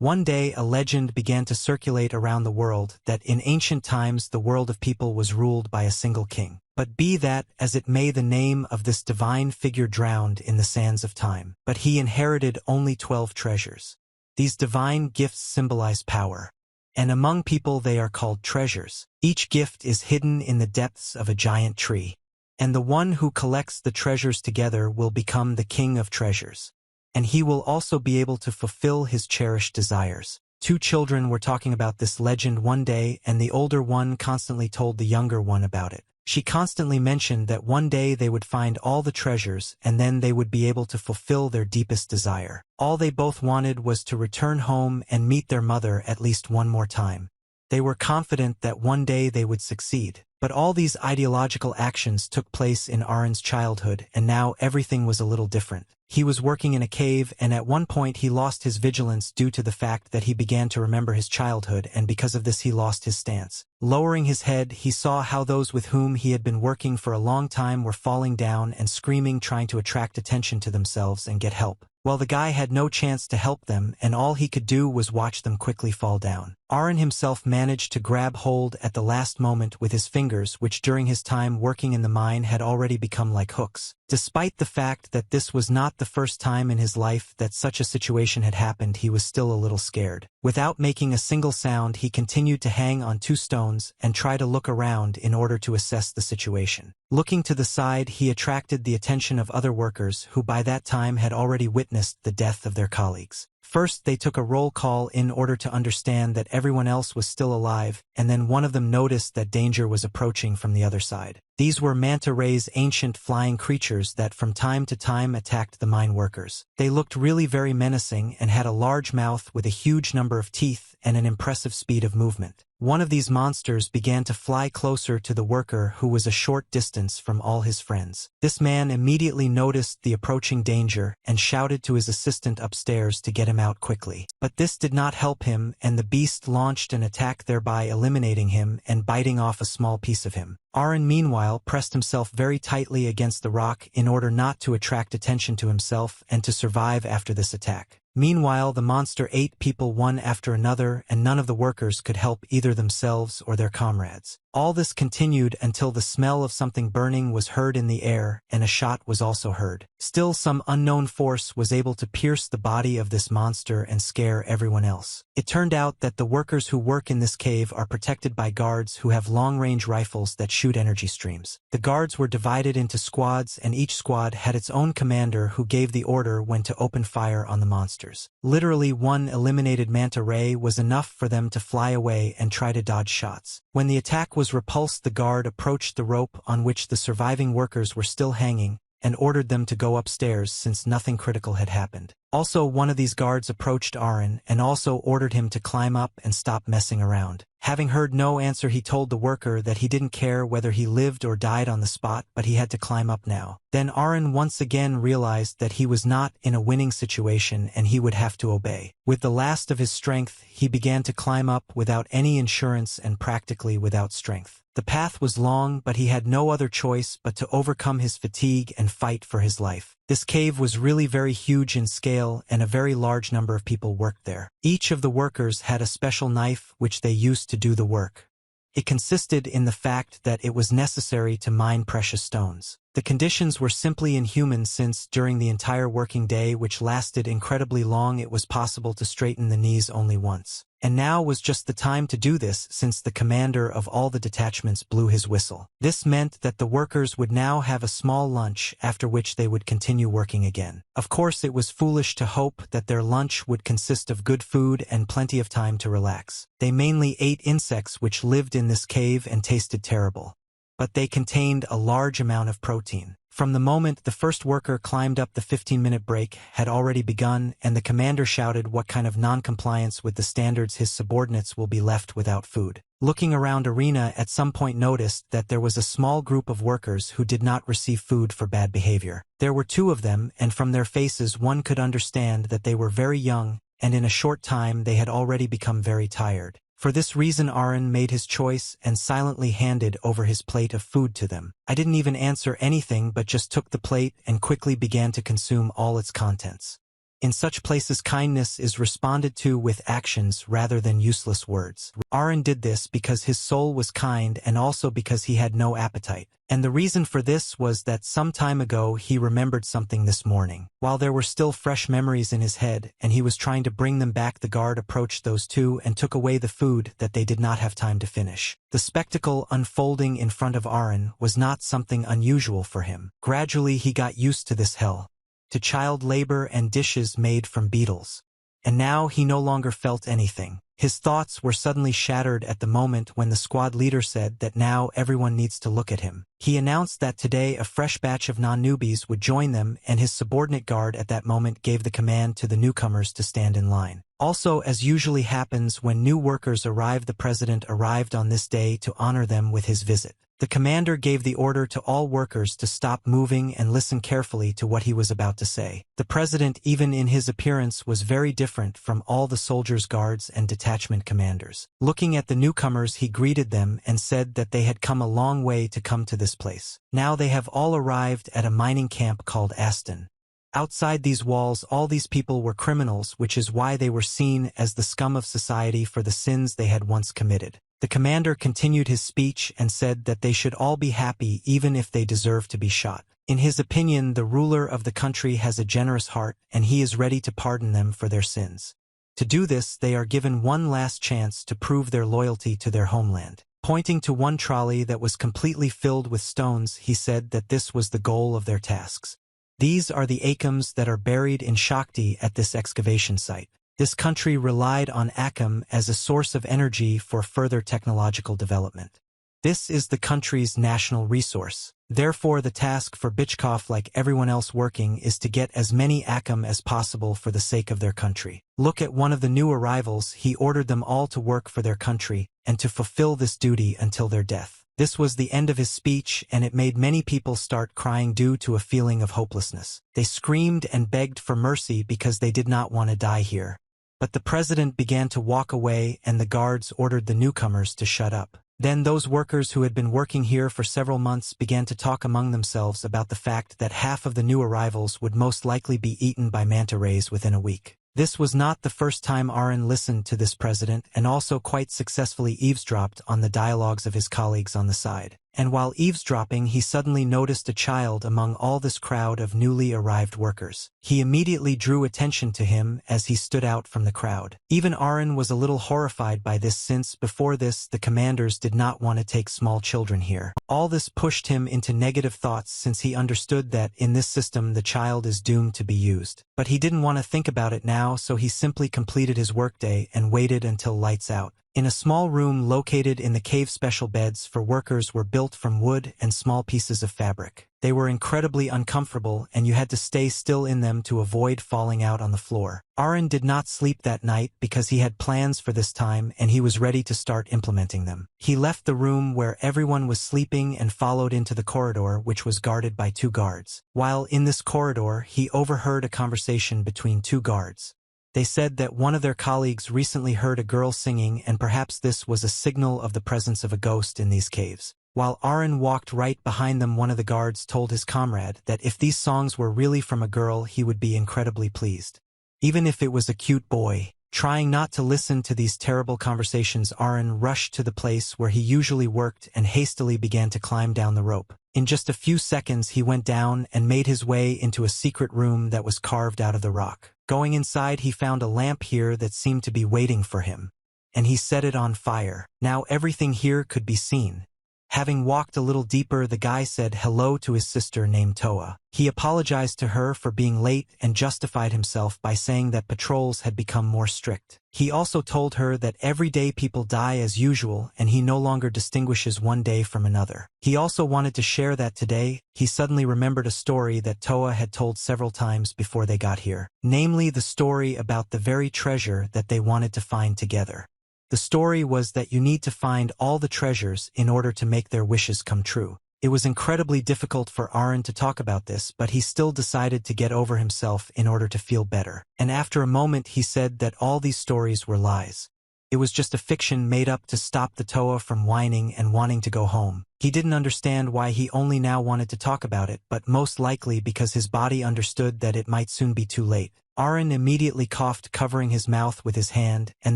One day a legend began to circulate around the world that in ancient times the world of people was ruled by a single king. But be that as it may, the name of this divine figure drowned in the sands of time. But he inherited only 12 treasures. These divine gifts symbolize power, and among people they are called treasures. Each gift is hidden in the depths of a giant tree, and the one who collects the treasures together will become the king of treasures, and he will also be able to fulfill his cherished desires. Two children were talking about this legend one day, and the older one constantly told the younger one about it. She constantly mentioned that one day they would find all the treasures and then they would be able to fulfill their deepest desire. All they both wanted was to return home and meet their mother at least one more time. They were confident that one day they would succeed. But all these ideological actions took place in Arin's childhood, and now everything was a little different. He was working in a cave, and at one point he lost his vigilance due to the fact that he began to remember his childhood, and because of this he lost his stance. Lowering his head, he saw how those with whom he had been working for a long time were falling down and screaming, trying to attract attention to themselves and get help. While the guy had no chance to help them, and all he could do was watch them quickly fall down. Arin himself managed to grab hold at the last moment with his fingers, which during his time working in the mine had already become like hooks. Despite the fact that this was not the first time in his life that such a situation had happened, he was still a little scared. Without making a single sound, he continued to hang on 2 stones and try to look around in order to assess the situation. Looking to the side, he attracted the attention of other workers who by that time had already witnessed the death of their colleagues. First, they took a roll call in order to understand that everyone else was still alive, and then one of them noticed that danger was approaching from the other side. These were manta rays, ancient flying creatures that from time to time attacked the mine workers. They looked really very menacing and had a large mouth with a huge number of teeth and an impressive speed of movement. One of these monsters began to fly closer to the worker, who was a short distance from all his friends. This man immediately noticed the approaching danger and shouted to his assistant upstairs to get him out quickly. But this did not help him, and the beast launched an attack, thereby eliminating him and biting off a small piece of him. Arin meanwhile pressed himself very tightly against the rock in order not to attract attention to himself and to survive after this attack. Meanwhile, the monster ate people one after another, and none of the workers could help either themselves or their comrades. All this continued until the smell of something burning was heard in the air, and a shot was also heard. Still, some unknown force was able to pierce the body of this monster and scare everyone else. It turned out that the workers who work in this cave are protected by guards who have long-range rifles that shoot energy streams. The guards were divided into squads, and each squad had its own commander who gave the order when to open fire on the monsters. Literally, one eliminated manta ray was enough for them to fly away and try to dodge shots. When the attack was repulsed, the guard approached the rope on which the surviving workers were still hanging and ordered them to go upstairs since nothing critical had happened. Also, one of these guards approached Arin and also ordered him to climb up and stop messing around. Having heard no answer, he told the worker that he didn't care whether he lived or died on the spot, but he had to climb up now. Then Arin once again realized that he was not in a winning situation and he would have to obey. With the last of his strength, he began to climb up without any insurance and practically without strength. The path was long, but he had no other choice but to overcome his fatigue and fight for his life. This cave was really very huge in scale, and a very large number of people worked there. Each of the workers had a special knife which they used to do the work. It consisted in the fact that it was necessary to mine precious stones. The conditions were simply inhuman, since during the entire working day, which lasted incredibly long, it was possible to straighten the knees only once. And now was just the time to do this, since the commander of all the detachments blew his whistle. This meant that the workers would now have a small lunch, after which they would continue working again. Of course, it was foolish to hope that their lunch would consist of good food and plenty of time to relax. They mainly ate insects which lived in this cave and tasted terrible, but they contained a large amount of protein. From the moment the first worker climbed up, the 15-minute break had already begun, and the commander shouted what kind of non-compliance with the standards his subordinates will be left without food. Looking around, Arena at some point noticed that there was a small group of workers who did not receive food for bad behavior. There were 2 of them, and from their faces one could understand that they were very young, and in a short time they had already become very tired. For this reason, Arin made his choice and silently handed over his plate of food to them. I didn't even answer anything, but just took the plate and quickly began to consume all its contents. In such places kindness is responded to with actions rather than useless words. Arin did this because his soul was kind and also because he had no appetite. And the reason for this was that some time ago he remembered something this morning. While there were still fresh memories in his head and he was trying to bring them back, the guard approached those two and took away the food that they did not have time to finish. The spectacle unfolding in front of Arin was not something unusual for him. Gradually he got used to this hell, to child labor and dishes made from beetles. And now he no longer felt anything. His thoughts were suddenly shattered at the moment when the squad leader said that now everyone needs to look at him. He announced that today a fresh batch of non-newbies would join them, and his subordinate guard at that moment gave the command to the newcomers to stand in line. Also, as usually happens when new workers arrive, the president arrived on this day to honor them with his visit. The commander gave the order to all workers to stop moving and listen carefully to what he was about to say. The president, even in his appearance, was very different from all the soldiers, guards, and detachment commanders. Looking at the newcomers, he greeted them and said that they had come a long way to come to this place. Now they have all arrived at a mining camp called Aston. Outside these walls, all these people were criminals, which is why they were seen as the scum of society for the sins they had once committed. The commander continued his speech and said that they should all be happy even if they deserve to be shot. In his opinion, the ruler of the country has a generous heart and he is ready to pardon them for their sins. To do this, they are given one last chance to prove their loyalty to their homeland. Pointing to one trolley that was completely filled with stones, he said that this was the goal of their tasks. These are the Akams that are buried in Shakti at this excavation site. This country relied on Akam as a source of energy for further technological development. This is the country's national resource. Therefore, the task for Bichkov, like everyone else working, is to get as many Akam as possible for the sake of their country. Look at one of the new arrivals. He ordered them all to work for their country and to fulfill this duty until their death. This was the end of his speech, and it made many people start crying due to a feeling of hopelessness. They screamed and begged for mercy because they did not want to die here. But the president began to walk away and the guards ordered the newcomers to shut up. Then those workers who had been working here for several months began to talk among themselves about the fact that half of the new arrivals would most likely be eaten by manta rays within a week. This was not the first time Arin listened to this president and also quite successfully eavesdropped on the dialogues of his colleagues on the side. And while eavesdropping, he suddenly noticed a child among all this crowd of newly arrived workers. He immediately drew attention to him as he stood out from the crowd. Even Arin was a little horrified by this, since before this the commanders did not want to take small children here. All this pushed him into negative thoughts, since he understood that in this system the child is doomed to be used. But he didn't want to think about it now, so he simply completed his workday and waited until lights out. In a small room located in the cave, special beds for workers were built from wood and small pieces of fabric. They were incredibly uncomfortable and you had to stay still in them to avoid falling out on the floor. Arin did not sleep that night because he had plans for this time and he was ready to start implementing them. He left the room where everyone was sleeping and followed into the corridor, which was guarded by two guards. While in this corridor, he overheard a conversation between two guards. They said that one of their colleagues recently heard a girl singing, and perhaps this was a signal of the presence of a ghost in these caves. While Arin walked right behind them, one of the guards told his comrade that if these songs were really from a girl, he would be incredibly pleased. Even if it was a cute boy. Trying not to listen to these terrible conversations, Arin rushed to the place where he usually worked and hastily began to climb down the rope. In just a few seconds he went down and made his way into a secret room that was carved out of the rock. Going inside, he found a lamp here that seemed to be waiting for him, and he set it on fire. Now everything here could be seen. Having walked a little deeper, the guy said hello to his sister named Toa. He apologized to her for being late and justified himself by saying that patrols had become more strict. He also told her that every day people die as usual and he no longer distinguishes one day from another. He also wanted to share that today he suddenly remembered a story that Toa had told several times before they got here, namely the story about the very treasure that they wanted to find together. The story was that you need to find all the treasures in order to make their wishes come true. It was incredibly difficult for Arin to talk about this, but he still decided to get over himself in order to feel better. And after a moment he said that all these stories were lies. It was just a fiction made up to stop the Toa from whining and wanting to go home. He didn't understand why he only now wanted to talk about it, but most likely because his body understood that it might soon be too late. Arin immediately coughed, covering his mouth with his hand, and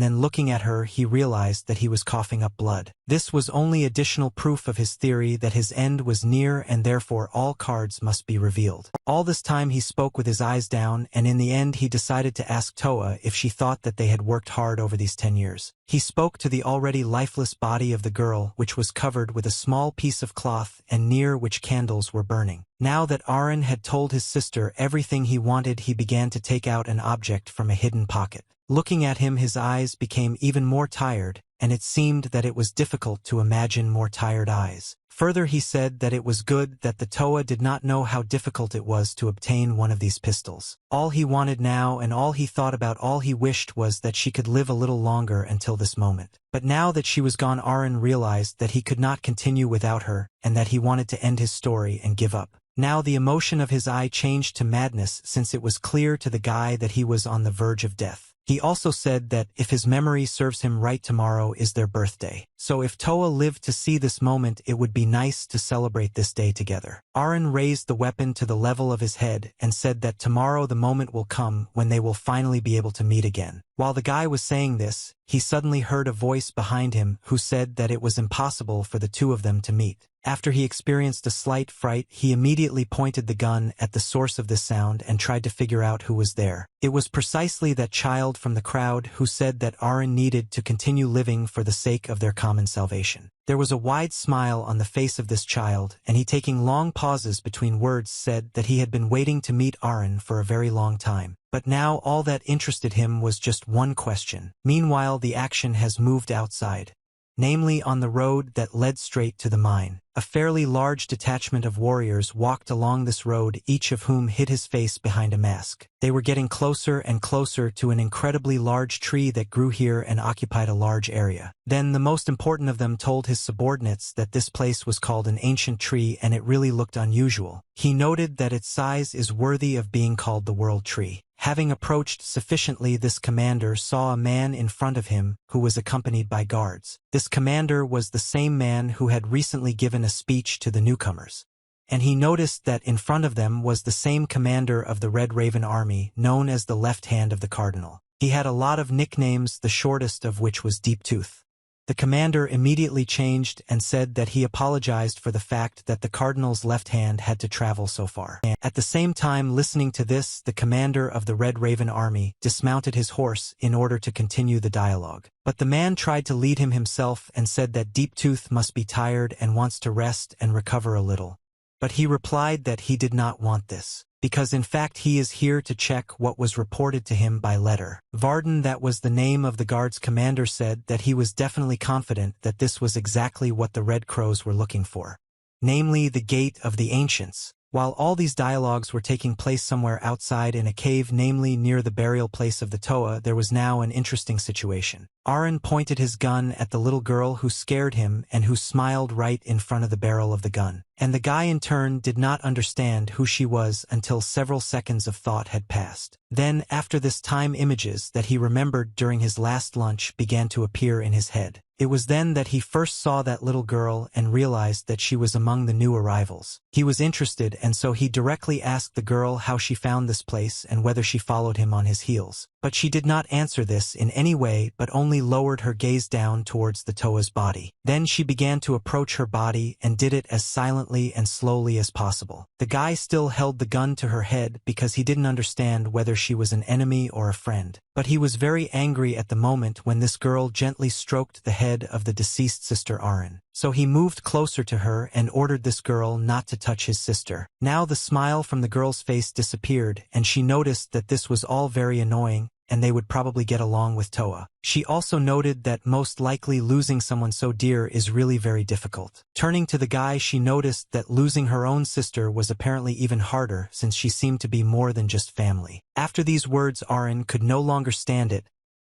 then looking at her he realized that he was coughing up blood. This was only additional proof of his theory that his end was near and therefore all cards must be revealed. All this time he spoke with his eyes down, and in the end he decided to ask Toa if she thought that they had worked hard over these 10 years. He spoke to the already lifeless body of the girl, which was covered with a small piece of cloth and near which candles were burning. Now that Arin had told his sister everything he wanted, he began to take out an object from a hidden pocket. Looking at him, his eyes became even more tired, and it seemed that it was difficult to imagine more tired eyes. Further, he said that it was good that the Toa did not know how difficult it was to obtain one of these pistols. All he wanted now and all he thought about, all he wished was that she could live a little longer until this moment. But now that she was gone, Arin realized that he could not continue without her and that he wanted to end his story and give up. Now the emotion of his eye changed to madness, since it was clear to the guy that he was on the verge of death. He also said that, if his memory serves him right, tomorrow is their birthday. So if Toa lived to see this moment, it would be nice to celebrate this day together. Arin raised the weapon to the level of his head and said that tomorrow the moment will come when they will finally be able to meet again. While the guy was saying this, he suddenly heard a voice behind him who said that it was impossible for the two of them to meet. After he experienced a slight fright, he immediately pointed the gun at the source of the sound and tried to figure out who was there. It was precisely that child from the crowd who said that Arin needed to continue living for the sake of their common salvation. There was a wide smile on the face of this child, and he, taking long pauses between words, said that he had been waiting to meet Arin for a very long time. But now all that interested him was just one question. Meanwhile, the action has moved outside, namely on the road that led straight to the mine. A fairly large detachment of warriors walked along this road, each of whom hid his face behind a mask. They were getting closer and closer to an incredibly large tree that grew here and occupied a large area. Then the most important of them told his subordinates that this place was called an ancient tree, and it really looked unusual. He noted that its size is worthy of being called the world tree. Having approached sufficiently, this commander saw a man in front of him who was accompanied by guards. This commander was the same man who had recently given a speech to the newcomers, and he noticed that in front of them was the same commander of the Red Raven army, known as the left hand of the cardinal. He had a lot of nicknames, the shortest of which was Deep Tooth. The commander immediately changed and said that he apologized for the fact that the cardinal's left hand had to travel so far. At the same time, listening to this, the commander of the Red Raven army dismounted his horse in order to continue the dialogue. But the man tried to lead him himself and said that Deep Tooth must be tired and wants to rest and recover a little. But he replied that he did not want this, because in fact he is here to check what was reported to him by letter. Varden, that was the name of the guard's commander, said that he was definitely confident that this was exactly what the Red Crows were looking for, namely the Gate of the Ancients. While all these dialogues were taking place somewhere outside in a cave, namely near the burial place of the Toa, there was now an interesting situation. Arin pointed his gun at the little girl who scared him and who smiled right in front of the barrel of the gun. And the guy in turn did not understand who she was until several seconds of thought had passed. Then, after this time, images that he remembered during his last lunch began to appear in his head. It was then that he first saw that little girl and realized that she was among the new arrivals. He was interested, and so he directly asked the girl how she found this place and whether she followed him on his heels. But she did not answer this in any way, but only lowered her gaze down towards the Toa's body. Then she began to approach her body and did it as silently and slowly as possible. The guy still held the gun to her head because he didn't understand whether she was an enemy or a friend. But he was very angry at the moment when this girl gently stroked the head of the deceased sister Arin. So he moved closer to her and ordered this girl not to touch his sister. Now the smile from the girl's face disappeared, and she noticed that this was all very annoying, and they would probably get along with Toa. She also noted that most likely losing someone so dear is really very difficult. Turning to the guy, she noticed that losing her own sister was apparently even harder, since she seemed to be more than just family. After these words, Arin could no longer stand it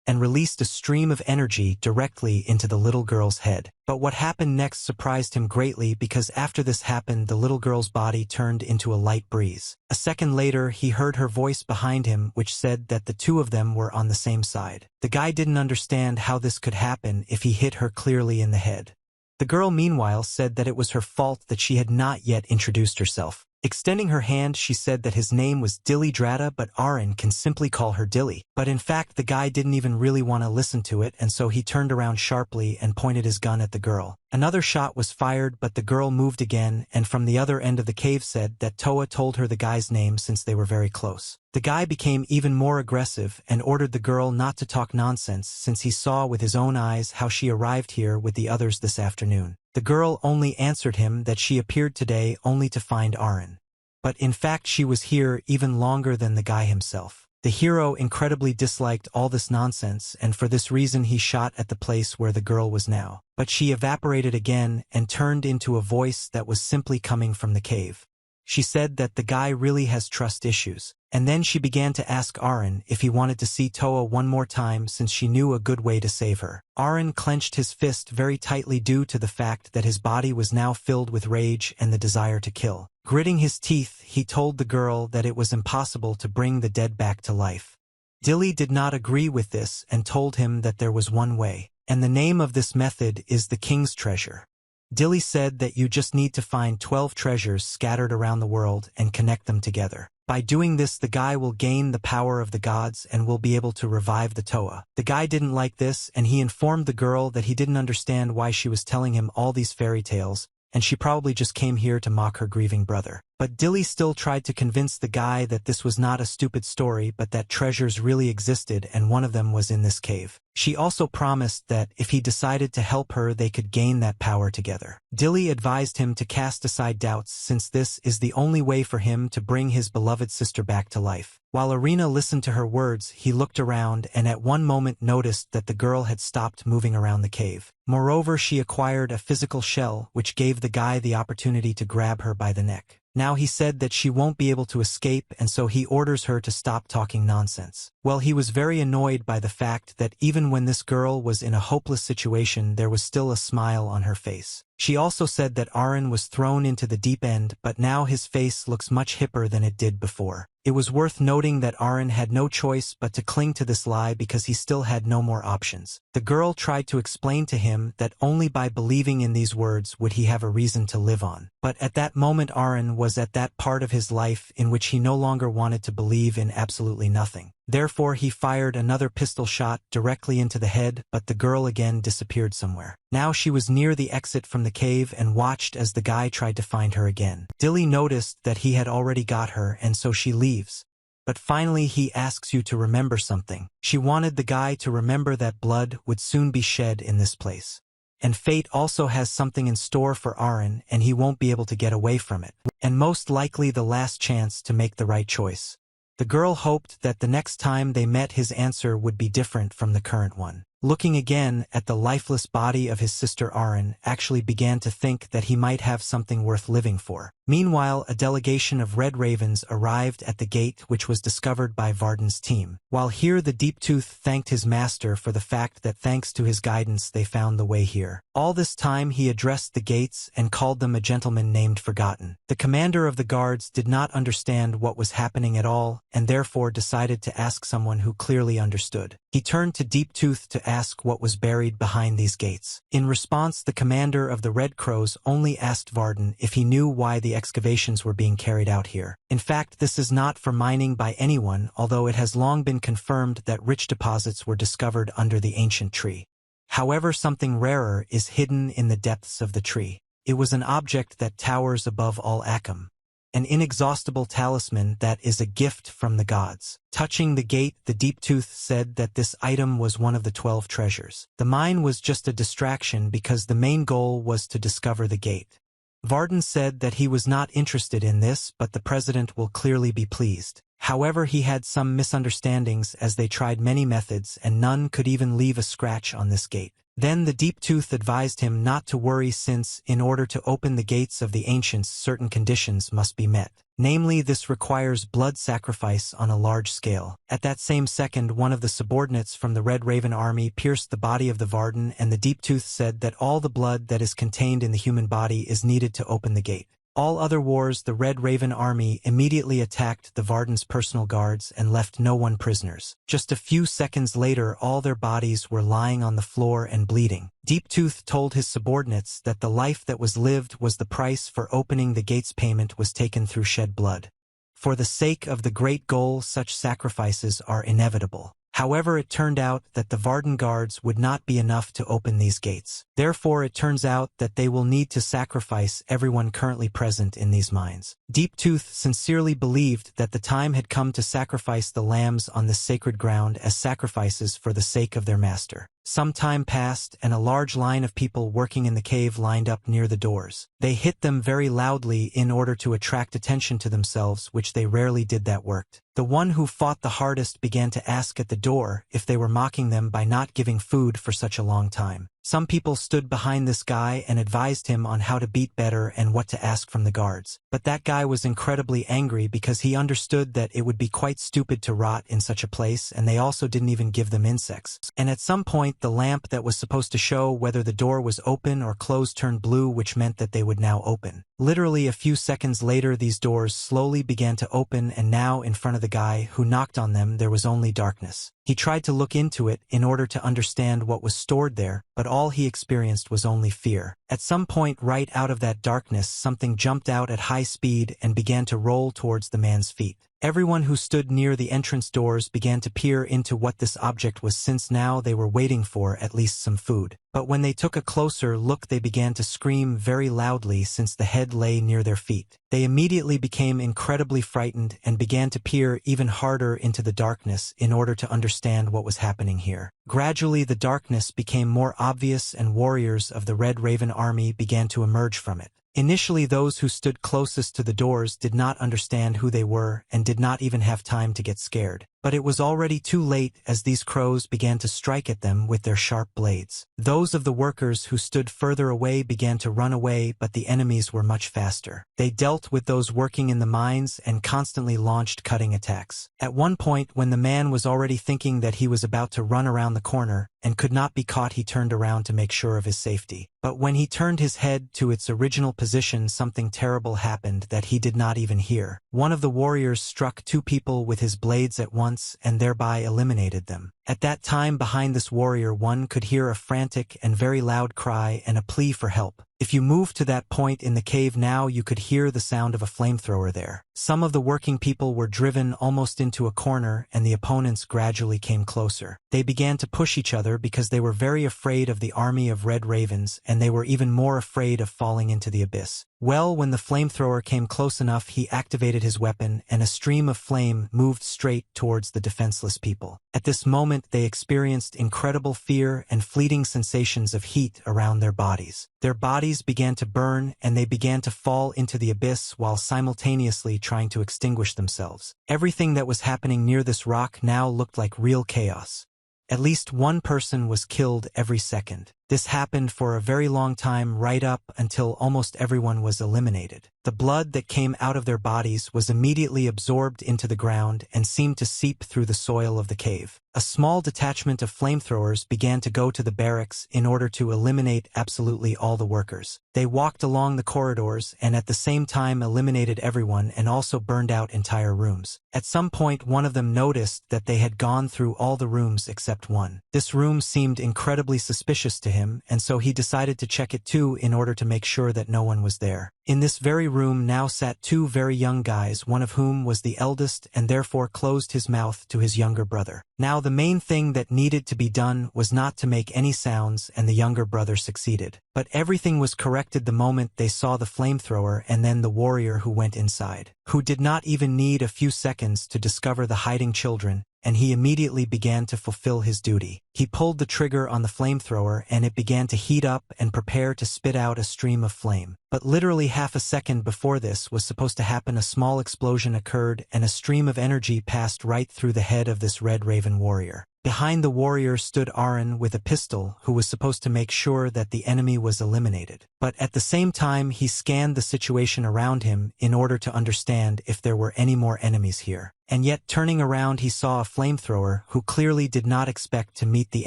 and released a stream of energy directly into the little girl's head. But what happened next surprised him greatly, because after this happened, the little girl's body turned into a light breeze. A second later, he heard her voice behind him, which said that the two of them were on the same side. The guy didn't understand how this could happen if he hit her clearly in the head. The girl, meanwhile, said that it was her fault that she had not yet introduced herself. Extending her hand, she said that his name was Dilly Drata, but Arin can simply call her Dilly. But in fact, the guy didn't even really want to listen to it, and so he turned around sharply and pointed his gun at the girl. Another shot was fired, but the girl moved again, and from the other end of the cave said that Toa told her the guy's name since they were very close. The guy became even more aggressive and ordered the girl not to talk nonsense since he saw with his own eyes how she arrived here with the others this afternoon. The girl only answered him that she appeared today only to find Arin. But in fact she was here even longer than the guy himself. The hero incredibly disliked all this nonsense, and for this reason he shot at the place where the girl was now. But she evaporated again and turned into a voice that was simply coming from the cave. She said that the guy really has trust issues, and then she began to ask Arin if he wanted to see Toa one more time since she knew a good way to save her. Arin clenched his fist very tightly due to the fact that his body was now filled with rage and the desire to kill. Gritting his teeth, he told the girl that it was impossible to bring the dead back to life. Dilly did not agree with this and told him that there was one way, and the name of this method is the King's Treasure. Dilly said that you just need to find 12 treasures scattered around the world and connect them together. By doing this, the guy will gain the power of the gods and will be able to revive the Toa. The guy didn't like this, and he informed the girl that he didn't understand why she was telling him all these fairy tales, and she probably just came here to mock her grieving brother. But Dilly still tried to convince the guy that this was not a stupid story but that treasures really existed and one of them was in this cave. She also promised that if he decided to help her they could gain that power together. Dilly advised him to cast aside doubts since this is the only way for him to bring his beloved sister back to life. While Arina listened to her words, he looked around and at one moment noticed that the girl had stopped moving around the cave. Moreover, she acquired a physical shell which gave the guy the opportunity to grab her by the neck. Now he said that she won't be able to escape, and so he orders her to stop talking nonsense. Well, he was very annoyed by the fact that even when this girl was in a hopeless situation there was still a smile on her face. She also said that Arin was thrown into the deep end, but now his face looks much hipper than it did before. It was worth noting that Arin had no choice but to cling to this lie because he still had no more options. The girl tried to explain to him that only by believing in these words would he have a reason to live on. But at that moment Arin was at that part of his life in which he no longer wanted to believe in absolutely nothing. Therefore he fired another pistol shot directly into the head, but the girl again disappeared somewhere. Now she was near the exit from the cave and watched as the guy tried to find her again. Dilly noticed that he had already got her, and so she leaves. But finally he asks you to remember something. She wanted the guy to remember that blood would soon be shed in this place. And fate also has something in store for Arin, and he won't be able to get away from it. And most likely the last chance to make the right choice. The girl hoped that the next time they met his answer would be different from the current one. Looking again at the lifeless body of his sister, Arin actually began to think that he might have something worth living for. Meanwhile, a delegation of red ravens arrived at the gate, which was discovered by Varden's team. While here, the Deep Tooth thanked his master for the fact that thanks to his guidance they found the way here. All this time he addressed the gates and called them a gentleman named Forgotten. The commander of the guards did not understand what was happening at all, and therefore decided to ask someone who clearly understood. He turned to Deep Tooth to ask what was buried behind these gates. In response, the commander of the Red Crows only asked Varden if he knew why the excavations were being carried out here. In fact, this is not for mining by anyone, although it has long been confirmed that rich deposits were discovered under the ancient tree. However, something rarer is hidden in the depths of the tree. It was an object that towers above all Akam. An inexhaustible talisman that is a gift from the gods. Touching the gate, the Deep Tooth said that this item was one of the 12 treasures. The mine was just a distraction because the main goal was to discover the gate. Varden said that he was not interested in this, but the president will clearly be pleased. However, he had some misunderstandings as they tried many methods and none could even leave a scratch on this gate. Then the Deep Tooth advised him not to worry since, in order to open the gates of the ancients, certain conditions must be met. Namely, this requires blood sacrifice on a large scale. At that same second, one of the subordinates from the Red Raven army pierced the body of the Varden, and the Deep Tooth said that all the blood that is contained in the human body is needed to open the gate. all other wars, the Red Raven army immediately attacked the Varden's personal guards and left no one prisoners. Just a few seconds later, all their bodies were lying on the floor and bleeding. Deeptooth told his subordinates that the life that was lived was the price for opening the gates. Payment was taken through shed blood. For the sake of the great goal, such sacrifices are inevitable. However, it turned out that the Varden guards would not be enough to open these gates. Therefore, it turns out that they will need to sacrifice everyone currently present in these mines. Deeptooth sincerely believed that the time had come to sacrifice the lambs on this sacred ground as sacrifices for the sake of their master. Some time passed, and a large line of people working in the cave lined up near the doors. They hit them very loudly in order to attract attention to themselves, which they rarely did. That worked. The one who fought the hardest began to ask at the door if they were mocking them by not giving food for such a long time. Some people stood behind this guy and advised him on how to beat better and what to ask from the guards. But that guy was incredibly angry because he understood that it would be quite stupid to rot in such a place, and they also didn't even give them insects. And at some point, the lamp that was supposed to show whether the door was open or closed turned blue, which meant that they would now open. Literally a few seconds later, these doors slowly began to open, and now in front of the guy who knocked on them there was only darkness. He tried to look into it in order to understand what was stored there, but all he experienced was only fear. At some point right out of that darkness, something jumped out at high speed and began to roll towards the man's feet. Everyone who stood near the entrance doors began to peer into what this object was, since now they were waiting for at least some food. But when they took a closer look, they began to scream very loudly since the head lay near their feet. They immediately became incredibly frightened and began to peer even harder into the darkness in order to understand what was happening here. Gradually the darkness became more obvious and warriors of the Red Raven army began to emerge from it. Initially, those who stood closest to the doors did not understand who they were and did not even have time to get scared. But it was already too late as these crows began to strike at them with their sharp blades. Those of the workers who stood further away began to run away, but the enemies were much faster. They dealt with those working in the mines and constantly launched cutting attacks. At one point, when the man was already thinking that he was about to run around the corner and could not be caught, he turned around to make sure of his safety. But when he turned his head to its original position, something terrible happened that he did not even hear. One of the warriors struck two people with his blades at once and thereby eliminated them. At that time, behind this warrior, one could hear a frantic and very loud cry and a plea for help. If you move to that point in the cave now, you could hear the sound of a flamethrower there. Some of the working people were driven almost into a corner, and the opponents gradually came closer. They began to push each other because they were very afraid of the army of Red Ravens, and they were even more afraid of falling into the abyss. Well, when the flamethrower came close enough, he activated his weapon, and a stream of flame moved straight towards the defenseless people. At this moment, they experienced incredible fear and fleeting sensations of heat around their bodies. Their bodies began to burn, and they began to fall into the abyss while simultaneously trying to extinguish themselves. Everything that was happening near this rock now looked like real chaos. At least one person was killed every second. This happened for a very long time, right up until almost everyone was eliminated. The blood that came out of their bodies was immediately absorbed into the ground and seemed to seep through the soil of the cave. A small detachment of flamethrowers began to go to the barracks in order to eliminate absolutely all the workers. They walked along the corridors and at the same time eliminated everyone and also burned out entire rooms. At some point, one of them noticed that they had gone through all the rooms except one. This room seemed incredibly suspicious to him, and so he decided to check it too in order to make sure that no one was there. In this very room now sat two very young guys, one of whom was the eldest and therefore closed his mouth to his younger brother. Now the main thing that needed to be done was not to make any sounds, and the younger brother succeeded. But everything was corrected the moment they saw the flamethrower and then the warrior who went inside, who did not even need a few seconds to discover the hiding children, and he immediately began to fulfill his duty. He pulled the trigger on the flamethrower and it began to heat up and prepare to spit out a stream of flame. But literally half a second before this was supposed to happen, a small explosion occurred and a stream of energy passed right through the head of this Red Raven warrior. Behind the warrior stood Arin with a pistol, who was supposed to make sure that the enemy was eliminated. But at the same time he scanned the situation around him in order to understand if there were any more enemies here. And yet turning around he saw a flamethrower who clearly did not expect to meet the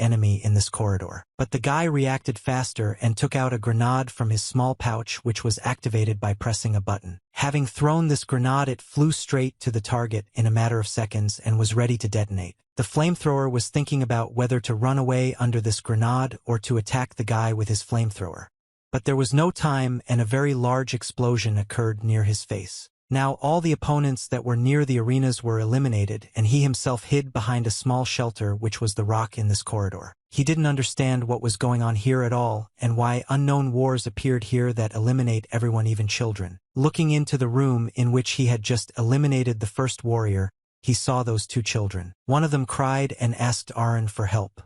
enemy in this corridor. But the guy reacted faster and took out a grenade from his small pouch, which was activated by pressing a button. Having thrown this grenade, it flew straight to the target in a matter of seconds and was ready to detonate. The flamethrower was thinking about whether to run away under this grenade or to attack the guy with his flamethrower. But there was no time, and a very large explosion occurred near his face. Now all the opponents that were near the arenas were eliminated, and he himself hid behind a small shelter, which was the rock in this corridor. He didn't understand what was going on here at all, and why unknown wars appeared here that eliminate everyone, even children. Looking into the room in which he had just eliminated the first warrior, he saw those two children. One of them cried and asked Arin for help.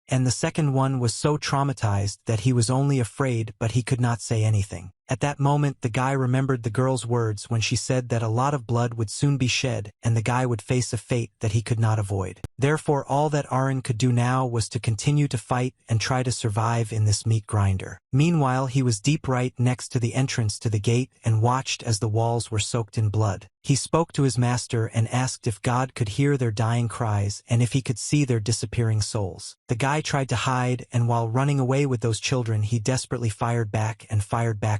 And the second one was so traumatized that he was only afraid, but he could not say anything. At that moment the guy remembered the girl's words when she said that a lot of blood would soon be shed and the guy would face a fate that he could not avoid. Therefore all that Arin could do now was to continue to fight and try to survive in this meat grinder. Meanwhile he was deep right next to the entrance to the gate and watched as the walls were soaked in blood. He spoke to his master and asked if God could hear their dying cries and if he could see their disappearing souls. The guy tried to hide, and while running away with those children he desperately fired back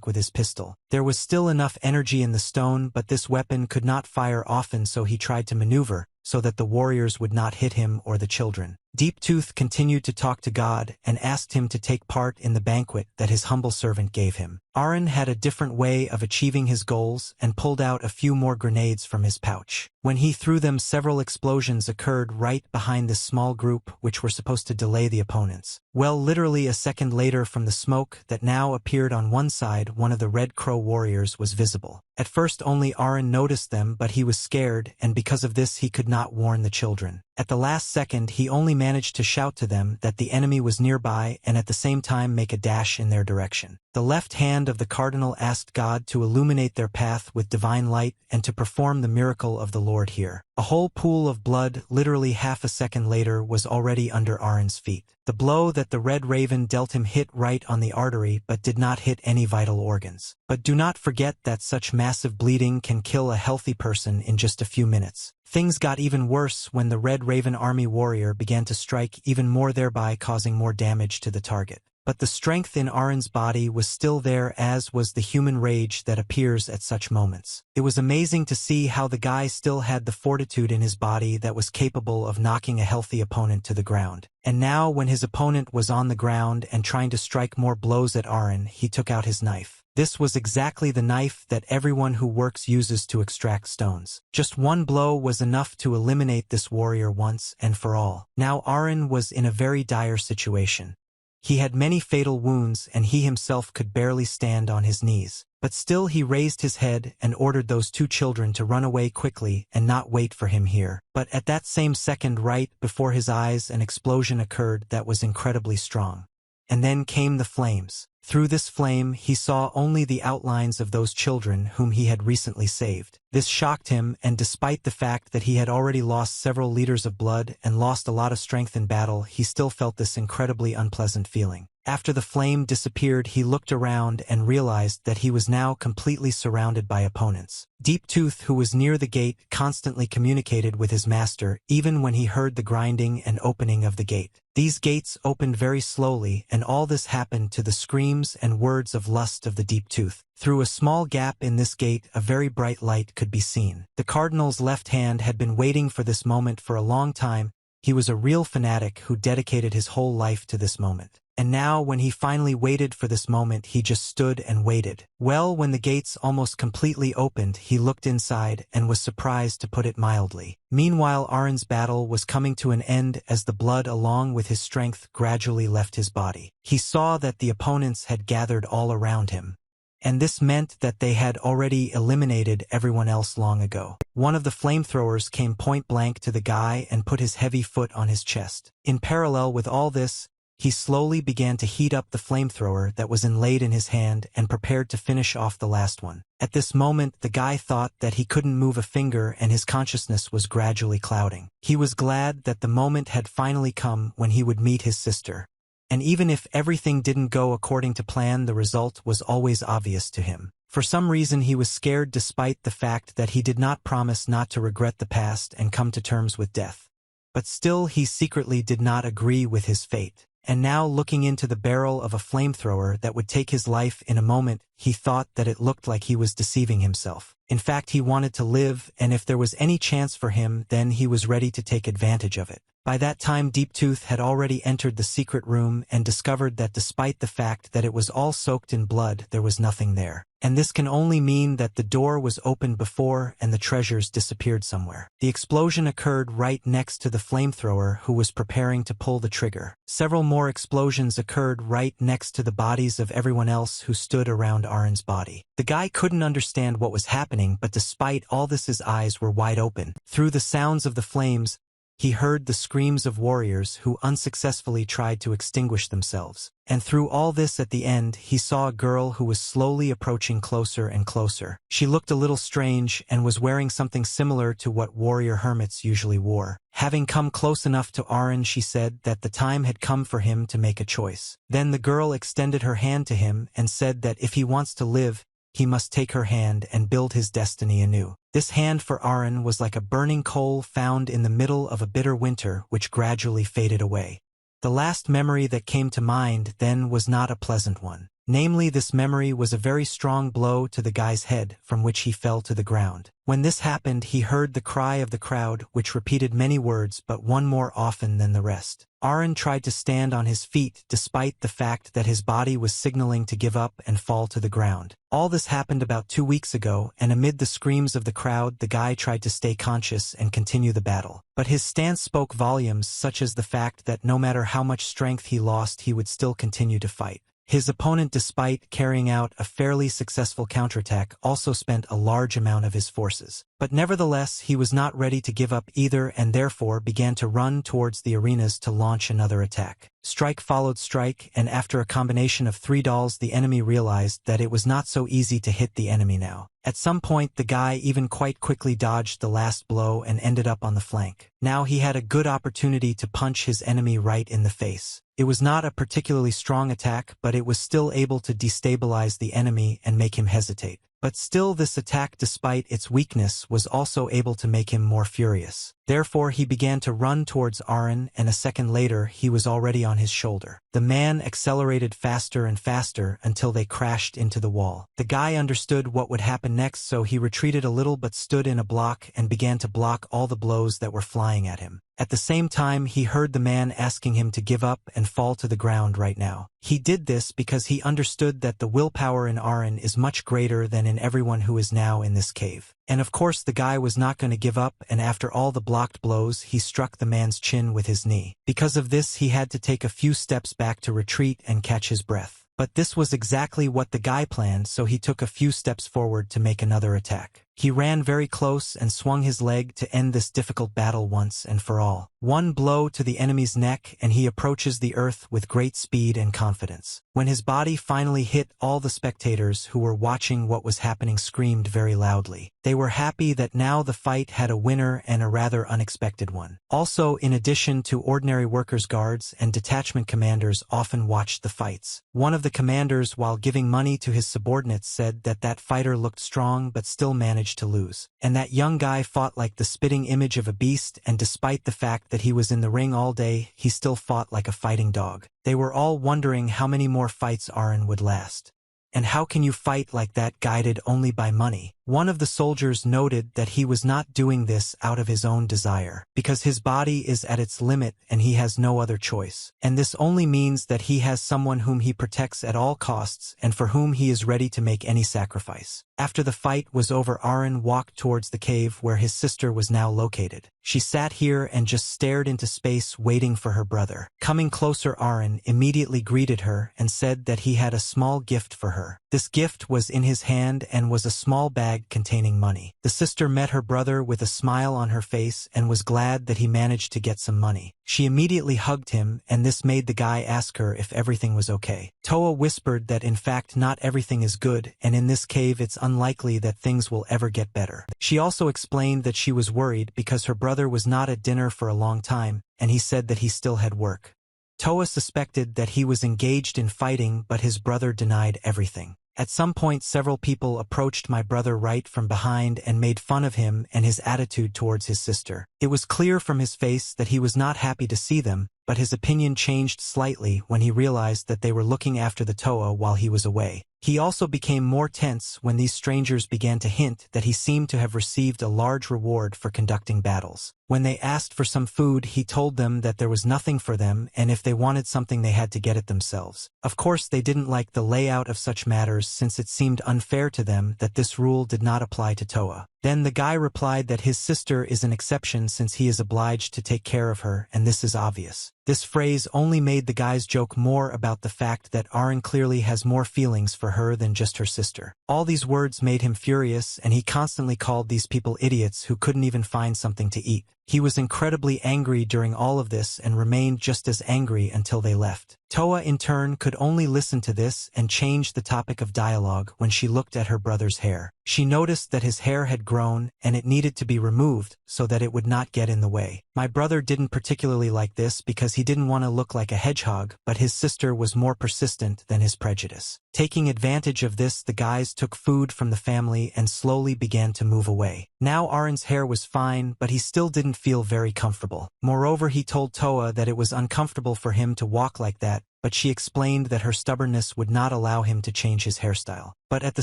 with his pistol. There was still enough energy in the stone, but this weapon could not fire often, so he tried to maneuver so that the warriors would not hit him or the children. Deep Tooth continued to talk to God and asked him to take part in the banquet that his humble servant gave him. Arin had a different way of achieving his goals and pulled out a few more grenades from his pouch. When he threw them, several explosions occurred right behind this small group, which were supposed to delay the opponents. Well, literally a second later, from the smoke that now appeared on one side, one of the Red Crow warriors was visible. At first only Arin noticed them, but he was scared, and because of this he could not warn the children. At the last second he only managed to shout to them that the enemy was nearby and at the same time make a dash in their direction. The left hand of the cardinal asked God to illuminate their path with divine light and to perform the miracle of the Lord here. A whole pool of blood, literally half a second later, was already under Arin's feet. The blow that the Red Raven dealt him hit right on the artery but did not hit any vital organs. But do not forget that such massive bleeding can kill a healthy person in just a few minutes. Things got even worse when the Red Raven army warrior began to strike even more, thereby causing more damage to the target. But the strength in Arin's body was still there, as was the human rage that appears at such moments. It was amazing to see how the guy still had the fortitude in his body that was capable of knocking a healthy opponent to the ground. And now when his opponent was on the ground and trying to strike more blows at Arin, he took out his knife. This was exactly the knife that everyone who works uses to extract stones. Just one blow was enough to eliminate this warrior once and for all. Now Arin was in a very dire situation. He had many fatal wounds and he himself could barely stand on his knees. But still he raised his head and ordered those two children to run away quickly and not wait for him here. But at that same second, right before his eyes, an explosion occurred that was incredibly strong. And then came the flames. Through this flame he saw only the outlines of those children whom he had recently saved. This shocked him, and despite the fact that he had already lost several liters of blood and lost a lot of strength in battle, he still felt this incredibly unpleasant feeling. After the flame disappeared, he looked around and realized that he was now completely surrounded by opponents. Deep Tooth, who was near the gate, constantly communicated with his master, even when he heard the grinding and opening of the gate. These gates opened very slowly, and all this happened to the screams and words of lust of the Deep Tooth. Through a small gap in this gate, a very bright light could be seen. The cardinal's left hand had been waiting for this moment for a long time. He was a real fanatic who dedicated his whole life to this moment. And now, when he finally waited for this moment, he just stood and waited. Well, when the gates almost completely opened, he looked inside and was surprised, to put it mildly. Meanwhile, Arin's battle was coming to an end as the blood along with his strength gradually left his body. He saw that the opponents had gathered all around him. And this meant that they had already eliminated everyone else long ago. One of the flamethrowers came point blank to the guy and put his heavy foot on his chest. In parallel with all this, He slowly began to heat up the flamethrower that was inlaid in his hand and prepared to finish off the last one. At this moment, the guy thought that he couldn't move a finger and his consciousness was gradually clouding. He was glad that the moment had finally come when he would meet his sister. And even if everything didn't go according to plan, the result was always obvious to him. For some reason he was scared despite the fact that he did not promise not to regret the past and come to terms with death. But still he secretly did not agree with his fate. And now, looking into the barrel of a flamethrower that would take his life in a moment, he thought that it looked like he was deceiving himself. In fact, he wanted to live, and if there was any chance for him, then he was ready to take advantage of it. By that time, Deep Tooth had already entered the secret room and discovered that despite the fact that it was all soaked in blood, there was nothing there. And this can only mean that the door was opened before and the treasures disappeared somewhere. The explosion occurred right next to the flamethrower who was preparing to pull the trigger. Several more explosions occurred right next to the bodies of everyone else who stood around Arin's body. The guy couldn't understand what was happening, but despite all this his eyes were wide open. Through the sounds of the flames, he heard the screams of warriors who unsuccessfully tried to extinguish themselves. And through all this, at the end, he saw a girl who was slowly approaching closer and closer. She looked a little strange and was wearing something similar to what warrior hermits usually wore. Having come close enough to Arin, she said that the time had come for him to make a choice. Then the girl extended her hand to him and said that if he wants to live, he must take her hand and build his destiny anew. This hand for Arin was like a burning coal found in the middle of a bitter winter which gradually faded away. The last memory that came to mind then was not a pleasant one. Namely, this memory was a very strong blow to the guy's head from which he fell to the ground. When this happened, he heard the cry of the crowd, which repeated many words but one more often than the rest. Arin tried to stand on his feet despite the fact that his body was signaling to give up and fall to the ground. All this happened about 2 weeks ago, and amid the screams of the crowd, the guy tried to stay conscious and continue the battle. But his stance spoke volumes, such as the fact that no matter how much strength he lost, he would still continue to fight. His opponent, despite carrying out a fairly successful counterattack, also spent a large amount of his forces. But nevertheless, he was not ready to give up either and therefore began to run towards the arenas to launch another attack. Strike followed strike, and after a combination of 3 dolls, the enemy realized that it was not so easy to hit the enemy now. At some point, the guy even quite quickly dodged the last blow and ended up on the flank. Now he had a good opportunity to punch his enemy right in the face. It was not a particularly strong attack, but it was still able to destabilize the enemy and make him hesitate. But still, this attack, despite its weakness, was also able to make him more furious. Therefore, he began to run towards Arin, and a second later, he was already on his shoulder. The man accelerated faster and faster until they crashed into the wall. The guy understood what would happen next, so he retreated a little but stood in a block and began to block all the blows that were flying at him. At the same time, he heard the man asking him to give up and fall to the ground right now. He did this because he understood that the willpower in Arin is much greater than in everyone who is now in this cave. And of course the guy was not going to give up, and after all the blocked blows, he struck the man's chin with his knee. Because of this, he had to take a few steps back to retreat and catch his breath. But this was exactly what the guy planned, so he took a few steps forward to make another attack. He ran very close and swung his leg to end this difficult battle once and for all. One blow to the enemy's neck, and he approaches the earth with great speed and confidence. When his body finally hit, all the spectators who were watching what was happening screamed very loudly. They were happy that now the fight had a winner, and a rather unexpected one. Also, in addition to ordinary workers, guards and detachment commanders often watched the fights. One of the commanders, while giving money to his subordinates, said that that fighter looked strong but still managed to lose. And that young guy fought like the spitting image of a beast, and despite the fact that he was in the ring all day, he still fought like a fighting dog. They were all wondering how many more fights Arin would last. And how can you fight like that guided only by money? One of the soldiers noted that he was not doing this out of his own desire, because his body is at its limit and he has no other choice. And this only means that he has someone whom he protects at all costs and for whom he is ready to make any sacrifice. After the fight was over, Arin walked towards the cave where his sister was now located. She sat here and just stared into space, waiting for her brother. Coming closer, Arin immediately greeted her and said that he had a small gift for her. This gift was in his hand and was a small bag containing money. The sister met her brother with a smile on her face and was glad that he managed to get some money. She immediately hugged him, and this made the guy ask her if everything was okay. Toa whispered that in fact not everything is good, and in this cave it's unlikely that things will ever get better. She also explained that she was worried because her brother was not at dinner for a long time, and he said that he still had work. Toa suspected that he was engaged in fighting, but his brother denied everything. At some point several people approached my brother right from behind and made fun of him and his attitude towards his sister. It was clear from his face that he was not happy to see them, but his opinion changed slightly when he realized that they were looking after the Toa while he was away. He also became more tense when these strangers began to hint that he seemed to have received a large reward for conducting battles. When they asked for some food, he told them that there was nothing for them, and if they wanted something they had to get it themselves. Of course they didn't like the layout of such matters since it seemed unfair to them that this rule did not apply to Toa. Then the guy replied that his sister is an exception since he is obliged to take care of her, and this is obvious. This phrase only made the guys joke more about the fact that Arin clearly has more feelings for her than just her sister. All these words made him furious, and he constantly called these people idiots who couldn't even find something to eat. He was incredibly angry during all of this and remained just as angry until they left. Toa in turn could only listen to this and changed the topic of dialogue when she looked at her brother's hair. She noticed that his hair had grown and it needed to be removed so that it would not get in the way. My brother didn't particularly like this because he didn't want to look like a hedgehog, but his sister was more persistent than his prejudice. Taking advantage of this, the guys took food from the family and slowly began to move away. Now Arin's hair was fine, but he still didn't feel very comfortable. Moreover, he told Toa that it was uncomfortable for him to walk like that, but she explained that her stubbornness would not allow him to change his hairstyle. But at the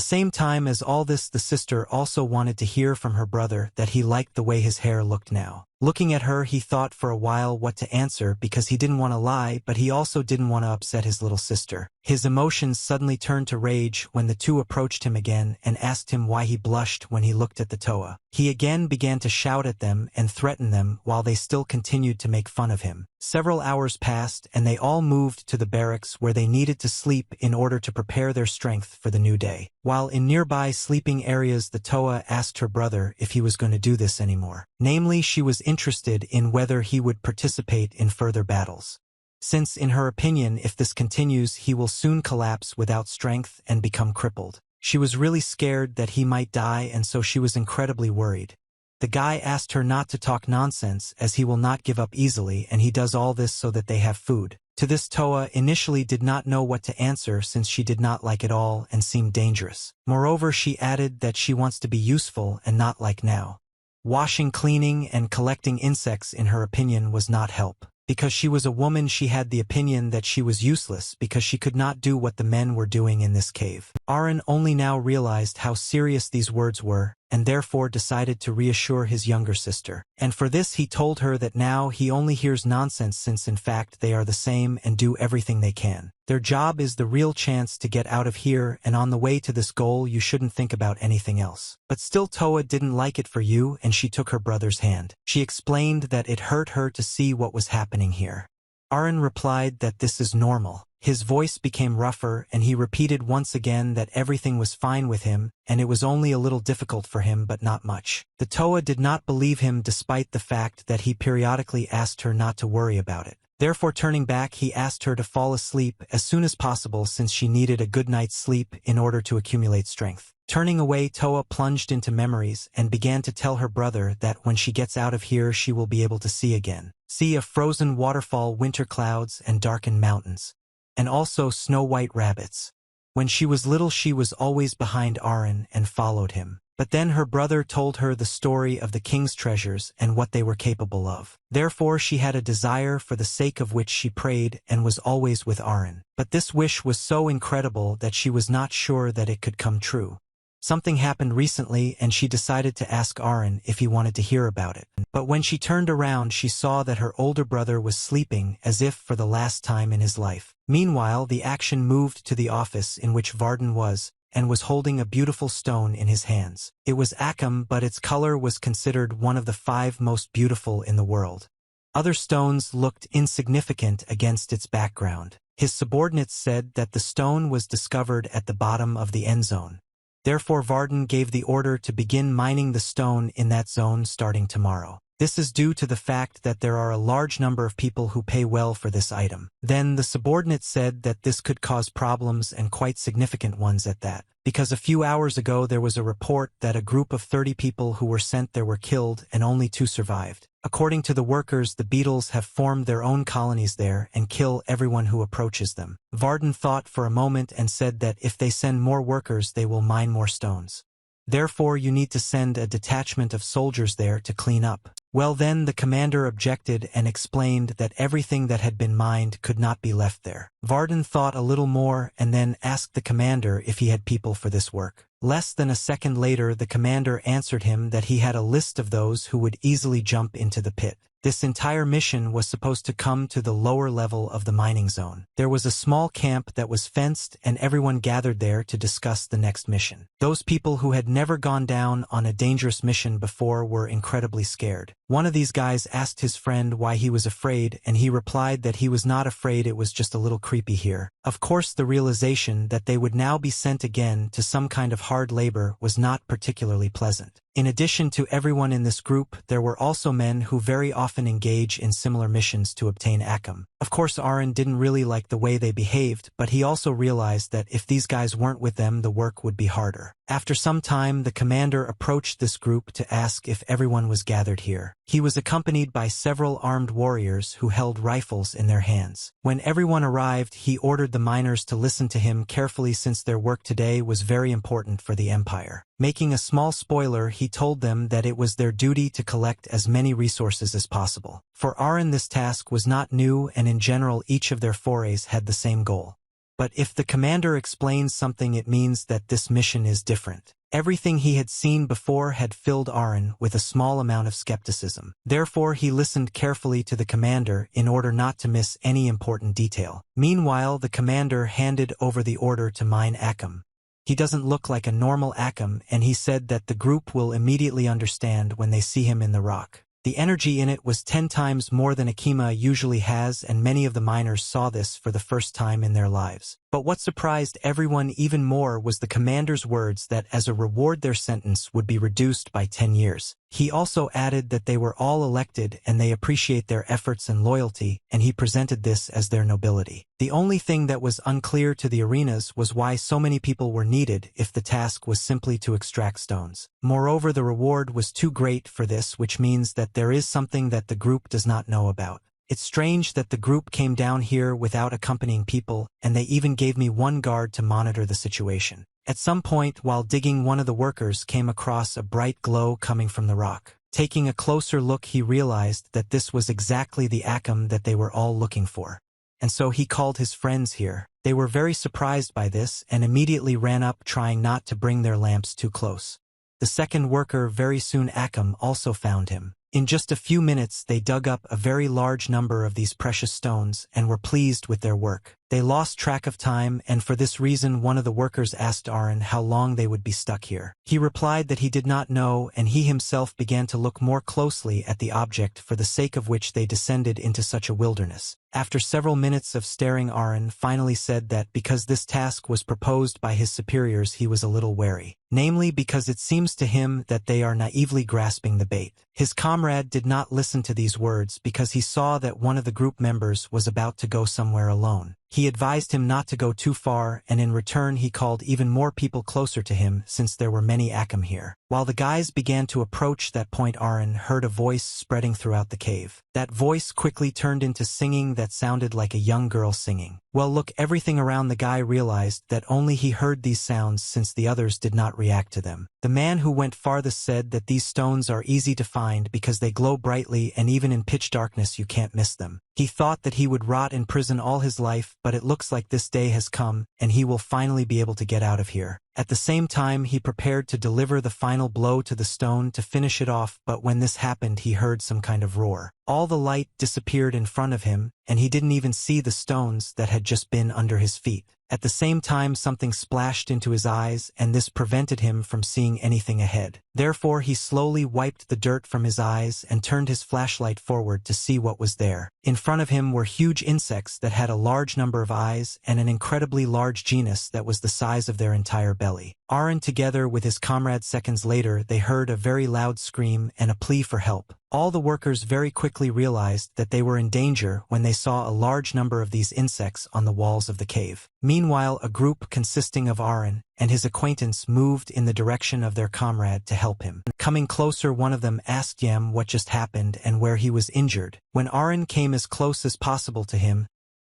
same time as all this, the sister also wanted to hear from her brother that he liked the way his hair looked now. Looking at her, he thought for a while what to answer because he didn't want to lie, but he also didn't want to upset his little sister. His emotions suddenly turned to rage when the two approached him again and asked him why he blushed when he looked at the Toa. He again began to shout at them and threaten them while they still continued to make fun of him. Several hours passed and they all moved to the barracks where they needed to sleep in order to prepare their strength for the new day. While in nearby sleeping areas, the Toa asked her brother if he was going to do this anymore. Namely, she was interested in whether he would participate in further battles. Since, in her opinion, if this continues, he will soon collapse without strength and become crippled. She was really scared that he might die, and so she was incredibly worried. The guy asked her not to talk nonsense as he will not give up easily, and he does all this so that they have food. To this, Toa initially did not know what to answer since she did not like it all and seemed dangerous. Moreover, she added that she wants to be useful and not like now. Washing, cleaning, and collecting insects, in her opinion, was not help. Because she was a woman, she had the opinion that she was useless because she could not do what the men were doing in this cave. Arin only now realized how serious these words were, and therefore decided to reassure his younger sister. And for this he told her that now he only hears nonsense since in fact they are the same and do everything they can. Their job is the real chance to get out of here, and on the way to this goal you shouldn't think about anything else. But still Toa didn't like it for you, and she took her brother's hand. She explained that it hurt her to see what was happening here. Arin replied that this is normal. His voice became rougher and he repeated once again that everything was fine with him and it was only a little difficult for him but not much. The Toa did not believe him despite the fact that he periodically asked her not to worry about it. Therefore, turning back, he asked her to fall asleep as soon as possible since she needed a good night's sleep in order to accumulate strength. Turning away, Toa plunged into memories and began to tell her brother that when she gets out of here she will be able to see again. See a frozen waterfall, winter clouds, and darkened mountains. And also snow-white rabbits. When she was little she was always behind Arin and followed him. But then her brother told her the story of the king's treasures and what they were capable of. Therefore she had a desire for the sake of which she prayed and was always with Arin. But this wish was so incredible that she was not sure that it could come true. Something happened recently and she decided to ask Arin if he wanted to hear about it. But when she turned around she saw that her older brother was sleeping as if for the last time in his life. Meanwhile, the action moved to the office in which Varden was, and was holding a beautiful stone in his hands. It was Akam, but its color was considered one of the 5 most beautiful in the world. Other stones looked insignificant against its background. His subordinates said that the stone was discovered at the bottom of the end zone. Therefore Varden gave the order to begin mining the stone in that zone starting tomorrow. This is due to the fact that there are a large number of people who pay well for this item. Then the subordinate said that this could cause problems, and quite significant ones at that, because a few hours ago there was a report that a group of 30 people who were sent there were killed and only 2 survived. According to the workers, the beetles have formed their own colonies there and kill everyone who approaches them. Varden thought for a moment and said that if they send more workers they will mine more stones. Therefore you need to send a detachment of soldiers there to clean up. Well, then the commander objected and explained that everything that had been mined could not be left there. Varden thought a little more and then asked the commander if he had people for this work. Less than a second later the commander answered him that he had a list of those who would easily jump into the pit. This entire mission was supposed to come to the lower level of the mining zone. There was a small camp that was fenced and everyone gathered there to discuss the next mission. Those people who had never gone down on a dangerous mission before were incredibly scared. One of these guys asked his friend why he was afraid, and he replied that he was not afraid, it was just a little creepy here. Of course, the realization that they would now be sent again to some kind of hard labor was not particularly pleasant. In addition to everyone in this group, there were also men who very often engage in similar missions to obtain Akam. Of course, Arin didn't really like the way they behaved, but he also realized that if these guys weren't with them, the work would be harder. After some time, the commander approached this group to ask if everyone was gathered here. He was accompanied by several armed warriors who held rifles in their hands. When everyone arrived, he ordered the miners to listen to him carefully since their work today was very important for the Empire. Making a small spoiler, he told them that it was their duty to collect as many resources as possible. For Arin, this task was not new, and in general each of their forays had the same goal. But if the commander explains something, it means that this mission is different. Everything he had seen before had filled Arin with a small amount of skepticism. Therefore he listened carefully to the commander in order not to miss any important detail. Meanwhile, the commander handed over the order to mine Akam. He doesn't look like a normal Akam, and he said that the group will immediately understand when they see him in the rock. The energy in it was 10 times more than Akima usually has, and many of the miners saw this for the first time in their lives. But what surprised everyone even more was the commander's words that as a reward their sentence would be reduced by 10 years. He also added that they were all elected and they appreciate their efforts and loyalty, and he presented this as their nobility. The only thing that was unclear to the arenas was why so many people were needed if the task was simply to extract stones. Moreover, the reward was too great for this, which means that there is something that the group does not know about. It's strange that the group came down here without accompanying people, and they even gave me one guard to monitor the situation. At some point while digging, one of the workers came across a bright glow coming from the rock. Taking a closer look, he realized that this was exactly the Akam that they were all looking for. And so he called his friends here. They were very surprised by this and immediately ran up, trying not to bring their lamps too close. The second worker, very soon Akam, also found him. In just a few minutes they dug up a very large number of these precious stones and were pleased with their work. They lost track of time, and for this reason one of the workers asked Arin how long they would be stuck here. He replied that he did not know, and he himself began to look more closely at the object for the sake of which they descended into such a wilderness. After several minutes of staring, Arin finally said that because this task was proposed by his superiors he was a little wary. Namely because it seems to him that they are naively grasping the bait. His comrade did not listen to these words because he saw that one of the group members was about to go somewhere alone. He advised him not to go too far, and in return he called even more people closer to him since there were many Akam here. While the guys began to approach that point, Arin heard a voice spreading throughout the cave. That voice quickly turned into singing that sounded like a young girl singing. Well, look, everything around the guy realized that only he heard these sounds since the others did not react to them. The man who went farthest said that these stones are easy to find because they glow brightly and even in pitch darkness you can't miss them. He thought that he would rot in prison all his life, but it looks like this day has come and he will finally be able to get out of here. At the same time, he prepared to deliver the final blow to the stone to finish it off, but when this happened he heard some kind of roar. All the light disappeared in front of him, and he didn't even see the stones that had just been under his feet. At the same time, something splashed into his eyes, and this prevented him from seeing anything ahead. Therefore, he slowly wiped the dirt from his eyes and turned his flashlight forward to see what was there. In front of him were huge insects that had a large number of eyes and an incredibly large genus that was the size of their entire belly. Arin, together with his comrade, seconds later, they heard a very loud scream and a plea for help. All the workers very quickly realized that they were in danger when they saw a large number of these insects on the walls of the cave. Meanwhile, a group consisting of Arin and his acquaintance moved in the direction of their comrade to help him. Coming closer, one of them asked Yam what just happened and where he was injured. When Arin came as close as possible to him,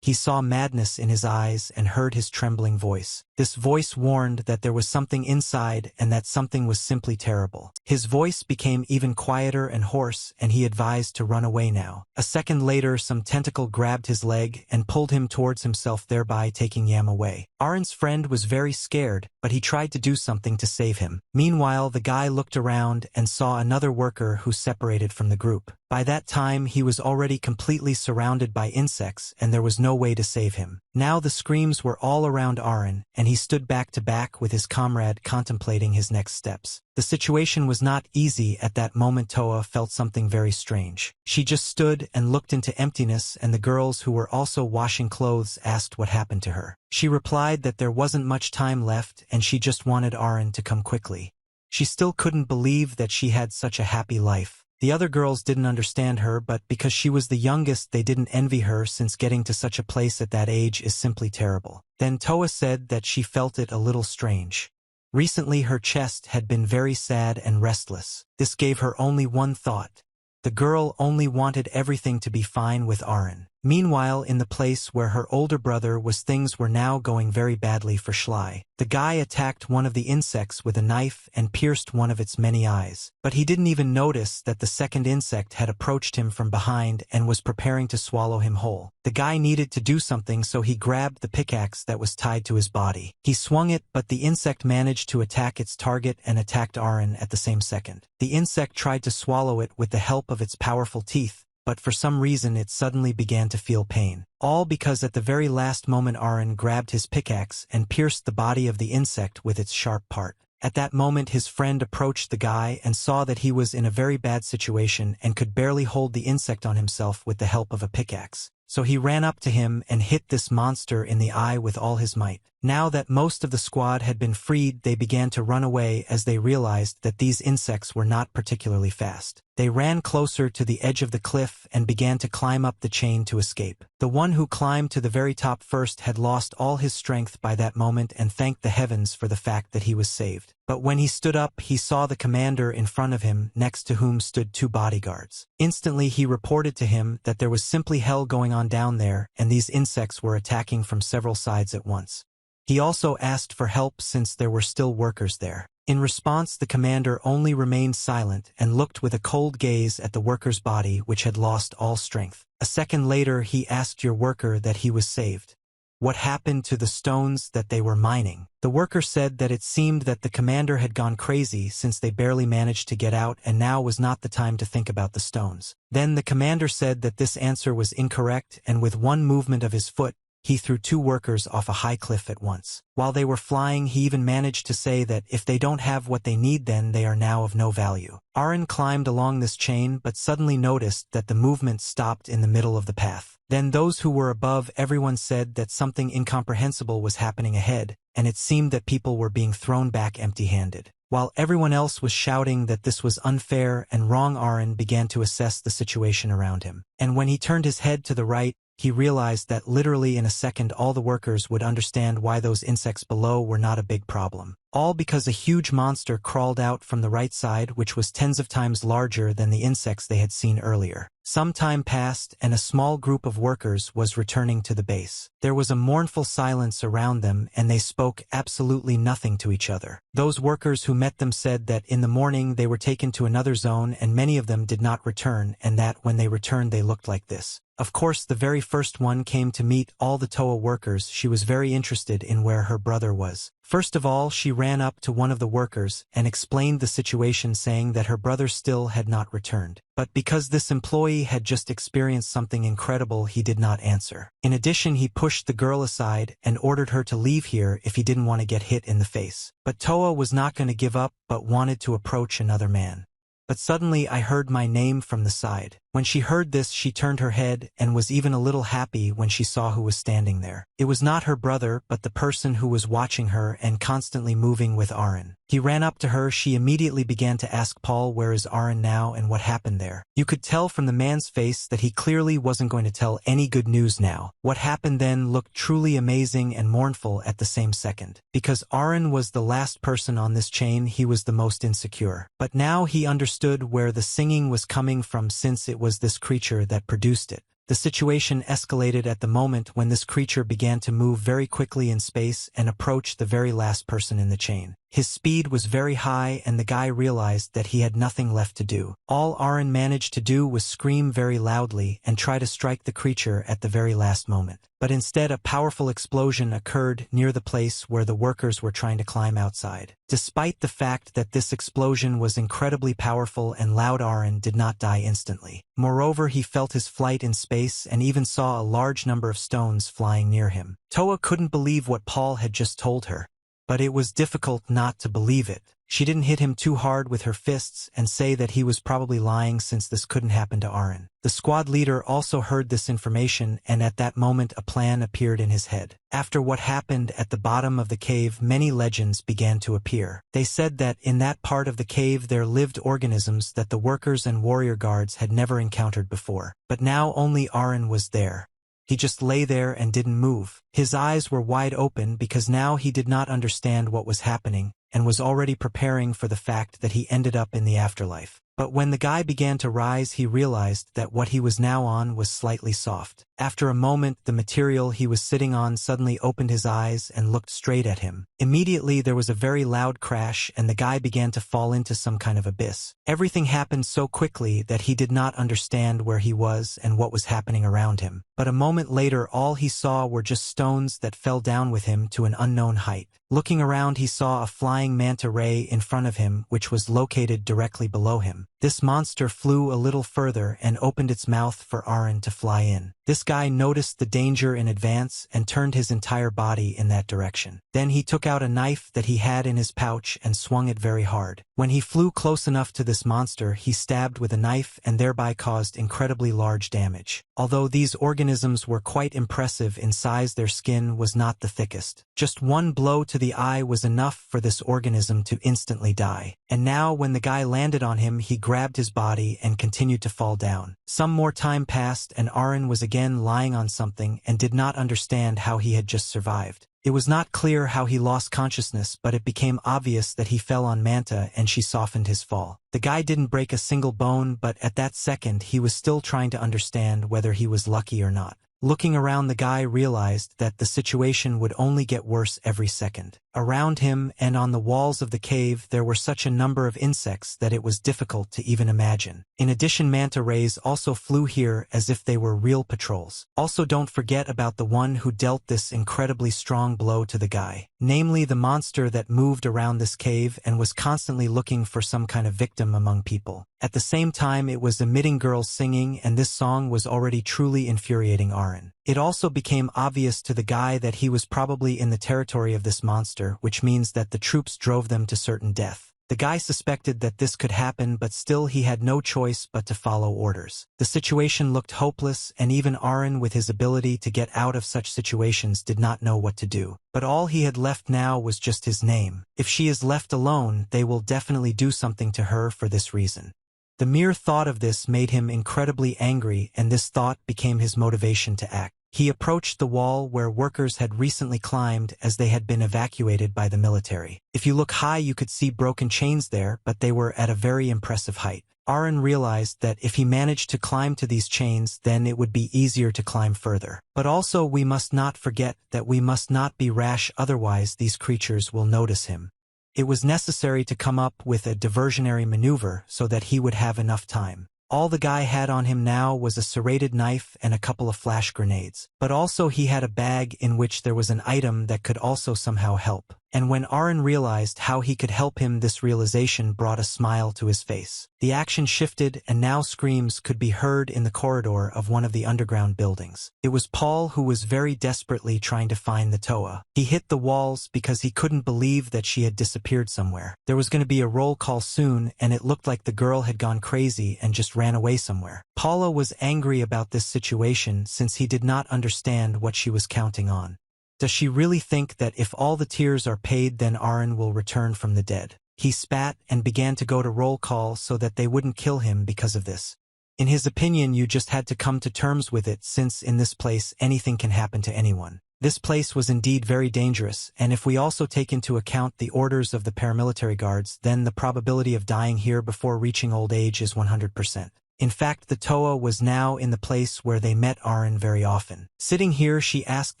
he saw madness in his eyes and heard his trembling voice. This voice warned that there was something inside and that something was simply terrible. His voice became even quieter and hoarse, and he advised to run away now. A second later, some tentacle grabbed his leg and pulled him towards himself, thereby taking Yam away. Arin's friend was very scared, but he tried to do something to save him. Meanwhile, the guy looked around and saw another worker who separated from the group. By that time, he was already completely surrounded by insects, and there was no way to save him. Now the screams were all around Arin, and he stood back to back with his comrade, contemplating his next steps. The situation was not easy. At that moment, Toa felt something very strange. She just stood and looked into emptiness, and the girls who were also washing clothes asked what happened to her. She replied that there wasn't much time left and she just wanted Arin to come quickly. She still couldn't believe that she had such a happy life. The other girls didn't understand her, but because she was the youngest, they didn't envy her, since getting to such a place at that age is simply terrible. Then Toa said that she felt it a little strange. Recently her chest had been very sad and restless. This gave her only one thought. The girl only wanted everything to be fine with Arin. Meanwhile, in the place where her older brother was, things were now going very badly for Schley. The guy attacked one of the insects with a knife and pierced one of its many eyes. But he didn't even notice that the second insect had approached him from behind and was preparing to swallow him whole. The guy needed to do something, so he grabbed the pickaxe that was tied to his body. He swung it, but the insect managed to attack its target and attacked Arin at the same second. The insect tried to swallow it with the help of its powerful teeth, but for some reason it suddenly began to feel pain. All because at the very last moment Arin grabbed his pickaxe and pierced the body of the insect with its sharp part. At that moment his friend approached the guy and saw that he was in a very bad situation and could barely hold the insect on himself with the help of a pickaxe. So he ran up to him and hit this monster in the eye with all his might. Now that most of the squad had been freed, they began to run away as they realized that these insects were not particularly fast. They ran closer to the edge of the cliff and began to climb up the chain to escape. The one who climbed to the very top first had lost all his strength by that moment and thanked the heavens for the fact that he was saved. But when he stood up, he saw the commander in front of him, next to whom stood two bodyguards. Instantly he reported to him that there was simply hell going on down there, and these insects were attacking from several sides at once. He also asked for help since there were still workers there. In response, the commander only remained silent and looked with a cold gaze at the worker's body, which had lost all strength. A second later he asked your worker that he was saved. What happened to the stones that they were mining? The worker said that it seemed that the commander had gone crazy since they barely managed to get out, and now was not the time to think about the stones. Then the commander said that this answer was incorrect, and with one movement of his foot, he threw two workers off a high cliff at once. While they were flying, he even managed to say that if they don't have what they need, then they are now of no value. Arin climbed along this chain, but suddenly noticed that the movement stopped in the middle of the path. Then those who were above everyone said that something incomprehensible was happening ahead, and it seemed that people were being thrown back empty-handed. While everyone else was shouting that this was unfair and wrong, Arin began to assess the situation around him. And when he turned his head to the right, he realized that literally in a second all the workers would understand why those insects below were not a big problem. All because a huge monster crawled out from the right side, which was tens of times larger than the insects they had seen earlier. Some time passed, and a small group of workers was returning to the base. There was a mournful silence around them, and they spoke absolutely nothing to each other. Those workers who met them said that in the morning they were taken to another zone, and many of them did not return, and that when they returned they looked like this. Of course, the very first one came to meet all the Toa workers. She was very interested in where her brother was. First of all, she ran ran up to one of the workers and explained the situation, saying that her brother still had not returned. But because this employee had just experienced something incredible, he did not answer. In addition, he pushed the girl aside and ordered her to leave here if he didn't want to get hit in the face. But Toa was not going to give up but wanted to approach another man. But suddenly I heard my name from the side. When she heard this, she turned her head and was even a little happy when she saw who was standing there. It was not her brother, but the person who was watching her and constantly moving with Arin. He ran up to her. She immediately began to ask Paul, where is Arin now and what happened there? You could tell from the man's face that he clearly wasn't going to tell any good news now. What happened then looked truly amazing and mournful at the same second. Because Arin was the last person on this chain, he was the most insecure. But now he understood where the singing was coming from, since it was this creature that produced it. The situation escalated at the moment when this creature began to move very quickly in space and approach the very last person in the chain. His speed was very high, and the guy realized that he had nothing left to do. All Arin managed to do was scream very loudly and try to strike the creature at the very last moment. But instead, a powerful explosion occurred near the place where the workers were trying to climb outside. Despite the fact that this explosion was incredibly powerful and loud, Arin did not die instantly. Moreover, he felt his flight in space and even saw a large number of stones flying near him. Toa couldn't believe what Paul had just told her. But it was difficult not to believe it. She didn't hit him too hard with her fists and say that he was probably lying, since this couldn't happen to Arin. The squad leader also heard this information, and at that moment a plan appeared in his head. After what happened at the bottom of the cave, many legends began to appear. They said that in that part of the cave there lived organisms that the workers and warrior guards had never encountered before. But now only Arin was there. He just lay there and didn't move. His eyes were wide open because now he did not understand what was happening and was already preparing for the fact that he ended up in the afterlife. But when the guy began to rise, he realized that what he was now on was slightly soft. After a moment, the material he was sitting on suddenly opened his eyes and looked straight at him. Immediately, there was a very loud crash, and the guy began to fall into some kind of abyss. Everything happened so quickly that he did not understand where he was and what was happening around him. But a moment later, all he saw were just stones that fell down with him to an unknown height. Looking around, he saw a flying manta ray in front of him, which was located directly below him. This monster flew a little further and opened its mouth for Arin to fly in. This guy noticed the danger in advance and turned his entire body in that direction. Then he took out a knife that he had in his pouch and swung it very hard. When he flew close enough to this monster, he stabbed with a knife and thereby caused incredibly large damage. Although these organisms were quite impressive in size, their skin was not the thickest. Just one blow to the eye was enough for this organism to instantly die. And now when the guy landed on him, he grabbed his body and continued to fall down. Some more time passed and Arin was again lying on something and did not understand how he had just survived. It was not clear how he lost consciousness, but it became obvious that he fell on Manta and she softened his fall. The guy didn't break a single bone, but at that second he was still trying to understand whether he was lucky or not. Looking around, the guy realized that the situation would only get worse every second. Around him and on the walls of the cave there were such a number of insects that it was difficult to even imagine. In addition, manta rays also flew here as if they were real patrols. Also, don't forget about the one who dealt this incredibly strong blow to the guy, namely the monster that moved around this cave and was constantly looking for some kind of victim among people. At the same time, it was emitting girls singing, and this song was already truly infuriating Arin. It also became obvious to the guy that he was probably in the territory of this monster, which means that the troops drove them to certain death. The guy suspected that this could happen, but still he had no choice but to follow orders. The situation looked hopeless, and even Arin, with his ability to get out of such situations, did not know what to do. But all he had left now was just his name. If she is left alone, they will definitely do something to her for this reason. The mere thought of this made him incredibly angry, and this thought became his motivation to act. He approached the wall where workers had recently climbed, as they had been evacuated by the military. If you look high, you could see broken chains there, but they were at a very impressive height. Arin realized that if he managed to climb to these chains, then it would be easier to climb further. But also, we must not forget that we must not be rash, otherwise these creatures will notice him. It was necessary to come up with a diversionary maneuver so that he would have enough time. All the guy had on him now was a serrated knife and a couple of flash grenades. But also he had a bag in which there was an item that could also somehow help. And when Arin realized how he could help him, this realization brought a smile to his face. The action shifted, and now screams could be heard in the corridor of one of the underground buildings. It was Paul, who was very desperately trying to find the Toa. He hit the walls because he couldn't believe that she had disappeared somewhere. There was going to be a roll call soon, and it looked like the girl had gone crazy and just ran away somewhere. Paula was angry about this situation since he did not understand what she was counting on. Does she really think that if all the tears are paid, then Arin will return from the dead? He spat and began to go to roll call so that they wouldn't kill him because of this. In his opinion, you just had to come to terms with it, since in this place anything can happen to anyone. This place was indeed very dangerous, and if we also take into account the orders of the paramilitary guards, then the probability of dying here before reaching old age is 100%. In fact, the Toa was now in the place where they met Arin very often. Sitting here, she asked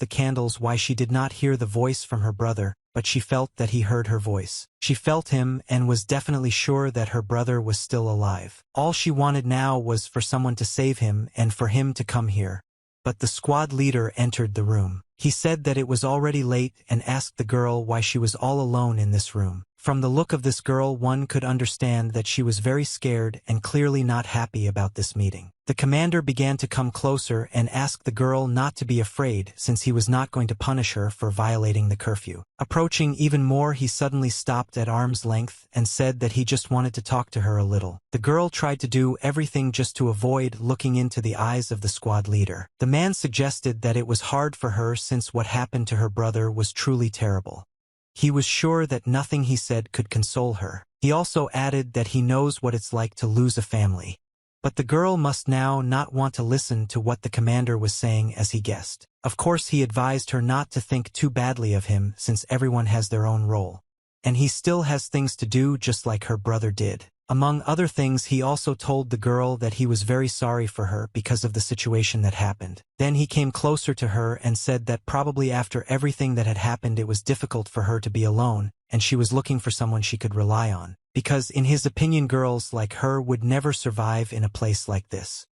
the candles why she did not hear the voice from her brother, but she felt that he heard her voice. She felt him and was definitely sure that her brother was still alive. All she wanted now was for someone to save him and for him to come here. But the squad leader entered the room. He said that it was already late and asked the girl why she was all alone in this room. From the look of this girl, one could understand that she was very scared and clearly not happy about this meeting. The commander began to come closer and asked the girl not to be afraid, since he was not going to punish her for violating the curfew. Approaching even more, he suddenly stopped at arm's length and said that he just wanted to talk to her a little. The girl tried to do everything just to avoid looking into the eyes of the squad leader. The man suggested that it was hard for her since what happened to her brother was truly terrible. He was sure that nothing he said could console her. He also added that he knows what it's like to lose a family. But the girl must now not want to listen to what the commander was saying, as he guessed. Of course, he advised her not to think too badly of him, since everyone has their own role. And he still has things to do, just like her brother did. Among other things, he also told the girl that he was very sorry for her because of the situation that happened. Then he came closer to her and said that probably after everything that had happened, it was difficult for her to be alone, and she was looking for someone she could rely on. Because in his opinion, girls like her would never survive in a place like this.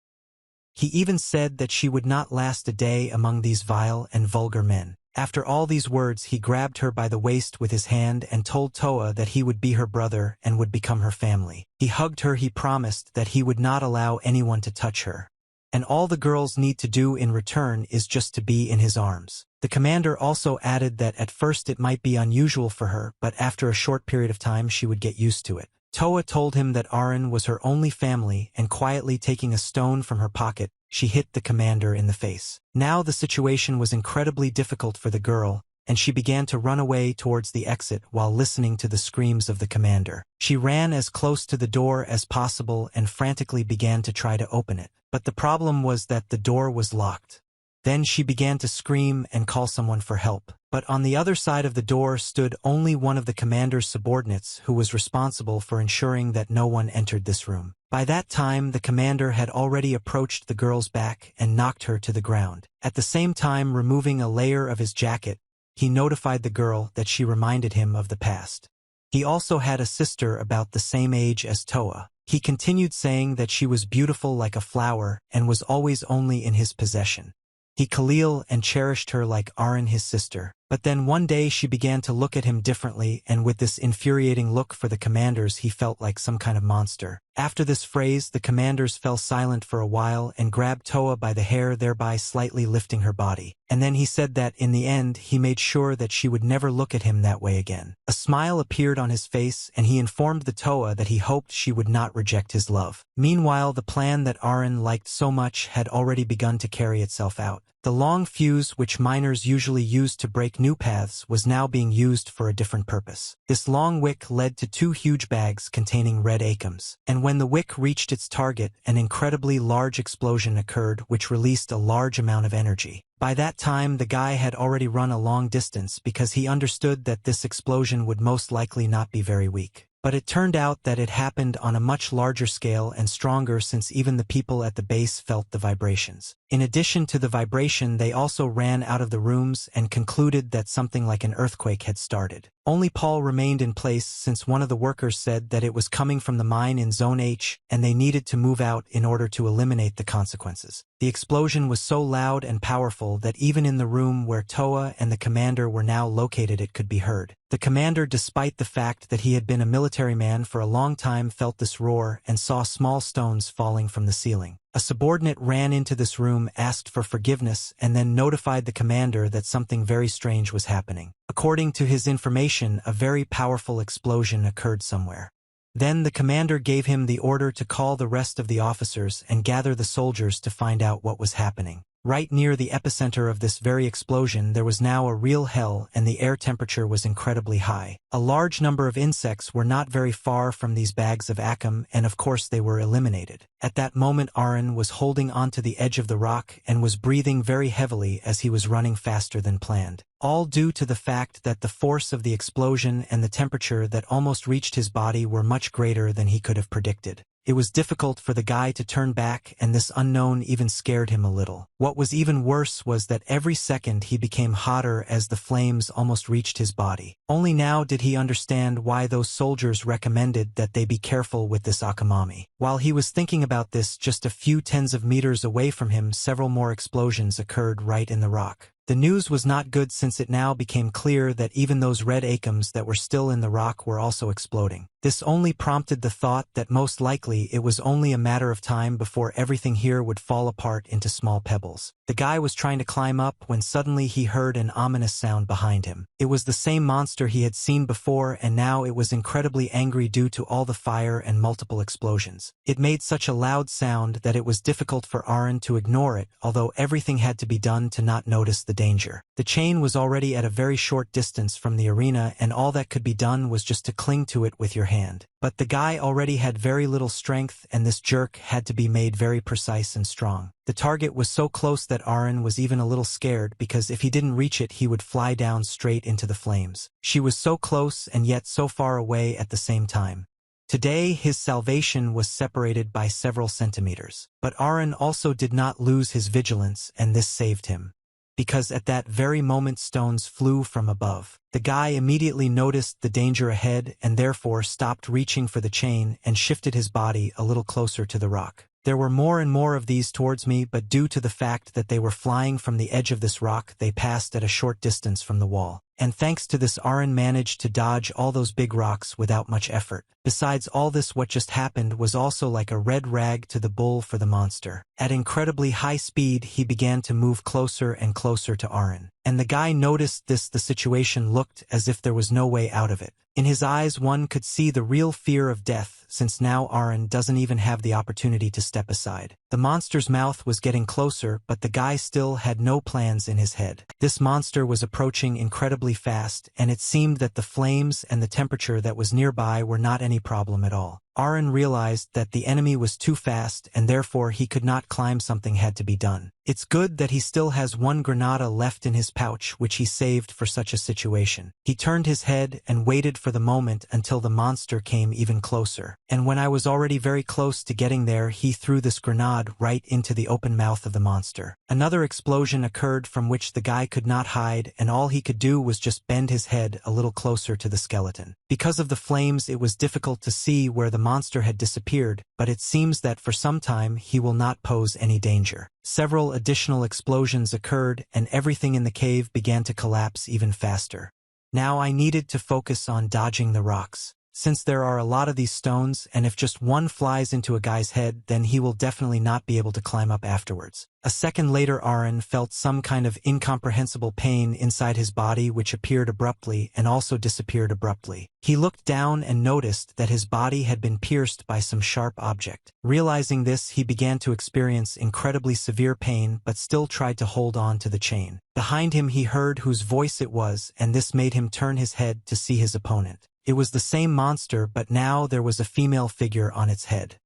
He even said that she would not last a day among these vile and vulgar men. After all these words, he grabbed her by the waist with his hand and told Toa that he would be her brother and would become her family. He hugged her. He promised that he would not allow anyone to touch her. And all the girls need to do in return is just to be in his arms. The commander also added that at first it might be unusual for her, but after a short period of time she would get used to it. Toa told him that Arin was her only family, and quietly taking a stone from her pocket, she hit the commander in the face. Now the situation was incredibly difficult for the girl, and she began to run away towards the exit while listening to the screams of the commander. She ran as close to the door as possible and frantically began to try to open it. But the problem was that the door was locked. Then she began to scream and call someone for help. But on the other side of the door stood only one of the commander's subordinates, who was responsible for ensuring that no one entered this room. By that time, the commander had already approached the girl's back and knocked her to the ground. At the same time, removing a layer of his jacket, he notified the girl that she reminded him of the past. He also had a sister about the same age as Toa. He continued saying that she was beautiful like a flower and was always only in his possession. He Khalil and cherished her like Arin, his sister. But then one day she began to look at him differently, and with this infuriating look for the commanders, he felt like some kind of monster. After this phrase, the commanders fell silent for a while and grabbed Toa by the hair, thereby slightly lifting her body. And then he said that, in the end, he made sure that she would never look at him that way again. A smile appeared on his face, and he informed the Toa that he hoped she would not reject his love. Meanwhile, the plan that Arin liked so much had already begun to carry itself out. The long fuse which miners usually used to break new paths was now being used for a different purpose. This long wick led to 2 huge bags containing red Akams. And when the wick reached its target, an incredibly large explosion occurred which released a large amount of energy. By that time, the guy had already run a long distance because he understood that this explosion would most likely not be very weak. But it turned out that it happened on a much larger scale and stronger, since even the people at the base felt the vibrations. In addition to the vibration, they also ran out of the rooms and concluded that something like an earthquake had started. Only Paul remained in place since one of the workers said that it was coming from the mine in Zone H and they needed to move out in order to eliminate the consequences. The explosion was so loud and powerful that even in the room where Toa and the commander were now located it could be heard. The commander, despite the fact that he had been a military man for a long time, felt this roar and saw small stones falling from the ceiling. A subordinate ran into this room, asked for forgiveness, and then notified the commander that something very strange was happening. According to his information, a very powerful explosion occurred somewhere. Then the commander gave him the order to call the rest of the officers and gather the soldiers to find out what was happening. Right near the epicenter of this very explosion there was now a real hell, and the air temperature was incredibly high. A large number of insects were not very far from these bags of Akam, and of course they were eliminated. At that moment Arin was holding onto the edge of the rock and was breathing very heavily as he was running faster than planned. All due to the fact that the force of the explosion and the temperature that almost reached his body were much greater than he could have predicted. It was difficult for the guy to turn back, and this unknown even scared him a little. What was even worse was that every second he became hotter as the flames almost reached his body. Only now did he understand why those soldiers recommended that they be careful with this Akamami. While he was thinking about this, just a few tens of meters away from him several more explosions occurred right in the rock. The news was not good since it now became clear that even those red Akams that were still in the rock were also exploding. This only prompted the thought that most likely it was only a matter of time before everything here would fall apart into small pebbles. The guy was trying to climb up when suddenly he heard an ominous sound behind him. It was the same monster he had seen before, and now it was incredibly angry due to all the fire and multiple explosions. It made such a loud sound that it was difficult for Arin to ignore it, although everything had to be done to not notice the danger. The chain was already at a very short distance from the arena, and all that could be done was just to cling to it with your hand. But the guy already had very little strength, and this jerk had to be made very precise and strong. The target was so close that Arin was even a little scared, because if he didn't reach it he would fly down straight into the flames. She was so close and yet so far away at the same time. Today his salvation was separated by several centimeters. But Arin also did not lose his vigilance, and this saved him. Because at that very moment stones flew from above. The guy immediately noticed the danger ahead and therefore stopped reaching for the chain and shifted his body a little closer to the rock. There were more and more of these towards me, but due to the fact that they were flying from the edge of this rock, they passed at a short distance from the wall. And thanks to this, Arin managed to dodge all those big rocks without much effort. Besides all this, what just happened was also like a red rag to the bull for the monster. At incredibly high speed, he began to move closer and closer to Arin. And the guy noticed this. The situation looked as if there was no way out of it. In his eyes one could see the real fear of death, since now Arin doesn't even have the opportunity to step aside. The monster's mouth was getting closer, but the guy still had no plans in his head. This monster was approaching incredibly fast, and it seemed that the flames and the temperature that was nearby were not any problem at all. Arin realized that the enemy was too fast and therefore he could not climb. Something had to be done. It's good that he still has one granada left in his pouch, which he saved for such a situation. He turned his head and waited for the moment until the monster came even closer. And when I was already very close to getting there, he threw this grenade right into the open mouth of the monster. Another explosion occurred from which the guy could not hide, and all he could do was just bend his head a little closer to the skeleton. Because of the flames it was difficult to see where the monster had disappeared, but it seems that for some time he will not pose any danger. Several additional explosions occurred, and everything in the cave began to collapse even faster. Now I needed to focus on dodging the rocks. Since there are a lot of these stones, and if just one flies into a guy's head, then he will definitely not be able to climb up afterwards. A second later Arin felt some kind of incomprehensible pain inside his body, which appeared abruptly and also disappeared abruptly. He looked down and noticed that his body had been pierced by some sharp object. Realizing this, he began to experience incredibly severe pain, but still tried to hold on to the chain. Behind him he heard whose voice it was, and this made him turn his head to see his opponent. It was the same monster, but now there was a female figure on its head,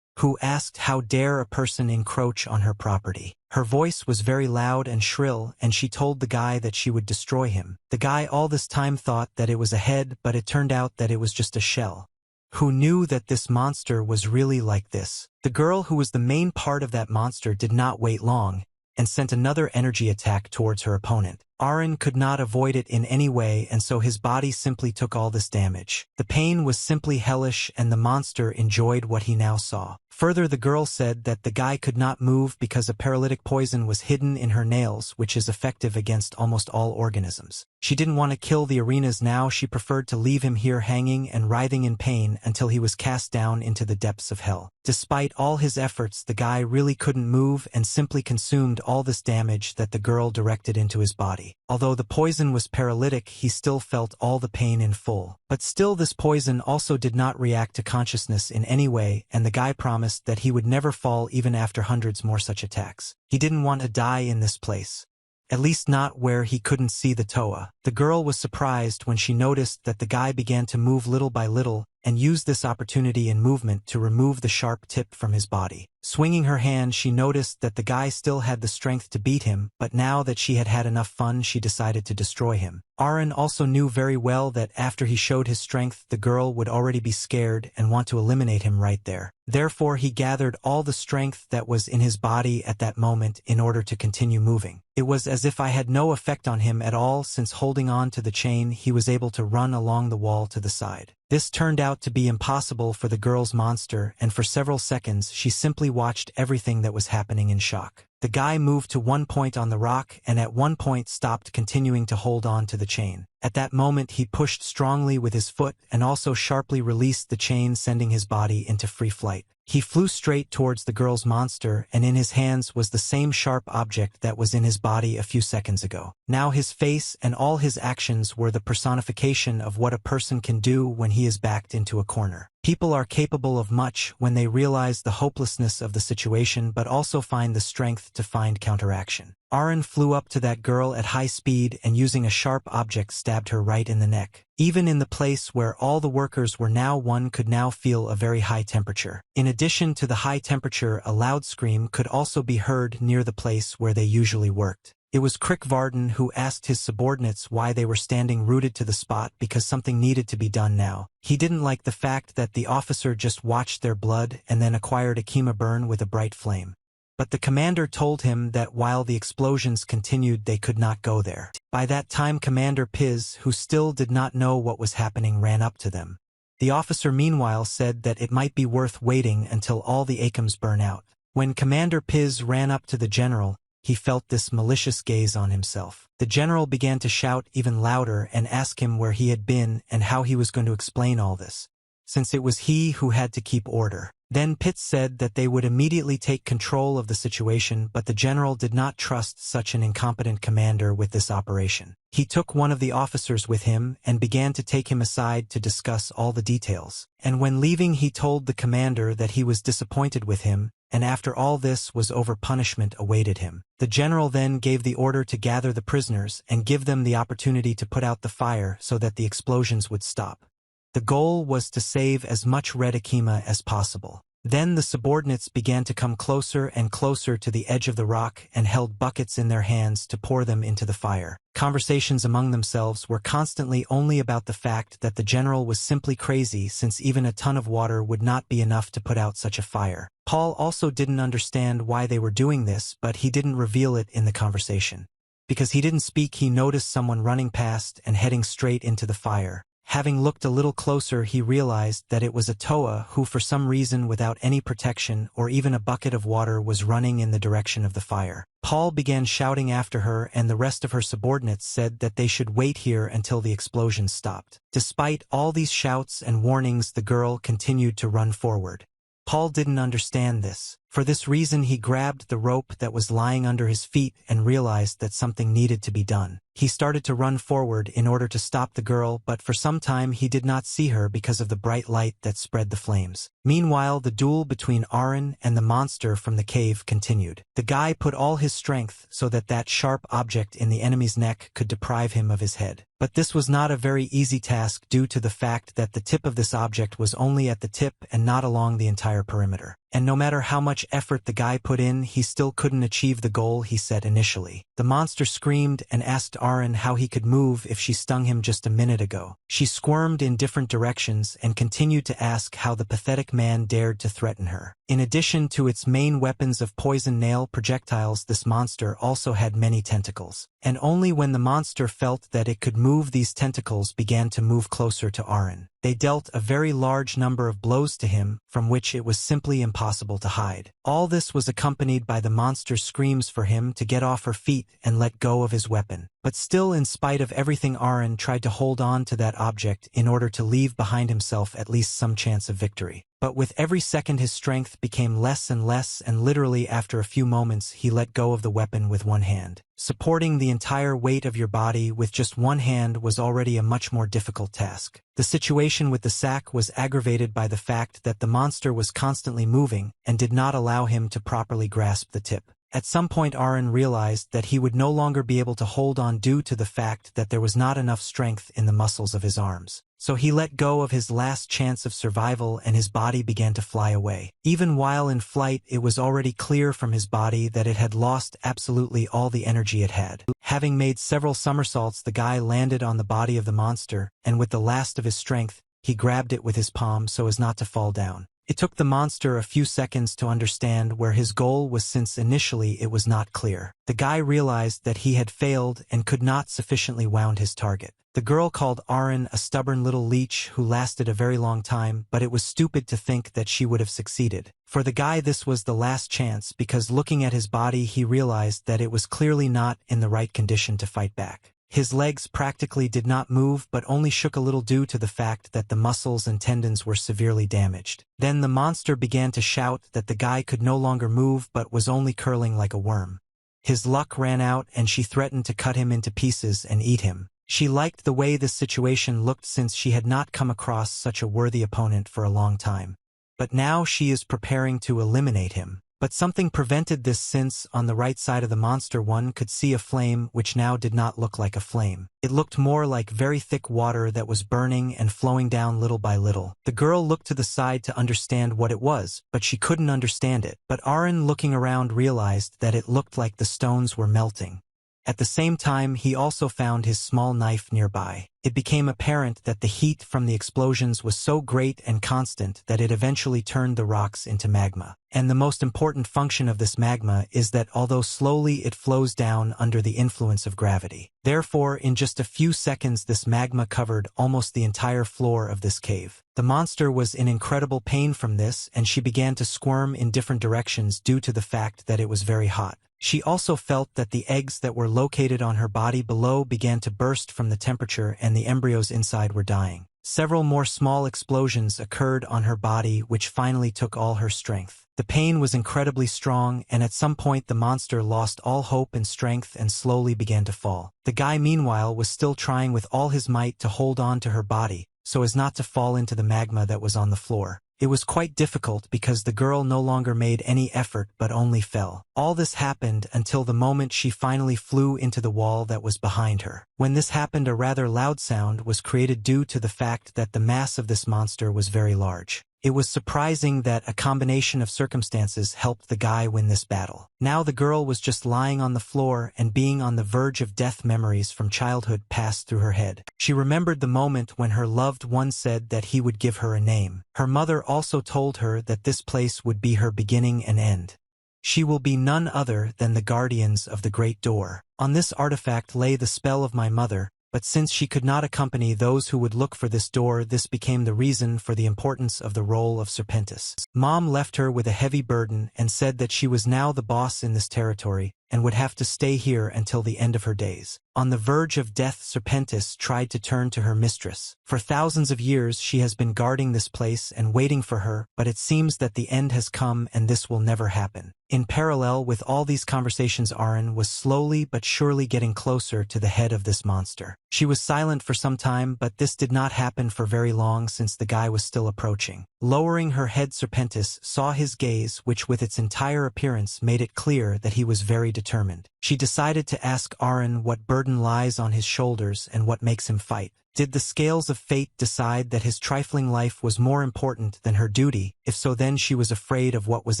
who asked how dare a person encroach on her property. Her voice was very loud and shrill, and she told the guy that she would destroy him. The guy all this time thought that it was a head, but it turned out that it was just a shell. Who knew that this monster was really like this? The girl who was the main part of that monster did not wait long, and sent another energy attack towards her opponent. Arin could not avoid it in any way, and so his body simply took all this damage. The pain was simply hellish, and the monster enjoyed what he now saw. Further, the girl said that the guy could not move because a paralytic poison was hidden in her nails, which is effective against almost all organisms. She didn't want to kill the arenas now. She preferred to leave him here hanging and writhing in pain until he was cast down into the depths of hell. Despite all his efforts, the guy really couldn't move and simply consumed all this damage that the girl directed into his body. Although the poison was paralytic, he still felt all the pain in full. But still, this poison also did not react to consciousness in any way, and the guy promised that he would never fall even after hundreds more such attacks. He didn't want to die in this place. At least not where he couldn't see the Toa. The girl was surprised when she noticed that the guy began to move little by little and used this opportunity in movement to remove the sharp tip from his body. Swinging her hand, she noticed that the guy still had the strength to beat him, but now that she had had enough fun, she decided to destroy him. Arin also knew very well that after he showed his strength, the girl would already be scared and want to eliminate him right there. Therefore, he gathered all the strength that was in his body at that moment in order to continue moving. It was as if I had no effect on him at all, since holding on to the chain, he was able to run along the wall to the side. This turned out to be impossible for the girl's monster, and for several seconds she simply watched everything that was happening in shock. The guy moved to one point on the rock and at one point stopped continuing to hold on to the chain. At that moment he pushed strongly with his foot and also sharply released the chain, sending his body into free flight. He flew straight towards the girl's monster, and in his hands was the same sharp object that was in his body a few seconds ago. Now his face and all his actions were the personification of what a person can do when he is backed into a corner. People are capable of much when they realize the hopelessness of the situation, but also find the strength to find counteraction. Arin flew up to that girl at high speed and using a sharp object stabbed her right in the neck. Even in the place where all the workers were now, one could now feel a very high temperature. In addition to the high temperature, a loud scream could also be heard near the place where they usually worked. It was Varden who asked his subordinates why they were standing rooted to the spot, because something needed to be done now. He didn't like the fact that the officer just watched their blood and then acquired a Kima burn with a bright flame. But the commander told him that while the explosions continued, they could not go there. By that time, Commander Pis, who still did not know what was happening, ran up to them. The officer meanwhile said that it might be worth waiting until all the Akams burn out. When Commander Pis ran up to the general, he felt this malicious gaze on himself. The general began to shout even louder and ask him where he had been and how he was going to explain all this, since it was he who had to keep order. Then Pitts said that they would immediately take control of the situation, but the general did not trust such an incompetent commander with this operation. He took one of the officers with him and began to take him aside to discuss all the details. And when leaving, he told the commander that he was disappointed with him, and after all this was over, punishment awaited him. The general then gave the order to gather the prisoners and give them the opportunity to put out the fire so that the explosions would stop. The goal was to save as much red Akima as possible. Then the subordinates began to come closer and closer to the edge of the rock and held buckets in their hands to pour them into the fire. Conversations among themselves were constantly only about the fact that the general was simply crazy, since even a ton of water would not be enough to put out such a fire. Paul also didn't understand why they were doing this, but he didn't reveal it in the conversation. Because he didn't speak, he noticed someone running past and heading straight into the fire. Having looked a little closer, he realized that it was a Toa who, for some reason, without any protection or even a bucket of water, was running in the direction of the fire. Paul began shouting after her, and the rest of her subordinates said that they should wait here until the explosion stopped. Despite all these shouts and warnings, the girl continued to run forward. Paul didn't understand this. For this reason, he grabbed the rope that was lying under his feet and realized that something needed to be done. He started to run forward in order to stop the girl, but for some time he did not see her because of the bright light that spread the flames. Meanwhile, the duel between Arin and the monster from the cave continued. The guy put all his strength so that that sharp object in the enemy's neck could deprive him of his head. But this was not a very easy task due to the fact that the tip of this object was only at the tip and not along the entire perimeter. and no matter how much effort the guy put in, he still couldn't achieve the goal he set initially. The monster screamed and asked Arin how he could move if she stung him just a minute ago. She squirmed in different directions and continued to ask how the pathetic man dared to threaten her. In addition to its main weapons of poison nail projectiles, this monster also had many tentacles. And only when the monster felt that it could move, these tentacles began to move closer to Arin. They dealt a very large number of blows to him, from which it was simply impossible to hide. All this was accompanied by the monster's screams for him to get off her feet and let go of his weapon. But still, in spite of everything, Arin tried to hold on to that object in order to leave behind himself at least some chance of victory. But with every second his strength became less and less, and literally after a few moments he let go of the weapon with one hand. Supporting the entire weight of your body with just one hand was already a much more difficult task. The situation with the sack was aggravated by the fact that the monster was constantly moving and did not allow him to properly grasp the tip. At some point Arin realized that he would no longer be able to hold on due to the fact that there was not enough strength in the muscles of his arms. So he let go of his last chance of survival and his body began to fly away. Even while in flight, it was already clear from his body that it had lost absolutely all the energy it had. Having made several somersaults, the guy landed on the body of the monster, and with the last of his strength, he grabbed it with his palm so as not to fall down. It took the monster a few seconds to understand where his goal was, since initially it was not clear. The guy realized that he had failed and could not sufficiently wound his target. The girl called Arin a stubborn little leech who lasted a very long time, but it was stupid to think that she would have succeeded. For the guy, this was the last chance, because looking at his body he realized that it was clearly not in the right condition to fight back. His legs practically did not move but only shook a little due to the fact that the muscles and tendons were severely damaged. Then the monster began to shout that the guy could no longer move but was only curling like a worm. His luck ran out and she threatened to cut him into pieces and eat him. She liked the way this situation looked, since she had not come across such a worthy opponent for a long time. But now she is preparing to eliminate him. But something prevented this, since on the right side of the monster one could see a flame which now did not look like a flame. It looked more like very thick water that was burning and flowing down little by little. The girl looked to the side to understand what it was, but she couldn't understand it. But Arin, looking around, realized that it looked like the stones were melting. At the same time, he also found his small knife nearby. It became apparent that the heat from the explosions was so great and constant that it eventually turned the rocks into magma. And the most important function of this magma is that although slowly, it flows down under the influence of gravity. Therefore, in just a few seconds this magma covered almost the entire floor of this cave. The monster was in incredible pain from this, and she began to squirm in different directions due to the fact that it was very hot. She also felt that the eggs that were located on her body below began to burst from the temperature, and the embryos inside were dying. Several more small explosions occurred on her body, which finally took all her strength. The pain was incredibly strong, and at some point the monster lost all hope and strength and slowly began to fall. The guy, meanwhile, was still trying with all his might to hold on to her body, so as not to fall into the magma that was on the floor. It was quite difficult because the girl no longer made any effort but only fell. All this happened until the moment she finally flew into the wall that was behind her. When this happened, a rather loud sound was created due to the fact that the mass of this monster was very large. It was surprising that a combination of circumstances helped the guy win this battle. Now the girl was just lying on the floor, and being on the verge of death, memories from childhood passed through her head. She remembered the moment when her loved one said that he would give her a name. Her mother also told her that this place would be her beginning and end. She will be none other than the guardians of the great door. On this artifact lay the spell of my mother, but since she could not accompany those who would look for this door, this became the reason for the importance of the role of serpentis. Mom left her with a heavy burden and said that she was now the boss in this territory and would have to stay here until the end of her days. On the verge of death, serpentis tried to turn to her mistress. For thousands of years she has been guarding this place and waiting for her, but it seems that the end has come and this will never happen. In parallel with all these conversations, Arin was slowly but surely getting closer to the head of this monster. She was silent for some time, but this did not happen for very long since the guy was still approaching. Lowering her head, serpentis saw his gaze, which with its entire appearance made it clear that he was very determined. She decided to ask Arin what burden lies on his shoulders and what makes him fight. Did the scales of fate decide that his trifling life was more important than her duty? If so, then she was afraid of what was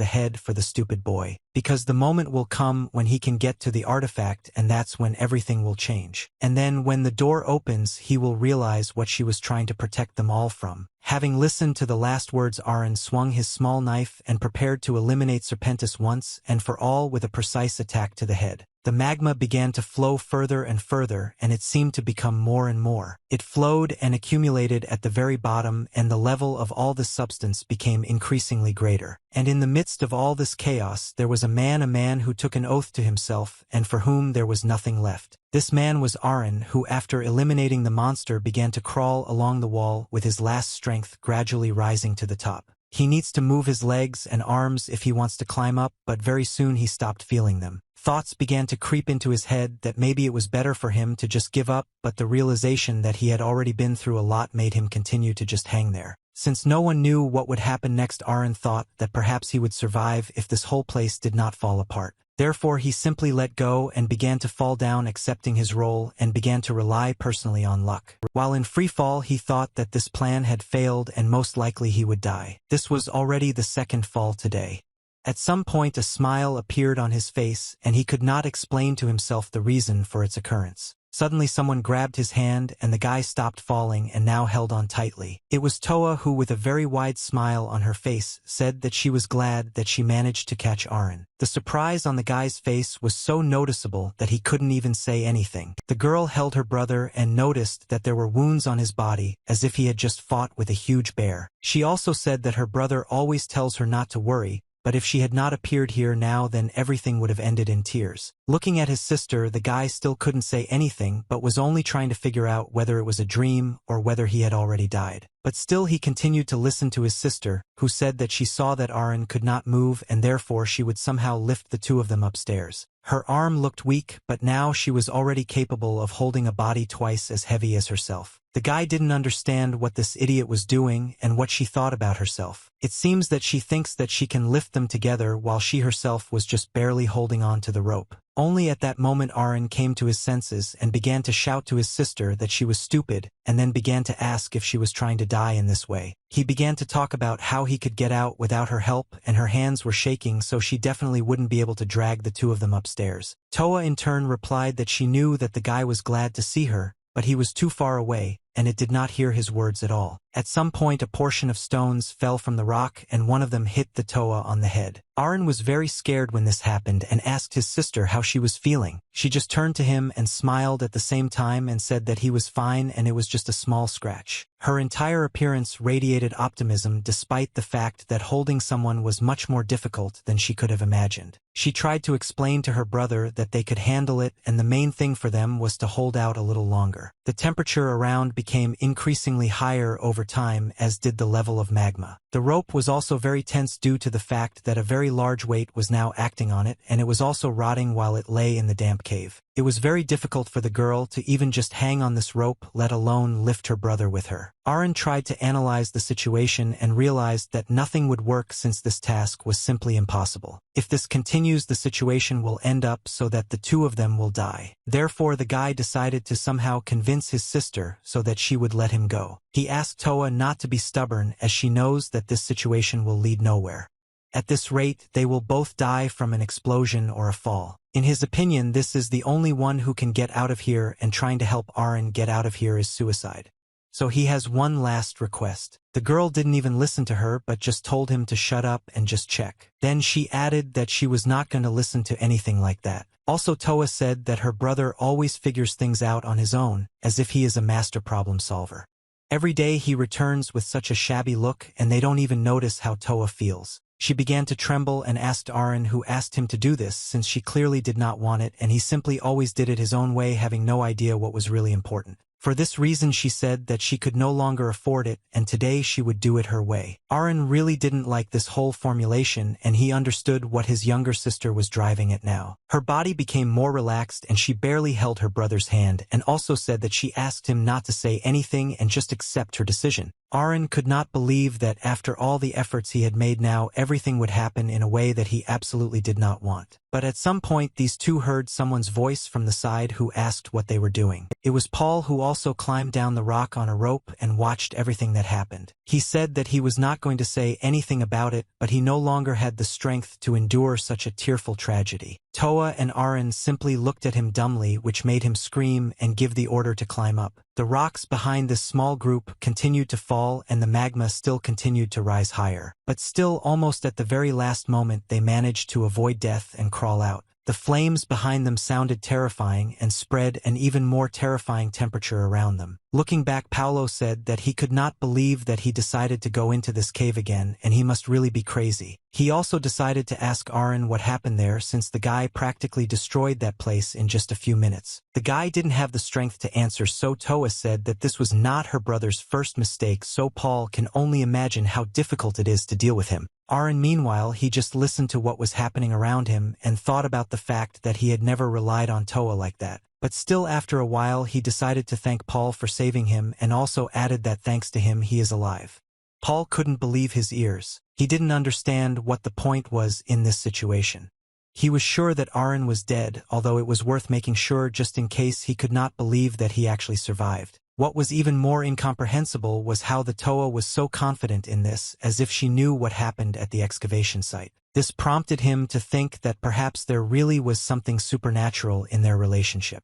ahead for the stupid boy. Because the moment will come when he can get to the artifact, and that's when everything will change. And then when the door opens, he will realize what she was trying to protect them all from. Having listened to the last words, Arin swung his small knife and prepared to eliminate Serpentis once and for all with a precise attack to the head. The magma began to flow further and further, and it seemed to become more and more. It flowed and accumulated at the very bottom, and the level of all this substance became increasingly greater. And in the midst of all this chaos, there was a man who took an oath to himself, and for whom there was nothing left. This man was Arin, who after eliminating the monster began to crawl along the wall with his last strength gradually rising to the top. He needs to move his legs and arms if he wants to climb up, but very soon he stopped feeling them. Thoughts began to creep into his head that maybe it was better for him to just give up, but the realization that he had already been through a lot made him continue to just hang there. Since no one knew what would happen next, Arin thought that perhaps he would survive if this whole place did not fall apart. Therefore he simply let go and began to fall down, accepting his role, and began to rely personally on luck. While in free fall, he thought that this plan had failed and most likely he would die. This was already the second fall today. At some point a smile appeared on his face, and he could not explain to himself the reason for its occurrence. Suddenly someone grabbed his hand, and the guy stopped falling and now held on tightly. It was Toa, who with a very wide smile on her face said that she was glad that she managed to catch Arin. The surprise on the guy's face was so noticeable that he couldn't even say anything. The girl held her brother and noticed that there were wounds on his body, as if he had just fought with a huge bear. She also said that her brother always tells her not to worry, but if she had not appeared here now, then everything would have ended in tears. Looking at his sister, the guy still couldn't say anything but was only trying to figure out whether it was a dream or whether he had already died. But still he continued to listen to his sister, who said that she saw that Arin could not move and therefore she would somehow lift the two of them upstairs. Her arm looked weak, but now she was already capable of holding a body twice as heavy as herself. The guy didn't understand what this idiot was doing and what she thought about herself. It seems that she thinks that she can lift them together while she herself was just barely holding on to the rope. Only at that moment Arin came to his senses and began to shout to his sister that she was stupid, and then began to ask if she was trying to die in this way. He began to talk about how he could get out without her help, and her hands were shaking, so she definitely wouldn't be able to drag the two of them upstairs. Toa in turn replied that she knew that the guy was glad to see her, but he was too far away, and it did not hear his words at all. At some point a portion of stones fell from the rock and one of them hit the Toa on the head. Arin was very scared when this happened and asked his sister how she was feeling. She just turned to him and smiled at the same time and said that he was fine and it was just a small scratch. Her entire appearance radiated optimism despite the fact that holding someone was much more difficult than she could have imagined. She tried to explain to her brother that they could handle it and the main thing for them was to hold out a little longer. The temperature around became increasingly higher over time, as did the level of magma. The rope was also very tense due to the fact that a very large weight was now acting on it, and it was also rotting while it lay in the damp cave. It was very difficult for the girl to even just hang on this rope, let alone lift her brother with her. Arin tried to analyze the situation and realized that nothing would work since this task was simply impossible. If this continues, the situation will end up so that the two of them will die. Therefore the guy decided to somehow convince his sister so that she would let him go. He asked Toa not to be stubborn, as she knows that this situation will lead nowhere. At this rate, they will both die from an explosion or a fall. In his opinion, this is the only one who can get out of here, and trying to help Arin get out of here is suicide. So he has one last request. The girl didn't even listen to her but just told him to shut up and just check. Then she added that she was not going to listen to anything like that. Also Toa said that her brother always figures things out on his own, as if he is a master problem solver. Every day he returns with such a shabby look and they don't even notice how Toa feels. She began to tremble and asked Arin who asked him to do this, since she clearly did not want it and he simply always did it his own way, having no idea what was really important. For this reason she said that she could no longer afford it and today she would do it her way. Arin really didn't like this whole formulation and he understood what his younger sister was driving at now. Her body became more relaxed and she barely held her brother's hand, and also said that she asked him not to say anything and just accept her decision. Arin could not believe that after all the efforts he had made now everything would happen in a way that he absolutely did not want. But at some point these two heard someone's voice from the side who asked what they were doing. It was Paul, who also climbed down the rock on a rope and watched everything that happened. He said that he was not going to say anything about it, but he no longer had the strength to endure such a tearful tragedy. Toa and Arin simply looked at him dumbly, which made him scream and give the order to climb up. The rocks behind this small group continued to fall and the magma still continued to rise higher. But still, almost at the very last moment, they managed to avoid death and crawl out. The flames behind them sounded terrifying and spread an even more terrifying temperature around them. Looking back, Paolo said that he could not believe that he decided to go into this cave again, and he must really be crazy. He also decided to ask Arin what happened there, since the guy practically destroyed that place in just a few minutes. The guy didn't have the strength to answer, so Toa said that this was not her brother's first mistake, so Paul can only imagine how difficult it is to deal with him. Arin, meanwhile, he just listened to what was happening around him and thought about the fact that he had never relied on Toa like that. But still, after a while, he decided to thank Paul for saving him and also added that thanks to him he is alive. Paul couldn't believe his ears. He didn't understand what the point was in this situation. He was sure that Arin was dead, although it was worth making sure just in case. He could not believe that he actually survived. What was even more incomprehensible was how the Toa was so confident in this, as if she knew what happened at the excavation site. This prompted him to think that perhaps there really was something supernatural in their relationship.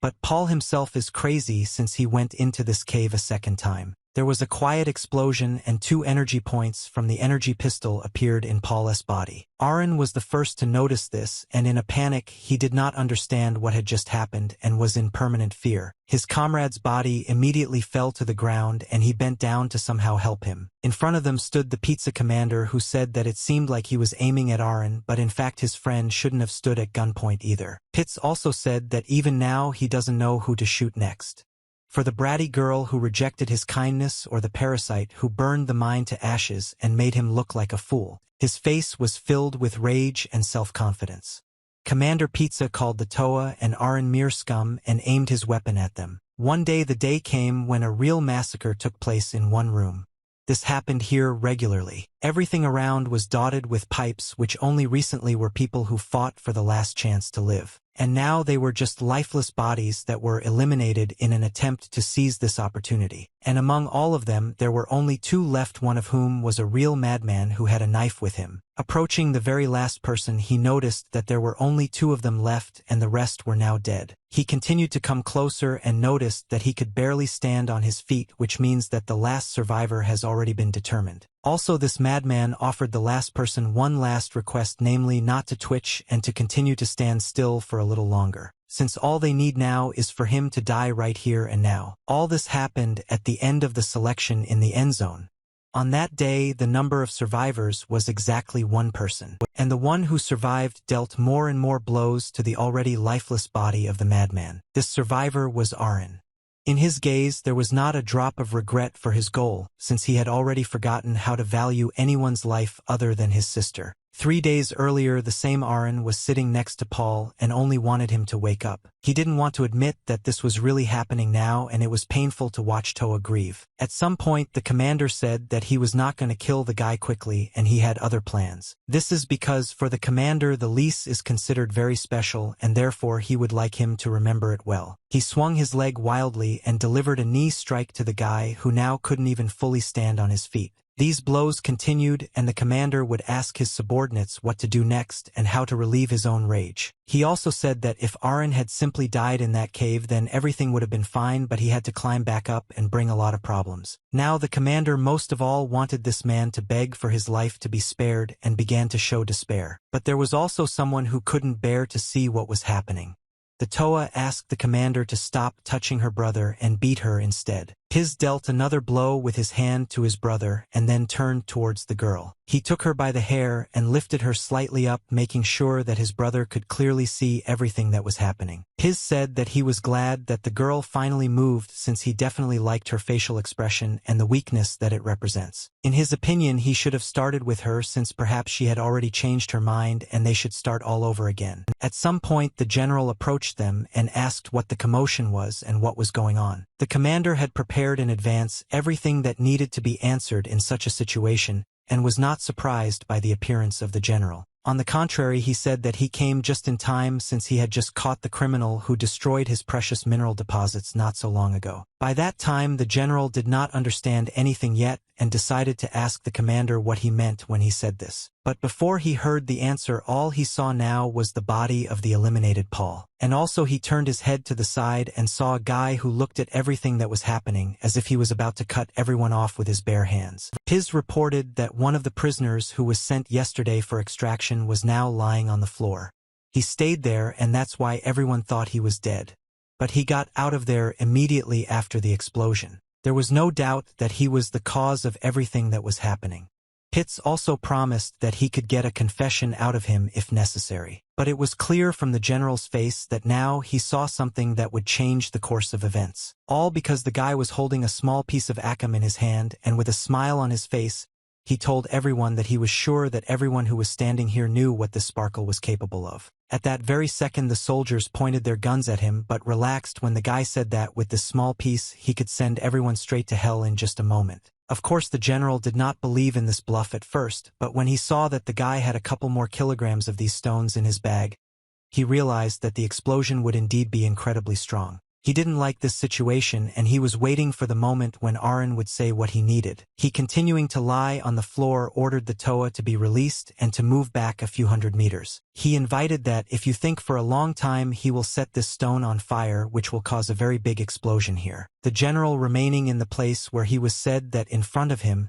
But Paul himself is crazy, since he went into this cave a second time. There was a quiet explosion and 2 energy points from the energy pistol appeared in Paul's body. Arin was the first to notice this, and in a panic he did not understand what had just happened and was in permanent fear. His comrade's body immediately fell to the ground and he bent down to somehow help him. In front of them stood the pizza commander, who said that it seemed like he was aiming at Arin, but in fact his friend shouldn't have stood at gunpoint either. Pitts also said that even now he doesn't know who to shoot next. For the bratty girl who rejected his kindness, or the parasite who burned the mine to ashes and made him look like a fool. His face was filled with rage and self-confidence. Commander Pizza called the Toa and Arin mere scum and aimed his weapon at them. One day the day came when a real massacre took place in one room. This happened here regularly. Everything around was dotted with pipes, which only recently were people who fought for the last chance to live. And now they were just lifeless bodies that were eliminated in an attempt to seize this opportunity. And among all of them, there were only 2 left, one of whom was a real madman who had a knife with him. Approaching the very last person, he noticed that there were only 2 of them left and the rest were now dead. He continued to come closer and noticed that he could barely stand on his feet, which means that the last survivor has already been determined. Also, this madman offered the last person one last request, namely not to twitch and to continue to stand still for a little longer, since all they need now is for him to die right here and now. All this happened at the end of the selection in the end zone. On that day, the number of survivors was exactly 1 person, and the one who survived dealt more and more blows to the already lifeless body of the madman. This survivor was Arin. In his gaze there was not a drop of regret for his goal, since he had already forgotten how to value anyone's life other than his sister. 3 days earlier, the same Arin was sitting next to Paul and only wanted him to wake up. He didn't want to admit that this was really happening now, and it was painful to watch Toa grieve. At some point, the commander said that he was not going to kill the guy quickly and he had other plans. This is because for the commander, the lease is considered very special, and therefore he would like him to remember it well. He swung his leg wildly and delivered a knee strike to the guy, who now couldn't even fully stand on his feet. These blows continued, and the commander would ask his subordinates what to do next and how to relieve his own rage. He also said that if Arin had simply died in that cave, then everything would have been fine, but he had to climb back up and bring a lot of problems. Now the commander most of all wanted this man to beg for his life to be spared and began to show despair. But there was also someone who couldn't bear to see what was happening. The Toa asked the commander to stop touching her brother and beat her instead. Pis dealt another blow with his hand to his brother and then turned towards the girl. He took her by the hair and lifted her slightly up, making sure that his brother could clearly see everything that was happening. Pis said that he was glad that the girl finally moved, since he definitely liked her facial expression and the weakness that it represents. In his opinion, he should have started with her, since perhaps she had already changed her mind and they should start all over again. At some point, the general approached them and asked what the commotion was and what was going on. The commander had prepared in advance everything that needed to be answered in such a situation, and was not surprised by the appearance of the general. On the contrary, he said that he came just in time since he had just caught the criminal who destroyed his precious mineral deposits not so long ago. By that time, the general did not understand anything yet and decided to ask the commander what he meant when he said this. But before he heard the answer, all he saw now was the body of the eliminated Paul. And also he turned his head to the side and saw a guy who looked at everything that was happening as if he was about to cut everyone off with his bare hands. Pis reported that one of the prisoners who was sent yesterday for extraction was now lying on the floor. He stayed there, and that's why everyone thought he was dead. But he got out of there immediately after the explosion. There was no doubt that he was the cause of everything that was happening. Pitts also promised that he could get a confession out of him if necessary. But it was clear from the general's face that now he saw something that would change the course of events. All because the guy was holding a small piece of Akam in his hand, and with a smile on his face, he told everyone that he was sure that everyone who was standing here knew what this sparkle was capable of. At that very second, the soldiers pointed their guns at him but relaxed when the guy said that with this small piece he could send everyone straight to hell in just a moment. Of course, the general did not believe in this bluff at first, but when he saw that the guy had a couple more kilograms of these stones in his bag, he realized that the explosion would indeed be incredibly strong. He didn't like this situation, and he was waiting for the moment when Arin would say what he needed. He, continuing to lie on the floor, ordered the Toa to be released and to move back a few hundred meters. He invited that if you think for a long time, he will set this stone on fire, which will cause a very big explosion here. The general remaining in the place where he was said that in front of him,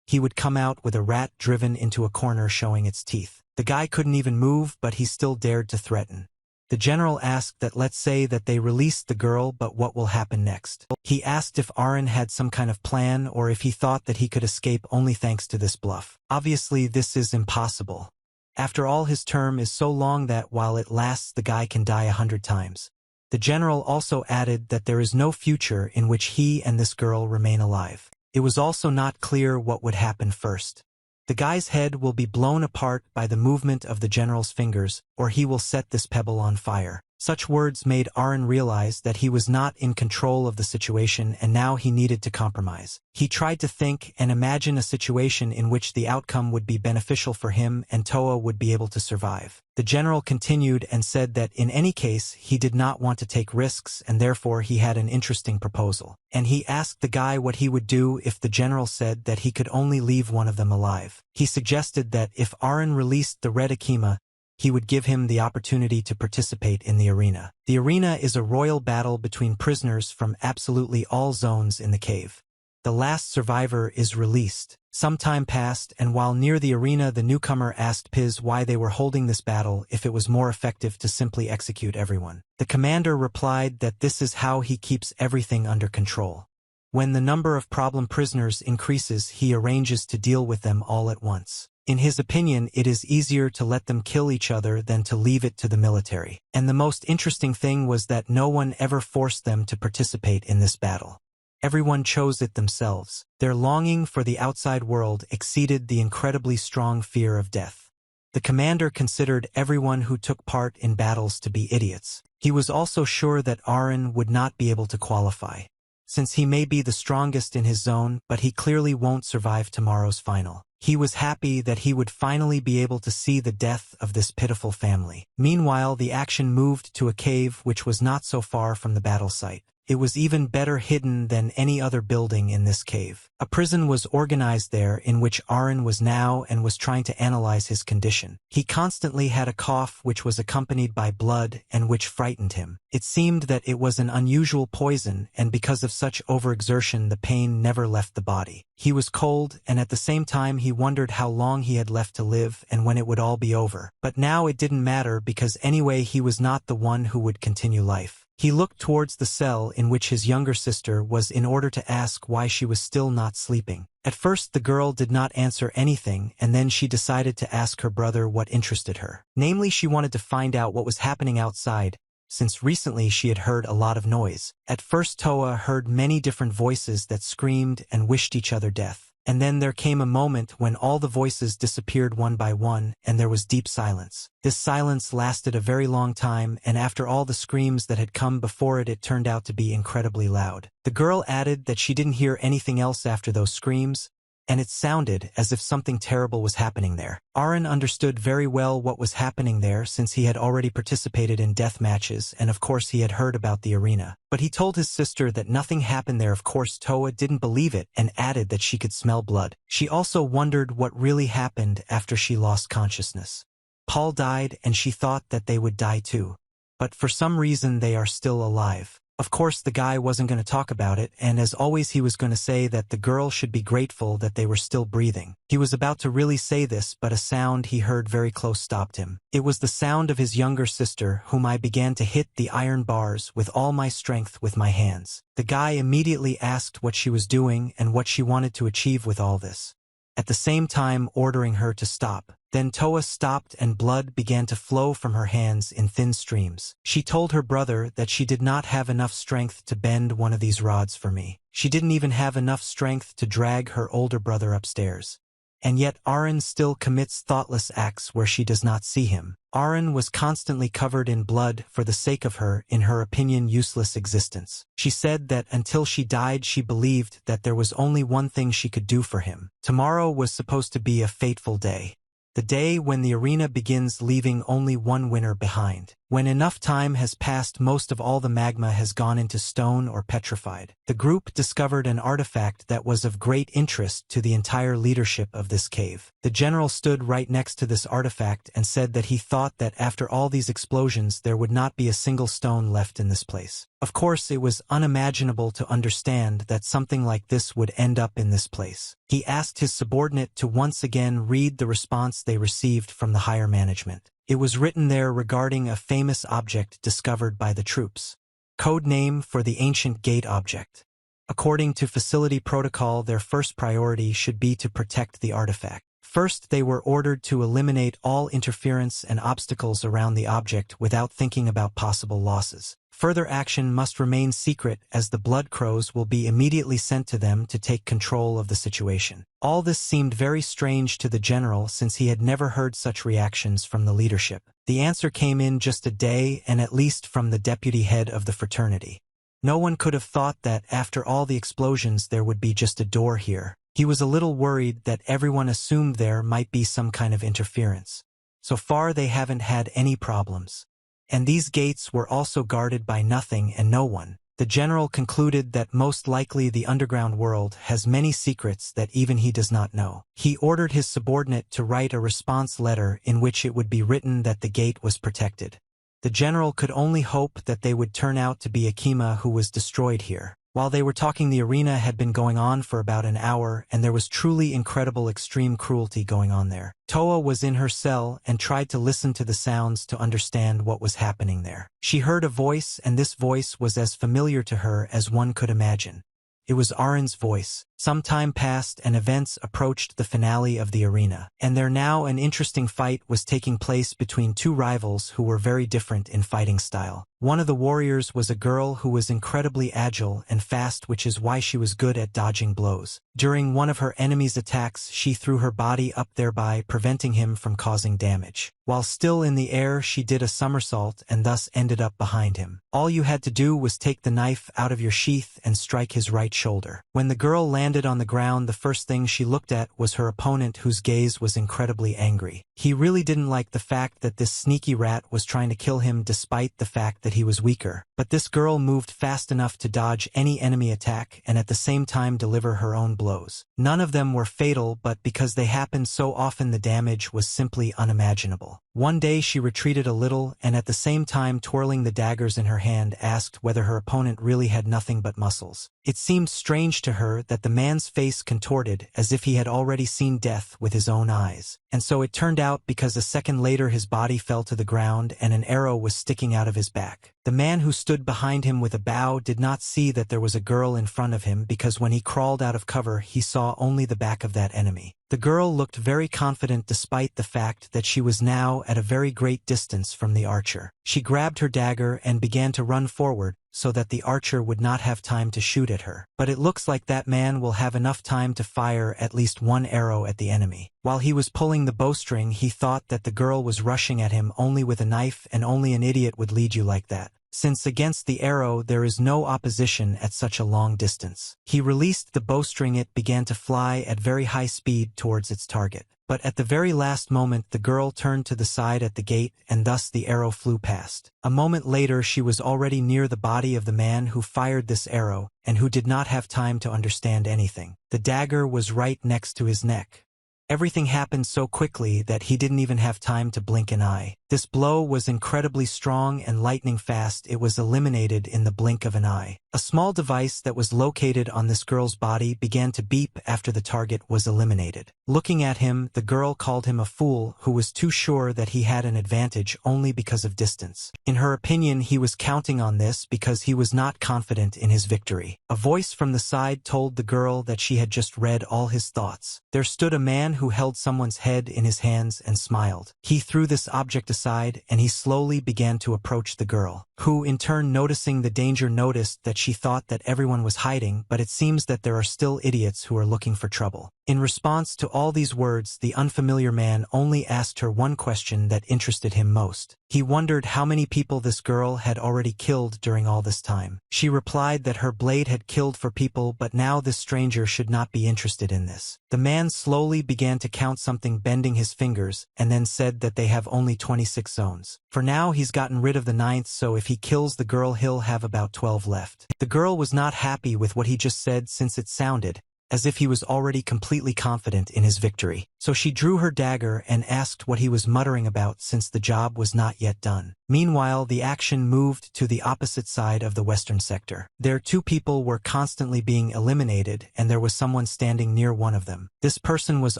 he would come out with a rat driven into a corner showing its teeth. The guy couldn't even move, but he still dared to threaten. The general asked that let's say that they released the girl, but what will happen next? He asked if Arin had some kind of plan or if he thought that he could escape only thanks to this bluff. Obviously, this is impossible. After all, his term is so long that while it lasts, the guy can die 100 times. The general also added that there is no future in which he and this girl remain alive. It was also not clear what would happen first. The guy's head will be blown apart by the movement of the general's fingers, or he will set this pebble on fire. Such words made Arin realize that he was not in control of the situation, and now he needed to compromise. He tried to think and imagine a situation in which the outcome would be beneficial for him and Toa would be able to survive. The general continued and said that in any case he did not want to take risks, and therefore he had an interesting proposal. And he asked the guy what he would do if the general said that he could only leave one of them alive. He suggested that if Arin released the red Akima, he would give him the opportunity to participate in the arena. The arena is a royal battle between prisoners from absolutely all zones in the cave. The last survivor is released. Some time passed, and while near the arena, the newcomer asked Pis why they were holding this battle if it was more effective to simply execute everyone. The commander replied that this is how he keeps everything under control. When the number of problem prisoners increases, he arranges to deal with them all at once. In his opinion, it is easier to let them kill each other than to leave it to the military. And the most interesting thing was that no one ever forced them to participate in this battle. Everyone chose it themselves. Their longing for the outside world exceeded the incredibly strong fear of death. The commander considered everyone who took part in battles to be idiots. He was also sure that Arin would not be able to qualify, since he may be the strongest in his zone, but he clearly won't survive tomorrow's final. He was happy that he would finally be able to see the death of this pitiful family. Meanwhile, the action moved to a cave which was not so far from the battle site. It was even better hidden than any other building in this cave. A prison was organized there in which Arin was now and was trying to analyze his condition. He constantly had a cough which was accompanied by blood and which frightened him. It seemed that it was an unusual poison, and because of such overexertion the pain never left the body. He was cold, and at the same time he wondered how long he had left to live and when it would all be over. But now it didn't matter, because anyway he was not the one who would continue life. He looked towards the cell in which his younger sister was in order to ask why she was still not sleeping. At first the girl did not answer anything, and then she decided to ask her brother what interested her. Namely, she wanted to find out what was happening outside, since recently she had heard a lot of noise. At first Toa heard many different voices that screamed and wished each other death. And then there came a moment when all the voices disappeared one by one, and there was deep silence. This silence lasted a very long time, and after all the screams that had come before it, it turned out to be incredibly loud. The girl added that she didn't hear anything else after those screams, and it sounded as if something terrible was happening there. Arin understood very well what was happening there since he had already participated in death matches, and of course he had heard about the arena. But he told his sister that nothing happened there. Of course Toa didn't believe it and added that she could smell blood. She also wondered what really happened after she lost consciousness. Paul died and she thought that they would die too. But for some reason they are still alive. Of course the guy wasn't going to talk about it, and as always he was going to say that the girl should be grateful that they were still breathing. He was about to really say this, but a sound he heard very close stopped him. It was the sound of his younger sister, whom I began to hit the iron bars with all my strength with my hands. The guy immediately asked what she was doing and what she wanted to achieve with all this, at the same time ordering her to stop. Then Toa stopped and blood began to flow from her hands in thin streams. She told her brother that she did not have enough strength to bend one of these rods for me. She didn't even have enough strength to drag her older brother upstairs. And yet Arin still commits thoughtless acts where she does not see him. Arin was constantly covered in blood for the sake of her, in her opinion, useless existence. She said that until she died she believed that there was only one thing she could do for him. Tomorrow was supposed to be a fateful day. The day when the arena begins, leaving only one winner behind. When enough time has passed, most of all the magma has gone into stone or petrified. The group discovered an artifact that was of great interest to the entire leadership of this cave. The general stood right next to this artifact and said that he thought that after all these explosions there would not be a single stone left in this place. Of course, it was unimaginable to understand that something like this would end up in this place. He asked his subordinate to once again read the response they received from the higher management. It was written there regarding a famous object discovered by the troops. Code name for the ancient gate object. According to facility protocol, their first priority should be to protect the artifact. First, they were ordered to eliminate all interference and obstacles around the object without thinking about possible losses. Further action must remain secret, as the blood crows will be immediately sent to them to take control of the situation. All this seemed very strange to the general since he had never heard such reactions from the leadership. The answer came in just a day, and at least from the deputy head of the fraternity. No one could have thought that after all the explosions there would be just a door here. He was a little worried that everyone assumed there might be some kind of interference. So far they haven't had any problems. And these gates were also guarded by nothing and no one. The general concluded that most likely the underground world has many secrets that even he does not know. He ordered his subordinate to write a response letter in which it would be written that the gate was protected. The general could only hope that they would turn out to be Akima, who was destroyed here. While they were talking, the arena had been going on for about an hour, and there was truly incredible extreme cruelty going on there. Toa was in her cell and tried to listen to the sounds to understand what was happening there. She heard a voice, and this voice was as familiar to her as one could imagine. It was Arin's voice. Some time passed and events approached the finale of the arena, and there now an interesting fight was taking place between two rivals who were very different in fighting style. One of the warriors was a girl who was incredibly agile and fast, which is why she was good at dodging blows. During one of her enemy's attacks, she threw her body up, thereby preventing him from causing damage. While still in the air, she did a somersault and thus ended up behind him. All you had to do was take the knife out of your sheath and strike his right shoulder. When the girl landed on the ground, the first thing she looked at was her opponent, whose gaze was incredibly angry. He really didn't like the fact that this sneaky rat was trying to kill him despite the fact that he was weaker. But this girl moved fast enough to dodge any enemy attack and at the same time deliver her own blows. None of them were fatal, but because they happened so often the damage was simply unimaginable. One day she retreated a little and at the same time twirling the daggers in her hand asked whether her opponent really had nothing but muscles. It seemed strange to her that the man's face contorted as if he had already seen death with his own eyes. And so it turned out, because a second later his body fell to the ground and an arrow was sticking out of his back. The man who stood behind him with a bow did not see that there was a girl in front of him, because when he crawled out of cover he saw only the back of that enemy. The girl looked very confident despite the fact that she was now at a very great distance from the archer. She grabbed her dagger and began to run forward, so that the archer would not have time to shoot at her. But it looks like that man will have enough time to fire at least one arrow at the enemy. While he was pulling the bowstring, he thought that the girl was rushing at him only with a knife, and only an idiot would lead you like that, since against the arrow there is no opposition at such a long distance. He released the bowstring. It began to fly at very high speed towards its target. But at the very last moment the girl turned to the side at the gate, and thus the arrow flew past. A moment later she was already near the body of the man who fired this arrow, and who did not have time to understand anything. The dagger was right next to his neck. Everything happened so quickly that he didn't even have time to blink an eye. This blow was incredibly strong and lightning fast. It was eliminated in the blink of an eye. A small device that was located on this girl's body began to beep after the target was eliminated. Looking at him, the girl called him a fool who was too sure that he had an advantage only because of distance. In her opinion, he was counting on this because he was not confident in his victory. A voice from the side told the girl that she had just read all his thoughts. There stood a man who held someone's head in his hands and smiled. He threw this object aside, and he slowly began to approach the girl, who in turn, noticing the danger, noticed that she thought that everyone was hiding, but it seems that there are still idiots who are looking for trouble. In response to all these words, the unfamiliar man only asked her one question that interested him most. He wondered how many people this girl had already killed during all this time. She replied that her blade had killed 4 people, but now this stranger should not be interested in this. The man slowly began to count something, bending his fingers, and then said that they have only 26 zones. For now he's gotten rid of the 9th, so if he kills the girl he'll have about 12 left. The girl was not happy with what he just said, since it sounded as if he was already completely confident in his victory. So she drew her dagger and asked what he was muttering about, since the job was not yet done. Meanwhile, the action moved to the opposite side of the western sector. There 2 people were constantly being eliminated, and there was someone standing near one of them. This person was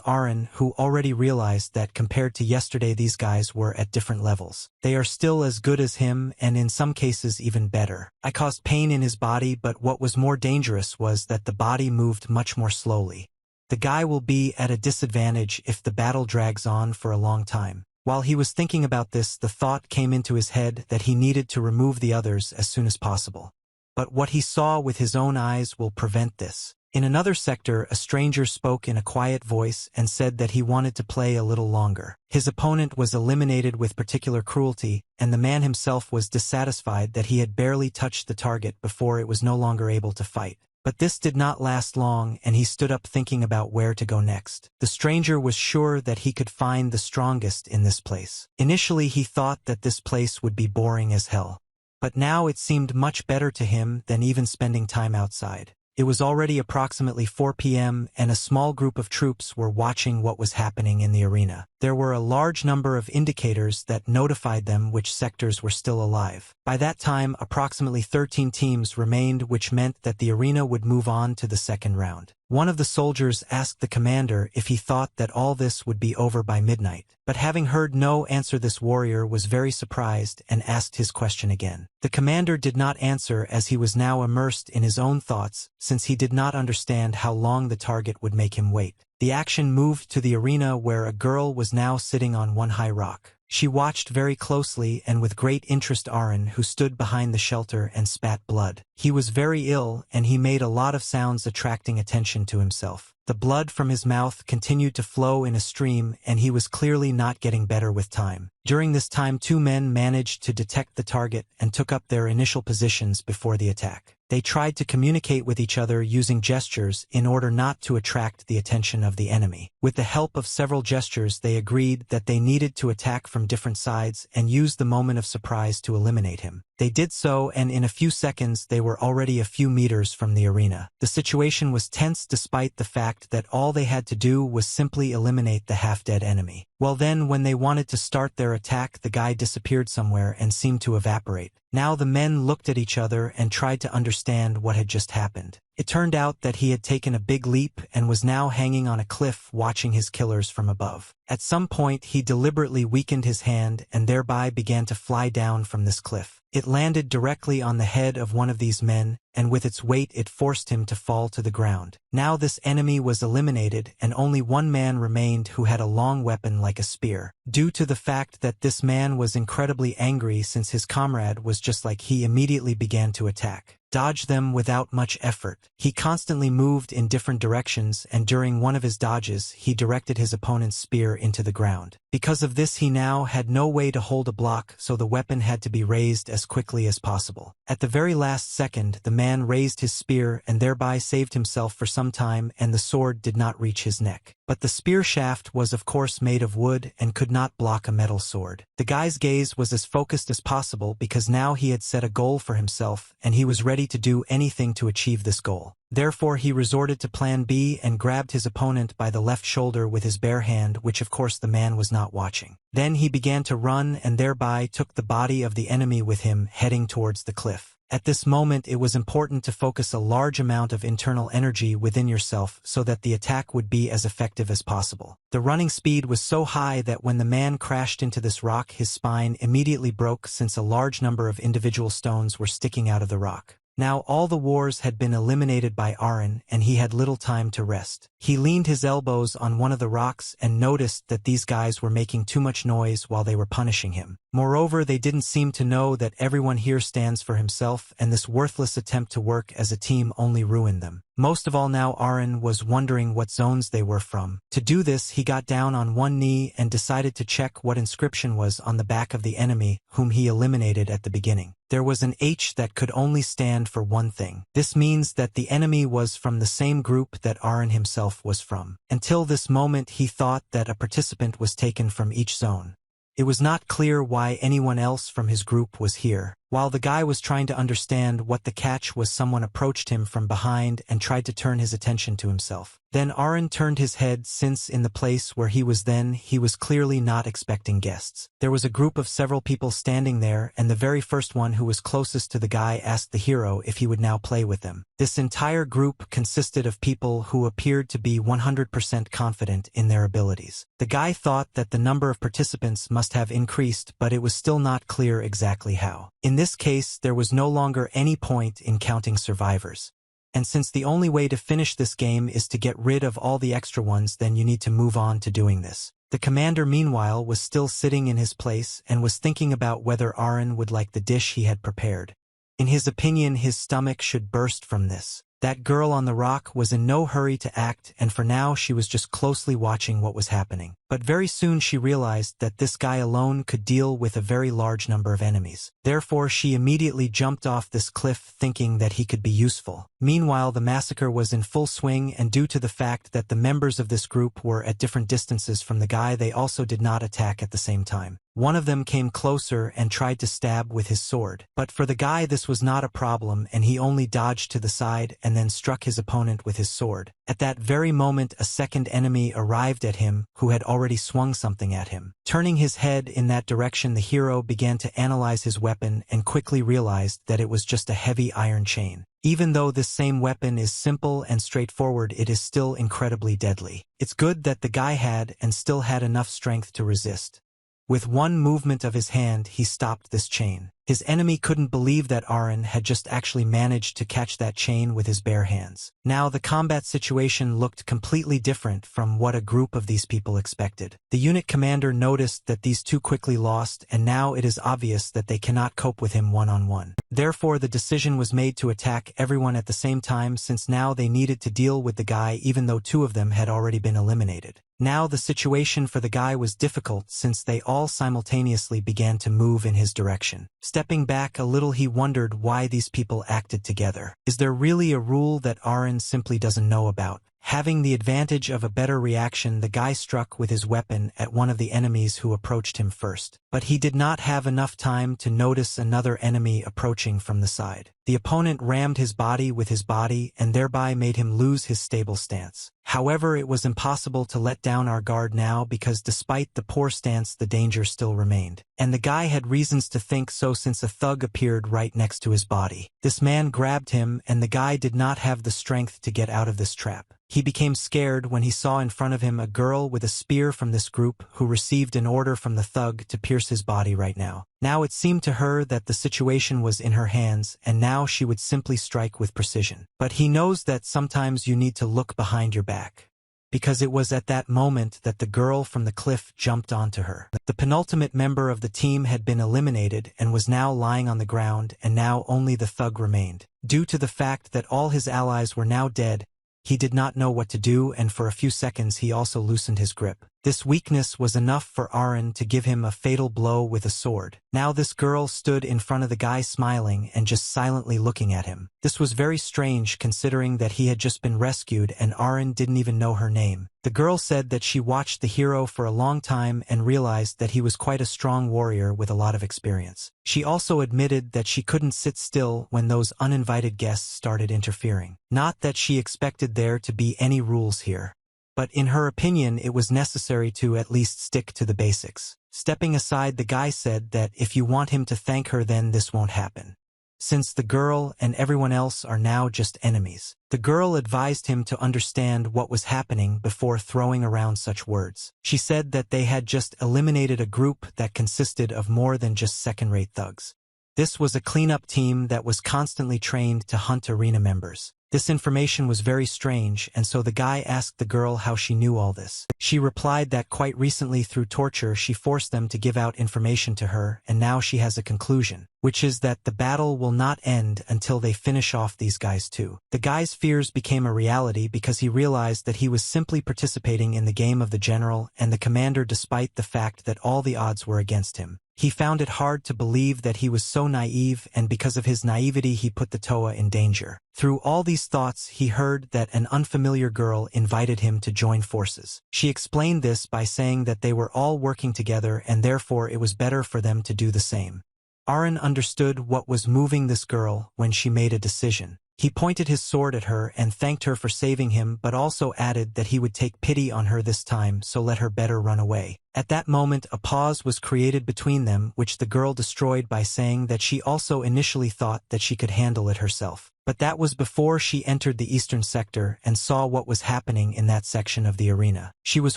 Arin, who already realized that compared to yesterday these guys were at different levels. They are still as good as him, and in some cases even better. I caused pain in his body, but what was more dangerous was that the body moved much more slowly. The guy will be at a disadvantage if the battle drags on for a long time. While he was thinking about this, the thought came into his head that he needed to remove the others as soon as possible. But what he saw with his own eyes will prevent this. In another sector, a stranger spoke in a quiet voice and said that he wanted to play a little longer. His opponent was eliminated with particular cruelty, and the man himself was dissatisfied that he had barely touched the target before it was no longer able to fight. But this did not last long, and he stood up thinking about where to go next. The stranger was sure that he could find the strongest in this place. Initially he thought that this place would be boring as hell. But now it seemed much better to him than even spending time outside. It was already approximately 4 p.m. and a small group of troops were watching what was happening in the arena. There were a large number of indicators that notified them which sectors were still alive. By that time, approximately 13 teams remained, which meant that the arena would move on to the second round. One of the soldiers asked the commander if he thought that all this would be over by midnight. But having heard no answer, this warrior was very surprised and asked his question again. The commander did not answer, as he was now immersed in his own thoughts, since he did not understand how long the target would make him wait. The action moved to the arena, where a girl was now sitting on one high rock. She watched very closely and with great interest Arin, who stood behind the shelter and spat blood. He was very ill, and he made a lot of sounds, attracting attention to himself. The blood from his mouth continued to flow in a stream, and he was clearly not getting better with time. During this time, 2 men managed to detect the target and took up their initial positions before the attack. They tried to communicate with each other using gestures in order not to attract the attention of the enemy. With the help of several gestures, they agreed that they needed to attack from different sides and use the moment of surprise to eliminate him. They did so, and in a few seconds they were already a few meters from the arena. The situation was tense, despite the fact that all they had to do was simply eliminate the half-dead enemy. Well then, when they wanted to start their attack, the guy disappeared somewhere and seemed to evaporate. Now the men looked at each other and tried to understand what had just happened. It turned out that he had taken a big leap and was now hanging on a cliff, watching his killers from above. At some point he deliberately weakened his hand and thereby began to fly down from this cliff. It landed directly on the head of one of these men, and with its weight it forced him to fall to the ground. Now this enemy was eliminated, and only one man remained who had a long weapon like a spear. Due to the fact that this man was incredibly angry since his comrade was just like he immediately began to attack. Dodge them without much effort. He constantly moved in different directions, and during one of his dodges he directed his opponent's spear into the ground. Because of this he now had no way to hold a block, so the weapon had to be raised as quickly as possible. At the very last second the man raised his spear and thereby saved himself for some time, and the sword did not reach his neck. But the spear shaft was of course made of wood and could not block a metal sword. The guy's gaze was as focused as possible because now he had set a goal for himself and he was ready to do anything to achieve this goal. Therefore he resorted to plan B and grabbed his opponent by the left shoulder with his bare hand, which of course the man was not watching. Then he began to run and thereby took the body of the enemy with him, heading towards the cliff. At this moment it was important to focus a large amount of internal energy within yourself so that the attack would be as effective as possible. The running speed was so high that when the man crashed into this rock his spine immediately broke since a large number of individual stones were sticking out of the rock. Now all the wars had been eliminated by Arin, and he had little time to rest. He leaned his elbows on one of the rocks and noticed that these guys were making too much noise while they were punishing him. Moreover, they didn't seem to know that everyone here stands for himself, and this worthless attempt to work as a team only ruined them. Most of all now Arin was wondering what zones they were from. To do this he got down on one knee and decided to check what inscription was on the back of the enemy whom he eliminated at the beginning. There was an H that could only stand for one thing. This means that the enemy was from the same group that Arin himself was from. Until this moment he thought that a participant was taken from each zone. It was not clear why anyone else from his group was here. While the guy was trying to understand what the catch was, someone approached him from behind and tried to turn his attention to himself. Then Arin turned his head, since in the place where he was then, he was clearly not expecting guests. There was a group of several people standing there, and the very first one who was closest to the guy asked the hero if he would now play with them. This entire group consisted of people who appeared to be 100% confident in their abilities. The guy thought that the number of participants must have increased, but it was still not clear exactly how. In this case, there was no longer any point in counting survivors. And since the only way to finish this game is to get rid of all the extra ones, then you need to move on to doing this. The commander meanwhile was still sitting in his place and was thinking about whether Arin would like the dish he had prepared. In his opinion, his stomach should burst from this. That girl on the rock was in no hurry to act, and for now she was just closely watching what was happening. But very soon she realized that this guy alone could deal with a very large number of enemies. Therefore she immediately jumped off this cliff thinking that he could be useful. Meanwhile the massacre was in full swing, and due to the fact that the members of this group were at different distances from the guy, they also did not attack at the same time. One of them came closer and tried to stab with his sword. But for the guy this was not a problem, and he only dodged to the side and then struck his opponent with his sword. At that very moment a second enemy arrived at him who had already swung something at him. Turning his head in that direction, the hero began to analyze his weapon and quickly realized that it was just a heavy iron chain. Even though this same weapon is simple and straightforward, it is still incredibly deadly. It's good that the guy had and still had enough strength to resist. With one movement of his hand, he stopped this chain. His enemy couldn't believe that Arin had just actually managed to catch that chain with his bare hands. Now the combat situation looked completely different from what a group of these people expected. The unit commander noticed that these two quickly lost, and now it is obvious that they cannot cope with him one-on-one. Therefore the decision was made to attack everyone at the same time, since now they needed to deal with the guy even though two of them had already been eliminated. Now the situation for the guy was difficult since they all simultaneously began to move in his direction. Stepping back a little, he wondered why these people acted together. Is there really a rule that Arin simply doesn't know about? Having the advantage of a better reaction, the guy struck with his weapon at one of the enemies who approached him first. But he did not have enough time to notice another enemy approaching from the side. The opponent rammed his body with his body and thereby made him lose his stable stance. However, it was impossible to let down our guard now because despite the poor stance, the danger still remained. And the guy had reasons to think so since a thug appeared right next to his body. This man grabbed him and the guy did not have the strength to get out of this trap. He became scared when he saw in front of him a girl with a spear from this group who received an order from the thug to pierce his body right now. Now it seemed to her that the situation was in her hands and now she would simply strike with precision. But he knows that sometimes you need to look behind your back. Because it was at that moment that the girl from the cliff jumped onto her. The penultimate member of the team had been eliminated and was now lying on the ground, and now only the thug remained. Due to the fact that all his allies were now dead, he did not know what to do, and for a few seconds he also loosened his grip. This weakness was enough for Arin to give him a fatal blow with a sword. Now this girl stood in front of the guy smiling and just silently looking at him. This was very strange considering that he had just been rescued and Arin didn't even know her name. The girl said that she watched the hero for a long time and realized that he was quite a strong warrior with a lot of experience. She also admitted that she couldn't sit still when those uninvited guests started interfering. Not that she expected there to be any rules here, but in her opinion it was necessary to at least stick to the basics. Stepping aside, the guy said that if you want him to thank her, then this won't happen, since the girl and everyone else are now just enemies. The girl advised him to understand what was happening before throwing around such words. She said that they had just eliminated a group that consisted of more than just second-rate thugs. This was a cleanup team that was constantly trained to hunt arena members. This information was very strange, and so the guy asked the girl how she knew all this. She replied that quite recently through torture she forced them to give out information to her, and now she has a conclusion, which is that the battle will not end until they finish off these guys too. The guy's fears became a reality because he realized that he was simply participating in the game of the general and the commander despite the fact that all the odds were against him. He found it hard to believe that he was so naive, and because of his naivety he put the Toa in danger. Through all these thoughts he heard that an unfamiliar girl invited him to join forces. She explained this by saying that they were all working together and therefore it was better for them to do the same. Arin understood what was moving this girl when she made a decision. He pointed his sword at her and thanked her for saving him, but also added that he would take pity on her this time, so let her better run away. At that moment a pause was created between them, which the girl destroyed by saying that she also initially thought that she could handle it herself. But that was before she entered the eastern sector and saw what was happening in that section of the arena. She was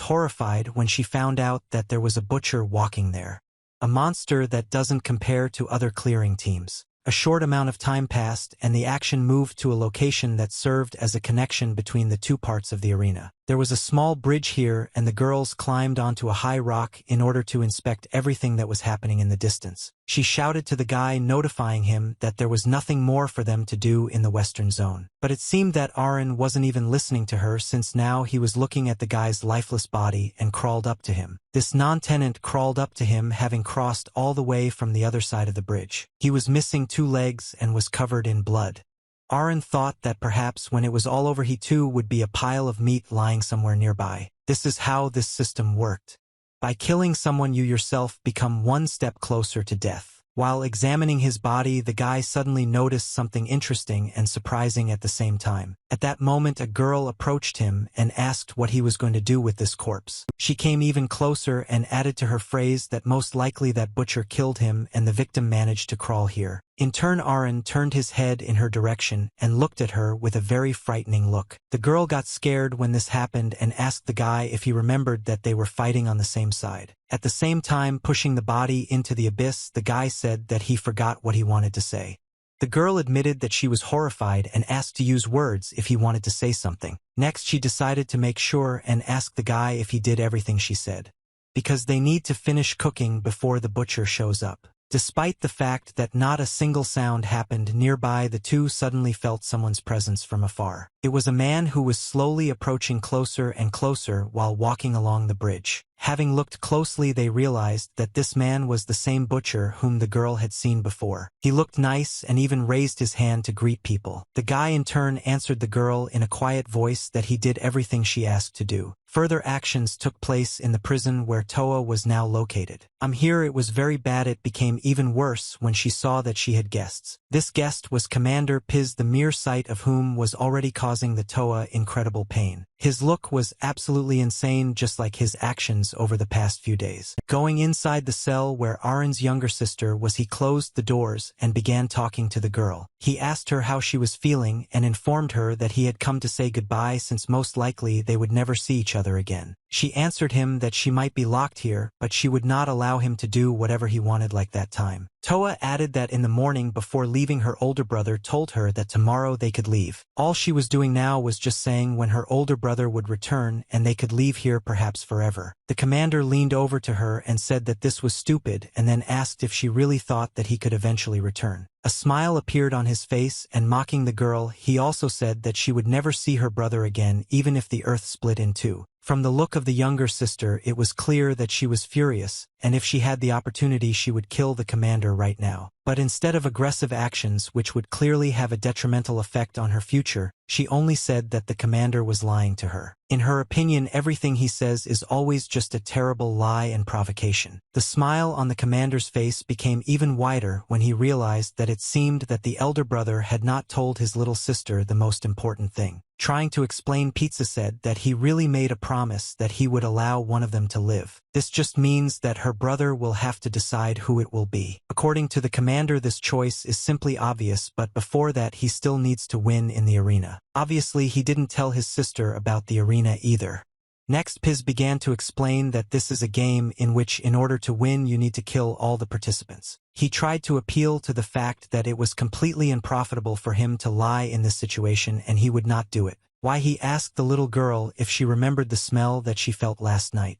horrified when she found out that there was a butcher walking there. A monster that doesn't compare to other clearing teams. A short amount of time passed and the action moved to a location that served as a connection between the two parts of the arena. There was a small bridge here and the girls climbed onto a high rock in order to inspect everything that was happening in the distance. She shouted to the guy, notifying him that there was nothing more for them to do in the western zone. But it seemed that Arin wasn't even listening to her, since now he was looking at the guy's lifeless body and crawled up to him. This non-tenant crawled up to him having crossed all the way from the other side of the bridge. He was missing 2 legs and was covered in blood. Arin thought that perhaps when it was all over he too would be a pile of meat lying somewhere nearby. This is how this system worked. By killing someone you yourself become one step closer to death. While examining his body, the guy suddenly noticed something interesting and surprising at the same time. At that moment a girl approached him and asked what he was going to do with this corpse. She came even closer and added to her phrase that most likely that butcher killed him and the victim managed to crawl here. In turn Arin turned his head in her direction and looked at her with a very frightening look. The girl got scared when this happened and asked the guy if he remembered that they were fighting on the same side. At the same time pushing the body into the abyss, the guy said that he forgot what he wanted to say. The girl admitted that she was horrified and asked to use words if he wanted to say something. Next she decided to make sure and asked the guy if he did everything she said, because they need to finish cooking before the butcher shows up. Despite the fact that not a single sound happened nearby, the two suddenly felt someone's presence from afar. It was a man who was slowly approaching closer and closer while walking along the bridge. Having looked closely, they realized that this man was the same butcher whom the girl had seen before. He looked nice and even raised his hand to greet people. The guy in turn answered the girl in a quiet voice that he did everything she asked to do. Further actions took place in the prison where Toa was now located. Here it was very bad. It became even worse when she saw that she had guests. This guest was Commander Pis, the mere sight of whom was already causing the Toa incredible pain. His look was absolutely insane, just like his actions over the past few days. Going inside the cell where Arin's younger sister was, he closed the doors and began talking to the girl. He asked her how she was feeling and informed her that he had come to say goodbye since most likely they would never see each other again. She answered him that she might be locked here, but she would not allow him to do whatever he wanted like that time. Toa added that in the morning before leaving, her older brother told her that tomorrow they could leave. All she was doing now was just saying when her older brother would return and they could leave here, perhaps forever. The commander leaned over to her and said that this was stupid, and then asked if she really thought that he could eventually return. A smile appeared on his face, and mocking the girl, he also said that she would never see her brother again even if the earth split in two. From the look of the younger sister, it was clear that she was furious, and if she had the opportunity she would kill the commander right now. But instead of aggressive actions which would clearly have a detrimental effect on her future, she only said that the commander was lying to her. In her opinion, everything he says is always just a terrible lie and provocation. The smile on the commander's face became even wider when he realized that it seemed that the elder brother had not told his little sister the most important thing. Trying to explain, Pizza said that he really made a promise that he would allow one of them to live. This just means that her brother will have to decide who it will be. According to the commander, this choice is simply obvious, but before that he still needs to win in the arena. Obviously, he didn't tell his sister about the arena either. Next, Pis began to explain that this is a game in which in order to win you need to kill all the participants. He tried to appeal to the fact that it was completely unprofitable for him to lie in this situation and he would not do it. Why, he asked the little girl if she remembered the smell that she felt last night.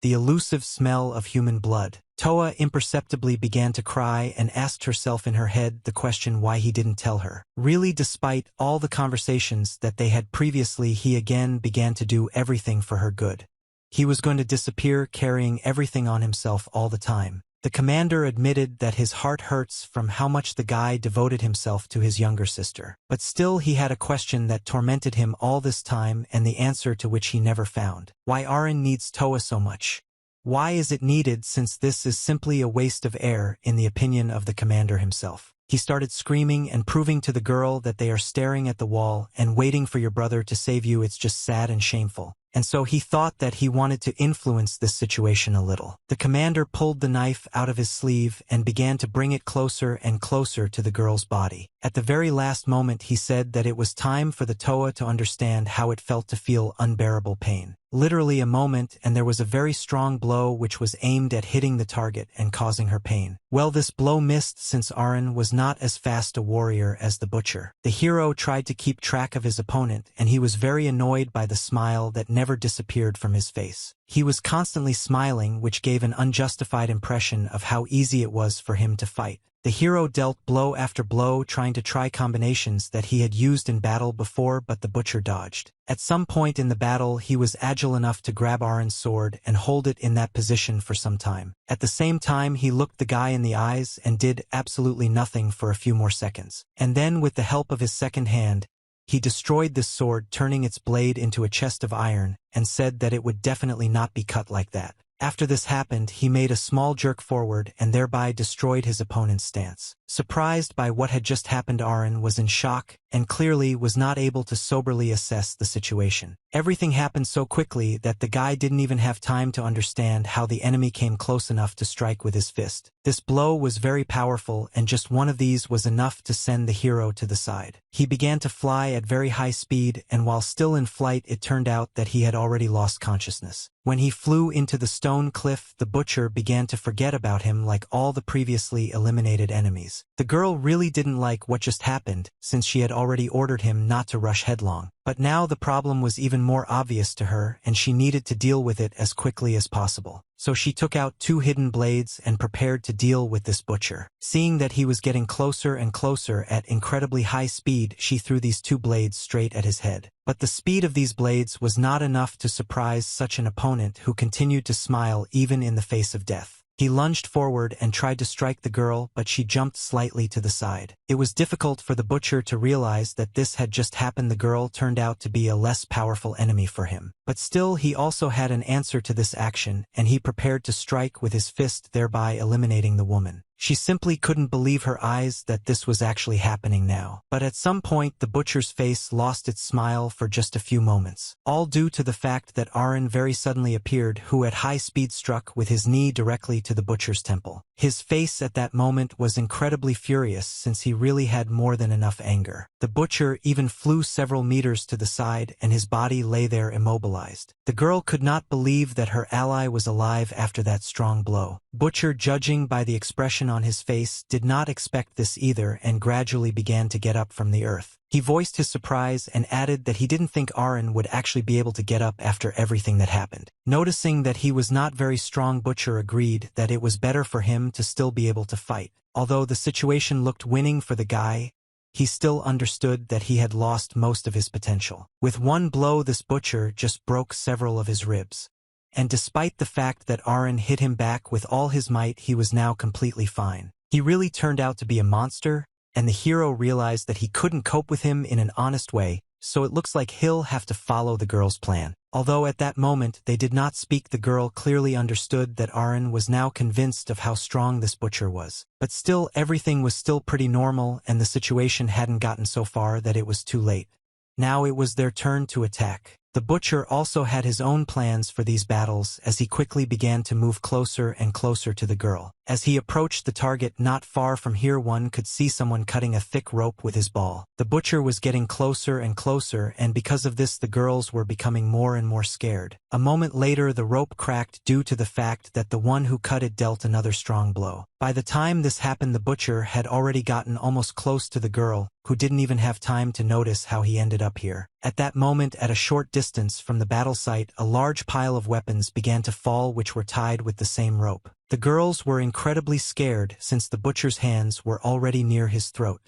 The elusive smell of human blood. Toa imperceptibly began to cry and asked herself in her head the question why he didn't tell her. Really, despite all the conversations that they had previously, he again began to do everything for her good. He was going to disappear, carrying everything on himself all the time. The commander admitted that his heart hurts from how much the guy devoted himself to his younger sister. But still he had a question that tormented him all this time, and the answer to which he never found. Why Arin needs Toa so much? Why is it needed, since this is simply a waste of air in the opinion of the commander himself? He started screaming and proving to the girl that they are staring at the wall and waiting for your brother to save you. It's just sad and shameful. And so he thought that he wanted to influence this situation a little. The commander pulled the knife out of his sleeve and began to bring it closer and closer to the girl's body. At the very last moment he said that it was time for the Toa to understand how it felt to feel unbearable pain. Literally a moment, and there was a very strong blow which was aimed at hitting the target and causing her pain. Well, this blow missed, since Arin was not as fast a warrior as the butcher. The hero tried to keep track of his opponent, and he was very annoyed by the smile that never disappeared from his face. He was constantly smiling, which gave an unjustified impression of how easy it was for him to fight. The hero dealt blow after blow, trying to try combinations that he had used in battle before, but the butcher dodged. At some point in the battle, he was agile enough to grab Arin's sword and hold it in that position for some time. At the same time, he looked the guy in the eyes and did absolutely nothing for a few more seconds. And then, with the help of his second hand, he destroyed this sword, turning its blade into a chest of iron, and said that it would definitely not be cut like that. After this happened, he made a small jerk forward and thereby destroyed his opponent's stance. Surprised by what had just happened, Arin was in shock and clearly was not able to soberly assess the situation. Everything happened so quickly that the guy didn't even have time to understand how the enemy came close enough to strike with his fist. This blow was very powerful, and just one of these was enough to send the hero to the side. He began to fly at very high speed, and while still in flight it turned out that he had already lost consciousness. When he flew into the stone cliff, the butcher began to forget about him like all the previously eliminated enemies. The girl really didn't like what just happened, since she had already ordered him not to rush headlong. But now the problem was even more obvious to her, and she needed to deal with it as quickly as possible. So she took out 2 hidden blades and prepared to deal with this butcher. Seeing that he was getting closer and closer at incredibly high speed, she threw these 2 blades straight at his head. But the speed of these blades was not enough to surprise such an opponent who continued to smile even in the face of death. He lunged forward and tried to strike the girl, but she jumped slightly to the side. It was difficult for the butcher to realize that this had just happened. The girl turned out to be a less powerful enemy for him. But still he also had an answer to this action, and he prepared to strike with his fist, thereby eliminating the woman. She simply couldn't believe her eyes that this was actually happening now. But at some point the butcher's face lost its smile for just a few moments, all due to the fact that Arin very suddenly appeared, who at high speed struck with his knee directly to the butcher's temple. His face at that moment was incredibly furious, since he really had more than enough anger. The butcher even flew several meters to the side, and his body lay there immobilized. The girl could not believe that her ally was alive after that strong blow. Butcher, judging by the expression on his face, did not expect this either, and gradually began to get up from the earth. He voiced his surprise and added that he didn't think Arin would actually be able to get up after everything that happened. Noticing that he was not very strong, Butcher agreed that it was better for him to still be able to fight. Although the situation looked winning for the guy, he still understood that he had lost most of his potential. With one blow, this butcher just broke several of his ribs. And despite the fact that Arin hit him back with all his might, he was now completely fine. He really turned out to be a monster, and the hero realized that he couldn't cope with him in an honest way, so it looks like he'll have to follow the girl's plan. Although at that moment they did not speak, the girl clearly understood that Arin was now convinced of how strong this butcher was. But still, everything was still pretty normal, and the situation hadn't gotten so far that it was too late. Now it was their turn to attack. The butcher also had his own plans for these battles, as he quickly began to move closer and closer to the girl. As he approached the target not far from here, one could see someone cutting a thick rope with his ball. The butcher was getting closer and closer, and because of this the girls were becoming more and more scared. A moment later the rope cracked due to the fact that the one who cut it dealt another strong blow. By the time this happened, the butcher had already gotten almost close to the girl, who didn't even have time to notice how he ended up here. At that moment, at a short distance from the battle site, a large pile of weapons began to fall, which were tied with the same rope. The girls were incredibly scared, since the butcher's hands were already near his throat.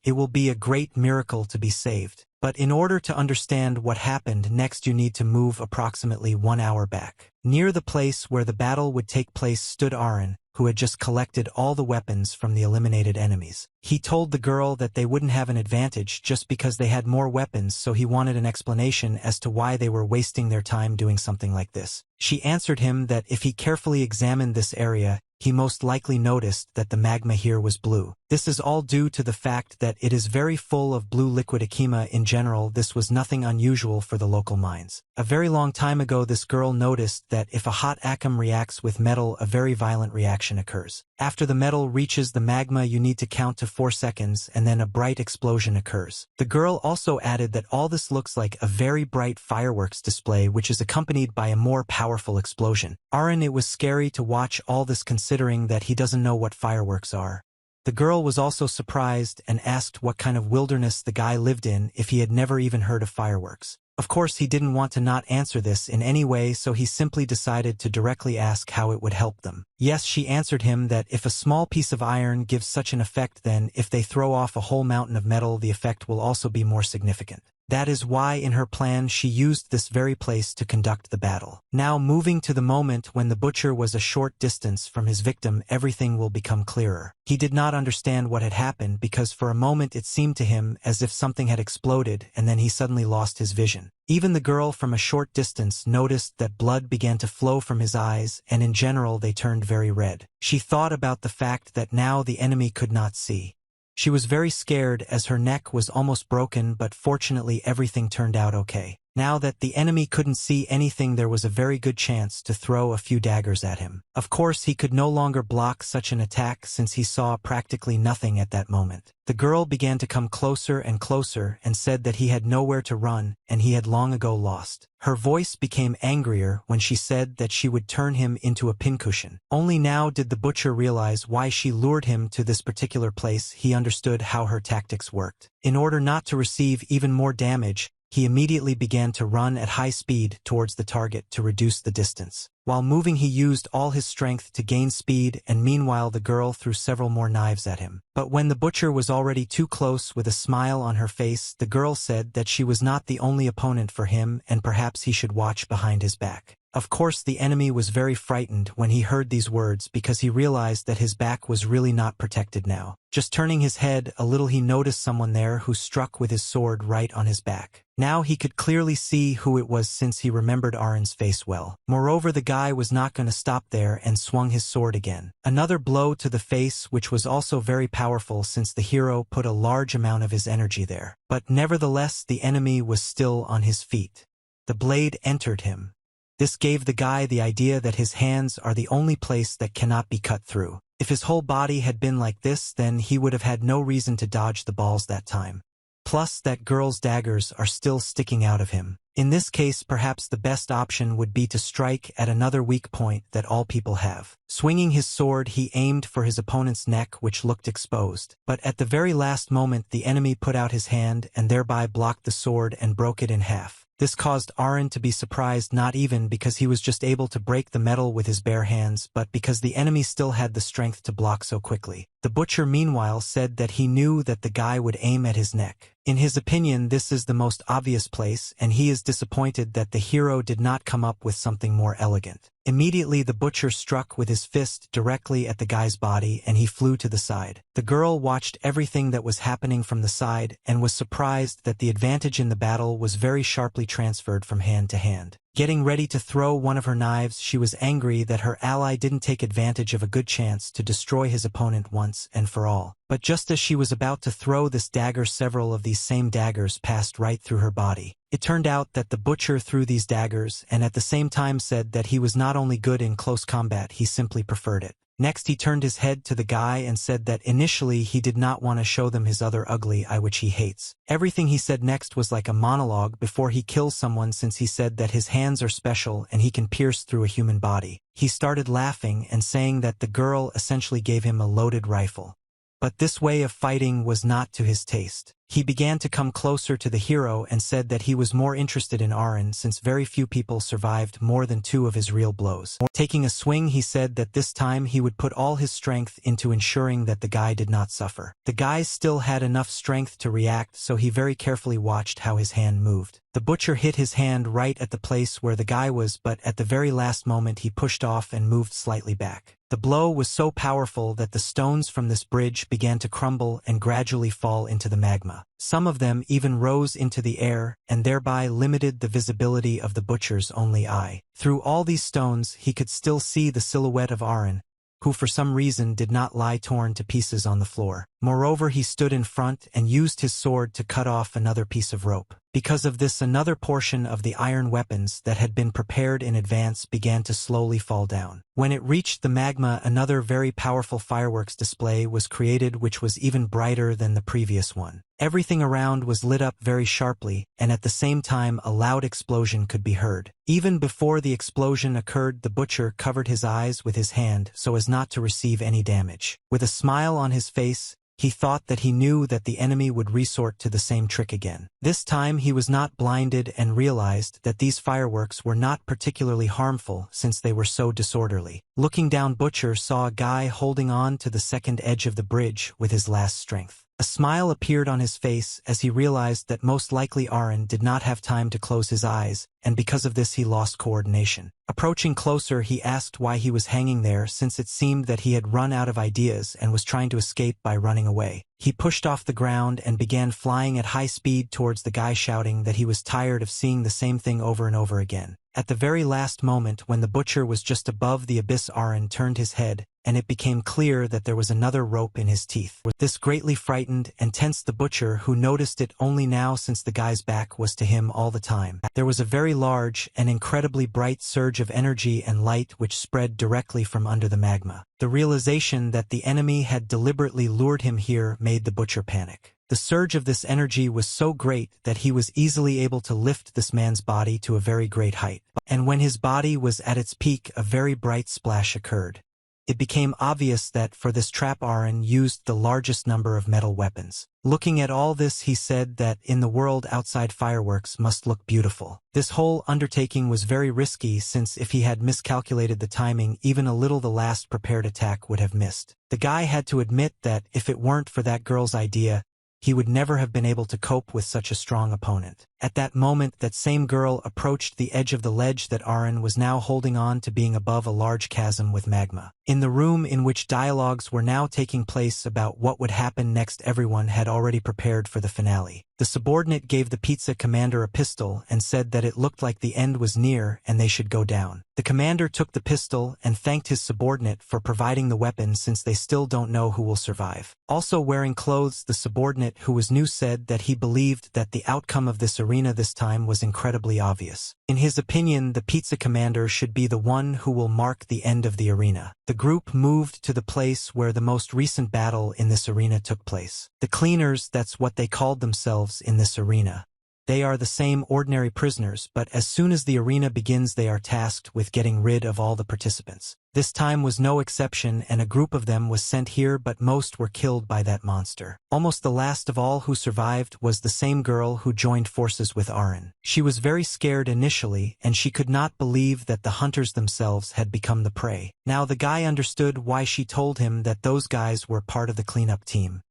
It will be a great miracle to be saved. But in order to understand what happened next, you need to move approximately 1 hour back. Near the place where the battle would take place stood Arin, who had just collected all the weapons from the eliminated enemies. He told the girl that they wouldn't have an advantage just because they had more weapons, so he wanted an explanation as to why they were wasting their time doing something like this. She answered him that if he carefully examined this area, he most likely noticed that the magma here was blue. This is all due to the fact that it is very full of blue liquid. Akima in general, this was nothing unusual for the local mines. A very long time ago this girl noticed that if a hot Akam reacts with metal, a very violent reaction occurs. After the metal reaches the magma, you need to count to 4 seconds, and then a bright explosion occurs. The girl also added that all this looks like a very bright fireworks display, which is accompanied by a more powerful explosion. Arin, it was scary to watch all this, considering that he doesn't know what fireworks are. The girl was also surprised and asked what kind of wilderness the guy lived in, if he had never even heard of fireworks. Of course he didn't want to not answer this in any way, so he simply decided to directly ask how it would help them. Yes, she answered him that if a small piece of iron gives such an effect, then if they throw off a whole mountain of metal, the effect will also be more significant. That is why in her plan she used this very place to conduct the battle. Now moving to the moment when the butcher was a short distance from his victim, everything will become clearer. He did not understand what had happened, because for a moment it seemed to him as if something had exploded, and then he suddenly lost his vision. Even the girl from a short distance noticed that blood began to flow from his eyes, and in general they turned very red. She thought about the fact that now the enemy could not see. She was very scared, as her neck was almost broken, but fortunately everything turned out okay. Now that the enemy couldn't see anything, there was a very good chance to throw a few daggers at him. Of course he could no longer block such an attack, since he saw practically nothing at that moment. The girl began to come closer and closer and said that he had nowhere to run, and he had long ago lost. Her voice became angrier when she said that she would turn him into a pincushion. Only now did the butcher realize why she lured him to this particular place. He understood how her tactics worked. In order not to receive even more damage, he immediately began to run at high speed towards the target to reduce the distance. While moving, he used all his strength to gain speed, and meanwhile the girl threw several more knives at him. But when the butcher was already too close, with a smile on her face, the girl said that she was not the only opponent for him, and perhaps he should watch behind his back. Of course the enemy was very frightened when he heard these words because he realized that his back was really not protected now. Just turning his head a little he noticed someone there who struck with his sword right on his back. Now he could clearly see who it was since he remembered Arin's face well. Moreover, the guy was not going to stop there and swung his sword again. Another blow to the face, which was also very powerful since the hero put a large amount of his energy there. But nevertheless the enemy was still on his feet. The blade entered him. This gave the guy the idea that his hands are the only place that cannot be cut through. If his whole body had been like this, then he would have had no reason to dodge the balls that time. Plus, that girl's daggers are still sticking out of him. In this case, perhaps the best option would be to strike at another weak point that all people have. Swinging his sword, he aimed for his opponent's neck, which looked exposed. But at the very last moment, the enemy put out his hand and thereby blocked the sword and broke it in half. This caused Arin to be surprised, not even because he was just able to break the metal with his bare hands, but because the enemy still had the strength to block so quickly. The butcher meanwhile said that he knew that the guy would aim at his neck. In his opinion, this is the most obvious place, and he is disappointed that the hero did not come up with something more elegant. Immediately the butcher struck with his fist directly at the guy's body and he flew to the side. The girl watched everything that was happening from the side and was surprised that the advantage in the battle was very sharply transferred from hand to hand. Getting ready to throw one of her knives, she was angry that her ally didn't take advantage of a good chance to destroy his opponent once and for all. But just as she was about to throw this dagger, several of these same daggers passed right through her body. It turned out that the butcher threw these daggers and at the same time said that he was not only good in close combat, he simply preferred it. Next he turned his head to the guy and said that initially he did not want to show them his other ugly eye which he hates. Everything he said next was like a monologue before he kills someone, since he said that his hands are special and he can pierce through a human body. He started laughing and saying that the girl essentially gave him a loaded rifle. But this way of fighting was not to his taste. He began to come closer to the hero and said that he was more interested in Arin since very few people survived more than 2 of his real blows. Taking a swing, he said that this time he would put all his strength into ensuring that the guy did not suffer. The guy still had enough strength to react, so he very carefully watched how his hand moved. The butcher hit his hand right at the place where the guy was, but at the very last moment he pushed off and moved slightly back. The blow was so powerful that the stones from this bridge began to crumble and gradually fall into the magma. Some of them even rose into the air and thereby limited the visibility of the butcher's only eye. Through all these stones he could still see the silhouette of Arin, who for some reason did not lie torn to pieces on the floor. Moreover, he stood in front and used his sword to cut off another piece of rope. Because of this, another portion of the iron weapons that had been prepared in advance began to slowly fall down. When it reached the magma, another very powerful fireworks display was created, which was even brighter than the previous one. Everything around was lit up very sharply, and at the same time a loud explosion could be heard. Even before the explosion occurred, the butcher covered his eyes with his hand so as not to receive any damage. With a smile on his face, he thought that he knew that the enemy would resort to the same trick again. This time he was not blinded and realized that these fireworks were not particularly harmful since they were so disorderly. Looking down, Butcher saw a guy holding on to the second edge of the bridge with his last strength. A smile appeared on his face as he realized that most likely Arin did not have time to close his eyes, and because of this he lost coordination. Approaching closer, he asked why he was hanging there, since it seemed that he had run out of ideas and was trying to escape by running away. He pushed off the ground and began flying at high speed towards the guy, shouting that he was tired of seeing the same thing over and over again. At the very last moment, when the butcher was just above the abyss, Arin turned his head, and it became clear that there was another rope in his teeth. This greatly frightened and tensed the butcher, who noticed it only now since the guy's back was to him all the time. There was a very large and incredibly bright surge of energy and light which spread directly from under the magma. The realization that the enemy had deliberately lured him here made the butcher panic. The surge of this energy was so great that he was easily able to lift this man's body to a very great height. And when his body was at its peak, a very bright splash occurred. It became obvious that for this trap Arin used the largest number of metal weapons. Looking at all this, he said that in the world outside, fireworks must look beautiful. This whole undertaking was very risky, since if he had miscalculated the timing even a little, the last prepared attack would have missed. The guy had to admit that if it weren't for that girl's idea, he would never have been able to cope with such a strong opponent. At that moment, that same girl approached the edge of the ledge that Arin was now holding on to, being above a large chasm with magma. In the room in which dialogues were now taking place about what would happen next, everyone had already prepared for the finale. The subordinate gave the pizza commander a pistol and said that it looked like the end was near and they should go down. The commander took the pistol and thanked his subordinate for providing the weapon, since they still don't know who will survive. Also wearing clothes, the subordinate, who was new, said that he believed that the outcome of this arena this time was incredibly obvious. In his opinion, the pizza commander should be the one who will mark the end of the arena. The group moved to the place where the most recent battle in this arena took place. The cleaners, that's what they called themselves in this arena. They are the same ordinary prisoners, but as soon as the arena begins they are tasked with getting rid of all the participants. This time was no exception, and a group of them was sent here, but most were killed by that monster. Almost the last of all who survived was the same girl who joined forces with Arin. She was very scared initially, and she could not believe that the hunters themselves had become the prey. Now the guy understood why she told him that those guys were part of the cleanup team.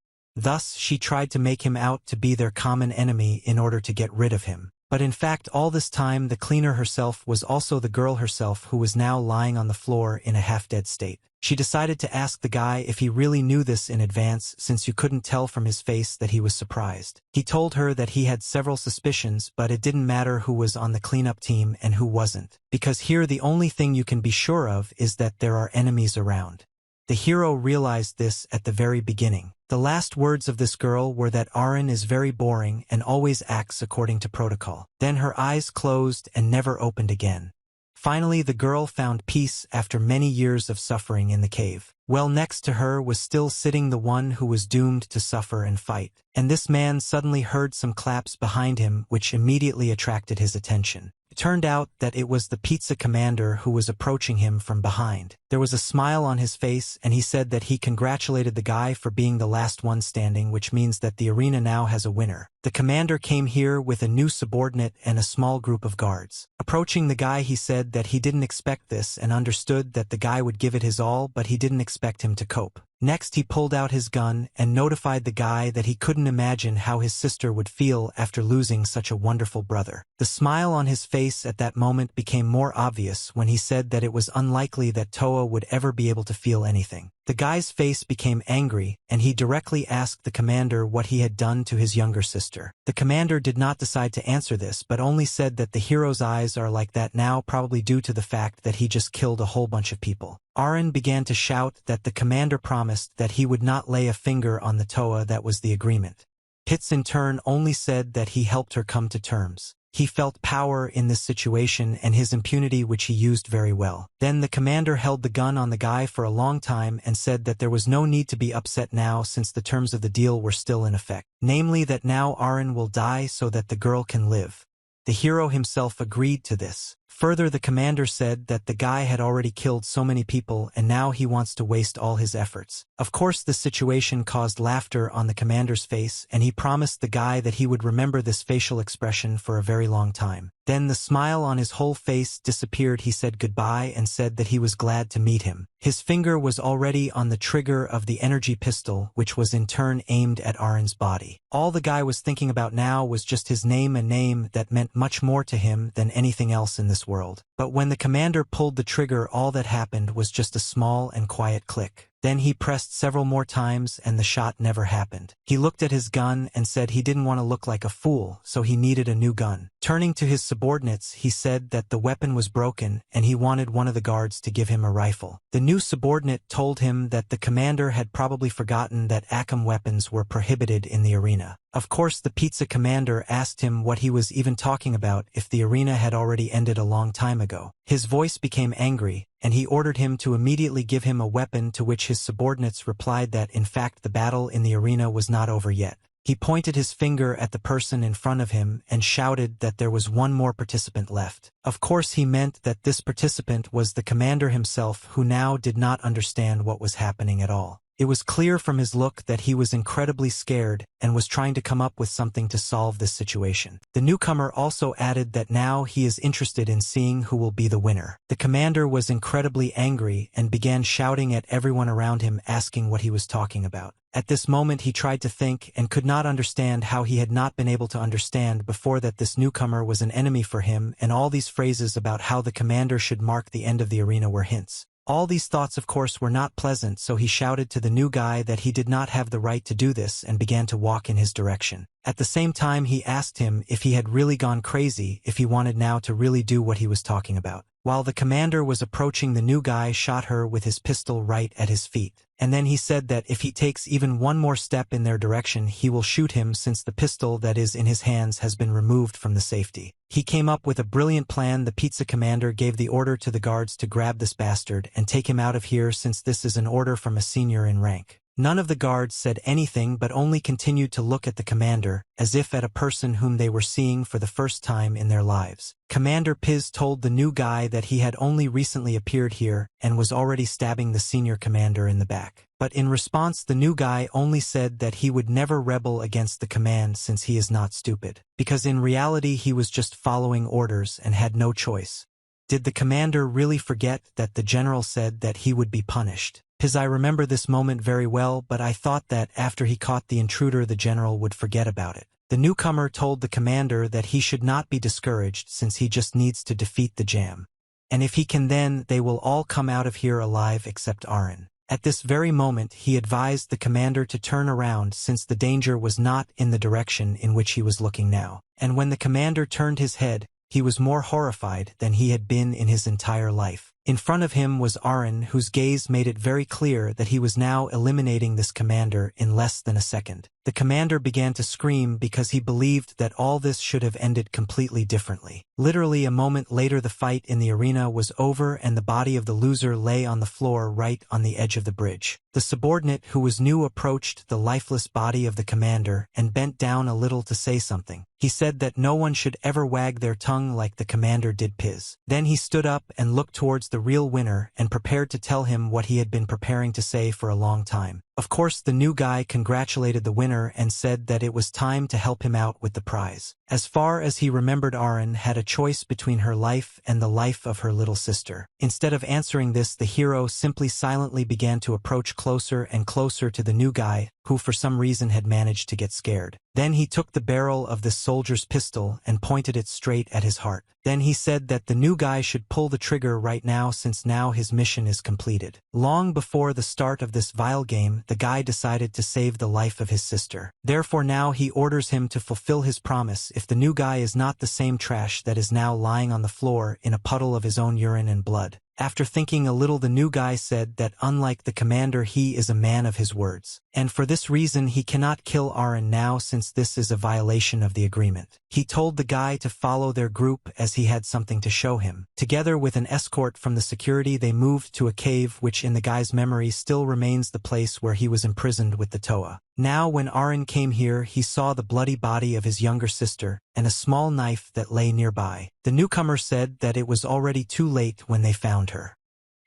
Thus, she tried to make him out to be their common enemy in order to get rid of him. But in fact, all this time, the cleaner herself was also the girl herself, who was now lying on the floor in a half-dead state. She decided to ask the guy if he really knew this in advance, since you couldn't tell from his face that he was surprised. He told her that he had several suspicions, but it didn't matter who was on the cleanup team and who wasn't, because here the only thing you can be sure of is that there are enemies around. The hero realized this at the very beginning. The last words of this girl were that Arin is very boring and always acts according to protocol. Then her eyes closed and never opened again. Finally, the girl found peace after many years of suffering in the cave. Well, next to her was still sitting the one who was doomed to suffer and fight. And this man suddenly heard some claps behind him, which immediately attracted his attention. It turned out that it was the pizza commander who was approaching him from behind. There was a smile on his face, and he said that he congratulated the guy for being the last one standing, which means that the arena now has a winner. The commander came here with a new subordinate and a small group of guards. Approaching the guy, he said that he didn't expect this and understood that the guy would give it his all, but he didn't expect him to cope. Next, he pulled out his gun and notified the guy that he couldn't imagine how his sister would feel after losing such a wonderful brother. The smile on his face at that moment became more obvious when he said that it was unlikely that Toa would ever be able to feel anything. The guy's face became angry, and he directly asked the commander what he had done to his younger sister. The commander did not decide to answer this, but only said that the hero's eyes are like that now, probably due to the fact that he just killed a whole bunch of people. Arin began to shout that the commander promised that he would not lay a finger on the Toa. That was the agreement. Pitts in turn only said that he helped her come to terms. He felt power in this situation and his impunity, which he used very well. Then the commander held the gun on the guy for a long time and said that there was no need to be upset now, since the terms of the deal were still in effect. Namely, that now Arin will die so that the girl can live. The hero himself agreed to this. Further, the commander said that the guy had already killed so many people and now he wants to waste all his efforts. Of course, this situation caused laughter on the commander's face, and he promised the guy that he would remember this facial expression for a very long time. Then the smile on his whole face disappeared. He said goodbye and said that he was glad to meet him. His finger was already on the trigger of the energy pistol, which was in turn aimed at Arin's body. All the guy was thinking about now was just his name, a name that meant much more to him than anything else in this world. But when the commander pulled the trigger, all that happened was just a small and quiet click. Then he pressed several more times and the shot never happened. He looked at his gun and said he didn't want to look like a fool, so he needed a new gun. Turning to his subordinates, he said that the weapon was broken and he wanted one of the guards to give him a rifle. The new subordinate told him that the commander had probably forgotten that Akam weapons were prohibited in the arena. Of course, the pizza commander asked him what he was even talking about, if the arena had already ended a long time ago. His voice became angry, and he ordered him to immediately give him a weapon, to which his subordinates replied that in fact the battle in the arena was not over yet. He pointed his finger at the person in front of him and shouted that there was one more participant left. Of course, he meant that this participant was the commander himself, who now did not understand what was happening at all. It was clear from his look that he was incredibly scared and was trying to come up with something to solve this situation. The newcomer also added that now he is interested in seeing who will be the winner. The commander was incredibly angry and began shouting at everyone around him, asking what he was talking about. At this moment he tried to think and could not understand how he had not been able to understand before that this newcomer was an enemy for him, and all these phrases about how the commander should mark the end of the arena were hints. All these thoughts of course were not pleasant, so he shouted to the new guy that he did not have the right to do this and began to walk in his direction. At the same time he asked him if he had really gone crazy, if he wanted now to really do what he was talking about. While the commander was approaching, the new guy shot her with his pistol right at his feet. And then he said that if he takes even one more step in their direction he will shoot him, since the pistol that is in his hands has been removed from the safety. He came up with a brilliant plan. The pizza commander gave the order to the guards to grab this bastard and take him out of here, since this is an order from a senior in rank. None of the guards said anything but only continued to look at the commander, as if at a person whom they were seeing for the first time in their lives. Commander Pis told the new guy that he had only recently appeared here and was already stabbing the senior commander in the back. But in response the new guy only said that he would never rebel against the command, since he is not stupid. Because in reality he was just following orders and had no choice. Did the commander really forget that the general said that he would be punished? Pis, I remember this moment very well, but I thought that after he caught the intruder the general would forget about it. The newcomer told the commander that he should not be discouraged, since he just needs to defeat the jam. And if he can, then they will all come out of here alive except Arin. At this very moment he advised the commander to turn around, since the danger was not in the direction in which he was looking now. And when the commander turned his head, he was more horrified than he had been in his entire life. In front of him was Arin, whose gaze made it very clear that he was now eliminating this commander in less than a second. The commander began to scream because he believed that all this should have ended completely differently. Literally a moment later the fight in the arena was over and the body of the loser lay on the floor right on the edge of the bridge. The subordinate who was new approached the lifeless body of the commander and bent down a little to say something. He said that no one should ever wag their tongue like the commander did Pis. Then he stood up and looked towards the real winner and prepared to tell him what he had been preparing to say for a long time. Of course the new guy congratulated the winner and said that it was time to help him out with the prize. As far as he remembered, Arin had a choice between her life and the life of her little sister. Instead of answering this, the hero simply silently began to approach closer and closer to the new guy, who for some reason had managed to get scared. Then he took the barrel of this soldier's pistol and pointed it straight at his heart. Then he said that the new guy should pull the trigger right now, since now his mission is completed. Long before the start of this vile game, the guy decided to save the life of his sister. Therefore now he orders him to fulfill his promise if the new guy is not the same trash that is now lying on the floor in a puddle of his own urine and blood. After thinking a little, the new guy said that unlike the commander, he is a man of his words. And for this reason he cannot kill Arin now, since this is a violation of the agreement. He told the guy to follow their group as he had something to show him. Together with an escort from the security they moved to a cave which in the guy's memory still remains the place where he was imprisoned with the Toa. Now when Arin came here he saw the bloody body of his younger sister and a small knife that lay nearby. The newcomer said that it was already too late when they found her.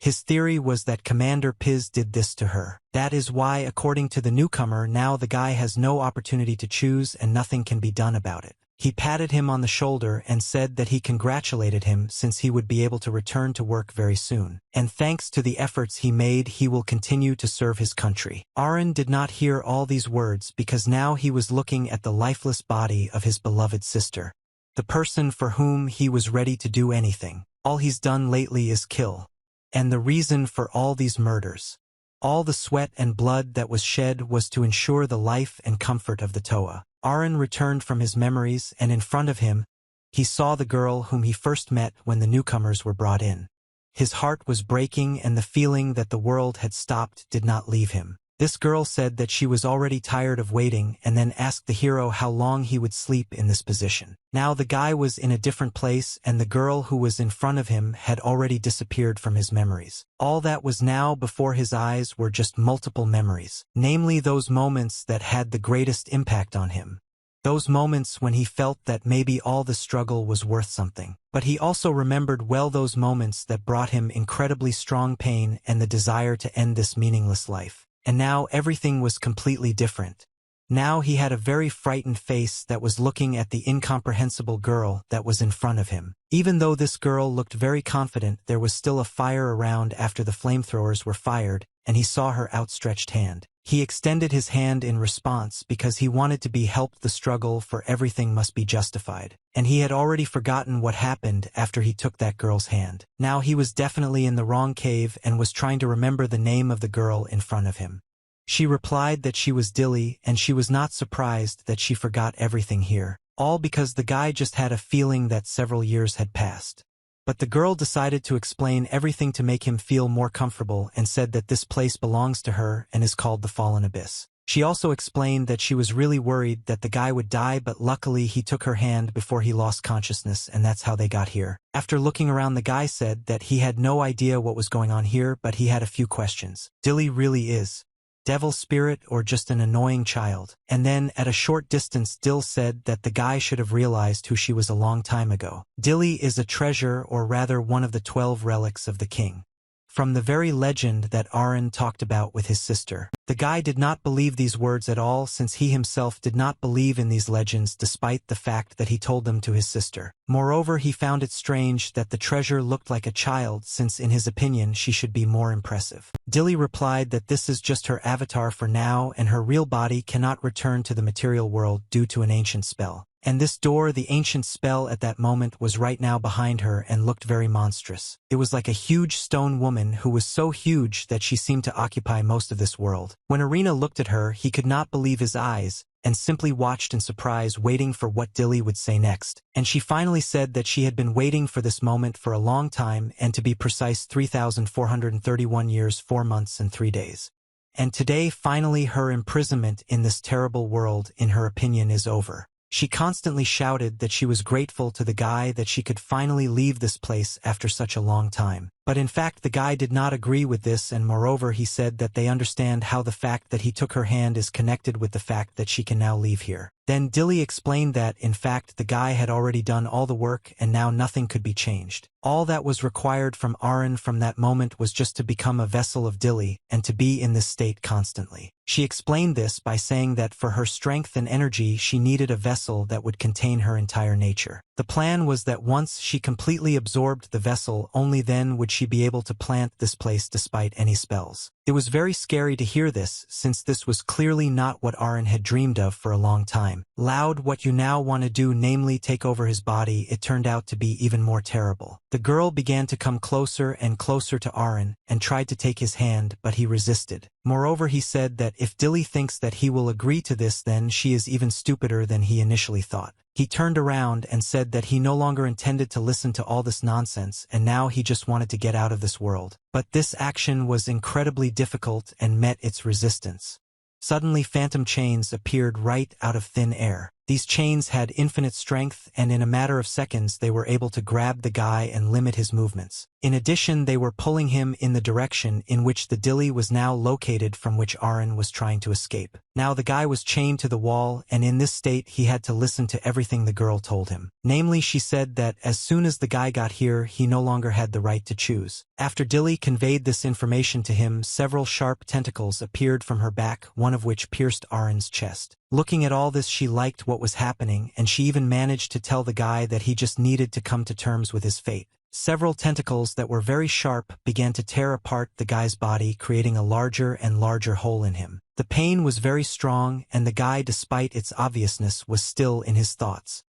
His theory was that Commander Pis did this to her. That is why, according to the newcomer, now the guy has no opportunity to choose and nothing can be done about it. He patted him on the shoulder and said that he congratulated him, since he would be able to return to work very soon. And thanks to the efforts he made, he will continue to serve his country. Arin did not hear all these words because now he was looking at the lifeless body of his beloved sister. The person for whom he was ready to do anything. All he's done lately is kill. And the reason for all these murders, all the sweat and blood that was shed, was to ensure the life and comfort of the Toa. Arin returned from his memories, and in front of him, he saw the girl whom he first met when the newcomers were brought in. His heart was breaking, and the feeling that the world had stopped did not leave him. This girl said that she was already tired of waiting and then asked the hero how long he would sleep in this position. Now the guy was in a different place and the girl who was in front of him had already disappeared from his memories. All that was now before his eyes were just multiple memories, namely those moments that had the greatest impact on him. Those moments when he felt that maybe all the struggle was worth something. But he also remembered well those moments that brought him incredibly strong pain and the desire to end this meaningless life. and now everything was completely different. Now he had a very frightened face that was looking at the incomprehensible girl that was in front of him. Even though this girl looked very confident, there was still a fire around after the flamethrowers were fired, and he saw her outstretched hand. He extended his hand in response because he wanted to be helped. The struggle for everything must be justified, and he had already forgotten what happened after he took that girl's hand. Now he was definitely in the wrong cave and was trying to remember the name of the girl in front of him. She replied that she was Dilly, and she was not surprised that she forgot everything here, all because the guy just had a feeling that several years had passed. But the girl decided to explain everything to make him feel more comfortable and said that this place belongs to her and is called the Fallen Abyss. She also explained that she was really worried that the guy would die, but luckily he took her hand before he lost consciousness, and that's how they got here. After looking around, the guy said that he had no idea what was going on here, but he had a few questions. Dilly really is devil spirit or just an annoying child? And then, at a short distance, Dill said that the guy should have realized who she was a long time ago. Dilly is a treasure, or rather one of the 12 relics of the king, from the very legend that Arin talked about with his sister. The guy did not believe these words at all, since he himself did not believe in these legends despite the fact that he told them to his sister. Moreover, he found it strange that the treasure looked like a child, since in his opinion she should be more impressive. Dilly replied that this is just her avatar for now, and her real body cannot return to the material world due to an ancient spell. And this door, the ancient spell at that moment, was right now behind her and looked very monstrous. It was like a huge stone woman who was so huge that she seemed to occupy most of this world. When Arina looked at her, he could not believe his eyes, and simply watched in surprise, waiting for what Dilly would say next. And she finally said that she had been waiting for this moment for a long time, and to be precise 3,431 years, 4 months and 3 days. And today, finally, her imprisonment in this terrible world, in her opinion, is over. She constantly shouted that she was grateful to the guy that she could finally leave this place after such a long time. But in fact, the guy did not agree with this, and moreover he said that they understand how the fact that he took her hand is connected with the fact that she can now leave here. Then Dilly explained that, in fact, the guy had already done all the work and now nothing could be changed. All that was required from Arin from that moment was just to become a vessel of Dilly, and to be in this state constantly. She explained this by saying that for her strength and energy she needed a vessel that would contain her entire nature. The plan was that once she completely absorbed the vessel, only then would she be able to plant this place despite any spells. It was very scary to hear this, since this was clearly not what Arin had dreamed of for a long time. Loud, what you now want to do, namely take over his body, it turned out to be even more terrible. The girl began to come closer and closer to Arin, and tried to take his hand, but he resisted. Moreover, he said that if Dilly thinks that he will agree to this, then she is even stupider than he initially thought. He turned around and said that he no longer intended to listen to all this nonsense, and now he just wanted to get out of this world. But this action was incredibly difficult and met its resistance. Suddenly, phantom chains appeared right out of thin air. These chains had infinite strength, and in a matter of seconds they were able to grab the guy and limit his movements. In addition, they were pulling him in the direction in which the Dilly was now located, from which Arin was trying to escape. Now the guy was chained to the wall, and in this state he had to listen to everything the girl told him. Namely, she said that as soon as the guy got here, he no longer had the right to choose. After Dilly conveyed this information to him, several sharp tentacles appeared from her back, one of which pierced Arin's chest. Looking at all this, she liked what was happening, and she even managed to tell the guy that he just needed to come to terms with his fate. Several tentacles that were very sharp began to tear apart the guy's body, creating a larger and larger hole in him. The pain was very strong, and the guy, despite its obviousness, was still in his thoughts.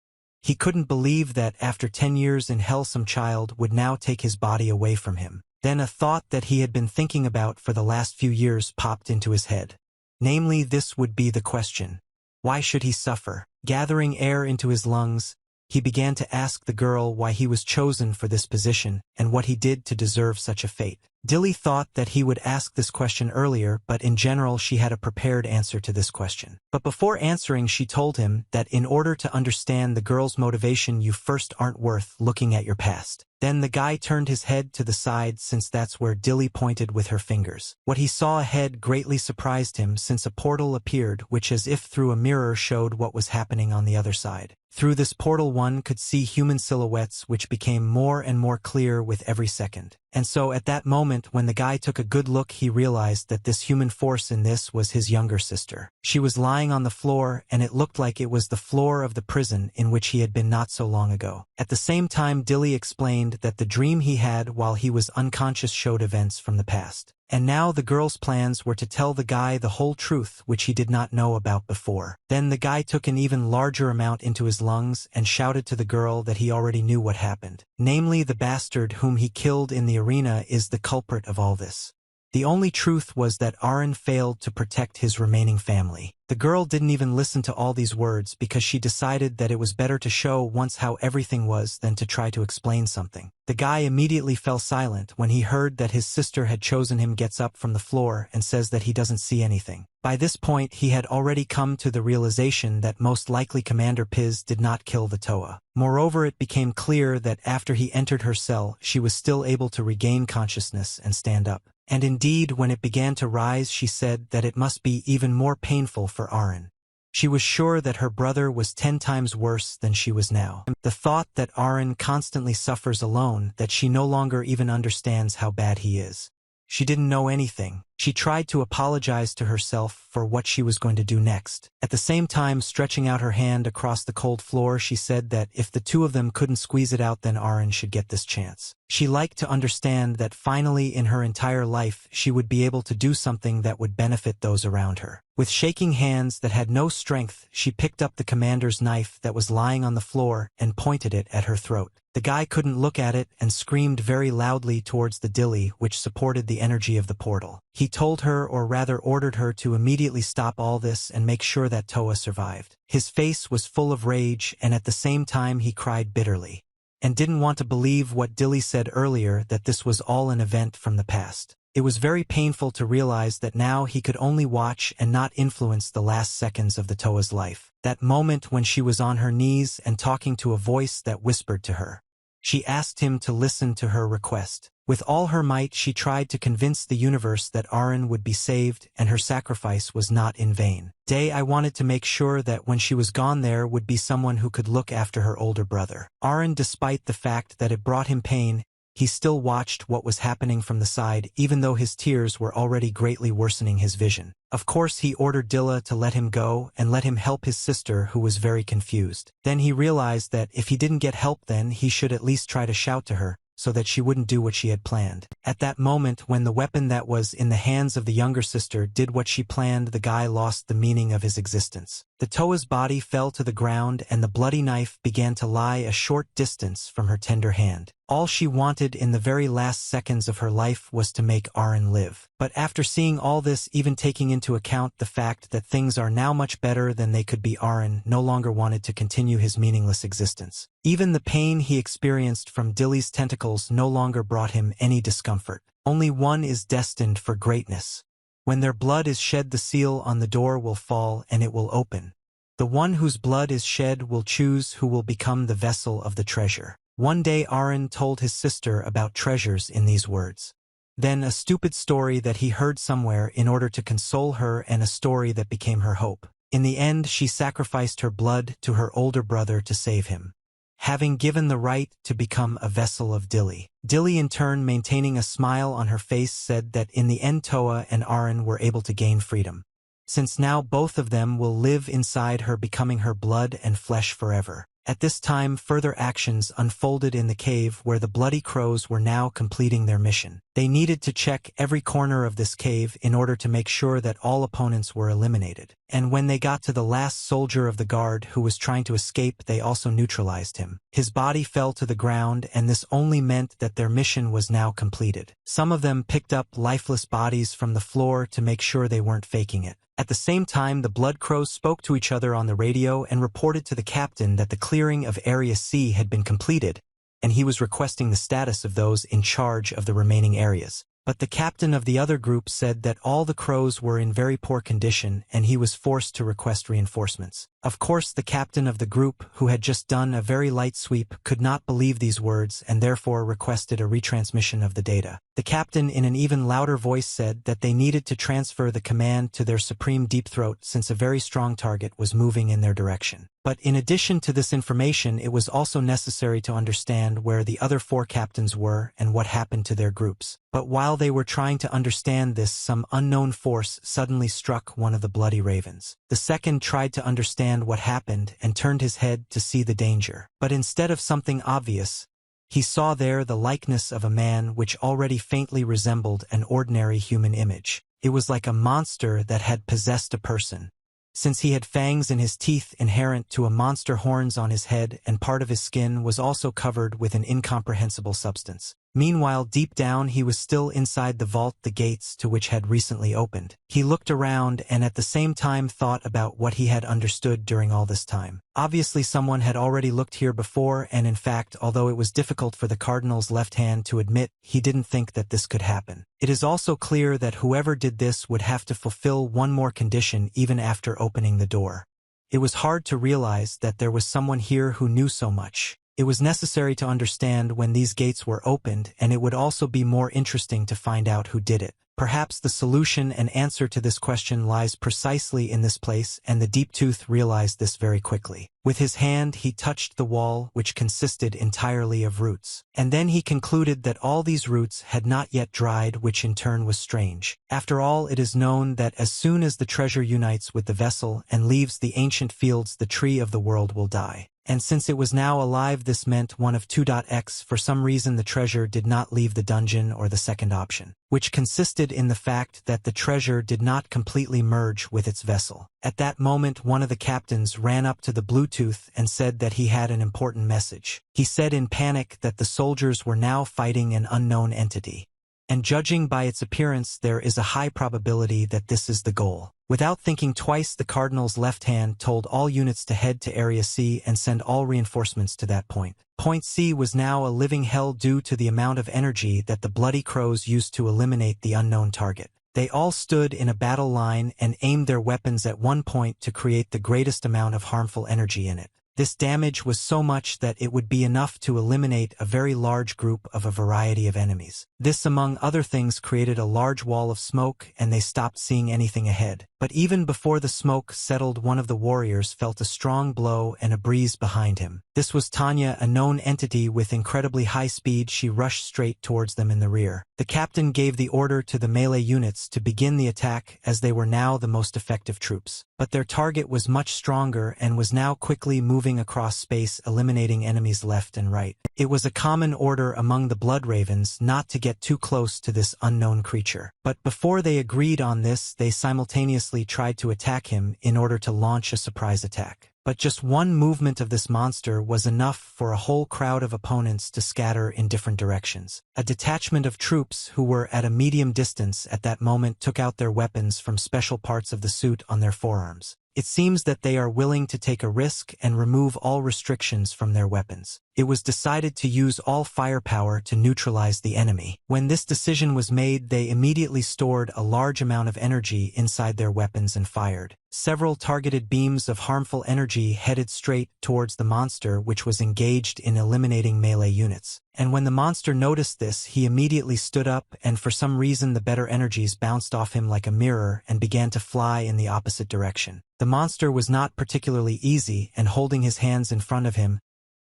He couldn't believe that after 10 years in hell some child would now take his body away from him. Then a thought that he had been thinking about for the last few years popped into his head. Namely, this would be the question. Why should he suffer? Gathering air into his lungs, he began to ask the girl why he was chosen for this position, and what he did to deserve such a fate. Dilly thought that he would ask this question earlier, but in general she had a prepared answer to this question. But before answering, she told him that in order to understand the girl's motivation, you first aren't worth looking at your past. Then the guy turned his head to the side, since that's where Dilly pointed with her fingers. What he saw ahead greatly surprised him, since a portal appeared, which as if through a mirror showed what was happening on the other side. Through this portal one could see human silhouettes, which became more and more clear with every second. And so at that moment when the guy took a good look he realized that this human force in this was his younger sister. She was lying on the floor and it looked like it was the floor of the prison in which he had been not so long ago. At the same time Dilly explained that the dream he had while he was unconscious showed events from the past. And now the girl's plans were to tell the guy the whole truth which he did not know about before. Then the guy took an even larger amount into his lungs and shouted to the girl that he already knew what happened. Namely, the bastard whom he killed in the arena is the culprit of all this. The only truth was that Arin failed to protect his remaining family. The girl didn't even listen to all these words because she decided that it was better to show once how everything was than to try to explain something. The guy immediately fell silent when he heard that his sister had chosen him, gets up from the floor and says that he doesn't see anything. By this point he had already come to the realization that most likely Commander Pis did not kill the Toa. Moreover, it became clear that after he entered her cell she was still able to regain consciousness and stand up. And indeed, when it began to rise she said that it must be even more painful for Arin. She was sure that her brother was 10 times worse than she was now. The thought that Arin constantly suffers alone, that she no longer even understands how bad he is. She didn't know anything. She tried to apologize to herself for what she was going to do next. At the same time, stretching out her hand across the cold floor, she said that if the two of them couldn't squeeze it out, then Arin should get this chance. She liked to understand that finally in her entire life she would be able to do something that would benefit those around her. With shaking hands that had no strength, she picked up the commander's knife that was lying on the floor and pointed it at her throat. The guy couldn't look at it and screamed very loudly towards the Dilly, which supported the energy of the portal. He told her, or rather ordered her, to immediately stop all this and make sure that Toa survived. His face was full of rage and at the same time he cried bitterly. And didn't want to believe what Dilly said earlier, that this was all an event from the past. It was very painful to realize that now he could only watch and not influence the last seconds of the Toa's life. That moment when she was on her knees and talking to a voice that whispered to her. She asked him to listen to her request. With all her might she tried to convince the universe that Arin would be saved and her sacrifice was not in vain. I wanted to make sure that when she was gone there would be someone who could look after her older brother. Arin, despite the fact that it brought him pain, he still watched what was happening from the side, even though his tears were already greatly worsening his vision. Of course he ordered Dilly to let him go and let him help his sister, who was very confused. Then he realized that if he didn't get help then he should at least try to shout to her, so that she wouldn't do what she had planned. At that moment, when the weapon that was in the hands of the younger sister did what she planned, the guy lost the meaning of his existence. The Toa's body fell to the ground and the bloody knife began to lie a short distance from her tender hand. All she wanted in the very last seconds of her life was to make Arin live. But after seeing all this, even taking into account the fact that things are now much better than they could be, Arin no longer wanted to continue his meaningless existence. Even the pain he experienced from Dilly's tentacles no longer brought him any discomfort. Only one is destined for greatness. When their blood is shed, the seal on the door will fall and it will open. The one whose blood is shed will choose who will become the vessel of the treasure. One day Arin told his sister about treasures in these words. Then a stupid story that he heard somewhere in order to console her, and a story that became her hope. In the end she sacrificed her blood to her older brother to save him, having given the right to become a vessel of Dilly. Dilly in turn, maintaining a smile on her face, said that in the end Toa and Arin were able to gain freedom, since now both of them will live inside her, becoming her blood and flesh forever. At this time further actions unfolded in the cave, where the bloody crows were now completing their mission. They needed to check every corner of this cave in order to make sure that all opponents were eliminated. And when they got to the last soldier of the guard who was trying to escape, they also neutralized him. His body fell to the ground, and this only meant that their mission was now completed. Some of them picked up lifeless bodies from the floor to make sure they weren't faking it. At the same time, the blood crows spoke to each other on the radio and reported to the captain that the clearing of Area C had been completed, and he was requesting the status of those in charge of the remaining areas. But the captain of the other group said that all the crows were in very poor condition and he was forced to request reinforcements. Of course, the captain of the group, who had just done a very light sweep, could not believe these words and therefore requested a retransmission of the data. The captain in an even louder voice said that they needed to transfer the command to their supreme deep throat, since a very strong target was moving in their direction. But in addition to this information, it was also necessary to understand where the other 4 captains were and what happened to their groups. But while they were trying to understand this, some unknown force suddenly struck one of the bloody ravens. The second tried to understand what happened and turned his head to see the danger. But instead of something obvious, he saw there the likeness of a man which already faintly resembled an ordinary human image. It was like a monster that had possessed a person, since he had fangs in his teeth inherent to a monster, horns on his head, and part of his skin was also covered with an incomprehensible substance. Meanwhile, deep down he was still inside the vault, the gates to which had recently opened. He looked around and at the same time thought about what he had understood during all this time. Obviously someone had already looked here before, and in fact, although it was difficult for the cardinal's left hand to admit, he didn't think that this could happen. It is also clear that whoever did this would have to fulfill one more condition even after opening the door. It was hard to realize that there was someone here who knew so much. It was necessary to understand when these gates were opened, and it would also be more interesting to find out who did it. Perhaps the solution and answer to this question lies precisely in this place, and the Deep Tooth realized this very quickly. With his hand he touched the wall, which consisted entirely of roots. And then he concluded that all these roots had not yet dried, which in turn was strange. After all, it is known that as soon as the treasure unites with the vessel and leaves the ancient fields, the tree of the world will die. And since it was now alive, this meant one of 2.x. For some reason the treasure did not leave the dungeon, or the second option, which consisted in the fact that the treasure did not completely merge with its vessel. At that moment one of the captains ran up to the Bluetooth and said that he had an important message. He said in panic that the soldiers were now fighting an unknown entity, and judging by its appearance there is a high probability that this is the goal. Without thinking twice, the cardinal's left hand told all units to head to Area C and send all reinforcements to that point. Point C was now a living hell due to the amount of energy that the bloody crows used to eliminate the unknown target. They all stood in a battle line and aimed their weapons at one point to create the greatest amount of harmful energy in it. This damage was so much that it would be enough to eliminate a very large group of a variety of enemies. This, among other things, created a large wall of smoke, and they stopped seeing anything ahead. But even before the smoke settled, one of the warriors felt a strong blow and a breeze behind him. This was Tanya, a known entity with incredibly high speed. She rushed straight towards them in the rear. The captain gave the order to the melee units to begin the attack, as they were now the most effective troops. But their target was much stronger and was now quickly moving across space, eliminating enemies left and right. It was a common order among the Blood Ravens not to get too close to this unknown creature. But before they agreed on this, they simultaneously tried to attack him in order to launch a surprise attack. But just one movement of this monster was enough for a whole crowd of opponents to scatter in different directions. A detachment of troops who were at a medium distance at that moment took out their weapons from special parts of the suit on their forearms. It seems that they are willing to take a risk and remove all restrictions from their weapons. It was decided to use all firepower to neutralize the enemy. When this decision was made, they immediately stored a large amount of energy inside their weapons and fired. Several targeted beams of harmful energy headed straight towards the monster, which was engaged in eliminating melee units. And when the monster noticed this, he immediately stood up, and for some reason the better energies bounced off him like a mirror and began to fly in the opposite direction. The monster was not particularly easy, and holding his hands in front of him,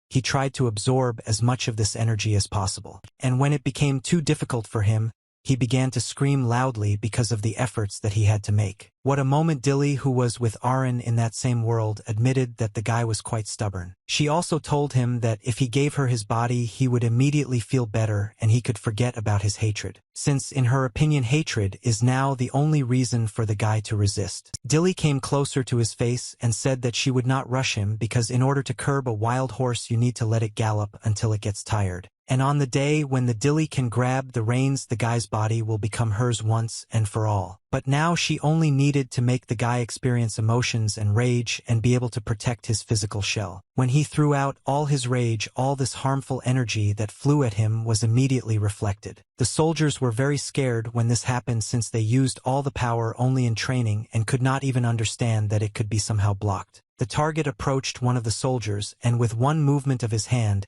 he tried to absorb as much of this energy as possible. And when it became too difficult for him, he began to scream loudly because of the efforts that he had to make. What a moment! Dilly, who was with Arin in that same world, admitted that the guy was quite stubborn. She also told him that if he gave her his body, he would immediately feel better and he could forget about his hatred, since in her opinion hatred is now the only reason for the guy to resist. Dilly came closer to his face and said that she would not rush him because in order to curb a wild horse you need to let it gallop until it gets tired. And on the day when the Dilly can grab the reins, the guy's body will become hers once and for all. But now she only needed to make the guy experience emotions and rage and be able to protect his physical shell. When he threw out all his rage, all this harmful energy that flew at him was immediately reflected. The soldiers were very scared when this happened, since they used all the power only in training and could not even understand that it could be somehow blocked. The target approached one of the soldiers, and with one movement of his hand,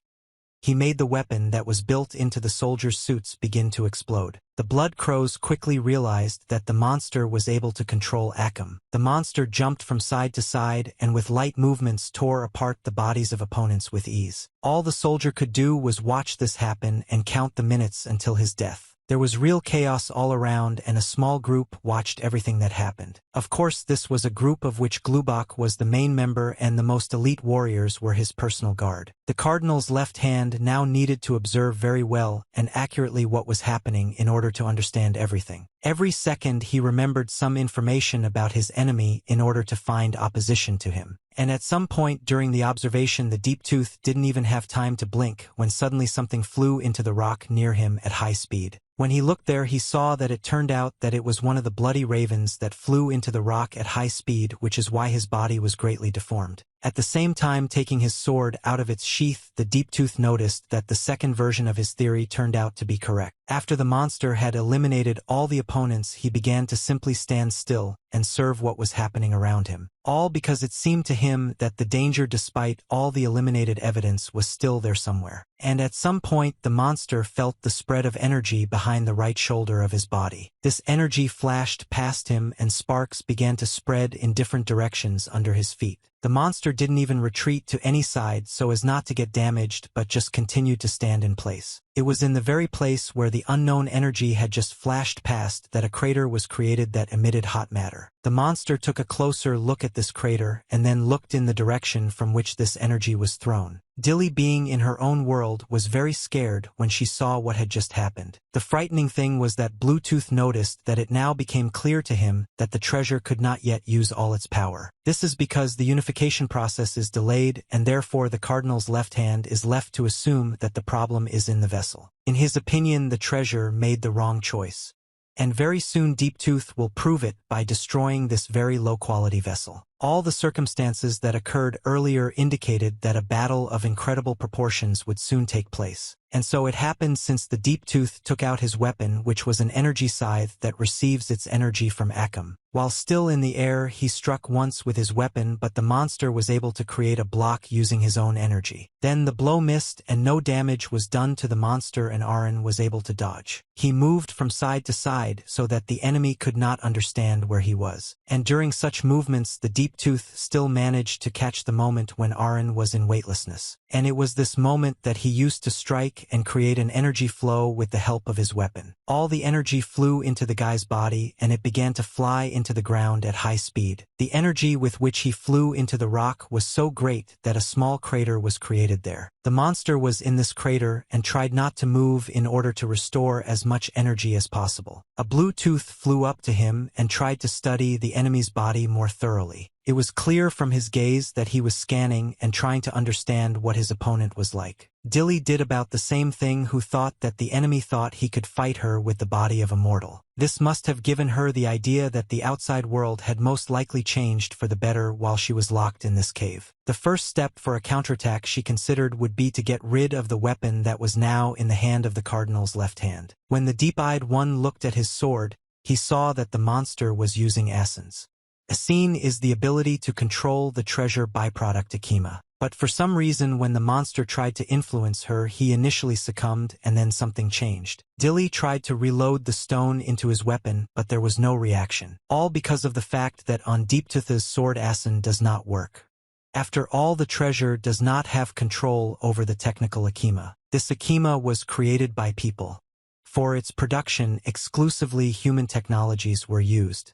he made the weapon that was built into the soldiers' suits begin to explode. The Blood Crows quickly realized that the monster was able to control Akam. The monster jumped from side to side and with light movements tore apart the bodies of opponents with ease. All the soldier could do was watch this happen and count the minutes until his death. There was real chaos all around and a small group watched everything that happened. Of course, this was a group of which Glubok was the main member and the most elite warriors were his personal guard. The cardinal's left hand now needed to observe very well and accurately what was happening in order to understand everything. Every second he remembered some information about his enemy in order to find opposition to him. And at some point during the observation the Deep Tooth didn't even have time to blink when suddenly something flew into the rock near him at high speed. When he looked there he saw that it turned out that it was one of the bloody ravens that flew into the rock at high speed, which is why his body was greatly deformed. At the same time taking his sword out of its sheath, the Deep Tooth noticed that the second version of his theory turned out to be correct. After the monster had eliminated all the opponents, he began to simply stand still and serve what was happening around him. All because it seemed to him that the danger, despite all the eliminated evidence, was still there somewhere. And at some point the monster felt the spread of energy behind the right shoulder of his body. This energy flashed past him and sparks began to spread in different directions under his feet. The monster didn't even retreat to any side so as not to get damaged but just continued to stand in place. It was in the very place where the unknown energy had just flashed past that a crater was created that emitted hot matter. The monster took a closer look at this crater and then looked in the direction from which this energy was thrown. Dilly, being in her own world, was very scared when she saw what had just happened. The frightening thing was that Bluetooth noticed that it now became clear to him that the treasure could not yet use all its power. This is because the unification process is delayed and therefore the cardinal's left hand is left to assume that the problem is in the vessel. In his opinion, the treasure made the wrong choice. And very soon Deep Tooth will prove it by destroying this very low-quality vessel. All the circumstances that occurred earlier indicated that a battle of incredible proportions would soon take place. And so it happened since the Deep Tooth took out his weapon, which was an energy scythe that receives its energy from Akam. While still in the air, he struck once with his weapon, but the monster was able to create a block using his own energy. Then the blow missed and no damage was done to the monster and Arin was able to dodge. He moved from side to side so that the enemy could not understand where he was. And during such movements, the Deep Tooth still managed to catch the moment when Arin was in weightlessness. And it was this moment that he used to strike and create an energy flow with the help of his weapon. All the energy flew into the guy's body and it began to fly into the ground at high speed. The energy with which he flew into the rock was so great that a small crater was created there. The monster was in this crater and tried not to move in order to restore as much energy as possible. A blue tooth flew up to him and tried to study the enemy's body more thoroughly. It was clear from his gaze that he was scanning and trying to understand what his opponent was like. Dilly did about the same thing, who thought that the enemy thought he could fight her with the body of a mortal. This must have given her the idea that the outside world had most likely changed for the better while she was locked in this cave. The first step for a counterattack she considered would be to get rid of the weapon that was now in the hand of the cardinal's left hand. When the deep-eyed one looked at his sword, he saw that the monster was using Aston's. Aston is the ability to control the treasure byproduct Akima. But for some reason when the monster tried to influence her, he initially succumbed and then something changed. Dilly tried to reload the stone into his weapon, but there was no reaction. All because of the fact that on Deep Tooth's sword Aston does not work. After all, the treasure does not have control over the technical Akima. This Akima was created by people. For its production, exclusively human technologies were used.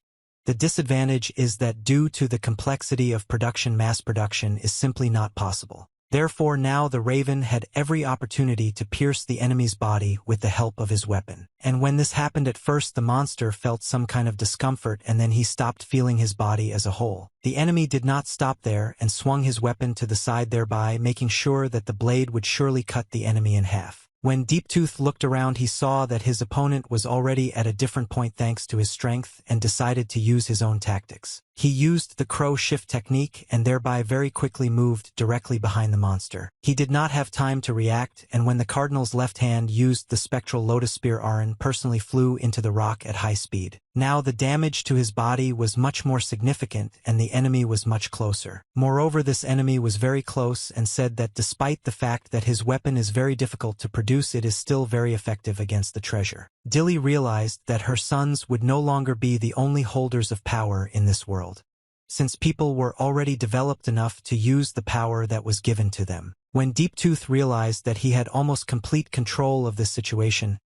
The disadvantage is that due to the complexity of production, mass production is simply not possible. Therefore now the Raven had every opportunity to pierce the enemy's body with the help of his weapon. And when this happened, at first the monster felt some kind of discomfort and then he stopped feeling his body as a whole. The enemy did not stop there and swung his weapon to the side, thereby making sure that the blade would surely cut the enemy in half. When Deeptooth looked around, he saw that his opponent was already at a different point thanks to his strength and decided to use his own tactics. He used the crow shift technique and thereby very quickly moved directly behind the monster. He did not have time to react, and when the cardinal's left hand used the spectral lotus spear, Arin personally flew into the rock at high speed. Now the damage to his body was much more significant and the enemy was much closer. Moreover, this enemy was very close and said that despite the fact that his weapon is very difficult to produce, it is still very effective against the treasure. Dilly realized that her sons would no longer be the only holders of power in this world, since people were already developed enough to use the power that was given to them. When Deeptooth realized that he had almost complete control of this situation,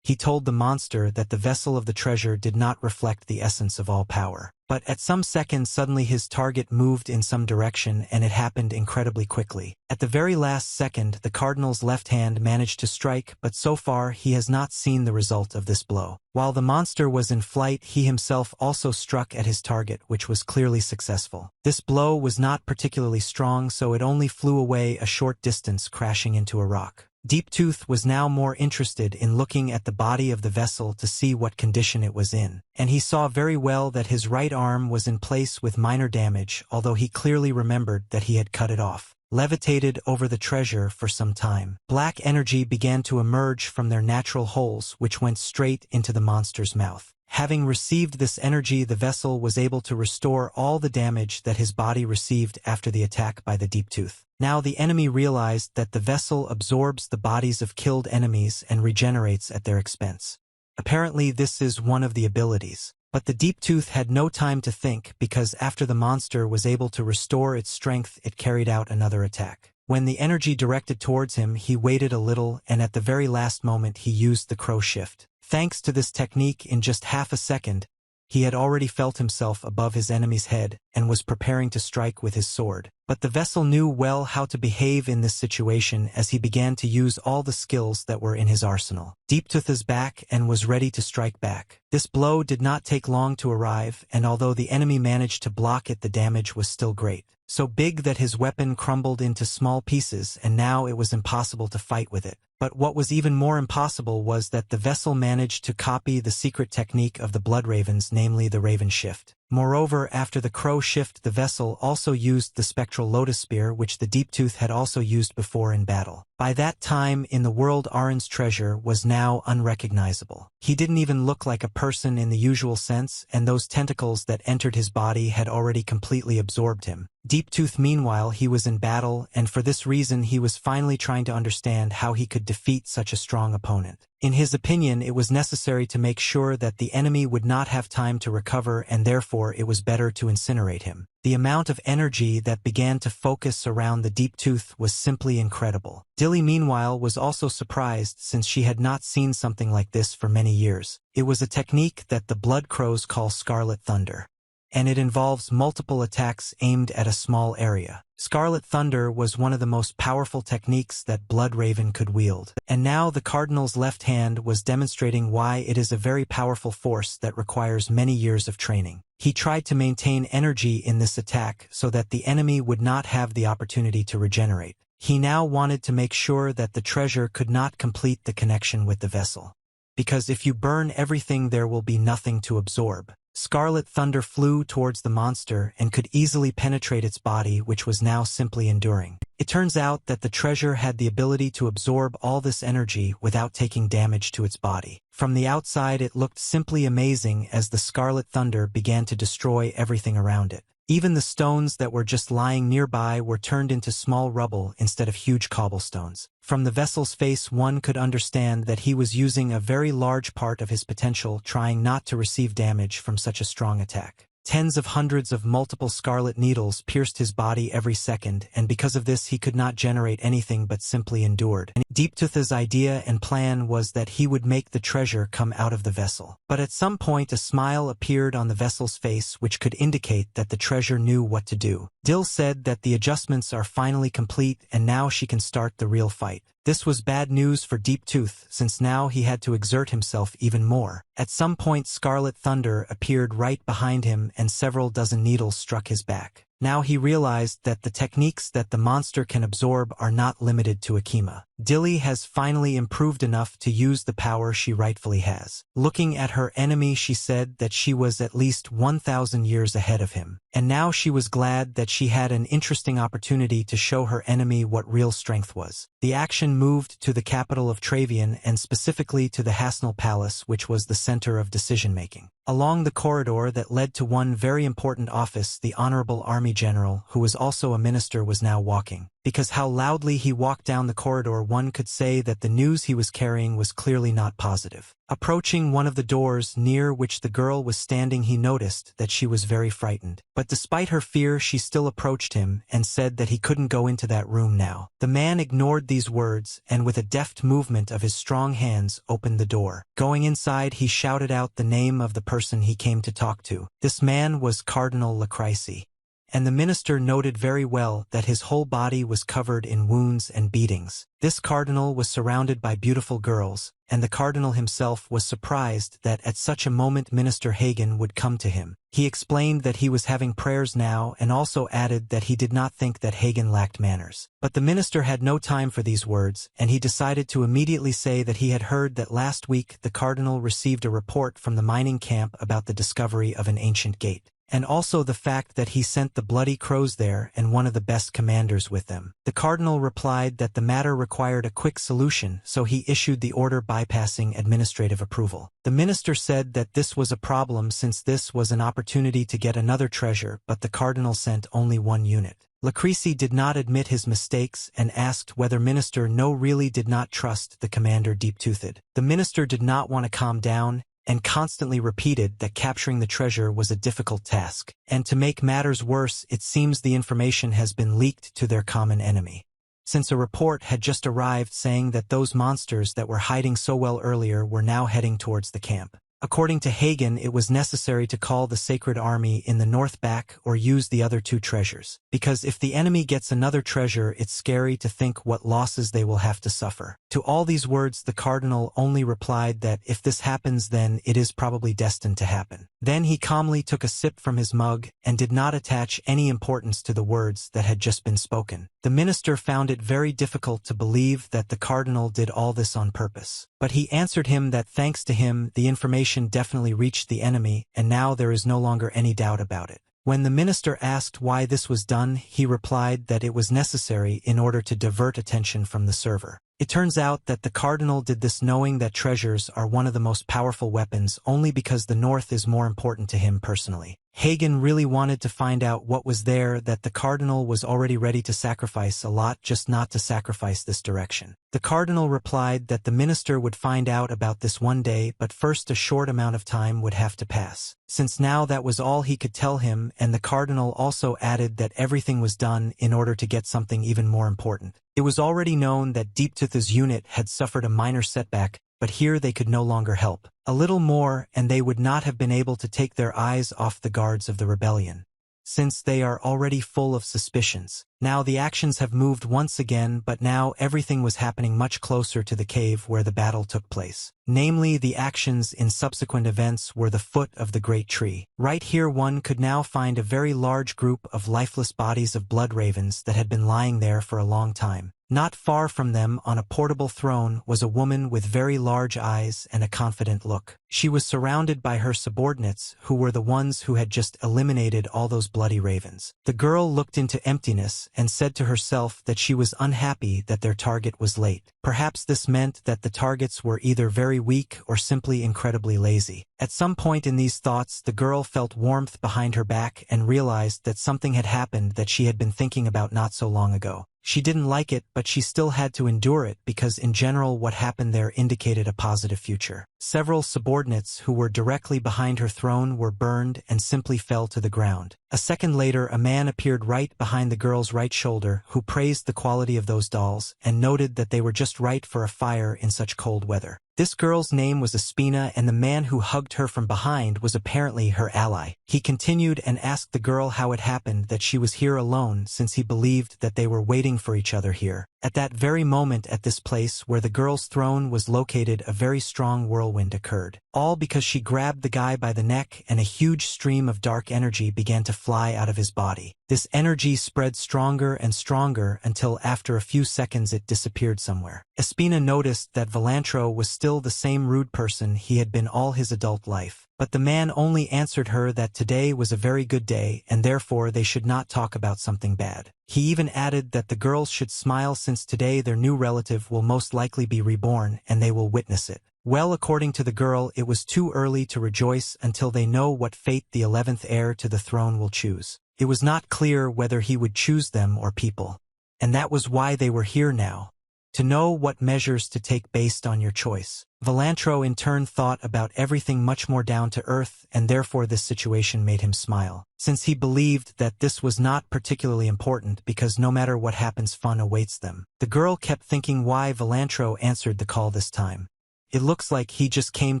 he told the monster that the vessel of the treasure did not reflect the essence of all power. But at some seconds suddenly his target moved in some direction, and it happened incredibly quickly. At the very last second, the cardinal's left hand managed to strike, but so far he has not seen the result of this blow. While the monster was in flight, he himself also struck at his target, which was clearly successful. This blow was not particularly strong, so it only flew away a short distance, crashing into a rock. Deeptooth was now more interested in looking at the body of the vessel to see what condition it was in, and he saw very well that his right arm was in place with minor damage, although he clearly remembered that he had cut it off. Levitated over the treasure for some time. Black energy began to emerge from their natural holes, which went straight into the monster's mouth. Having received this energy, the vessel was able to restore all the damage that his body received after the attack by the Deeptooth. Now the enemy realized that the vessel absorbs the bodies of killed enemies and regenerates at their expense. Apparently this is one of the abilities. But the Deeptooth had no time to think, because after the monster was able to restore its strength, it carried out another attack. When the energy directed towards him, he waited a little, and at the very last moment he used the crow shift. Thanks to this technique, in just half a second, he had already felt himself above his enemy's head and was preparing to strike with his sword. But the vessel knew well how to behave in this situation, as he began to use all the skills that were in his arsenal. Deeptooth is back and was ready to strike back. This blow did not take long to arrive, and although the enemy managed to block it, the damage was still great. So big that his weapon crumbled into small pieces, and now it was impossible to fight with it. But what was even more impossible was that the vessel managed to copy the secret technique of the Blood Ravens, namely the Raven Shift. Moreover, after the Crow Shift, the vessel also used the Spectral Lotus Spear, which the Deeptooth had also used before in battle. By that time in the world, Arin's treasure was now unrecognizable. He didn't even look like a person in the usual sense, and those tentacles that entered his body had already completely absorbed him. Deeptooth, meanwhile, he was in battle, and for this reason he was finally trying to understand how he could defeat such a strong opponent. In his opinion, it was necessary to make sure that the enemy would not have time to recover, and therefore it was better to incinerate him. The amount of energy that began to focus around the Deeptooth was simply incredible. Dilly, meanwhile, was also surprised, since she had not seen something like this for many years. It was a technique that the Blood Crows call Scarlet Thunder, and it involves multiple attacks aimed at a small area. Scarlet Thunder was one of the most powerful techniques that Blood Raven could wield. And now the Cardinal's left hand was demonstrating why it is a very powerful force that requires many years of training. He tried to maintain energy in this attack so that the enemy would not have the opportunity to regenerate. He now wanted to make sure that the treasure could not complete the connection with the vessel, because if you burn everything, there will be nothing to absorb. Scarlet Thunder flew towards the monster and could easily penetrate its body, which was now simply enduring. It turns out that the treasure had the ability to absorb all this energy without taking damage to its body. From the outside, it looked simply amazing as the Scarlet Thunder began to destroy everything around it. Even the stones that were just lying nearby were turned into small rubble instead of huge cobblestones. From the vessel's face, one could understand that he was using a very large part of his potential, trying not to receive damage from such a strong attack. Tens of hundreds of multiple scarlet needles pierced his body every second, and because of this he could not generate anything but simply endured. Deeptooth's idea and plan was that he would make the treasure come out of the vessel. But at some point a smile appeared on the vessel's face, which could indicate that the treasure knew what to do. Dill said that the adjustments are finally complete and now she can start the real fight. This was bad news for Deeptooth, since now he had to exert himself even more. At some point Scarlet Thunder appeared right behind him and several dozen needles struck his back. Now he realized that the techniques that the monster can absorb are not limited to Akima. Dilly has finally improved enough to use the power she rightfully has. Looking at her enemy, she said that she was at least 1,000 years ahead of him, and now she was glad that she had an interesting opportunity to show her enemy what real strength was. The action moved to the capital of Travian and specifically to the Hasnal Palace, which was the center of decision-making. Along the corridor that led to one very important office, the Honorable Army General, who was also a minister, was now walking. Because how loudly he walked down the corridor, one could say that the news he was carrying was clearly not positive. Approaching one of the doors near which the girl was standing, he noticed that she was very frightened. But despite her fear, she still approached him and said that he couldn't go into that room now. The man ignored these words and with a deft movement of his strong hands opened the door. Going inside, he shouted out the name of the person he came to talk to. This man was Cardinal Lacrisi. And the minister noted very well that his whole body was covered in wounds and beatings. This cardinal was surrounded by beautiful girls, and the cardinal himself was surprised that at such a moment Minister Hagen would come to him. He explained that he was having prayers now and also added that he did not think that Hagen lacked manners. But the minister had no time for these words, and he decided to immediately say that he had heard that last week the cardinal received a report from the mining camp about the discovery of an ancient gate, and also the fact that he sent the Bloody Crows there and one of the best commanders with them. The cardinal replied that the matter required a quick solution, so he issued the order bypassing administrative approval. The minister said that this was a problem since this was an opportunity to get another treasure, but the cardinal sent only one unit. Lacrisi did not admit his mistakes and asked whether Minister No really did not trust the commander Deep-Toothed. The minister did not want to calm down and constantly repeated that capturing the treasure was a difficult task. And to make matters worse, it seems the information has been leaked to their common enemy, since a report had just arrived saying that those monsters that were hiding so well earlier were now heading towards the camp. According to Hagen, it was necessary to call the Sacred Army in the north back or use the other two treasures, because if the enemy gets another treasure, it's scary to think what losses they will have to suffer. To all these words, the cardinal only replied that if this happens, then it is probably destined to happen. Then he calmly took a sip from his mug and did not attach any importance to the words that had just been spoken. The minister found it very difficult to believe that the cardinal did all this on purpose. But he answered him that thanks to him, the information definitely reached the enemy, and now there is no longer any doubt about it. When the minister asked why this was done, he replied that it was necessary in order to divert attention from the server. It turns out that the cardinal did this knowing that treasures are one of the most powerful weapons only because the north is more important to him personally. Hagen really wanted to find out what was there, that the cardinal was already ready to sacrifice a lot just not to sacrifice this direction. The cardinal replied that the minister would find out about this one day, but first a short amount of time would have to pass. Since now that was all he could tell him, and the cardinal also added that everything was done in order to get something even more important. It was already known that Deep-Tooth's unit had suffered a minor setback, but here they could no longer help. A little more and they would not have been able to take their eyes off the guards of the rebellion, since they are already full of suspicions. Now the actions have moved once again, but now everything was happening much closer to the cave where the battle took place. Namely, the actions in subsequent events were the foot of the great tree. Right here one could now find a very large group of lifeless bodies of blood ravens that had been lying there for a long time. Not far from them, on a portable throne, was a woman with very large eyes and a confident look. She was surrounded by her subordinates, who were the ones who had just eliminated all those bloody ravens. The girl looked into emptiness and said to herself that she was unhappy that their target was late. Perhaps this meant that the targets were either very weak or simply incredibly lazy. At some point in these thoughts, the girl felt warmth behind her back and realized that something had happened that she had been thinking about not so long ago. She didn't like it, but she still had to endure it because in general what happened there indicated a positive future. Several subordinates who were directly behind her throne were burned and simply fell to the ground. A second later, a man appeared right behind the girl's right shoulder who praised the quality of those dolls and noted that they were just right for a fire in such cold weather. This girl's name was Aspina, and the man who hugged her from behind was apparently her ally. He continued and asked the girl how it happened that she was here alone, since he believed that they were waiting for each other here. At that very moment at this place where the girl's throne was located, a very strong whirlwind occurred. All because she grabbed the guy by the neck and a huge stream of dark energy began to fly out of his body. This energy spread stronger and stronger until after a few seconds it disappeared somewhere. Espina noticed that Vilantro was still the same rude person he had been all his adult life. But the man only answered her that today was a very good day and therefore they should not talk about something bad. He even added that the girls should smile since today their new relative will most likely be reborn and they will witness it. Well, according to the girl, it was too early to rejoice until they know what fate the 11th heir to the throne will choose. It was not clear whether he would choose them or people. And that was why they were here now. To know what measures to take based on your choice. Vilantro in turn thought about everything much more down to earth, and therefore this situation made him smile, since he believed that this was not particularly important because no matter what happens fun awaits them. The girl kept thinking why Vilantro answered the call this time. It looks like he just came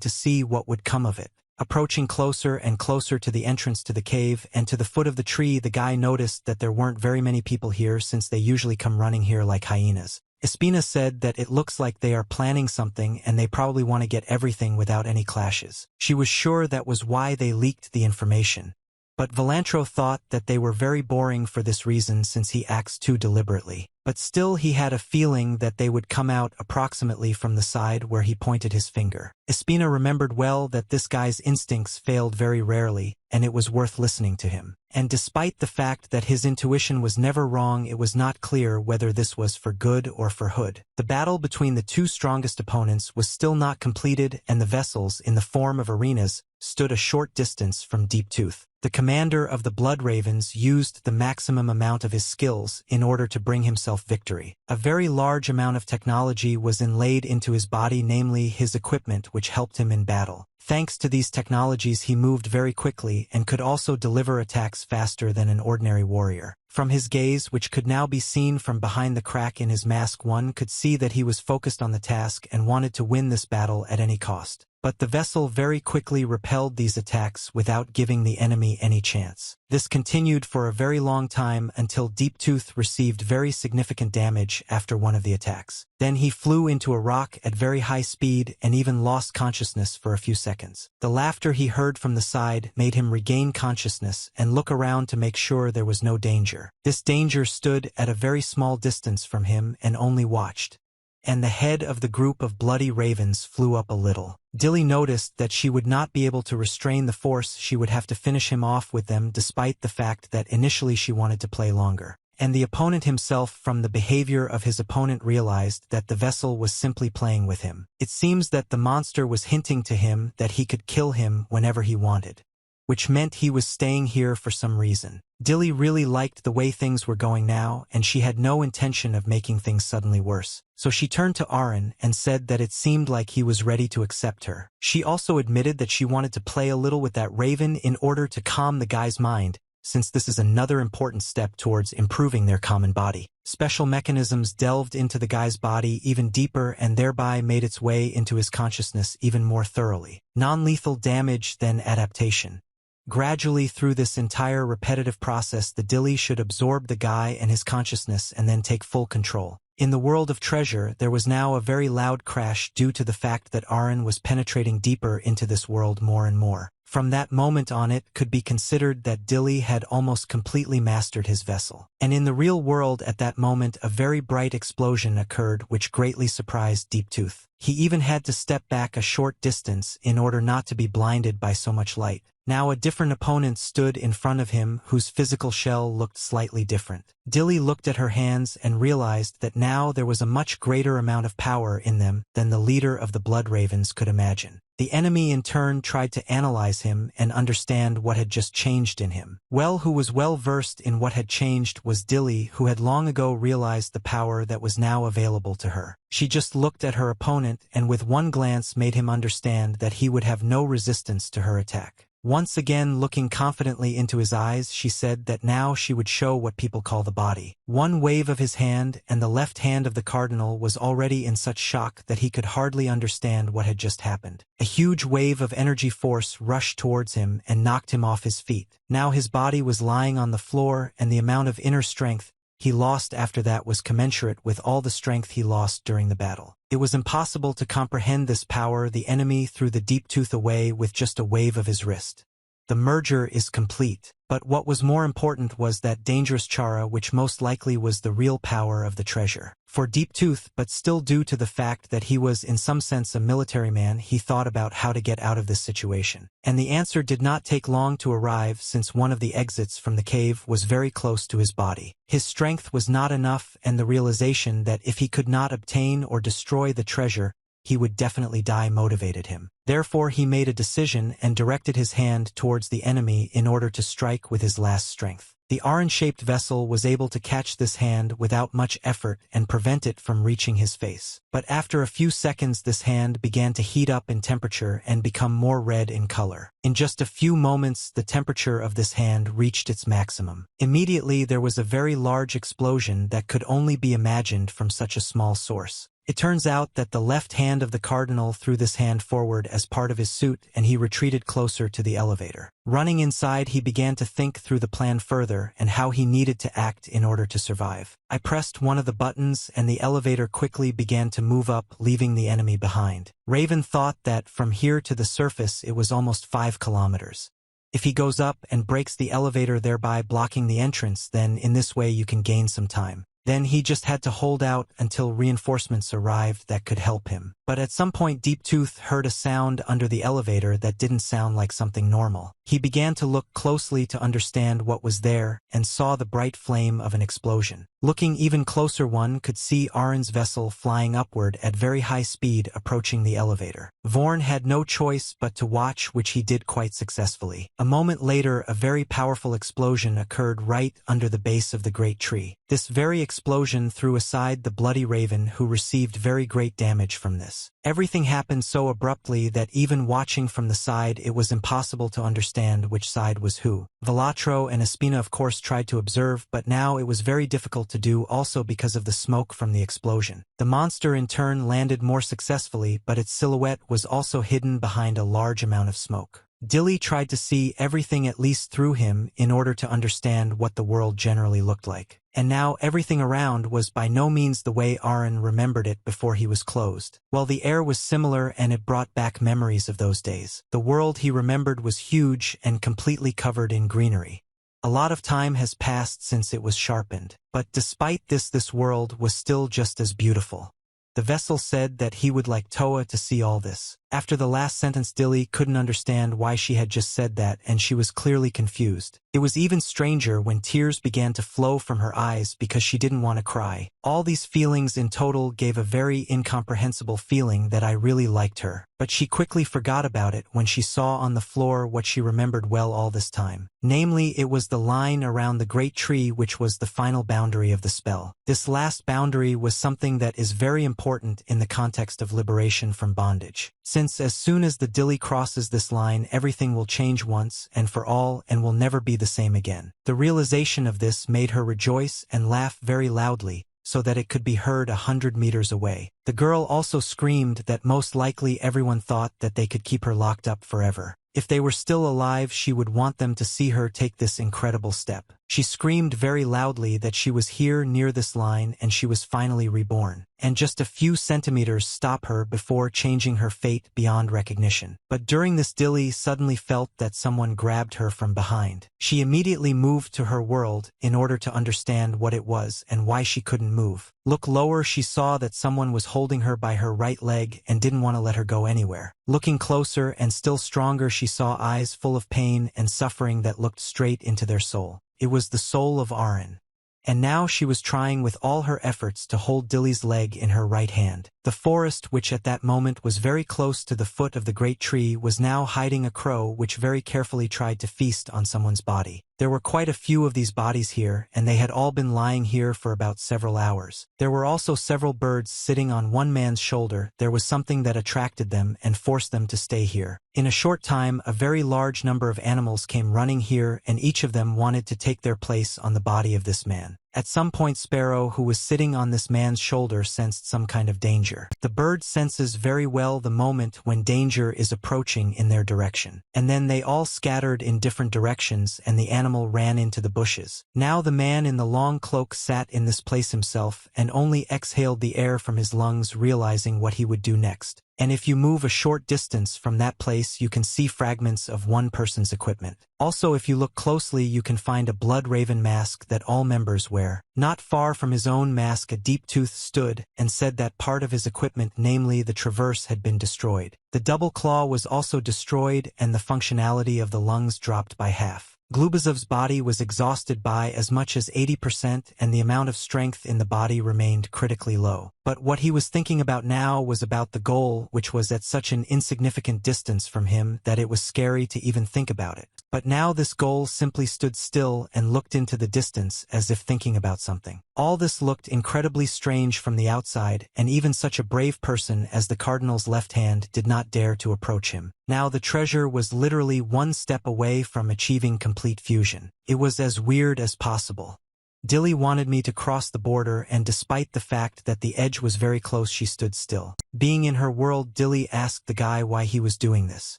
to see what would come of it. Approaching closer and closer to the entrance to the cave and to the foot of the tree, the guy noticed that there weren't very many people here since they usually come running here like hyenas. Espina said that it looks like they are planning something and they probably want to get everything without any clashes. She was sure that was why they leaked the information. But Vilantro thought that they were very boring for this reason since he acts too deliberately. But still he had a feeling that they would come out approximately from the side where he pointed his finger. Espina remembered well that this guy's instincts failed very rarely, and it was worth listening to him. And despite the fact that his intuition was never wrong, it was not clear whether this was for good or for hood. The battle between the two strongest opponents was still not completed, and the vessels, in the form of arenas, stood a short distance from Deep Tooth. The commander of the Blood Ravens used the maximum amount of his skills in order to bring himself victory. A very large amount of technology was inlaid into his body, namely his equipment, which helped him in battle. Thanks to these technologies he moved very quickly and could also deliver attacks faster than an ordinary warrior. From his gaze, which could now be seen from behind the crack in his mask, one could see that he was focused on the task and wanted to win this battle at any cost. But the vessel very quickly repelled these attacks without giving the enemy any chance. This continued for a very long time until Deep Tooth received very significant damage after one of the attacks. Then he flew into a rock at very high speed and even lost consciousness for a few seconds. The laughter he heard from the side made him regain consciousness and look around to make sure there was no danger. This danger stood at a very small distance from him and only watched. And the head of the group of bloody ravens flew up a little. Dilly noticed that she would not be able to restrain the force, she would have to finish him off with them despite the fact that initially she wanted to play longer. And the opponent himself, from the behavior of his opponent, realized that the vessel was simply playing with him. It seems that the monster was hinting to him that he could kill him whenever he wanted, which meant he was staying here for some reason. Dilly really liked the way things were going now, and she had no intention of making things suddenly worse. So she turned to Arin and said that it seemed like he was ready to accept her. She also admitted that she wanted to play a little with that raven in order to calm the guy's mind, since this is another important step towards improving their common body. Special mechanisms delved into the guy's body even deeper and thereby made its way into his consciousness even more thoroughly. Non-lethal damage, then adaptation. Gradually through this entire repetitive process, the Dilly should absorb the guy and his consciousness and then take full control. In the world of treasure, there was now a very loud crash due to the fact that Arin was penetrating deeper into this world more and more. From that moment on, it could be considered that Dilly had almost completely mastered his vessel. And in the real world at that moment, a very bright explosion occurred which greatly surprised Deep Tooth. He even had to step back a short distance in order not to be blinded by so much light. Now a different opponent stood in front of him whose physical shell looked slightly different. Dilly looked at her hands and realized that now there was a much greater amount of power in them than the leader of the Blood Ravens could imagine. The enemy in turn tried to analyze him and understand what had just changed in him. Who was well versed in what had changed was Dilly, who had long ago realized the power that was now available to her. She just looked at her opponent and with one glance made him understand that he would have no resistance to her attack. Once again looking confidently into his eyes, she said that now she would show what people call the body. One wave of his hand and the left hand of the cardinal was already in such shock that he could hardly understand what had just happened. A huge wave of energy force rushed towards him and knocked him off his feet. Now his body was lying on the floor, and the amount of inner strength he lost after that was commensurate with all the strength he lost during the battle. It was impossible to comprehend this power. The enemy threw the deep tooth away with just a wave of his wrist. The merger is complete. But what was more important was that dangerous chara, which most likely was the real power of the treasure. For Deep Tooth, but still due to the fact that he was in some sense a military man, he thought about how to get out of this situation. And the answer did not take long to arrive, since one of the exits from the cave was very close to his body. His strength was not enough, and the realization that if he could not obtain or destroy the treasure, he would definitely die motivated him. Therefore he made a decision and directed his hand towards the enemy in order to strike with his last strength. The Arin-shaped vessel was able to catch this hand without much effort and prevent it from reaching his face. But after a few seconds this hand began to heat up in temperature and become more red in color. In just a few moments the temperature of this hand reached its maximum. Immediately there was a very large explosion that could only be imagined from such a small source. It turns out that the left hand of the cardinal threw this hand forward as part of his suit, and he retreated closer to the elevator. Running inside, he began to think through the plan further and how he needed to act in order to survive. I pressed one of the buttons and the elevator quickly began to move up, leaving the enemy behind. Raven thought that from here to the surface it was almost 5 kilometers. If he goes up and breaks the elevator, thereby blocking the entrance, then in this way you can gain some time. Then he just had to hold out until reinforcements arrived that could help him. But at some point Deep Tooth heard a sound under the elevator that didn't sound like something normal. He began to look closely to understand what was there and saw the bright flame of an explosion. Looking even closer, one could see Arin's vessel flying upward at very high speed approaching the elevator. Vorn had no choice but to watch, which he did quite successfully. A moment later a very powerful explosion occurred right under the base of the great tree. This very explosion threw aside the bloody Raven, who received very great damage from this. Everything happened so abruptly that even watching from the side it was impossible to understand which side was who. Velatro and Espina of course tried to observe, but now it was very difficult to do, also because of the smoke from the explosion. The monster in turn landed more successfully, but its silhouette was also hidden behind a large amount of smoke. Dilly tried to see everything at least through him in order to understand what the world generally looked like. And now everything around was by no means the way Arin remembered it before he was closed. While the air was similar and it brought back memories of those days, the world he remembered was huge and completely covered in greenery. A lot of time has passed since it was sharpened, but despite this world was still just as beautiful. The vessel said that he would like Toa to see all this. After the last sentence Dilly couldn't understand why she had just said that, and she was clearly confused. It was even stranger when tears began to flow from her eyes because she didn't want to cry. All these feelings in total gave a very incomprehensible feeling that I really liked her. But she quickly forgot about it when she saw on the floor what she remembered well all this time. Namely, it was the line around the great tree which was the final boundary of the spell. This last boundary was something that is very important in the context of liberation from bondage. Since as soon as the Dilly crosses this line, everything will change once and for all and will never be the same again. The realization of this made her rejoice and laugh very loudly, so that it could be heard 100 meters away. The girl also screamed that most likely everyone thought that they could keep her locked up forever. If they were still alive, she would want them to see her take this incredible step. She screamed very loudly that she was here near this line and she was finally reborn. And just a few centimeters stop her before changing her fate beyond recognition. But during this Dilly suddenly felt that someone grabbed her from behind. She immediately moved to her world in order to understand what it was and why she couldn't move. Look lower, she saw that someone was holding her by her right leg and didn't want to let her go anywhere. Looking closer and still stronger, she saw eyes full of pain and suffering that looked straight into their soul. It was the soul of Arin. And now she was trying with all her efforts to hold Dilly's leg in her right hand. The forest, which at that moment was very close to the foot of the great tree, was now hiding a crow which very carefully tried to feast on someone's body. There were quite a few of these bodies here, and they had all been lying here for about several hours. There were also several birds sitting on one man's shoulder. There was something that attracted them and forced them to stay here. In a short time, a very large number of animals came running here, and each of them wanted to take their place on the body of this man. At some point Sparrow, who was sitting on this man's shoulder, sensed some kind of danger. The bird senses very well the moment when danger is approaching in their direction. And then they all scattered in different directions and the animal ran into the bushes. Now the man in the long cloak sat in this place himself and only exhaled the air from his lungs, realizing what he would do next. And if you move a short distance from that place, you can see fragments of one person's equipment. Also, if you look closely, you can find a blood raven mask that all members wear. Not far from his own mask, a deep tooth stood and said that part of his equipment, namely the traverse, had been destroyed. The double claw was also destroyed and the functionality of the lungs dropped by half. Glubazov's body was exhausted by as much as 80% and the amount of strength in the body remained critically low. But what he was thinking about now was about the goal, which was at such an insignificant distance from him that it was scary to even think about it. But now this goal simply stood still and looked into the distance as if thinking about something. All this looked incredibly strange from the outside, and even such a brave person as the cardinal's left hand did not dare to approach him. Now the treasure was literally one step away from achieving complete fusion. It was as weird as possible. Dilly wanted me to cross the border, and despite the fact that the edge was very close, she stood still. Being in her world, Dilly asked the guy why he was doing this.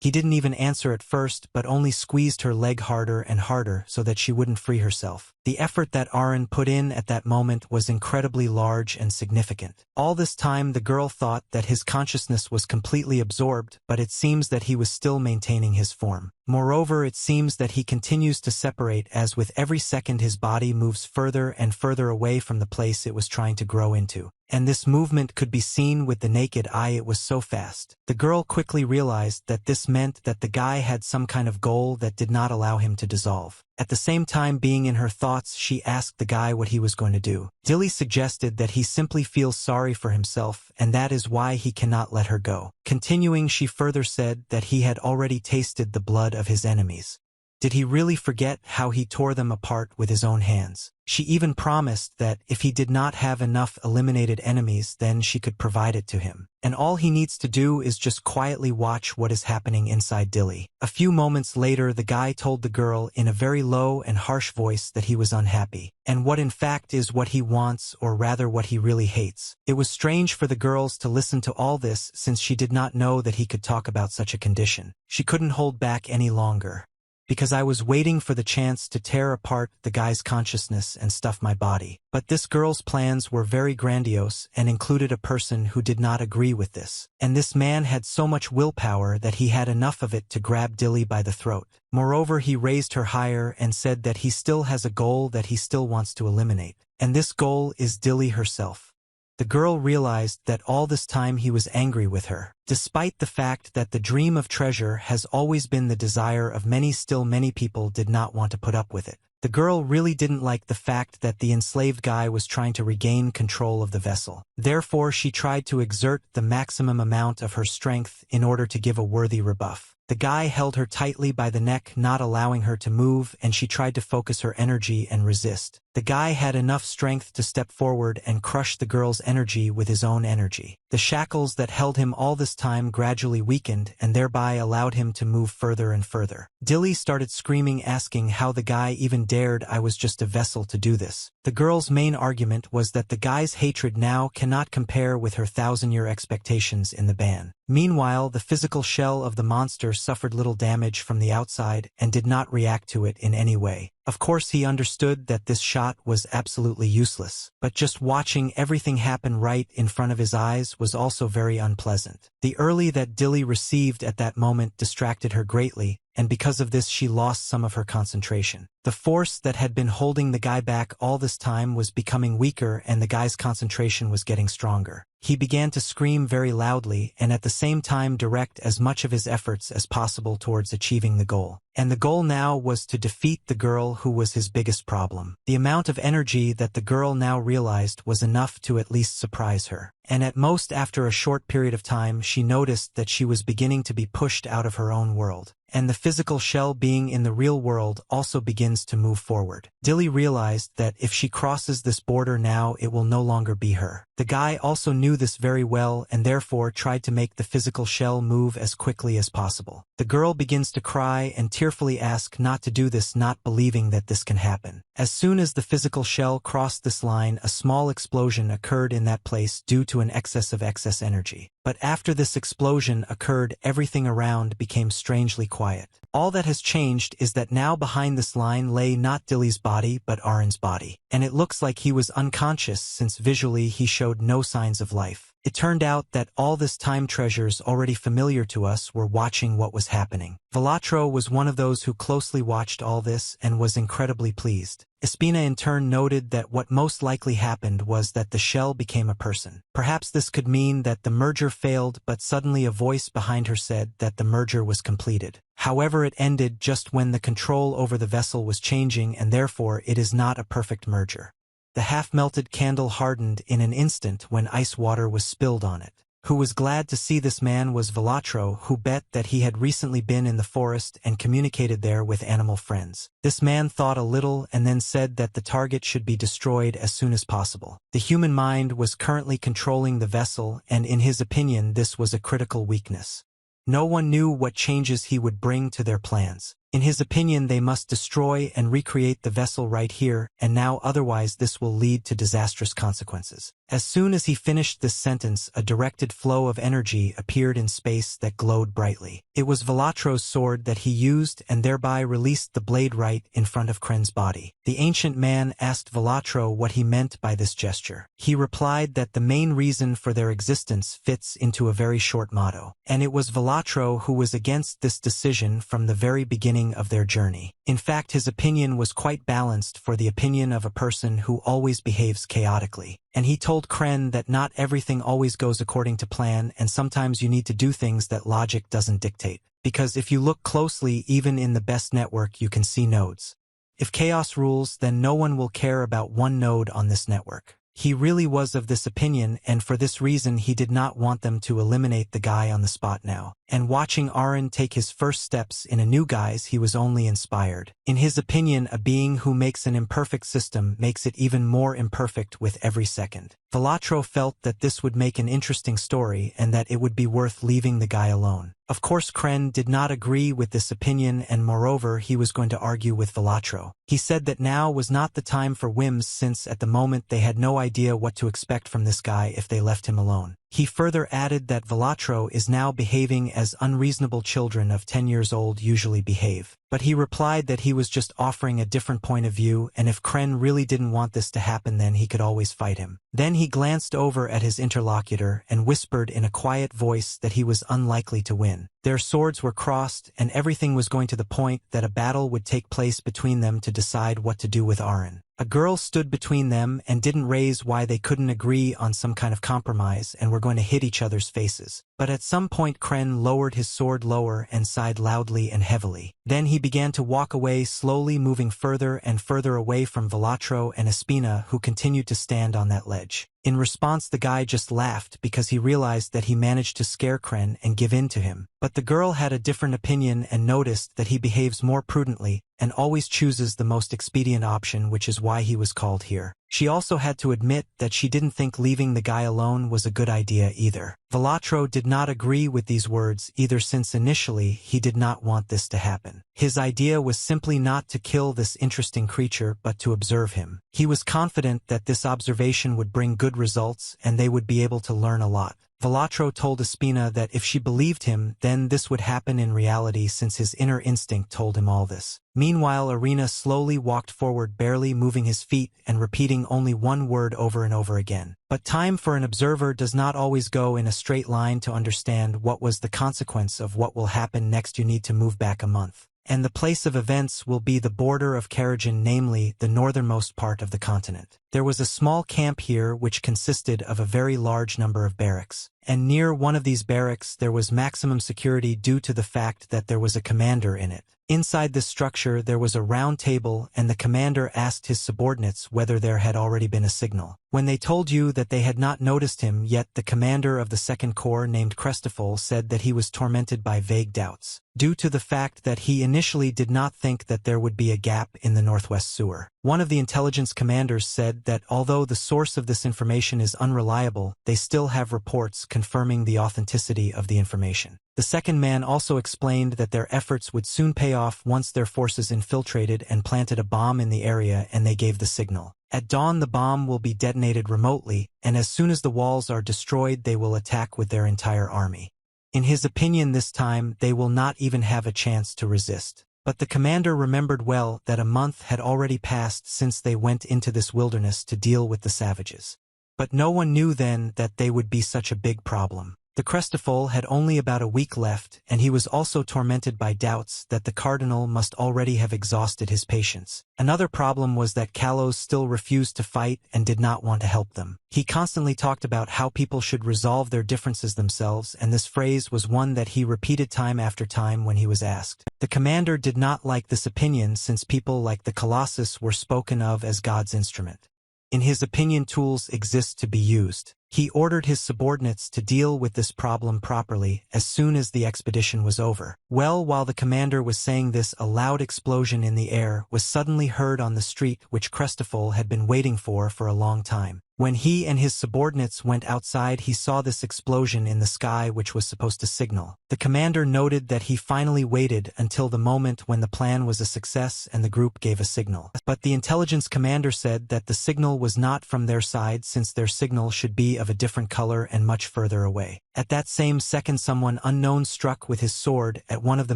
He didn't even answer at first, but only squeezed her leg harder and harder so that she wouldn't free herself. The effort that Arin put in at that moment was incredibly large and significant. All this time the girl thought that his consciousness was completely absorbed, but it seems that he was still maintaining his form. Moreover, it seems that he continues to separate as with every second his body moves further and further away from the place it was trying to grow into. And this movement could be seen with the naked eye, it was so fast. The girl quickly realized that this meant that the guy had some kind of goal that did not allow him to dissolve. At the same time, being in her thoughts, she asked the guy what he was going to do. Dilly suggested that he simply feels sorry for himself, and that is why he cannot let her go. Continuing, she further said that he had already tasted the blood of his enemies. Did he really forget how he tore them apart with his own hands? She even promised that if he did not have enough eliminated enemies, then she could provide it to him. And all he needs to do is just quietly watch what is happening inside Dilly. A few moments later, the guy told the girl in a very low and harsh voice that he was unhappy, and what in fact is what he wants, or rather what he really hates. It was strange for the girls to listen to all this, since she did not know that he could talk about such a condition. She couldn't hold back any longer. Because I was waiting for the chance to tear apart the guy's consciousness and stuff my body. But this girl's plans were very grandiose and included a person who did not agree with this. And this man had so much willpower that he had enough of it to grab Dilly by the throat. Moreover, he raised her higher and said that he still has a goal that he still wants to eliminate. And this goal is Dilly herself. The girl realized that all this time he was angry with her. Despite the fact that the dream of treasure has always been the desire of many, still many people did not want to put up with it. The girl really didn't like the fact that the enslaved guy was trying to regain control of the vessel. Therefore, she tried to exert the maximum amount of her strength in order to give a worthy rebuff. The guy held her tightly by the neck, not allowing her to move, and she tried to focus her energy and resist. The guy had enough strength to step forward and crush the girl's energy with his own energy. The shackles that held him all this time gradually weakened and thereby allowed him to move further and further. Dilly started screaming, asking how the guy even dared. I was just a vessel to do this. The girl's main argument was that the guy's hatred now cannot compare with her 1,000-year expectations in the ban. Meanwhile, the physical shell of the monster suffered little damage from the outside and did not react to it in any way. Of course, he understood that this shot was absolutely useless, but just watching everything happen right in front of his eyes was also very unpleasant. The early that Dilly received at that moment distracted her greatly, and because of this she lost some of her concentration. The force that had been holding the guy back all this time was becoming weaker and the guy's concentration was getting stronger. He began to scream very loudly and at the same time direct as much of his efforts as possible towards achieving the goal. And the goal now was to defeat the girl who was his biggest problem. The amount of energy that the girl now realized was enough to at least surprise her. And at most after a short period of time she noticed that she was beginning to be pushed out of her own world. And the physical shell being in the real world also begins to move forward. Dilly realized that if she crosses this border now it will no longer be her. The The guy also knew this very well and therefore tried to make the physical shell move as quickly as possible. The girl begins to cry and tearfully asks not to do this, not believing that this can happen. As soon as the physical shell crossed this line, a small explosion occurred in that place due to an excess of excess energy. But after this explosion occurred, everything around became strangely quiet. All that has changed is that now behind this line lay not Dilly's body but Arin's body. And it looks like he was unconscious since visually he showed no signs of life. It turned out that all this time treasures already familiar to us were watching what was happening. Velatro was one of those who closely watched all this and was incredibly pleased. Espina in turn noted that what most likely happened was that the shell became a person. Perhaps this could mean that the merger failed, but suddenly a voice behind her said that the merger was completed. However, it ended just when the control over the vessel was changing, and therefore it is not a perfect merger. The half-melted candle hardened in an instant when ice water was spilled on it. Who was glad to see this man was Velatro, who bet that he had recently been in the forest and communicated there with animal friends. This man thought a little and then said that the target should be destroyed as soon as possible. The human mind was currently controlling the vessel, and in his opinion this was a critical weakness. No one knew what changes he would bring to their plans. In his opinion, they must destroy and recreate the vessel right here and now, otherwise this will lead to disastrous consequences. As soon as he finished this sentence, a directed flow of energy appeared in space that glowed brightly. It was Velatro's sword that he used and thereby released the blade right in front of Kren's body. The ancient man asked Velatro what he meant by this gesture. He replied that the main reason for their existence fits into a very short motto, and it was Velatro who was against this decision from the very beginning of their journey. In fact, his opinion was quite balanced for the opinion of a person who always behaves chaotically. And he told Kren that not everything always goes according to plan, and sometimes you need to do things that logic doesn't dictate. Because if you look closely, even in the best network, you can see nodes. If chaos rules, then no one will care about one node on this network. He really was of this opinion, and for this reason he did not want them to eliminate the guy on the spot now. And watching Arin take his first steps in a new guise, he was only inspired. In his opinion, a being who makes an imperfect system makes it even more imperfect with every second. Velatro felt that this would make an interesting story and that it would be worth leaving the guy alone. Of course, Kren did not agree with this opinion, and moreover he was going to argue with Velatro. He said that now was not the time for whims, since at the moment they had no idea what to expect from this guy if they left him alone. He further added that Velatro is now behaving as unreasonable children of 10 years old usually behave. But he replied that he was just offering a different point of view, and if Kren really didn't want this to happen, then he could always fight him. Then he glanced over at his interlocutor and whispered in a quiet voice that he was unlikely to win. Their swords were crossed, and everything was going to the point that a battle would take place between them to decide what to do with Arin. A girl stood between them and didn't raise why they couldn't agree on some kind of compromise and were going to hit each other's faces. But at some point Kren lowered his sword lower and sighed loudly and heavily. Then he began to walk away, slowly moving further and further away from Velatro and Espina, who continued to stand on that ledge. In response, the guy just laughed because he realized that he managed to scare Kren and give in to him. But the girl had a different opinion and noticed that he behaves more prudently and always chooses the most expedient option, which is why he was called here. She also had to admit that she didn't think leaving the guy alone was a good idea either. Velatro did not agree with these words either, since initially he did not want this to happen. His idea was simply not to kill this interesting creature but to observe him. He was confident that this observation would bring good results and they would be able to learn a lot. Velatro told Espina that if she believed him, then this would happen in reality, since his inner instinct told him all this. Meanwhile, Arina slowly walked forward, barely moving his feet and repeating only one word over and over again. But time for an observer does not always go in a straight line. To understand what was the consequence of what will happen next, you need to move back a month. And the place of events will be the border of Caragen, namely the northernmost part of the continent. There was a small camp here which consisted of a very large number of barracks. And near one of these barracks there was maximum security due to the fact that there was a commander in it. Inside this structure there was a round table, and the commander asked his subordinates whether there had already been a signal. When they told you that they had not noticed him yet, the commander of the Second Corps named Crestl said that he was tormented by vague doubts. due to the fact that he initially did not think that there would be a gap in the northwest sewer. One of the intelligence commanders said that although the source of this information is unreliable, they still have reports confirming the authenticity of the information. The second man also explained that their efforts would soon pay off once their forces infiltrated and planted a bomb in the area and they gave the signal. At dawn the bomb will be detonated remotely, and as soon as the walls are destroyed they will attack with their entire army. In his opinion this time they will not even have a chance to resist. But the commander remembered well that a month had already passed since they went into this wilderness to deal with the savages. But no one knew then that they would be such a big problem. The Crestl had only about a week left, and he was also tormented by doubts that the cardinal must already have exhausted his patience. Another problem was that Kalos still refused to fight and did not want to help them. He constantly talked about how people should resolve their differences themselves, and this phrase was one that he repeated time after time when he was asked. The commander did not like this opinion since people like the Colossus were spoken of as God's instrument. In his opinion, tools exist to be used. He ordered his subordinates to deal with this problem properly as soon as the expedition was over. Well, while the commander was saying this, a loud explosion in the air was suddenly heard on the street which Crestl had been waiting for a long time. When he and his subordinates went outside, he saw this explosion in the sky which was supposed to signal. The commander noted that he finally waited until the moment when the plan was a success and the group gave a signal. But the intelligence commander said that the signal was not from their side since their signal should be of a different color and much further away. At that same second someone unknown struck with his sword at one of the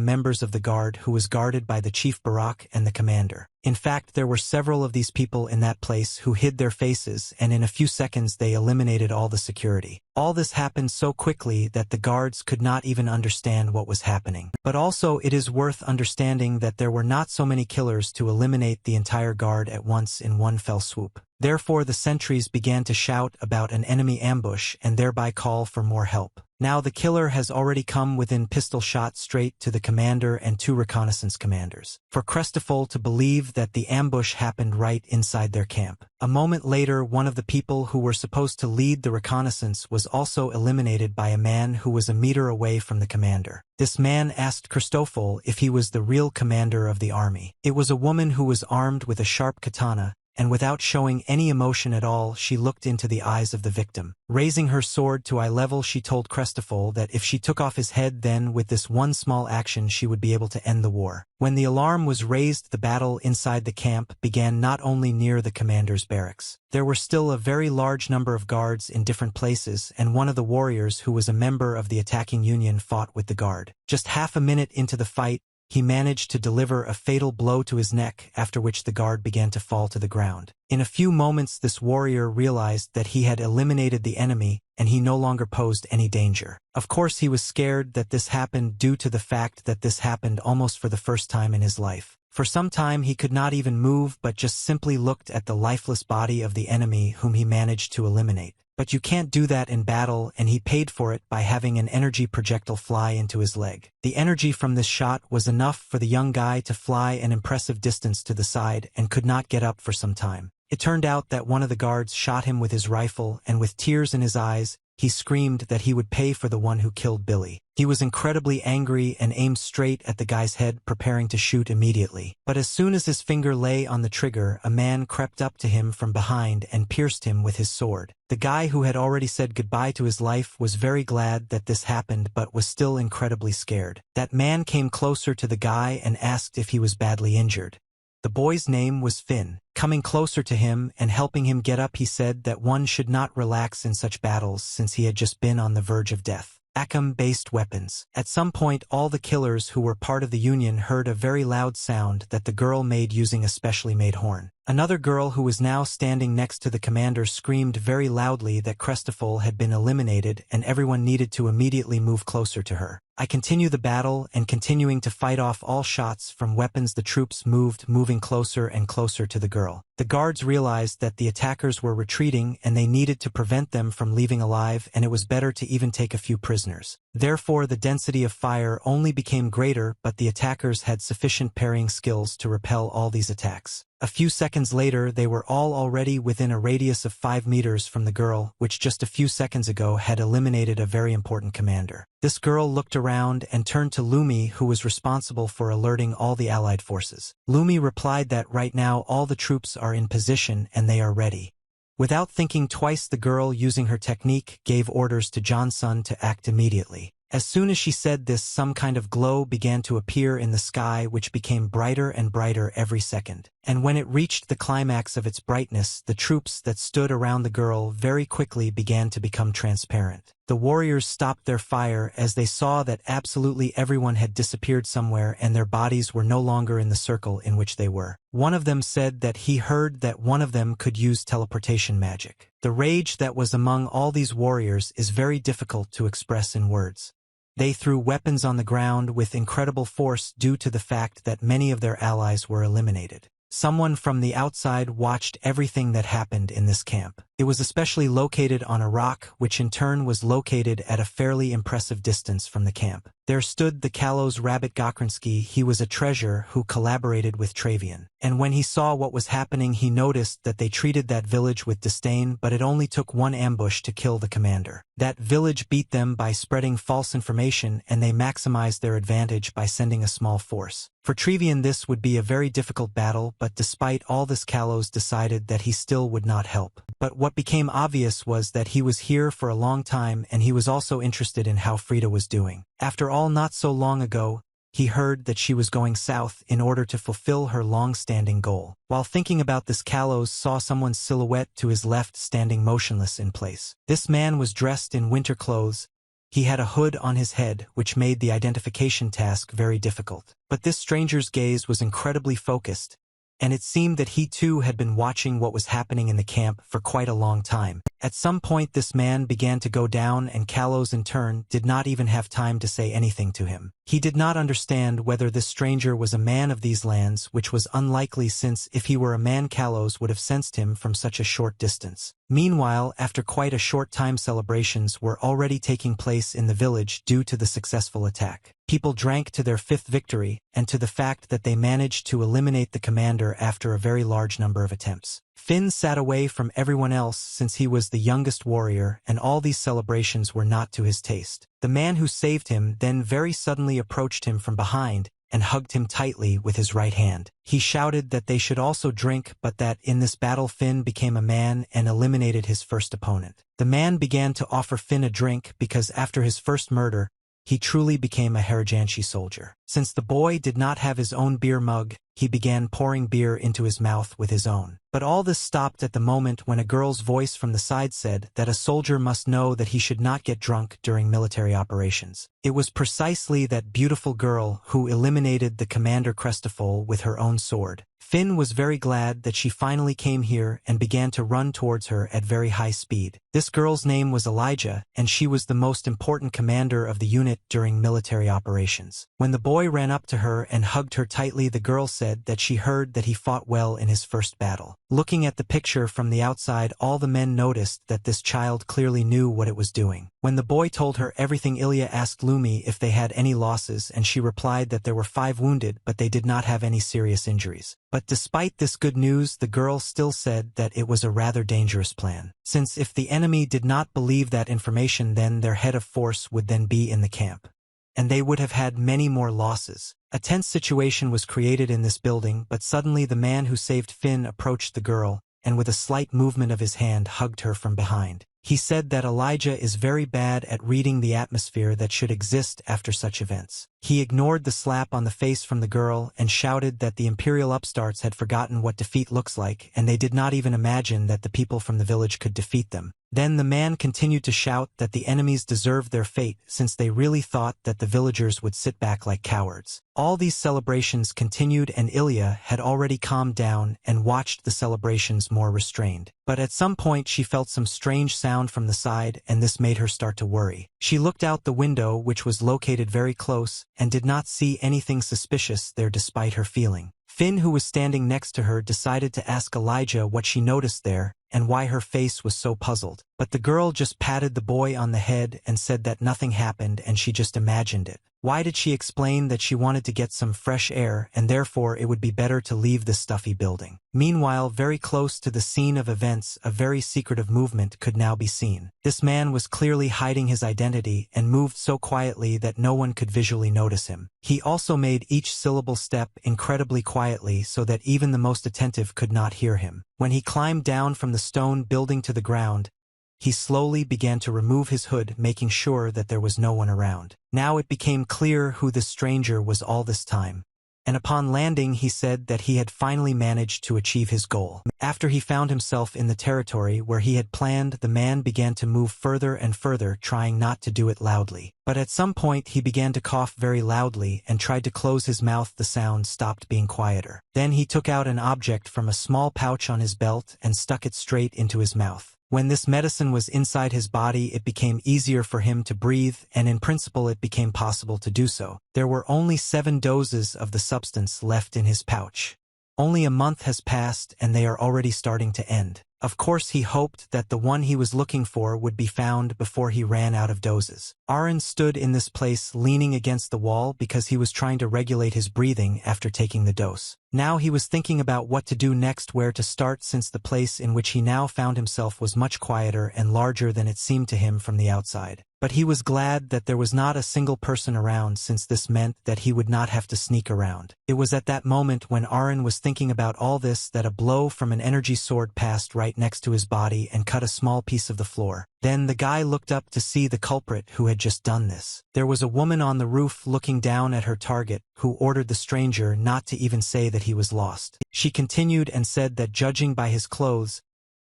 members of the guard who was guarded by the chief Barak and the commander. In fact, there were several of these people in that place who hid their faces, and in a few seconds they eliminated all the security. All this happened so quickly that the guards could not even understand what was happening. But also it is worth understanding that there were not so many killers to eliminate the entire guard at once in one fell swoop. Therefore the sentries began to shout about an enemy ambush and thereby call for more help. Now the killer has already come within pistol shot straight to the commander and two reconnaissance commanders. For Crestl to believe that the ambush happened right inside their camp. A moment later, one of the people who were supposed to lead the reconnaissance was also eliminated by a man who was a meter away from the commander. This man asked Crestl if he was the real commander of the army. It was a woman who was armed with a sharp katana, and without showing any emotion at all, she looked into the eyes of the victim. Raising her sword to eye level, she told Crestl that if she took off his head, then with this one small action she would be able to end the war. When the alarm was raised, the battle inside the camp began not only near the commander's barracks. There were still a very large number of guards in different places, and one of the warriors who was a member of the attacking union fought with the guard. Just half a minute into the fight, he managed to deliver a fatal blow to his neck, after which the guard began to fall to the ground. In a few moments this warrior realized that he had eliminated the enemy, and he no longer posed any danger. Of course he was scared that this happened due to the fact that this happened almost for the first time in his life. For some time he could not even move but just simply looked at the lifeless body of the enemy whom he managed to eliminate. But you can't do that in battle, and he paid for it by having an energy projectile fly into his leg. The energy from this shot was enough for the young guy to fly an impressive distance to the side and could not get up for some time. It turned out that one of the guards shot him with his rifle, and with tears in his eyes, he screamed that he would pay for the one who killed Dilly. He was incredibly angry and aimed straight at the guy's head, preparing to shoot immediately. But as soon as his finger lay on the trigger, a man crept up to him from behind and pierced him with his sword. The guy who had already said goodbye to his life was very glad that this happened but was still incredibly scared. That man came closer to the guy and asked if he was badly injured. The boy's name was Finn. Coming closer to him and helping him get up, he said that one should not relax in such battles since he had just been on the verge of death. Akam-based weapons. At some point all the killers who were part of the union heard a very loud sound that the girl made using a specially made horn. Another girl who was now standing next to the commander screamed very loudly that Crestl had been eliminated and everyone needed to immediately move closer to her. I continue the battle, and continuing to fight off all shots from weapons the troops moving closer and closer to the girl. The guards realized that the attackers were retreating and they needed to prevent them from leaving alive, and it was better to even take a few prisoners. Therefore the density of fire only became greater, but the attackers had sufficient parrying skills to repel all these attacks. A few seconds later they were all already within a radius of 5 meters from the girl, which just a few seconds ago had eliminated a very important commander. This girl looked around and turned to Lumi, who was responsible for alerting all the allied forces. Lumi replied that right now all the troops are in position and they are ready. Without thinking twice, the girl, using her technique, gave orders to Johnson to act immediately. As soon as she said this, some kind of glow began to appear in the sky, which became brighter and brighter every second. And when it reached the climax of its brightness, the troops that stood around the girl very quickly began to become transparent. The warriors stopped their fire as they saw that absolutely everyone had disappeared somewhere and their bodies were no longer in the circle in which they were. One of them said that he heard that one of them could use teleportation magic. The rage that was among all these warriors is very difficult to express in words. They threw weapons on the ground with incredible force due to the fact that many of their allies were eliminated. Someone from the outside watched everything that happened in this camp. It was especially located on a rock, which in turn was located at a fairly impressive distance from the camp. There stood the Kalos Rabbit Gokrinsky. He was a treasure who collaborated with Travian. And when he saw what was happening, he noticed that they treated that village with disdain, but it only took one ambush to kill the commander. That village beat them by spreading false information, and they maximized their advantage by sending a small force. For Travian this would be a very difficult battle, but despite all this Kalos decided that he still would not help. But what became obvious was that he was here for a long time, and he was also interested in how Frida was doing. After all, not so long ago, he heard that she was going south in order to fulfill her long-standing goal. While thinking about this, Kalos saw someone's silhouette to his left standing motionless in place. This man was dressed in winter clothes. He had a hood on his head, which made the identification task very difficult. But this stranger's gaze was incredibly focused, and it seemed that he too had been watching what was happening in the camp for quite a long time. At some point this man began to go down, and Kalos in turn did not even have time to say anything to him. He did not understand whether this stranger was a man of these lands, which was unlikely, since if he were a man, Kalos would have sensed him from such a short distance. Meanwhile, after quite a short time, celebrations were already taking place in the village due to the successful attack. People drank to their 5th victory, and to the fact that they managed to eliminate the commander after a very large number of attempts. Finn sat away from everyone else since he was the youngest warrior, and all these celebrations were not to his taste. The man who saved him then very suddenly approached him from behind and hugged him tightly with his right hand. He shouted that they should also drink, but that in this battle Finn became a man and eliminated his first opponent. The man began to offer Finn a drink because after his first murder, he truly became a Harajanshi soldier. Since the boy did not have his own beer mug, he began pouring beer into his mouth with his own. But all this stopped at the moment when a girl's voice from the side said that a soldier must know that he should not get drunk during military operations. It was precisely that beautiful girl who eliminated the commander Crestl with her own sword. Finn was very glad that she finally came here and began to run towards her at very high speed. This girl's name was Elijah, and she was the most important commander of the unit during military operations. When the boy ran up to her and hugged her tightly, the girl said that she heard that he fought well in his first battle. Looking at the picture from the outside, all the men noticed that this child clearly knew what it was doing. When the boy told her everything, Ilya asked Lumi if they had any losses, and she replied that there were 5 wounded, but they did not have any serious injuries. But despite this good news, the girl still said that it was a rather dangerous plan, since if the enemy did not believe that information, then their head of force would then be in the camp, and they would have had many more losses. A tense situation was created in this building, but suddenly the man who saved Finn approached the girl, and with a slight movement of his hand hugged her from behind. He said that Elijah is very bad at reading the atmosphere that should exist after such events. He ignored the slap on the face from the girl and shouted that the imperial upstarts had forgotten what defeat looks like, and they did not even imagine that the people from the village could defeat them. Then the man continued to shout that the enemies deserved their fate, since they really thought that the villagers would sit back like cowards. All these celebrations continued, and Ilya had already calmed down and watched the celebrations more restrained. But at some point she felt some strange sound from the side, and this made her start to worry. She looked out the window, which was located very close, and did not see anything suspicious there despite her feeling. Finn, who was standing next to her, decided to ask Elijah what she noticed there and why her face was so puzzled. But the girl just patted the boy on the head and said that nothing happened and she just imagined it. Why did she explain that she wanted to get some fresh air and therefore it would be better to leave this stuffy building? Meanwhile, very close to the scene of events, a very secretive movement could now be seen. This man was clearly hiding his identity and moved so quietly that no one could visually notice him. He also made each syllable step incredibly quietly so that even the most attentive could not hear him. When he climbed down from the stone building to the ground, he slowly began to remove his hood, making sure that there was no one around. Now it became clear who this stranger was all this time. And upon landing he said that he had finally managed to achieve his goal. After he found himself in the territory where he had planned, the man began to move further and further, trying not to do it loudly. But at some point he began to cough very loudly and tried to close his mouth. The sound stopped being quieter. Then he took out an object from a small pouch on his belt and stuck it straight into his mouth. When this medicine was inside his body, it became easier for him to breathe, and in principle it became possible to do so. There were only 7 doses of the substance left in his pouch. Only a month has passed and they are already starting to end. Of course he hoped that the one he was looking for would be found before he ran out of doses. Arin stood in this place leaning against the wall because he was trying to regulate his breathing after taking the dose. Now he was thinking about what to do next, where to start, since the place in which he now found himself was much quieter and larger than it seemed to him from the outside. But he was glad that there was not a single person around, since this meant that he would not have to sneak around. It was at that moment when Arin was thinking about all this that a blow from an energy sword passed right next to his body and cut a small piece of the floor. Then the guy looked up to see the culprit who had just done this. There was a woman on the roof looking down at her target, who ordered the stranger not to even say that he was lost. She continued and said that judging by his clothes,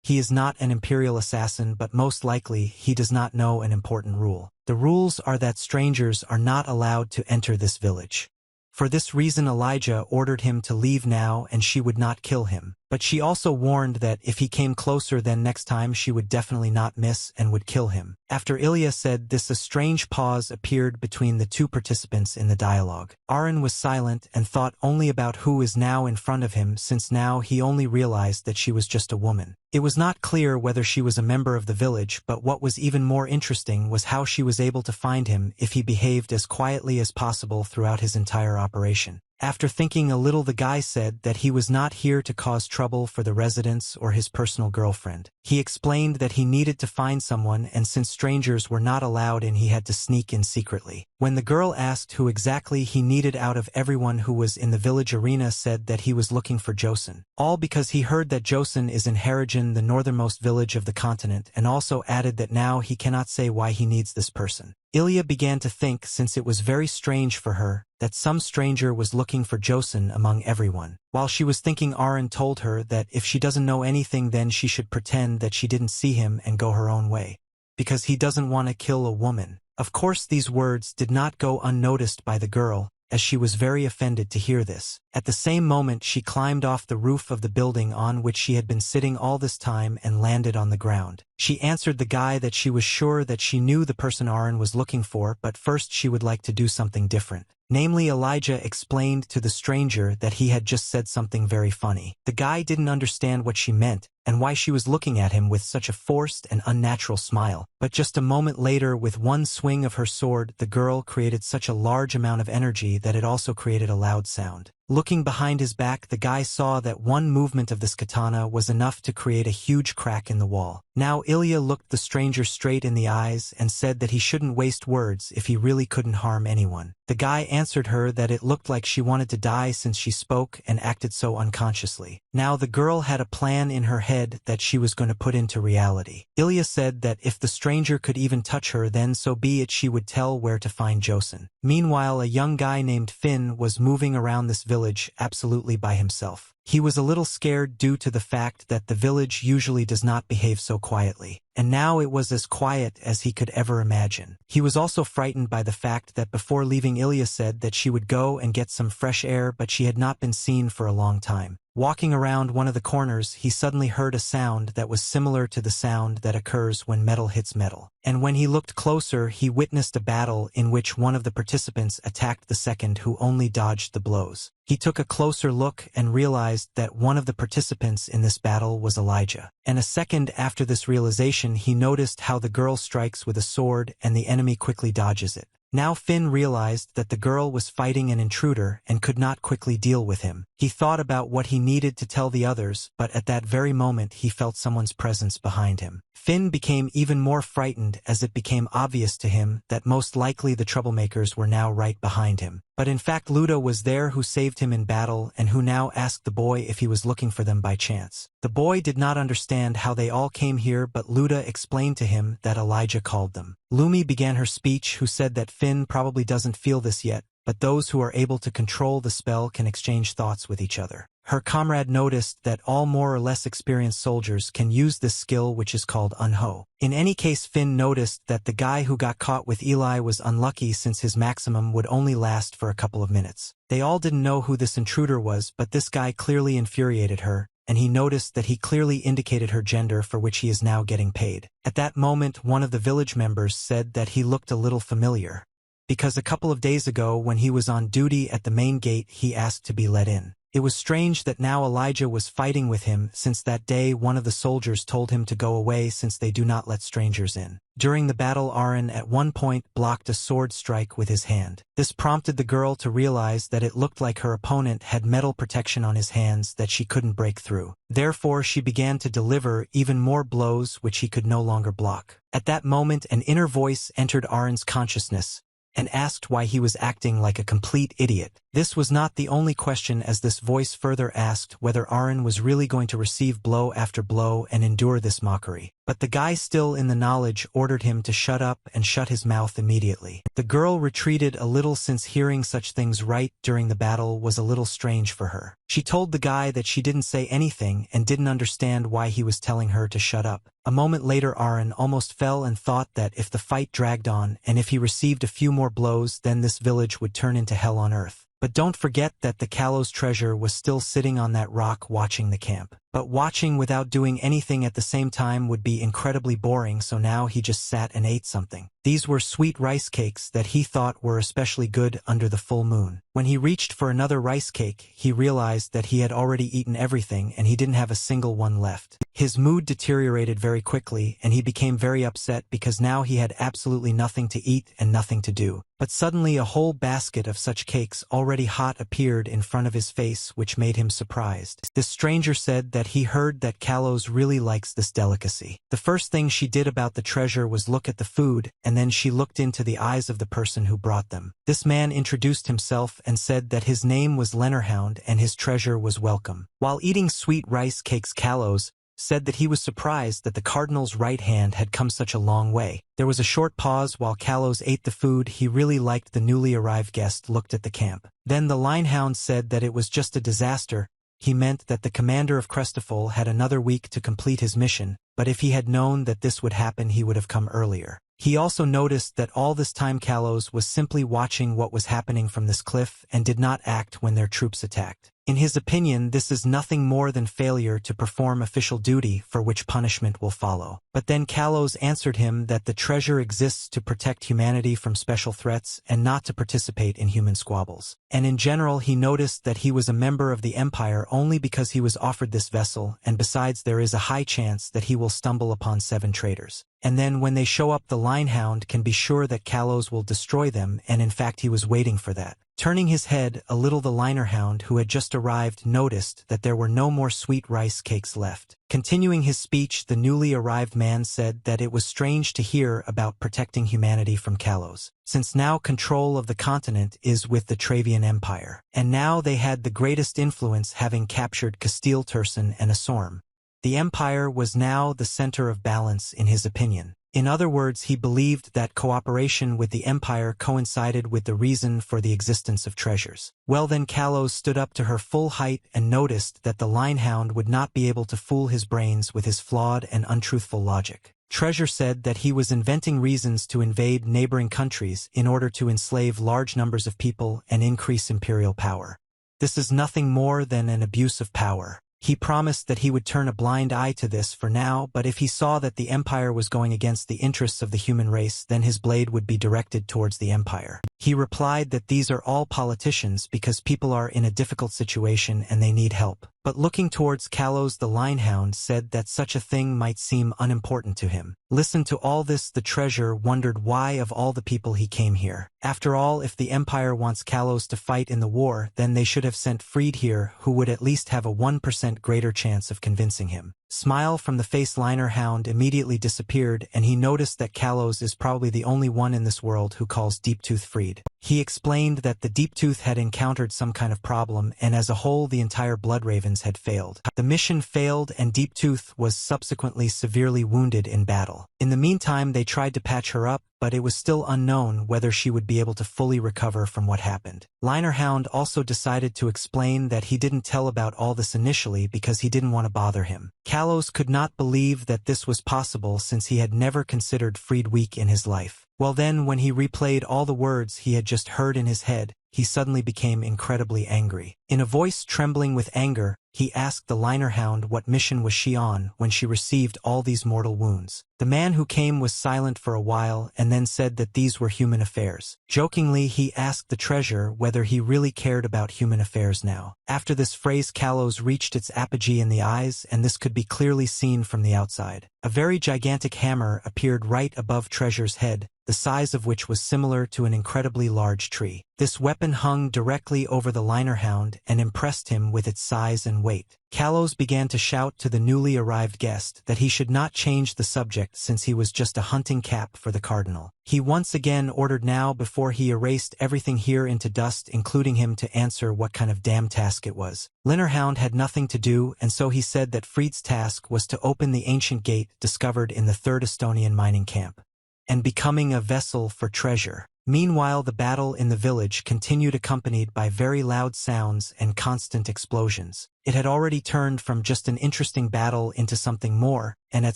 he is not an imperial assassin, but most likely he does not know an important rule. The rules are that strangers are not allowed to enter this village. For this reason Elijah ordered him to leave now and she would not kill him. But she also warned that if he came closer, then next time she would definitely not miss and would kill him. After Ilya said this, a strange pause appeared between the two participants in the dialogue. Arin was silent and thought only about who is now in front of him, since now he only realized that she was just a woman. It was not clear whether she was a member of the village, but what was even more interesting was how she was able to find him if he behaved as quietly as possible throughout his entire operation. After thinking a little, the guy said that he was not here to cause trouble for the residents or his personal girlfriend. He explained that he needed to find someone, and since strangers were not allowed in, he had to sneak in secretly. When the girl asked who exactly he needed out of everyone who was in the village, Arena said that he was looking for Joseon. All because he heard that Joseon is in Caragen, the northernmost village of the continent, and also added that now he cannot say why he needs this person. Ilya began to think, since it was very strange for her, that some stranger was looking for Joseon among everyone. While she was thinking, Arin told her that if she doesn't know anything, then she should pretend that she didn't see him and go her own way, because he doesn't want to kill a woman. Of course, these words did not go unnoticed by the girl, as she was very offended to hear this. At the same moment, she climbed off the roof of the building on which she had been sitting all this time and landed on the ground. She answered the guy that she was sure that she knew the person Arin was looking for, but first she would like to do something different. Namely, Elijah explained to the stranger that he had just said something very funny. The guy didn't understand what she meant and why she was looking at him with such a forced and unnatural smile. But just a moment later, with one swing of her sword, the girl created such a large amount of energy that it also created a loud sound. Looking behind his back, the guy saw that one movement of this katana was enough to create a huge crack in the wall. Now Ilya looked the stranger straight in the eyes and said that he shouldn't waste words if he really couldn't harm anyone. The guy answered her that it looked like she wanted to die since she spoke and acted so unconsciously. Now the girl had a plan in her head that she was going to put into reality. Ilya said that if the stranger could even touch her, then so be it, she would tell where to find Joseon. Meanwhile, a young guy named Finn was moving around this village absolutely by himself. He was a little scared due to the fact that the village usually does not behave so quietly, and now it was as quiet as he could ever imagine. He was also frightened by the fact that before leaving, Ilya said that she would go and get some fresh air, but she had not been seen for a long time. Walking around one of the corners, he suddenly heard a sound that was similar to the sound that occurs when metal hits metal. And when he looked closer, he witnessed a battle in which one of the participants attacked the second who only dodged the blows. He took a closer look and realized that one of the participants in this battle was Elijah. And a second after this realization, he noticed how the girl strikes with a sword and the enemy quickly dodges it. Now Finn realized that the girl was fighting an intruder and could not quickly deal with him. He thought about what he needed to tell the others, but at that very moment he felt someone's presence behind him. Finn became even more frightened as it became obvious to him that most likely the troublemakers were now right behind him. But in fact Luda was there, who saved him in battle and who now asked the boy if he was looking for them by chance. The boy did not understand how they all came here, but Luda explained to him that Elijah called them. Lumi began her speech, who said that Finn probably doesn't feel this yet, but those who are able to control the spell can exchange thoughts with each other. Her comrade noticed that all more or less experienced soldiers can use this skill, which is called Unho. In any case, Finn noticed that the guy who got caught with Eli was unlucky, since his maximum would only last for a couple of minutes. They all didn't know who this intruder was, but this guy clearly infuriated her, and he noticed that he clearly indicated her gender, for which he is now getting paid. At that moment, one of the village members said that he looked a little familiar, because a couple of days ago when he was on duty at the main gate he asked to be let in. It was strange that now Elijah was fighting with him, since that day one of the soldiers told him to go away since they do not let strangers in. During the battle, Arin at one point blocked a sword strike with his hand. This prompted the girl to realize that it looked like her opponent had metal protection on his hands that she couldn't break through. Therefore, she began to deliver even more blows which he could no longer block. At that moment, an inner voice entered Arin's consciousness and asked why he was acting like a complete idiot. This was not the only question, as this voice further asked whether Arin was really going to receive blow after blow and endure this mockery. But the guy, still in the knowledge, ordered him to shut up and shut his mouth immediately. The girl retreated a little, since hearing such things right during the battle was a little strange for her. She told the guy that she didn't say anything and didn't understand why he was telling her to shut up. A moment later, Arin almost fell and thought that if the fight dragged on and if he received a few more blows, then this village would turn into hell on earth. But don't forget that the Kalos treasure was still sitting on that rock watching the camp. But watching without doing anything at the same time would be incredibly boring, so now he just sat and ate something. These were sweet rice cakes that he thought were especially good under the full moon. When he reached for another rice cake, he realized that he had already eaten everything and he didn't have a single one left. His mood deteriorated very quickly and he became very upset because now he had absolutely nothing to eat and nothing to do. But suddenly a whole basket of such cakes already hot appeared in front of his face, which made him surprised. This stranger said that he heard that Kalos really likes this delicacy. The first thing she did about the treasure was look at the food, and then she looked into the eyes of the person who brought them. This man introduced himself and said that his name was Hound and his treasure was welcome. While eating sweet rice cakes, Kalos said that he was surprised that the cardinal's right hand had come such a long way. There was a short pause while Kalos ate the food. He really liked the newly arrived guest looked at the camp. Then the hound said that it was just a disaster. He meant that the commander of Crestl had another week to complete his mission, but if he had known that this would happen he would have come earlier. He also noticed that all this time Kalos was simply watching what was happening from this cliff and did not act when their troops attacked. In his opinion, this is nothing more than failure to perform official duty, for which punishment will follow. But then Kalos answered him that the treasure exists to protect humanity from special threats and not to participate in human squabbles. And in general, he noticed that he was a member of the Empire only because he was offered this vessel, and besides there is a high chance that he will stumble upon 7 traitors. And then when they show up, the hound can be sure that Kalos will destroy them, and in fact he was waiting for that. Turning his head a little, the hound who had just arrived noticed that there were no more sweet rice cakes left. Continuing his speech, the newly arrived man said that it was strange to hear about protecting humanity from Kalos, since now control of the continent is with the Travian Empire, and now they had the greatest influence, having captured Castile, Turson, and Asorm. The Empire was now the center of balance in his opinion. In other words, he believed that cooperation with the Empire coincided with the reason for the existence of treasures. Well then, Kalos stood up to her full height and noticed that the hound would not be able to fool his brains with his flawed and untruthful logic. Treasure said that he was inventing reasons to invade neighboring countries in order to enslave large numbers of people and increase imperial power. This is nothing more than an abuse of power. He promised that he would turn a blind eye to this for now, but if he saw that the Empire was going against the interests of the human race, then his blade would be directed towards the Empire. He replied that these are all politicians because people are in a difficult situation and they need help. But looking towards Kalos the Linehound said that such a thing might seem unimportant to him. Listen to all this. The treasure wondered why of all the people he came here. After all, if the Empire wants Kalos to fight in the war, then they should have sent Freed here, who would at least have a 1% greater chance of convincing him. Smile from the face. Linehound immediately disappeared, and he noticed that Kalos is probably the only one in this world who calls Deeptooth Freed. He explained that the Deeptooth had encountered some kind of problem, and as a whole the entire Bloodravens had failed. The mission failed, and Deeptooth was subsequently severely wounded in battle. In the meantime, they tried to patch her up, but it was still unknown whether she would be able to fully recover from what happened. Linehound also decided to explain that he didn't tell about all this initially because he didn't want to bother him. Kalos could not believe that this was possible since he had never considered Freed weak in his life. Well then, when he replayed all the words he had just heard in his head, he suddenly became incredibly angry. In a voice trembling with anger, he asked the Linehound what mission was she on when she received all these mortal wounds. The man who came was silent for a while and then said that these were human affairs. Jokingly, he asked the treasure whether he really cared about human affairs now. After this phrase, Kalos reached its apogee in the eyes, and this could be clearly seen from the outside. A very gigantic hammer appeared right above Treasure's head, the size of which was similar to an incredibly large tree. This weapon hung directly over the Linehound and impressed him with its size and weight. Kalos began to shout to the newly arrived guest that he should not change the subject since he was just a hunting cap for the cardinal. He once again ordered now before he erased everything here into dust, including him, to answer what kind of damn task it was. Linehound had nothing to do, and so he said that Freed's task was to open the ancient gate discovered in the 3rd Estonian mining camp, and becoming a vessel for treasure. Meanwhile, the battle in the village continued, accompanied by very loud sounds and constant explosions. It had already turned from just an interesting battle into something more, and at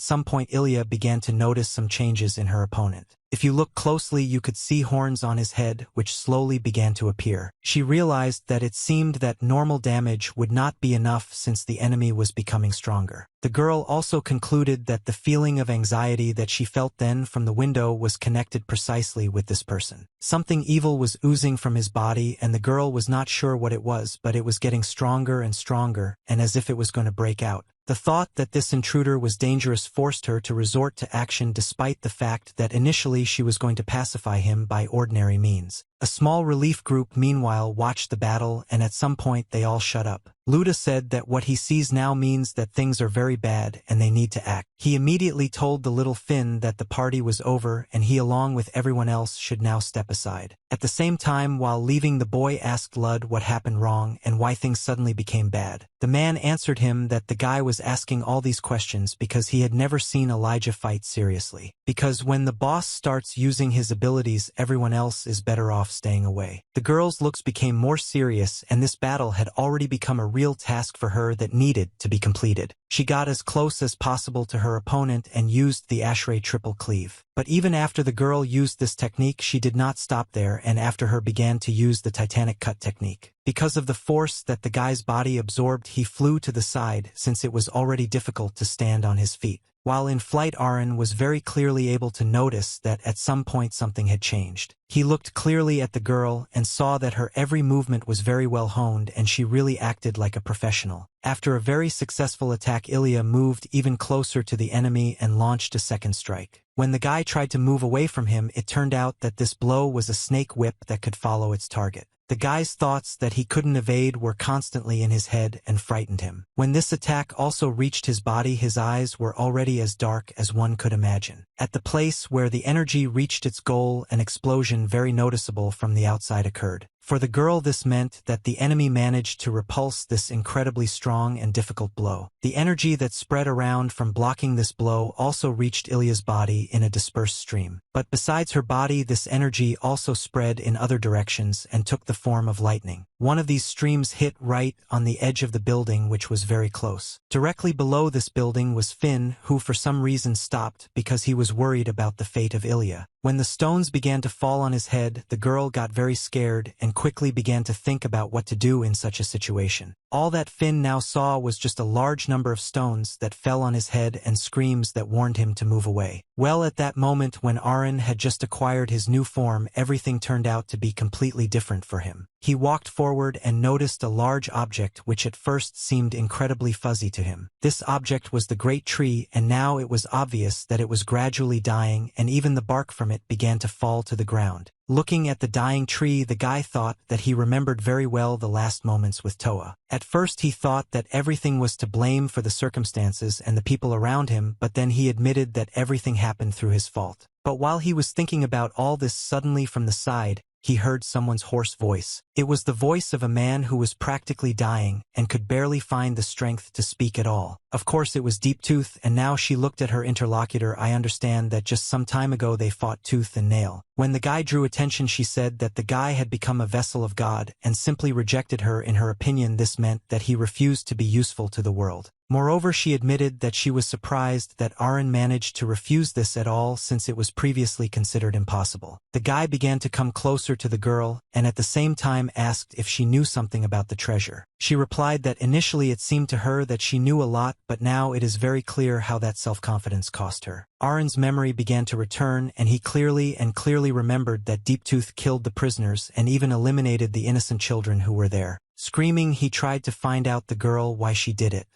some point Ilya began to notice some changes in her opponent. If you look closely, you could see horns on his head, which slowly began to appear. She realized that it seemed that normal damage would not be enough since the enemy was becoming stronger. The girl also concluded that the feeling of anxiety that she felt then from the window was connected precisely with this person. Something evil was oozing from his body, and the girl was not sure what it was, but it was getting stronger and stronger, and as if it was going to break out. The thought that this intruder was dangerous forced her to resort to action despite the fact that initially she was going to pacify him by ordinary means. A small relief group meanwhile watched the battle, and at some point they all shut up. Luda said that what he sees now means that things are very bad and they need to act. He immediately told the little Finn that the party was over and he along with everyone else should now step aside. At the same time, while leaving, the boy asked Lud what happened wrong and why things suddenly became bad. The man answered him that the guy was asking all these questions because he had never seen Elijah fight seriously. Because when the boss starts using his abilities, everyone else is better off staying away. The girl's looks became more serious, and this battle had already become a real task for her that needed to be completed. She got as close as possible to her opponent and used the Ashray triple cleave. But even after the girl used this technique, she did not stop there, and after her began to use the Titanic cut technique. Because of the force that the guy's body absorbed, he flew to the side since it was already difficult to stand on his feet. While in flight, Arin was very clearly able to notice that at some point something had changed. He looked clearly at the girl and saw that her every movement was very well honed and she really acted like a professional. After a very successful attack, Ilya moved even closer to the enemy and launched a second strike. When the guy tried to move away from him, it turned out that this blow was a snake whip that could follow its target. The guy's thoughts that he couldn't evade were constantly in his head and frightened him. When this attack also reached his body, his eyes were already as dark as one could imagine. At the place where the energy reached its goal, an explosion very noticeable from the outside occurred. For the girl, this meant that the enemy managed to repulse this incredibly strong and difficult blow. The energy that spread around from blocking this blow also reached Ilya's body in a dispersed stream. But besides her body, this energy also spread in other directions and took the form of lightning. One of these streams hit right on the edge of the building, which was very close. Directly below this building was Finn, who for some reason stopped because he was worried about the fate of Ilya. When the stones began to fall on his head, the girl got very scared and quickly began to think about what to do in such a situation. All that Finn now saw was just a large number of stones that fell on his head and screams that warned him to move away. Well, at that moment when Arin had just acquired his new form, everything turned out to be completely different for him. He walked forward and noticed a large object which at first seemed incredibly fuzzy to him. This object was the great tree, and now it was obvious that it was gradually dying, and even the bark from it began to fall to the ground. Looking at the dying tree, the guy thought that he remembered very well the last moments with Toa. At first he thought that everything was to blame for the circumstances and the people around him, but then he admitted that everything happened through his fault. But while he was thinking about all this, suddenly from the side, he heard someone's hoarse voice. It was the voice of a man who was practically dying and could barely find the strength to speak at all. Of course it was Deep Tooth, and now she looked at her interlocutor. I understand that just some time ago they fought tooth and nail. When the guy drew attention, she said that the guy had become a vessel of God and simply rejected her. In her opinion, this meant that he refused to be useful to the world. Moreover, she admitted that she was surprised that Arin managed to refuse this at all, since it was previously considered impossible. The guy began to come closer to the girl, and at the same time asked if she knew something about the treasure. She replied that initially it seemed to her that she knew a lot, but now it is very clear how that self-confidence cost her. Arin's memory began to return, and he clearly remembered that Deep Tooth killed the prisoners and even eliminated the innocent children who were there. Screaming, he tried to find out the girl why she did it.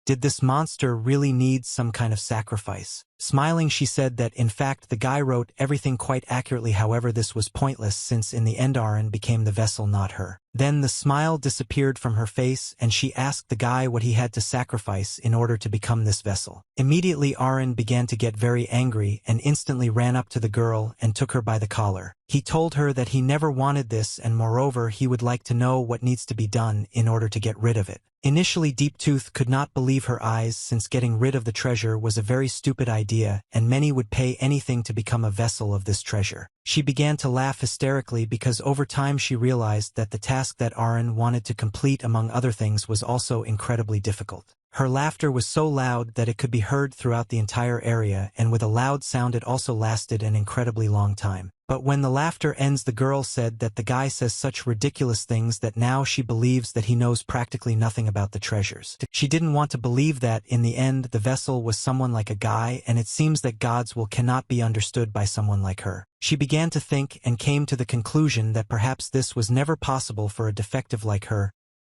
Did this monster really need some kind of sacrifice? Smiling, she said that in fact the guy wrote everything quite accurately. However, this was pointless, since in the end Arin became the vessel, not her. Then the smile disappeared from her face, and she asked the guy what he had to sacrifice in order to become this vessel. Immediately Arin began to get very angry and instantly ran up to the girl and took her by the collar. He told her that he never wanted this, and moreover he would like to know what needs to be done in order to get rid of it. Initially Deep Tooth could not believe her eyes, since getting rid of the treasure was a very stupid idea, and many would pay anything to become a vessel of this treasure. She began to laugh hysterically because over time she realized that the task that Arin wanted to complete, among other things, was also incredibly difficult. Her laughter was so loud that it could be heard throughout the entire area, and with a loud sound it also lasted an incredibly long time. But when the laughter ends, the girl said that the guy says such ridiculous things that now she believes that he knows practically nothing about the treasures. She didn't want to believe that in the end the vessel was someone like a guy, and it seems that God's will cannot be understood by someone like her. She began to think and came to the conclusion that perhaps this was never possible for a defective like her,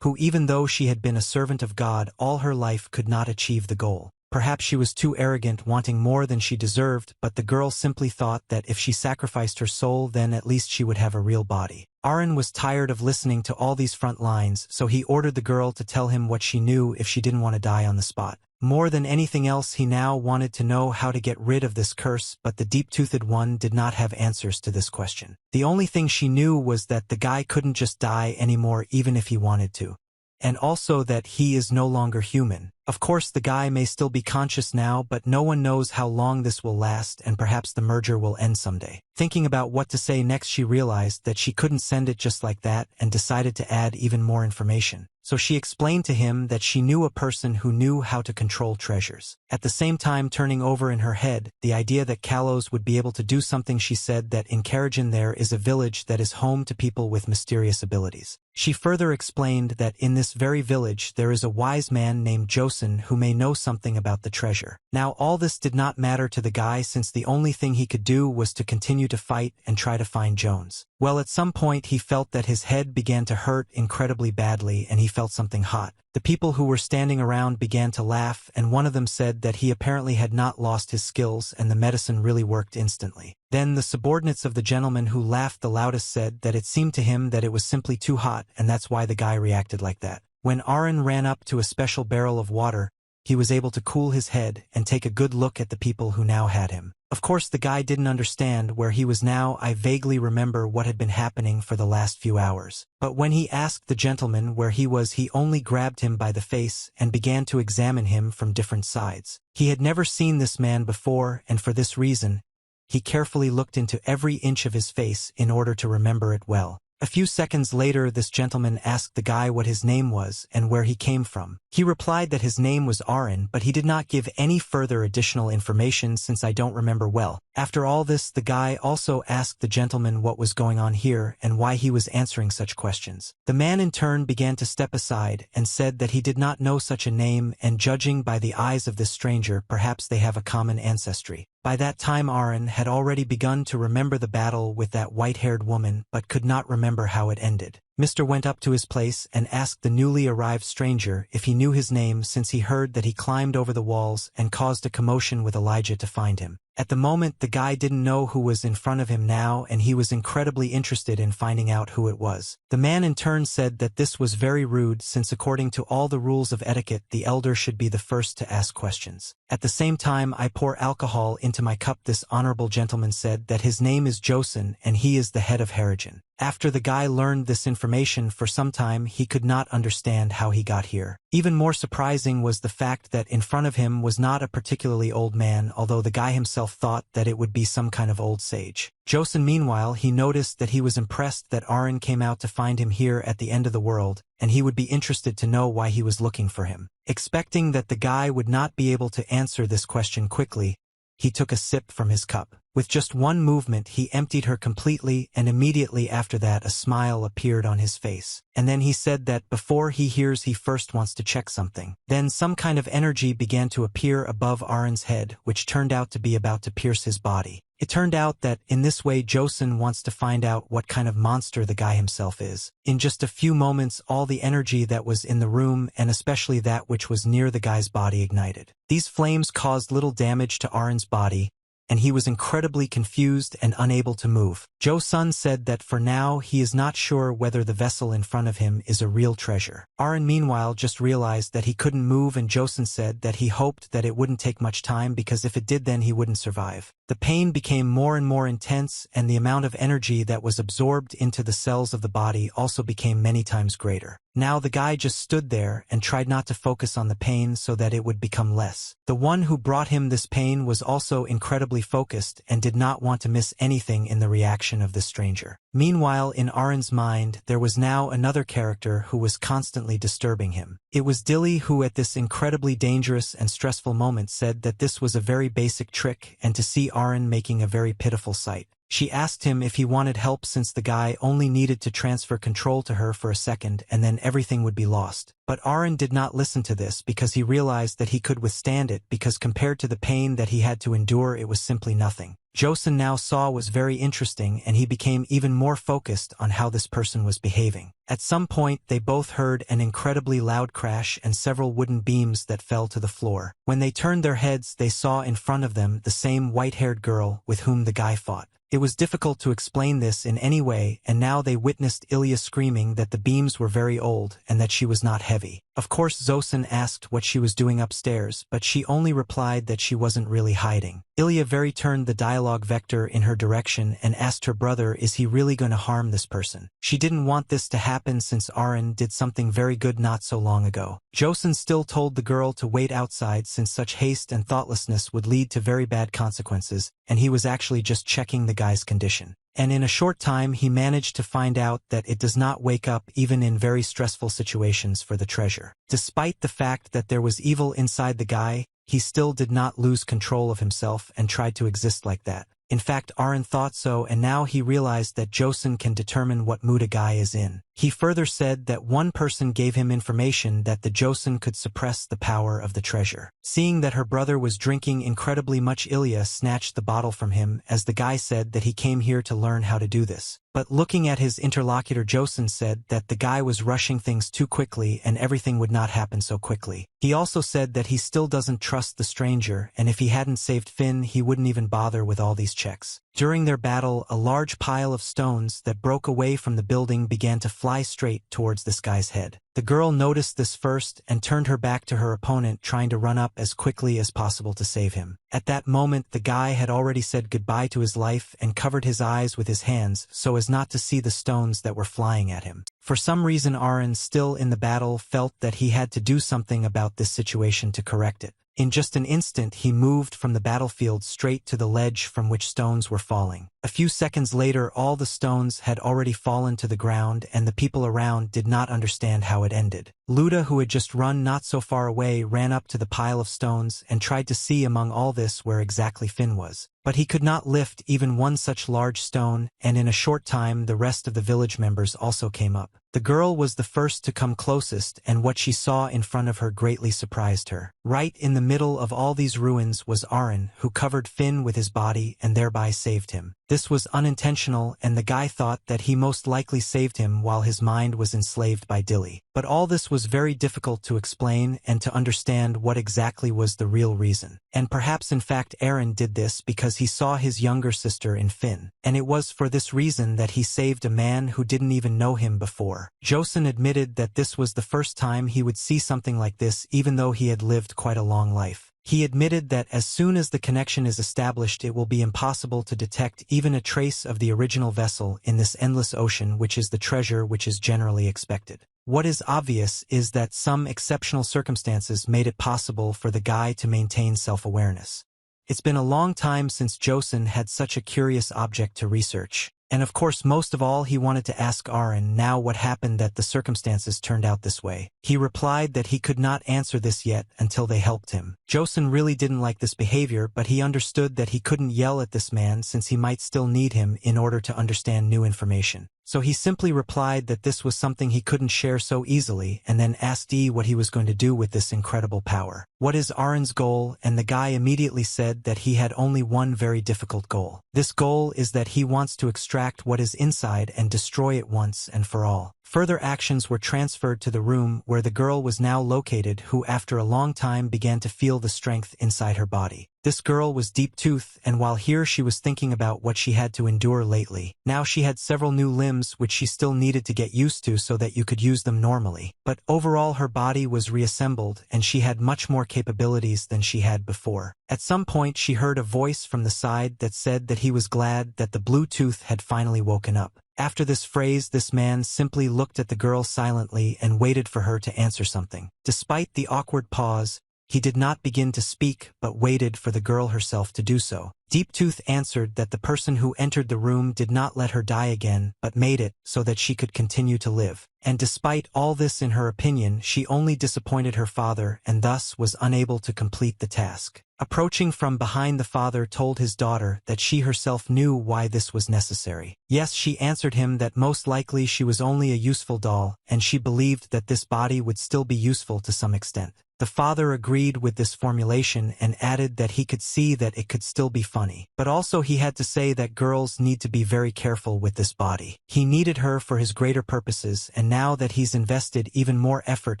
who, even though she had been a servant of God all her life, could not achieve the goal. Perhaps she was too arrogant, wanting more than she deserved, but the girl simply thought that if she sacrificed her soul, then at least she would have a real body. Arin was tired of listening to all these front lines, so he ordered the girl to tell him what she knew if she didn't want to die on the spot. More than anything else, he now wanted to know how to get rid of this curse, but the deep-toothed one did not have answers to this question. The only thing she knew was that the guy couldn't just die anymore even if he wanted to, and also that he is no longer human. Of course, the guy may still be conscious now, but no one knows how long this will last, and perhaps the merger will end someday. Thinking about what to say next, she realized that she couldn't send it just like that and decided to add even more information. So she explained to him that she knew a person who knew how to control treasures. At the same time, turning over in her head the idea that Kalos would be able to do something, she said that in Caragen there is a village that is home to people with mysterious abilities. She further explained that in this very village there is a wise man named Josen who may know something about the treasure. Now all this did not matter to the guy, since the only thing he could do was to continue to fight and try to find Jones. Well, at some point he felt that his head began to hurt incredibly badly, and he felt something hot. The people who were standing around began to laugh, and one of them said that he apparently had not lost his skills and the medicine really worked instantly. Then the subordinates of the gentleman who laughed the loudest said that it seemed to him that it was simply too hot, and that's why the guy reacted like that. When Arin ran up to a special barrel of water, he was able to cool his head and take a good look at the people who now had him. Of course, the guy didn't understand where he was now. I vaguely remember what had been happening for the last few hours. But when he asked the gentleman where he was, he only grabbed him by the face and began to examine him from different sides. He had never seen this man before, and for this reason, he carefully looked into every inch of his face in order to remember it well. A few seconds later this gentleman asked the guy what his name was and where he came from. He replied that his name was Arin, but he did not give any further additional information since I don't remember well. After all this, the guy also asked the gentleman what was going on here and why he was answering such questions. The man in turn began to step aside and said that he did not know such a name, and judging by the eyes of this stranger, perhaps they have a common ancestry. By that time Arin had already begun to remember the battle with that white-haired woman, but could not remember how it ended. Mr. went up to his place and asked the newly arrived stranger if he knew his name, since he heard that he climbed over the walls and caused a commotion with Elijah to find him. At the moment the guy didn't know who was in front of him now, and he was incredibly interested in finding out who it was. The man in turn said that this was very rude, since according to all the rules of etiquette the elder should be the first to ask questions. At the same time I pour alcohol into my cup. This honorable gentleman said that his name is Joseon and he is the head of Caragen. After the guy learned this information, for some time he could not understand how he got here. Even more surprising was the fact that in front of him was not a particularly old man, although the guy himself thought that it would be some kind of old sage. Joseon, meanwhile, he noticed that he was impressed that Arin came out to find him here at the end of the world, and he would be interested to know why he was looking for him. Expecting that the guy would not be able to answer this question quickly, he took a sip from his cup. With just one movement he emptied her completely, and immediately after that a smile appeared on his face. And then he said that before he hears he first wants to check something. Then some kind of energy began to appear above Arin's head, which turned out to be about to pierce his body. It turned out that in this way Joseon wants to find out what kind of monster the guy himself is. In just a few moments all the energy that was in the room, and especially that which was near the guy's body, ignited. These flames caused little damage to Arin's body, and he was incredibly confused and unable to move. Joseon said that for now he is not sure whether the vessel in front of him is a real treasure. Arin meanwhile just realized that he couldn't move, and Joseon said that he hoped that it wouldn't take much time, because if it did then he wouldn't survive. The pain became more and more intense, and the amount of energy that was absorbed into the cells of the body also became many times greater. Now the guy just stood there and tried not to focus on the pain so that it would become less. The one who brought him this pain was also incredibly focused and did not want to miss anything in the reaction of the stranger. Meanwhile, in Arin's mind, there was now another character who was constantly disturbing him. It was Dilly, who at this incredibly dangerous and stressful moment said that this was a very basic trick, and to see Arin making a very pitiful sight. She asked him if he wanted help, since the guy only needed to transfer control to her for a second and then everything would be lost. But Arin did not listen to this, because he realized that he could withstand it, because compared to the pain that he had to endure it was simply nothing. Joseon now saw was very interesting, and he became even more focused on how this person was behaving. At some point they both heard an incredibly loud crash and several wooden beams that fell to the floor. When they turned their heads they saw in front of them the same white-haired girl with whom the guy fought. It was difficult to explain this in any way, and now they witnessed Ilya screaming that the beams were very old and that she was not heavy. Of course Joseon asked what she was doing upstairs, but she only replied that she wasn't really hiding. Ilya very turned the dialogue vector in her direction and asked her brother, is he really going to harm this person? She didn't want this to happen, since Arin did something very good not so long ago. Joseon still told the girl to wait outside, since such haste and thoughtlessness would lead to very bad consequences, and he was actually just checking the guy's condition. And in a short time he managed to find out that it does not wake up even in very stressful situations for the treasure. Despite the fact that there was evil inside the guy, he still did not lose control of himself and tried to exist like that. In fact, Arin thought so, and now he realized that Joseon can determine what mood a guy is in. He further said that one person gave him information that the Joseon could suppress the power of the treasure. Seeing that her brother was drinking incredibly much, Ilya snatched the bottle from him, as the guy said that he came here to learn how to do this. But looking at his interlocutor, Joseon said that the guy was rushing things too quickly and everything would not happen so quickly. He also said that he still doesn't trust the stranger, and if he hadn't saved Finn he wouldn't even bother with all these checks. During their battle, a large pile of stones that broke away from the building began to fly straight towards this guy's head. The girl noticed this first and turned her back to her opponent, trying to run up as quickly as possible to save him. At that moment the guy had already said goodbye to his life and covered his eyes with his hands so as not to see the stones that were flying at him. For some reason Arin, still in the battle, felt that he had to do something about this situation to correct it. In just an instant he moved from the battlefield straight to the ledge from which stones were falling. A few seconds later all the stones had already fallen to the ground and the people around did not understand how it ended. Luda, who had just run not so far away, ran up to the pile of stones and tried to see among all this where exactly Finn was. But he could not lift even one such large stone, and in a short time the rest of the village members also came up. The girl was the first to come closest, and what she saw in front of her greatly surprised her. Right in the middle of all these ruins was Arin, who covered Finn with his body and thereby saved him. This was unintentional, and the guy thought that he most likely saved him while his mind was enslaved by Dilly. But all this was very difficult to explain and to understand what exactly was the real reason. And perhaps in fact Arin did this because he saw his younger sister in Finn, and it was for this reason that he saved a man who didn't even know him before. Joseon admitted that this was the first time he would see something like this, even though he had lived quite a long life. He admitted that as soon as the connection is established it will be impossible to detect even a trace of the original vessel in this endless ocean, which is the treasure which is generally expected. What is obvious is that some exceptional circumstances made it possible for the guy to maintain self-awareness. It's been a long time since Joseon had such a curious object to research. And of course most of all he wanted to ask Arin now what happened that the circumstances turned out this way. He replied that he could not answer this yet until they helped him. Joseon really didn't like this behavior, but he understood that he couldn't yell at this man since he might still need him in order to understand new information. So he simply replied that this was something he couldn't share so easily, and then asked what he was going to do with this incredible power. What is Arin's goal? And the guy immediately said that he had only one very difficult goal. This goal is that he wants to extract what is inside and destroy it once and for all. Further actions were transferred to the room where the girl was now located, who after a long time began to feel the strength inside her body. This girl was Deep Tooth, and while here she was thinking about what she had to endure lately. Now she had several new limbs which she still needed to get used to so that you could use them normally. But overall her body was reassembled and she had much more capabilities than she had before. At some point she heard a voice from the side that said that he was glad that the blue tooth had finally woken up. After this phrase, this man simply looked at the girl silently and waited for her to answer something. Despite the awkward pause, he did not begin to speak but waited for the girl herself to do so. Deep Tooth answered that the person who entered the room did not let her die again, but made it so that she could continue to live. And despite all this, in her opinion, she only disappointed her father and thus was unable to complete the task. Approaching from behind, the father told his daughter that she herself knew why this was necessary. Yes, she answered him that most likely she was only a useful doll, and she believed that this body would still be useful to some extent. The father agreed with this formulation and added that he could see that it could still be funny. But also he had to say that girls need to be very careful with this body. He needed her for his greater purposes, and now that he's invested even more effort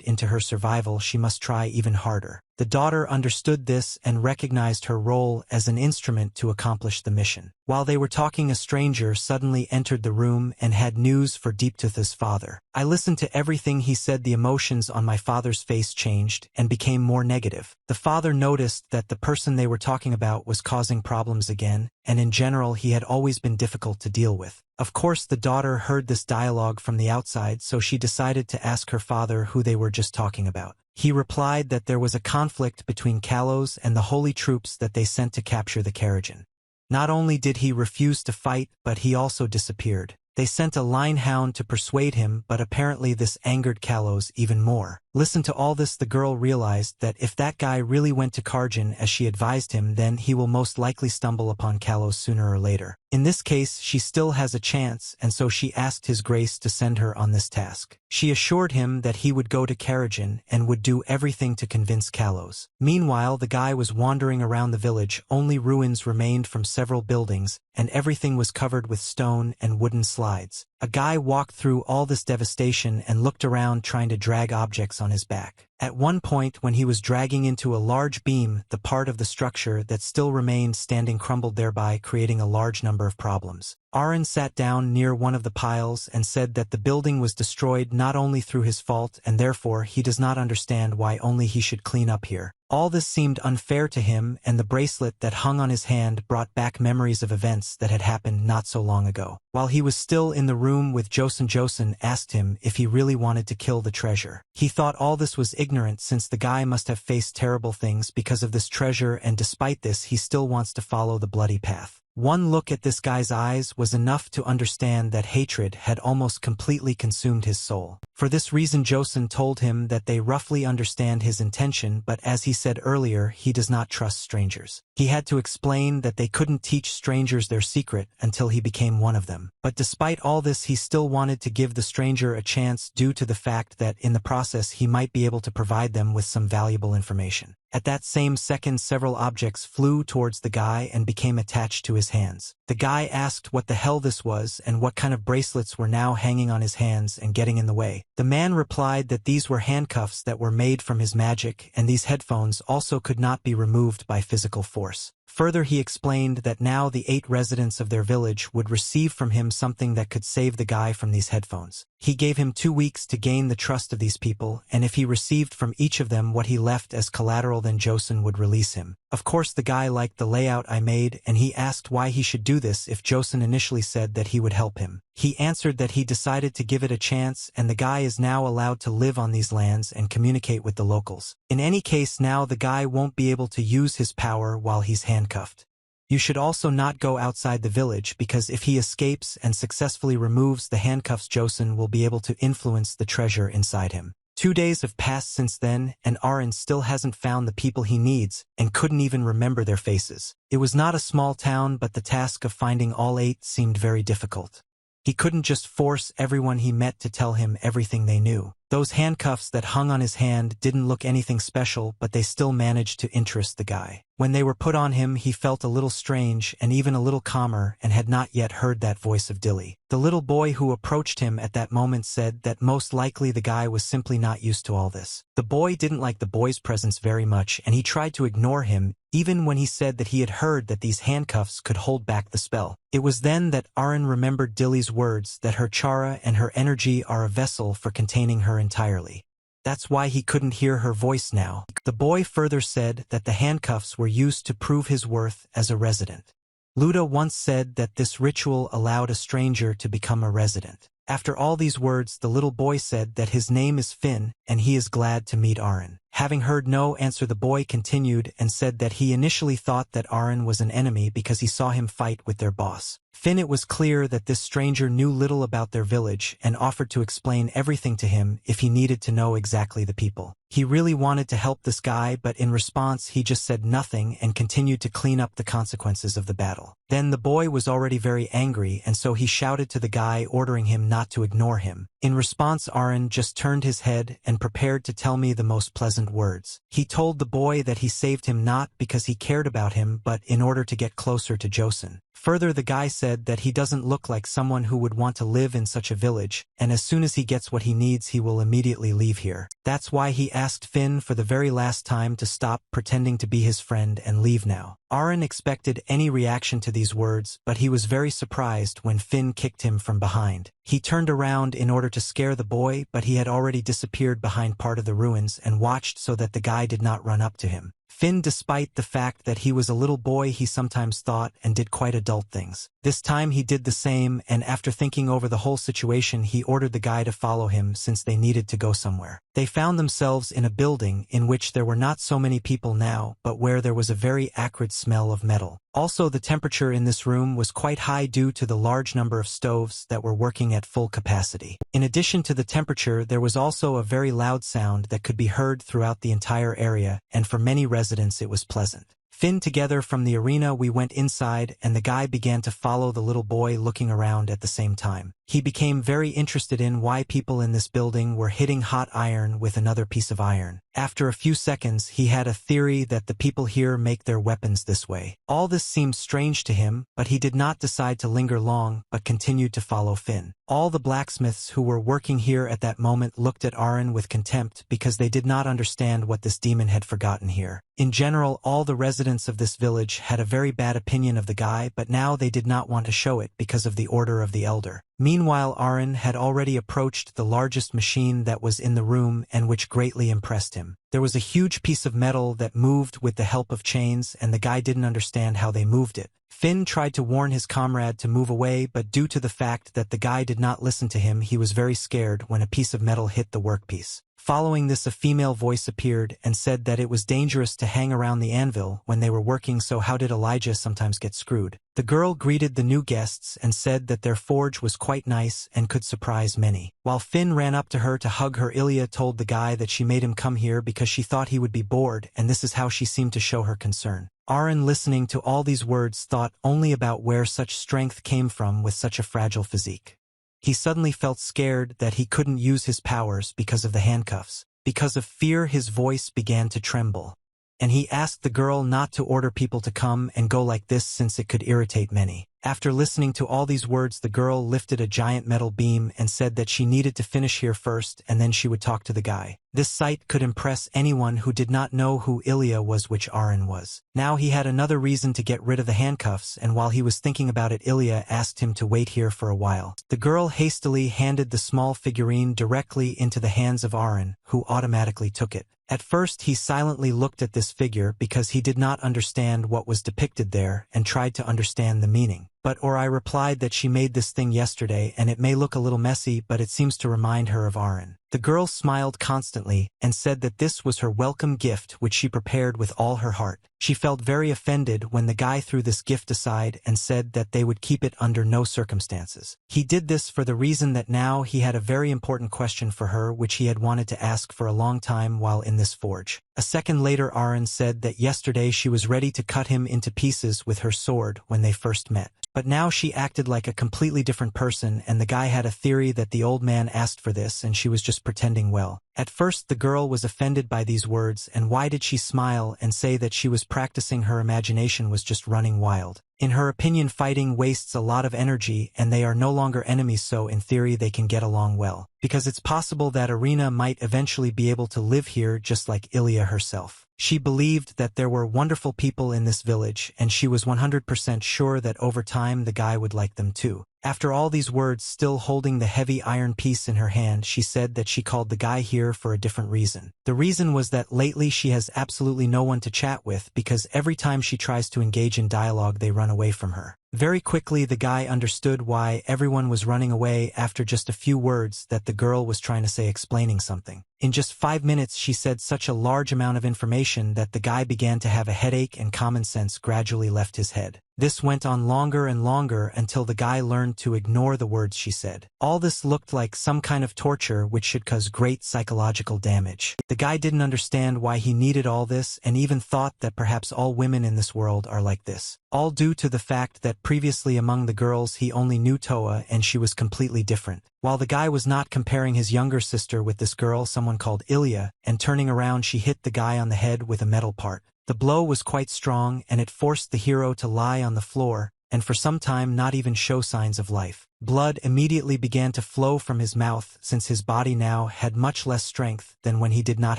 into her survival, she must try even harder. The daughter understood this and recognized her role as an instrument to accomplish the mission. While they were talking, a stranger suddenly entered the room and had news for Deeptooth's father. I listened to everything he said. The emotions on my father's face changed and became more negative. The father noticed that the person they were talking about was causing problems again, and in general he had always been difficult to deal with. Of course, the daughter heard this dialogue from the outside, so she decided to ask her father who they were just talking about. He replied that there was a conflict between Kalos and the holy troops that they sent to capture the Caragen. Not only did he refuse to fight, but he also disappeared. They sent a line hound to persuade him, but apparently this angered Kalos even more. Listen to all this. The girl realized that if that guy really went to Caragen as she advised him, then he will most likely stumble upon Kalos sooner or later. In this case, she still has a chance, and so she asked His Grace to send her on this task. She assured him that he would go to Caragen and would do everything to convince Kalos. Meanwhile, the guy was wandering around the village. Only ruins remained from several buildings, and everything was covered with stone and wooden slides. A guy walked through all this devastation and looked around, trying to drag objects on his back. At one point, when he was dragging into a large beam, the part of the structure that still remained standing crumbled, thereby creating a large number of problems. Arin sat down near one of the piles and said that the building was destroyed not only through his fault, and therefore he does not understand why only he should clean up here. All this seemed unfair to him, and the bracelet that hung on his hand brought back memories of events that had happened not so long ago. While he was still in the room, room with Joseon asked him if he really wanted to kill the treasure. He thought all this was ignorant since the guy must have faced terrible things because of this treasure, and despite this he still wants to follow the bloody path. One look at this guy's eyes was enough to understand that hatred had almost completely consumed his soul. For this reason Joseon told him that they roughly understand his intention, but as he said earlier, he does not trust strangers. He had to explain that they couldn't teach strangers their secret until he became one of them. But despite all this, he still wanted to give the stranger a chance due to the fact that in the process he might be able to provide them with some valuable information. At that same second, several objects flew towards the guy and became attached to his hands. The guy asked what the hell this was and what kind of bracelets were now hanging on his hands and getting in the way. The man replied that these were handcuffs that were made from his magic, and these headphones also could not be removed by physical force. Further, he explained that now the 8 residents of their village would receive from him something that could save the guy from these headphones. He gave him 2 weeks to gain the trust of these people, and if he received from each of them what he left as collateral, then Joseon would release him. Of course, the guy liked the layout I made, and he asked why he should do this if Joseon initially said that he would help him. He answered that he decided to give it a chance, and the guy is now allowed to live on these lands and communicate with the locals. In any case, now the guy won't be able to use his power while he's handcuffed. You should also not go outside the village, because if he escapes and successfully removes the handcuffs, Joseon will be able to influence the treasure inside him. 2 days have passed since then, and Arin still hasn't found the people he needs, and couldn't even remember their faces. It was not a small town, but the task of finding all 8 seemed very difficult. He couldn't just force everyone he met to tell him everything they knew. Those handcuffs that hung on his hand didn't look anything special, but they still managed to interest the guy. When they were put on him, he felt a little strange and even a little calmer, and had not yet heard that voice of Dilly. The little boy who approached him at that moment said that most likely the guy was simply not used to all this. The boy didn't like the boy's presence very much, and he tried to ignore him, even when he said that he had heard that these handcuffs could hold back the spell. It was then that Arin remembered Dilly's words that her chara and her energy are a vessel for containing her entirely. That's why he couldn't hear her voice now. The boy further said that the handcuffs were used to prove his worth as a resident. Luda once said that this ritual allowed a stranger to become a resident. After all these words, the little boy said that his name is Finn, and he is glad to meet Arin. Having heard no answer, the boy continued and said that he initially thought that Arin was an enemy because he saw him fight with their boss. Finn, it was clear that this stranger knew little about their village and offered to explain everything to him if he needed to know exactly the people. He really wanted to help this guy, but in response he just said nothing and continued to clean up the consequences of the battle. Then the boy was already very angry, and so he shouted to the guy, ordering him not to ignore him. In response, Arin just turned his head and prepared to tell me the most pleasant words. He told the boy that he saved him not because he cared about him, but in order to get closer to Joseon. Further, the guy said that he doesn't look like someone who would want to live in such a village, and as soon as he gets what he needs, he will immediately leave here. That's why he asked Finn for the very last time to stop pretending to be his friend and leave now. Arin expected any reaction to these words, but he was very surprised when Finn kicked him from behind. He turned around in order to scare the boy, but he had already disappeared behind part of the ruins and watched so that the guy did not run up to him. Finn, despite the fact that he was a little boy, he sometimes thought and did quite adult things. This time he did the same, and after thinking over the whole situation, he ordered the guy to follow him since they needed to go somewhere. They found themselves in a building in which there were not so many people now, but where there was a very acrid smell of metal. Also, the temperature in this room was quite high due to the large number of stoves that were working at full capacity. In addition to the temperature, there was also a very loud sound that could be heard throughout the entire area, and for many residents it was pleasant. Finn, together from the arena, we went inside, and the guy began to follow the little boy, looking around at the same time. He became very interested in why people in this building were hitting hot iron with another piece of iron. After a few seconds, he had a theory that the people here make their weapons this way. All this seemed strange to him, but he did not decide to linger long, but continued to follow Finn. All the blacksmiths who were working here at that moment looked at Arin with contempt because they did not understand what this demon had forgotten here. In general, all the residents of this village had a very bad opinion of the guy, but now they did not want to show it because of the order of the elder. Meanwhile, Meanwhile, Arin had already approached the largest machine that was in the room and which greatly impressed him. There was a huge piece of metal that moved with the help of chains, and the guy didn't understand how they moved it. Finn tried to warn his comrade to move away, but due to the fact that the guy did not listen to him, he was very scared when a piece of metal hit the workpiece. Following this, a female voice appeared and said that it was dangerous to hang around the anvil when they were working, so how did Elijah sometimes get screwed? The girl greeted the new guests and said that their forge was quite nice and could surprise many. While Finn ran up to her to hug her, Ilya told the guy that she made him come here because she thought he would be bored, and this is how she seemed to show her concern. Arin, listening to all these words, thought only about where such strength came from with such a fragile physique. He suddenly felt scared that he couldn't use his powers because of the handcuffs. Because of fear, his voice began to tremble, and he asked the girl not to order people to come and go like this since it could irritate many. After listening to all these words, the girl lifted a giant metal beam and said that she needed to finish here first and then she would talk to the guy. This sight could impress anyone who did not know who Ilya was, which Arin was. Now he had another reason to get rid of the handcuffs, and while he was thinking about it, Ilya asked him to wait here for a while. The girl hastily handed the small figurine directly into the hands of Arin, who automatically took it. At first he silently looked at this figure because he did not understand what was depicted there and tried to understand the meaning. But I replied that she made this thing yesterday and it may look a little messy, but it seems to remind her of Arin. The girl smiled constantly and said that this was her welcome gift which she prepared with all her heart. She felt very offended when the guy threw this gift aside and said that they would keep it under no circumstances. He did this for the reason that now he had a very important question for her which he had wanted to ask for a long time while in this forge. A second later, Arin said that yesterday she was ready to cut him into pieces with her sword when they first met. But now she acted like a completely different person, and the guy had a theory that the old man asked for this and she was just pretending well. At first the girl was offended by these words, and why did she smile and say that she was practicing her imagination was just running wild. In her opinion, fighting wastes a lot of energy and they are no longer enemies, so in theory they can get along well. Because it's possible that Arina might eventually be able to live here just like Ilya herself. She believed that there were wonderful people in this village, and she was 100% sure that over time the guy would like them too. After all these words, still holding the heavy iron piece in her hand, she said that she called the guy here for a different reason. The reason was that lately she has absolutely no one to chat with because every time she tries to engage in dialogue they run away from her. Very quickly the guy understood why everyone was running away after just a few words that the girl was trying to say, explaining something. In just 5 minutes she said such a large amount of information that the guy began to have a headache and common sense gradually left his head. This went on longer and longer until the guy learned to ignore the words she said. All this looked like some kind of torture which should cause great psychological damage. The guy didn't understand why he needed all this and even thought that perhaps all women in this world are like this. All due to the fact that previously among the girls he only knew Toa and she was completely different. While the guy was not comparing his younger sister with this girl, someone called Ilya, and turning around she hit the guy on the head with a metal part. The blow was quite strong and it forced the hero to lie on the floor and for some time not even show signs of life. Blood immediately began to flow from his mouth since his body now had much less strength than when he did not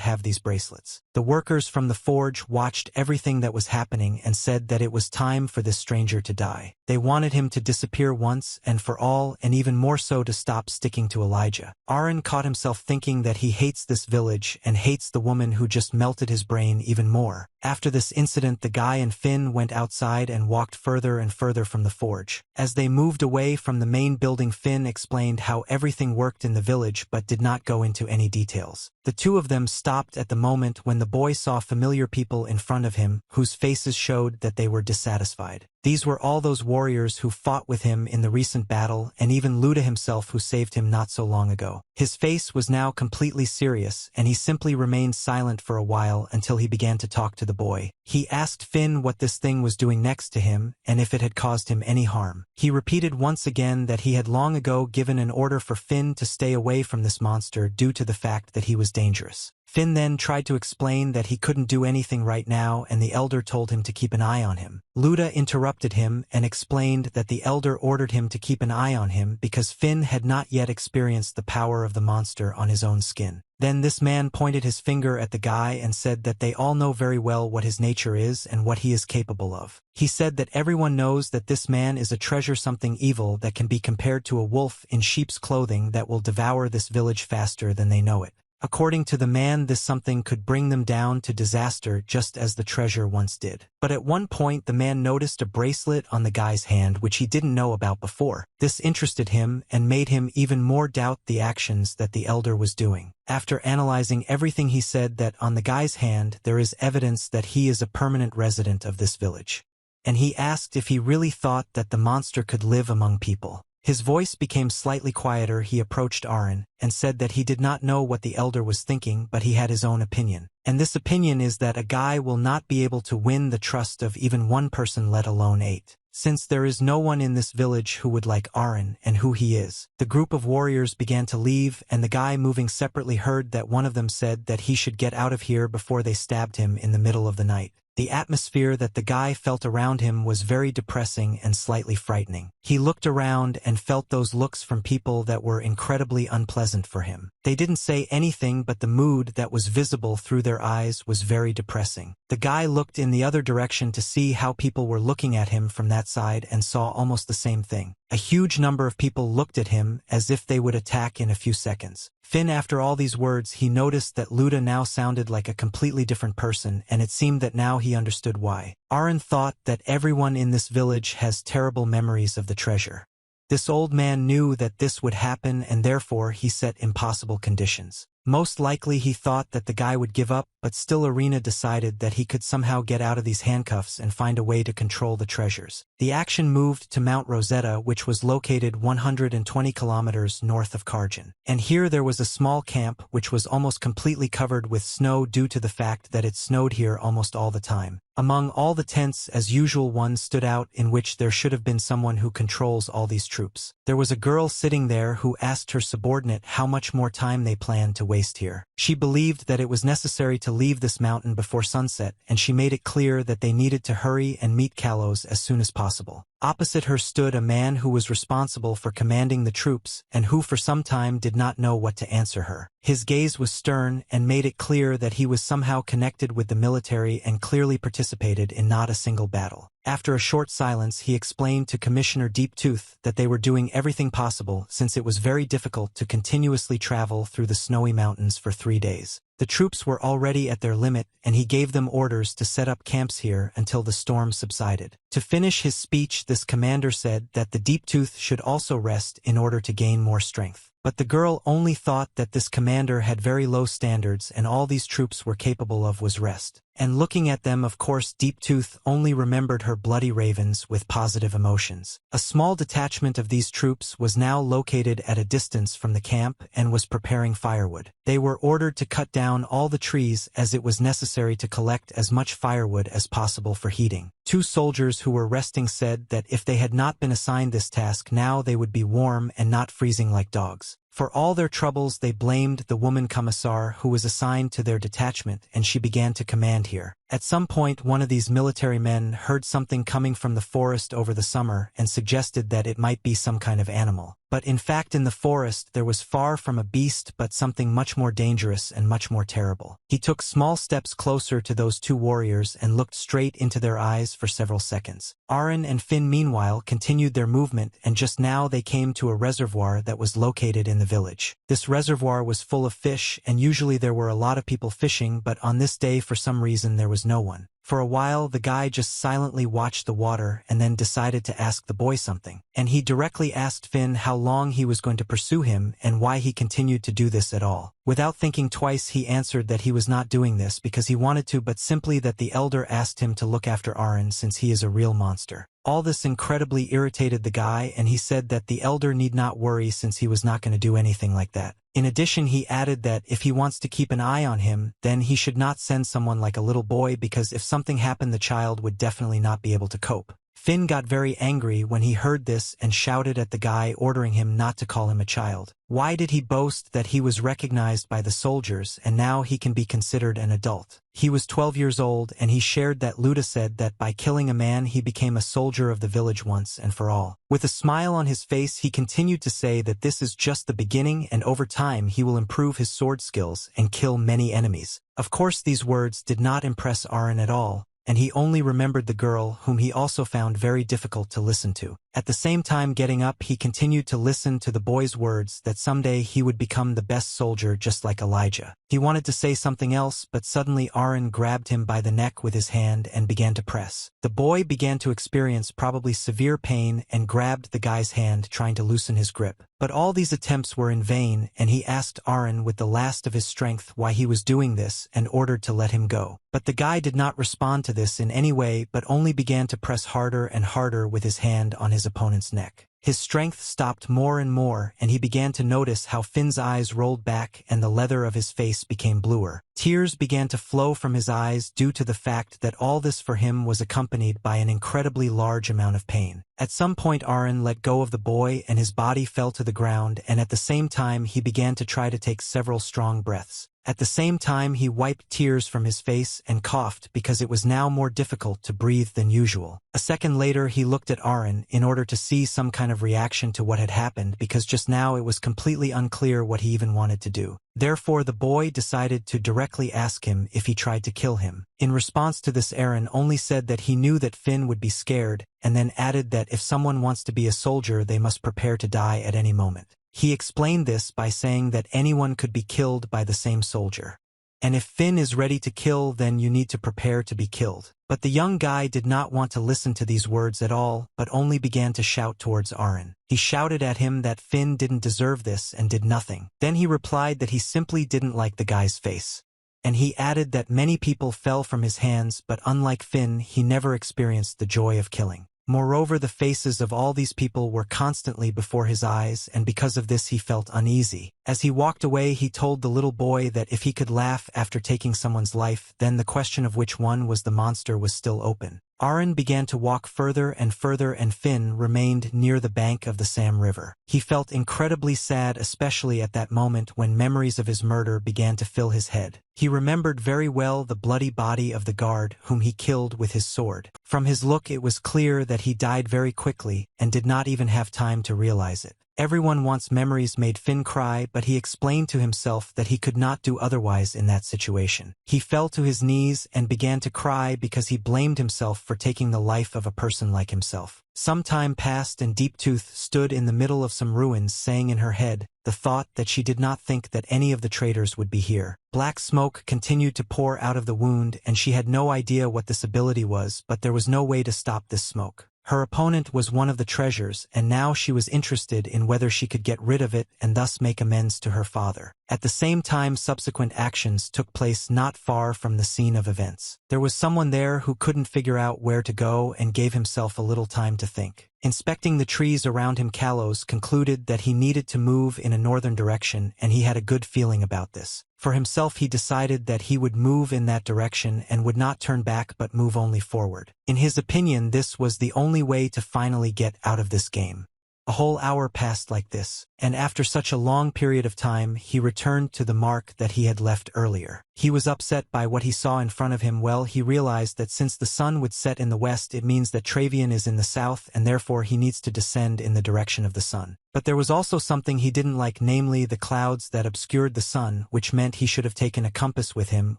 have these bracelets. The workers from the forge watched everything that was happening and said that it was time for this stranger to die. They wanted him to disappear once and for all, and even more so to stop sticking to Elijah. Arin caught himself thinking that he hates this village and hates the woman who just melted his brain even more. After this incident, the guy and Finn went outside and walked further and further from the forge. As they moved away from the main building, Finn explained how everything worked in the village but did not go into any details. The two of them stopped at the moment when the boy saw familiar people in front of him whose faces showed that they were dissatisfied. These were all those warriors who fought with him in the recent battle, and even Luda himself who saved him not so long ago. His face was now completely serious, and he simply remained silent for a while until he began to talk to the boy. He asked Finn what this thing was doing next to him, and if it had caused him any harm. He repeated once again that he had long ago given an order for Finn to stay away from this monster due to the fact that he was dangerous. Finn then tried to explain that he couldn't do anything right now, and the elder told him to keep an eye on him. Luda interrupted him and explained that the elder ordered him to keep an eye on him because Finn had not yet experienced the power of the monster on his own skin. Then this man pointed his finger at the guy and said that they all know very well what his nature is and what he is capable of. He said that everyone knows that this man is a treasure, something evil that can be compared to a wolf in sheep's clothing that will devour this village faster than they know it. According to the man, this something could bring them down to disaster just as the treasure once did. But at one point the man noticed a bracelet on the guy's hand which he didn't know about before. This interested him and made him even more doubt the actions that the elder was doing. After analyzing everything, he said that on the guy's hand there is evidence that he is a permanent resident of this village. And he asked if he really thought that the monster could live among people. His voice became slightly quieter. He approached Arin and said that he did not know what the elder was thinking, but he had his own opinion. And this opinion is that a guy will not be able to win the trust of even one person, let alone 8. Since there is no one in this village who would like Arin and who he is. The group of warriors began to leave, and the guy moving separately heard that one of them said that he should get out of here before they stabbed him in the middle of the night. The atmosphere that the guy felt around him was very depressing and slightly frightening. He looked around and felt those looks from people that were incredibly unpleasant for him. They didn't say anything, but the mood that was visible through their eyes was very depressing. The guy looked in the other direction to see how people were looking at him from that side and saw almost the same thing. A huge number of people looked at him as if they would attack in a few seconds. Finn, after all these words, he noticed that Luda now sounded like a completely different person, and it seemed that now he understood why. Arin thought that everyone in this village has terrible memories of the treasure. This old man knew that this would happen, and therefore he set impossible conditions. Most likely he thought that the guy would give up, but still Arena decided that he could somehow get out of these handcuffs and find a way to control the treasures. The action moved to Mount Rosetta, which was located 120 kilometers north of Caragen. And here there was a small camp which was almost completely covered with snow due to the fact that it snowed here almost all the time. Among all the tents, as usual, one stood out in which there should have been someone who controls all these troops. There was a girl sitting there who asked her subordinate how much more time they planned to waste here. She believed that it was necessary to leave this mountain before sunset, and she made it clear that they needed to hurry and meet Kalos as soon as possible. Opposite her stood a man who was responsible for commanding the troops and who for some time did not know what to answer her. His gaze was stern and made it clear that he was somehow connected with the military and clearly participated in not a single battle. After a short silence, he explained to Commissioner Deeptooth that they were doing everything possible since it was very difficult to continuously travel through the snowy mountains for 3 days. The troops were already at their limit, and he gave them orders to set up camps here until the storm subsided. To finish his speech, this commander said that the Deeptooth should also rest in order to gain more strength. But the girl only thought that this commander had very low standards and all these troops were capable of was rest. And looking at them, of course, Deeptooth only remembered her bloody ravens with positive emotions. A small detachment of these troops was now located at a distance from the camp and was preparing firewood. They were ordered to cut down all the trees as it was necessary to collect as much firewood as possible for heating. 2 soldiers who were resting said that if they had not been assigned this task, now they would be warm and not freezing like dogs. For all their troubles, they blamed the woman commissar who was assigned to their detachment, and she began to command here. At some point, one of these military men heard something coming from the forest over the summer and suggested that it might be some kind of animal. But in fact, in the forest, there was far from a beast but something much more dangerous and much more terrible. He took small steps closer to those 2 warriors and looked straight into their eyes for several seconds. Arin and Finn, meanwhile, continued their movement, and just now they came to a reservoir that was located in the village. This reservoir was full of fish, and usually there were a lot of people fishing, but on this day, for some reason, there was no one. For a while, the guy just silently watched the water and then decided to ask the boy something. And he directly asked Finn how long he was going to pursue him and why he continued to do this at all. Without thinking twice, he answered that he was not doing this because he wanted to, but simply that the elder asked him to look after Arin since he is a real monster. All this incredibly irritated the guy, and he said that the elder need not worry since he was not going to do anything like that. In addition, he added that if he wants to keep an eye on him, then he should not send someone like a little boy because if something happened, the child would definitely not be able to cope. Finn got very angry when he heard this and shouted at the guy, ordering him not to call him a child. Why did he boast that he was recognized by the soldiers and now he can be considered an adult? He was 12 years old, and he shared that Luda said that by killing a man he became a soldier of the village once and for all. With a smile on his face, he continued to say that this is just the beginning, and over time he will improve his sword skills and kill many enemies. Of course, these words did not impress Arin at all, and he only remembered the girl, whom he also found very difficult to listen to. At the same time, getting up, he continued to listen to the boy's words that someday he would become the best soldier just like Elijah. He wanted to say something else, but suddenly Arin grabbed him by the neck with his hand and began to press. The boy began to experience probably severe pain and grabbed the guy's hand, trying to loosen his grip. But all these attempts were in vain, and he asked Arin with the last of his strength why he was doing this and ordered to let him go. But the guy did not respond to this in any way, but only began to press harder and harder with his hand on his opponent's neck. His strength stopped more and more, and he began to notice how Finn's eyes rolled back and the leather of his face became bluer. Tears began to flow from his eyes due to the fact that all this for him was accompanied by an incredibly large amount of pain. At some point, Arin let go of the boy and his body fell to the ground, and at the same time he began to try to take several strong breaths. At the same time, he wiped tears from his face and coughed because it was now more difficult to breathe than usual. A second later, he looked at Arin in order to see some kind of reaction to what had happened, because just now it was completely unclear what he even wanted to do. Therefore, the boy decided to directly ask him if he tried to kill him. In response to this, Arin only said that he knew that Finn would be scared, and then added that if someone wants to be a soldier, they must prepare to die at any moment. He explained this by saying that anyone could be killed by the same soldier. And if Finn is ready to kill, then you need to prepare to be killed. But the young guy did not want to listen to these words at all, but only began to shout towards Arin. He shouted at him that Finn didn't deserve this and did nothing. Then he replied that he simply didn't like the guy's face. And he added that many people fell from his hands, but unlike Finn, he never experienced the joy of killing. Moreover, the faces of all these people were constantly before his eyes, and because of this he felt uneasy. As he walked away, he told the little boy that if he could laugh after taking someone's life, then the question of which one was the monster was still open. Arin began to walk further and further, and Finn remained near the bank of the Sam River. He felt incredibly sad, especially at that moment when memories of his murder began to fill his head. He remembered very well the bloody body of the guard whom he killed with his sword. From his look, it was clear that he died very quickly and did not even have time to realize it. Everyone wants memories made Finn cry, but he explained to himself that he could not do otherwise in that situation. He fell to his knees and began to cry because he blamed himself for taking the life of a person like himself. Some time passed, and Deep Tooth stood in the middle of some ruins, saying in her head the thought that she did not think that any of the traitors would be here. Black smoke continued to pour out of the wound, and she had no idea what this ability was, but there was no way to stop this smoke. Her opponent was one of the treasures, and now she was interested in whether she could get rid of it and thus make amends to her father. At the same time, subsequent actions took place not far from the scene of events. There was someone there who couldn't figure out where to go and gave himself a little time to think. Inspecting the trees around him, Kalos concluded that he needed to move in a northern direction, and he had a good feeling about this. For himself, he decided that he would move in that direction and would not turn back but move only forward. In his opinion, this was the only way to finally get out of this game. A whole hour passed like this, and after such a long period of time, he returned to the mark that he had left earlier. He was upset by what he saw in front of him. Well, he realized that since the sun would set in the west, it means that Travian is in the south, and therefore he needs to descend in the direction of the sun. But there was also something he didn't like, namely the clouds that obscured the sun, which meant he should have taken a compass with him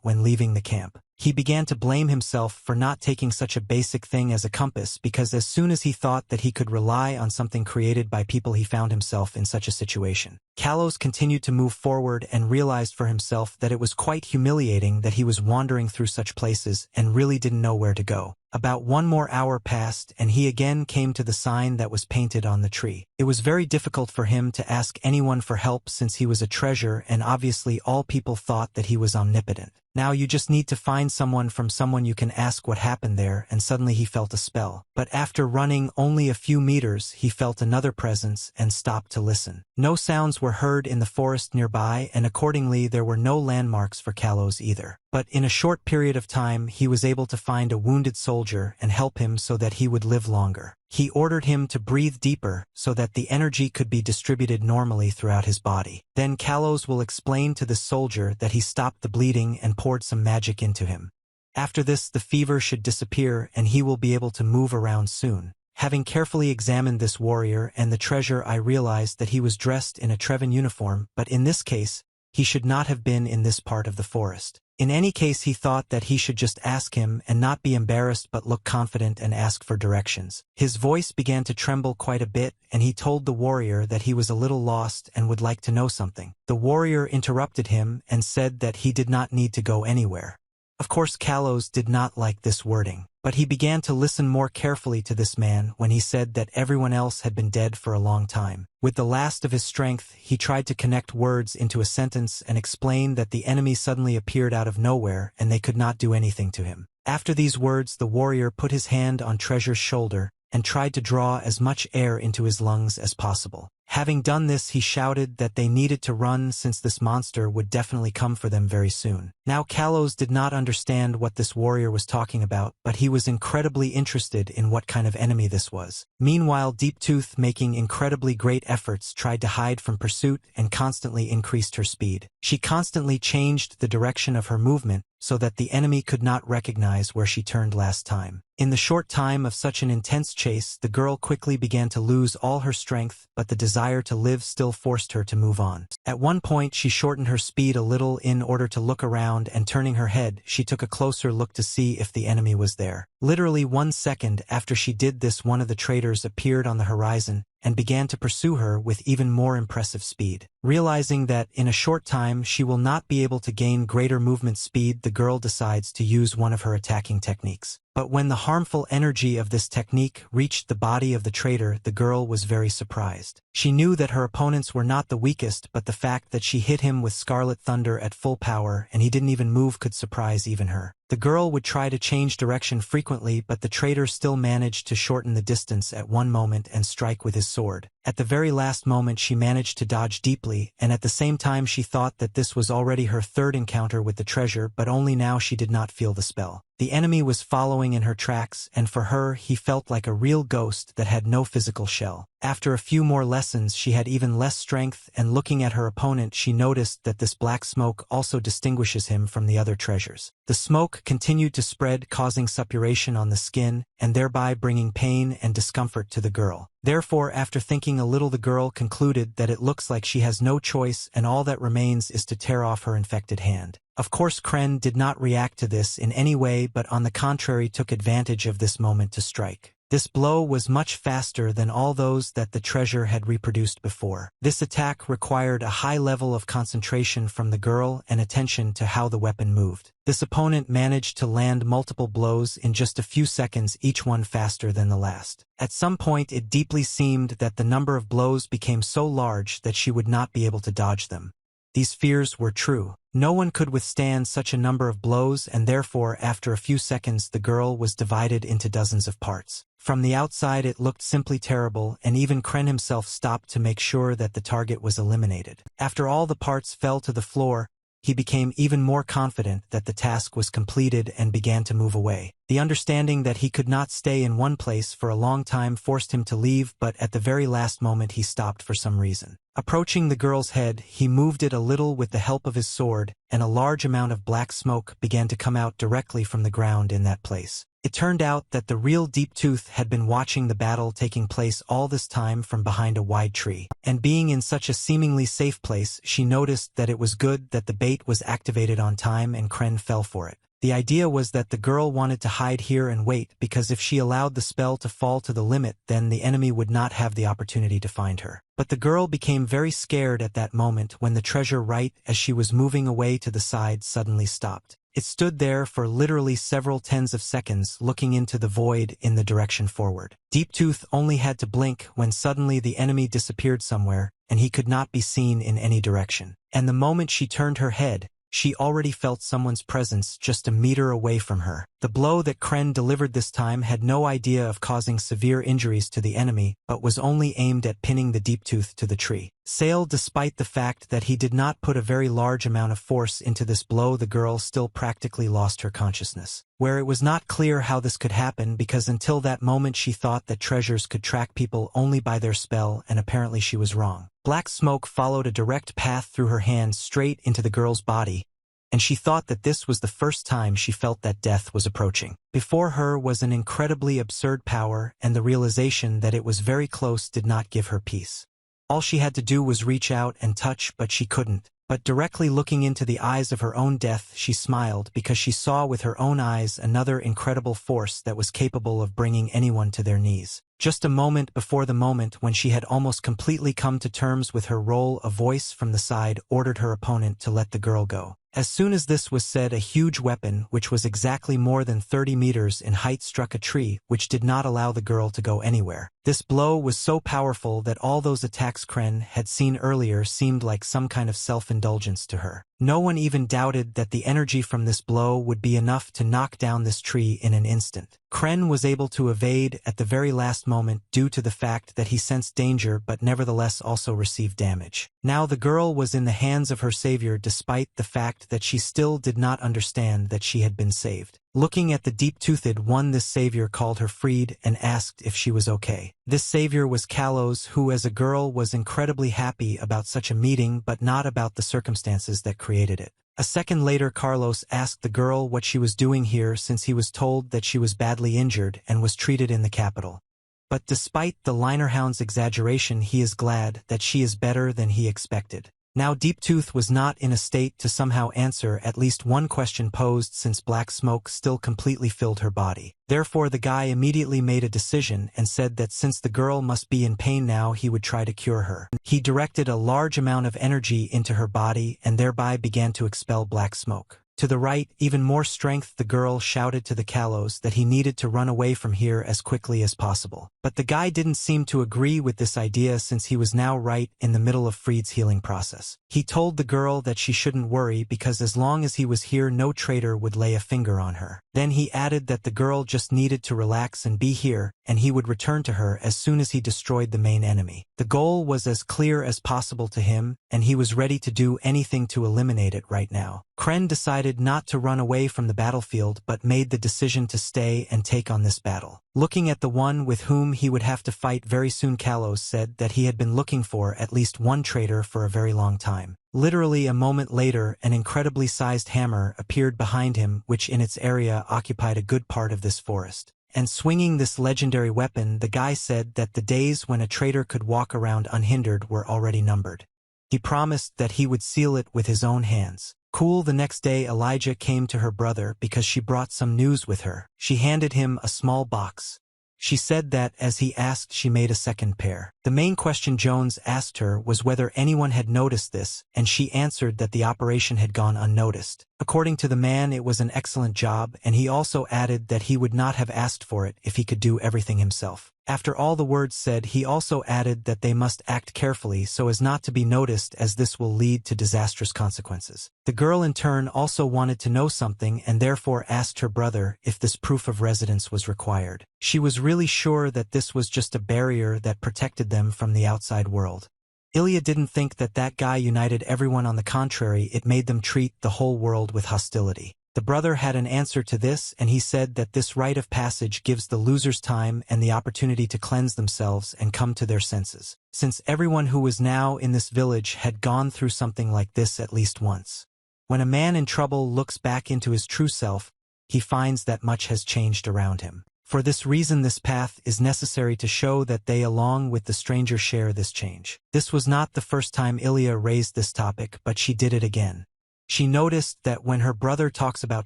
when leaving the camp. He began to blame himself for not taking such a basic thing as a compass, because as soon as he thought that he could rely on something created by people, he found himself in such a situation. Kalos continued to move forward and realized for himself that it was quite humiliating that he was wandering through such places and really didn't know where to go. About 1 more hour passed, and he again came to the sign that was painted on the tree. It was very difficult for him to ask anyone for help since he was a treasure, and obviously all people thought that he was omnipotent. Now you just need to find someone you can ask what happened there, and suddenly he felt a spell. But after running only a few meters, he felt another presence and stopped to listen. No sounds were heard in the forest nearby, and accordingly there were no landmarks for Kalos either. But in a short period of time he was able to find a wounded soldier and help him so that he would live longer. He ordered him to breathe deeper so that the energy could be distributed normally throughout his body. Then Kalos will explain to the soldier that he stopped the bleeding and poured some magic into him. After this, the fever should disappear and he will be able to move around soon. Having carefully examined this warrior and the treasure, I realized that he was dressed in a Treven uniform, but in this case, he should not have been in this part of the forest. In any case, he thought that he should just ask him and not be embarrassed but look confident and ask for directions. His voice began to tremble quite a bit, and he told the warrior that he was a little lost and would like to know something. The warrior interrupted him and said that he did not need to go anywhere. Of course, Kalos did not like this wording, but he began to listen more carefully to this man when he said that everyone else had been dead for a long time. With the last of his strength, he tried to connect words into a sentence and explain that the enemy suddenly appeared out of nowhere and they could not do anything to him. After these words, the warrior put his hand on Treasure's shoulder and tried to draw as much air into his lungs as possible. Having done this, he shouted that they needed to run since this monster would definitely come for them very soon. Now Kalos did not understand what this warrior was talking about, but he was incredibly interested in what kind of enemy this was. Meanwhile, Deep Tooth, making incredibly great efforts, tried to hide from pursuit and constantly increased her speed. She constantly changed the direction of her movement so that the enemy could not recognize where she turned last time. In the short time of such an intense chase, the girl quickly began to lose all her strength, but the desire to live still forced her to move on. At one point, she shortened her speed a little in order to look around, and turning her head, she took a closer look to see if the enemy was there. Literally 1 second after she did this, one of the traitors appeared on the horizon and began to pursue her with even more impressive speed. Realizing that in a short time she will not be able to gain greater movement speed, the girl decides to use one of her attacking techniques. But when the harmful energy of this technique reached the body of the traitor, the girl was very surprised. She knew that her opponents were not the weakest, but the fact that she hit him with Scarlet Thunder at full power and he didn't even move could surprise even her. The girl would try to change direction frequently, but the traitor still managed to shorten the distance at one moment and strike with his sword. At the very last moment, she managed to dodge deeply, and at the same time she thought that this was already her third encounter with the treasure, but only now she did not feel the spell. The enemy was following in her tracks, and for her, he felt like a real ghost that had no physical shell. After a few more lessons, she had even less strength, and looking at her opponent, she noticed that this black smoke also distinguishes him from the other treasures. The smoke continued to spread, causing suppuration on the skin, and thereby bringing pain and discomfort to the girl. Therefore, after thinking a little, the girl concluded that it looks like she has no choice and all that remains is to tear off her infected hand. Of course, Kren did not react to this in any way, but on the contrary took advantage of this moment to strike. This blow was much faster than all those that the treasure had reproduced before. This attack required a high level of concentration from the girl and attention to how the weapon moved. This opponent managed to land multiple blows in just a few seconds, each one faster than the last. At some point, it deeply seemed that the number of blows became so large that she would not be able to dodge them. These fears were true. No one could withstand such a number of blows, and therefore, after a few seconds, the girl was divided into dozens of parts. From the outside, it looked simply terrible, and even Kren himself stopped to make sure that the target was eliminated. After all the parts fell to the floor, he became even more confident that the task was completed and began to move away. The understanding that he could not stay in one place for a long time forced him to leave, but at the very last moment he stopped for some reason. Approaching the girl's head, he moved it a little with the help of his sword, and a large amount of black smoke began to come out directly from the ground in that place. It turned out that the real Deep Tooth had been watching the battle taking place all this time from behind a wide tree. And being in such a seemingly safe place, she noticed that it was good that the bait was activated on time and Kren fell for it. The idea was that the girl wanted to hide here and wait, because if she allowed the spell to fall to the limit, then the enemy would not have the opportunity to find her. But the girl became very scared at that moment when the treasure, right as she was moving away to the side, suddenly stopped. It stood there for literally several tens of seconds, looking into the void in the direction forward. Deep Tooth only had to blink when suddenly the enemy disappeared somewhere, and he could not be seen in any direction. And the moment she turned her head, she already felt someone's presence just a meter away from her. The blow that Crestl delivered this time had no idea of causing severe injuries to the enemy, but was only aimed at pinning the deep tooth to the tree. Despite the fact that he did not put a very large amount of force into this blow, the girl still practically lost her consciousness. Where it was not clear how this could happen, because until that moment she thought that treasures could track people only by their spell, and apparently she was wrong. Black smoke followed a direct path through her hand straight into the girl's body, and she thought that this was the first time she felt that death was approaching. Before her was an incredibly absurd power, and the realization that it was very close did not give her peace. All she had to do was reach out and touch, but she couldn't. But directly looking into the eyes of her own death, she smiled because she saw with her own eyes another incredible force that was capable of bringing anyone to their knees. Just a moment before the moment when she had almost completely come to terms with her role, a voice from the side ordered her opponent to let the girl go. As soon as this was said, a huge weapon, which was exactly more than 30 meters in height, struck a tree, which did not allow the girl to go anywhere. This blow was so powerful that all those attacks Crestl had seen earlier seemed like some kind of self-indulgence to her. No one even doubted that the energy from this blow would be enough to knock down this tree in an instant. Crestl was able to evade at the very last moment due to the fact that he sensed danger but nevertheless also received damage. Now the girl was in the hands of her savior, despite the fact that she still did not understand that she had been saved. Looking at the deep-toothed one, this savior called her freed and asked if she was okay. This savior was Kalos, who as a girl was incredibly happy about such a meeting but not about the circumstances that created it. A second later, Carlos asked the girl what she was doing here, since he was told that she was badly injured and was treated in the capital. But despite the Linerhound's exaggeration, he is glad that she is better than he expected. Now Deep-Tooth was not in a state to somehow answer at least one question posed, since black smoke still completely filled her body. Therefore the guy immediately made a decision and said that since the girl must be in pain now, he would try to cure her. He directed a large amount of energy into her body and thereby began to expel black smoke. To the right, even more strength, the girl shouted to the Kalos that he needed to run away from here as quickly as possible. But the guy didn't seem to agree with this idea, since he was now right in the middle of Freed's healing process. He told the girl that she shouldn't worry because as long as he was here, no traitor would lay a finger on her. Then he added that the girl just needed to relax and be here, and he would return to her as soon as he destroyed the main enemy. The goal was as clear as possible to him, and he was ready to do anything to eliminate it right now. Crestl decided not to run away from the battlefield but made the decision to stay and take on this battle. Looking at the one with whom he would have to fight very soon, Kalos said that he had been looking for at least one traitor for a very long time. Literally a moment later, an incredibly sized hammer appeared behind him, which in its area occupied a good part of this forest. And swinging this legendary weapon, the guy said that the days when a traitor could walk around unhindered were already numbered. He promised that he would seal it with his own hands. Cool. The next day Elijah came to her brother because she brought some news with her. She handed him a small box. She said that as he asked, she made a second pair. The main question Jones asked her was whether anyone had noticed this, and she answered that the operation had gone unnoticed. According to the man, it was an excellent job, and he also added that he would not have asked for it if he could do everything himself. After all the words said, he also added that they must act carefully so as not to be noticed, as this will lead to disastrous consequences. The girl in turn also wanted to know something and therefore asked her brother if this proof of residence was required. She was really sure that this was just a barrier that protected them from the outside world. Ilya didn't think that that guy united everyone. On the contrary, it made them treat the whole world with hostility. The brother had an answer to this, and he said that this rite of passage gives the losers time and the opportunity to cleanse themselves and come to their senses, since everyone who was now in this village had gone through something like this at least once. When a man in trouble looks back into his true self, he finds that much has changed around him. For this reason, this path is necessary to show that they, along with the stranger, share this change. This was not the first time Ilya raised this topic, but she did it again. She noticed that when her brother talks about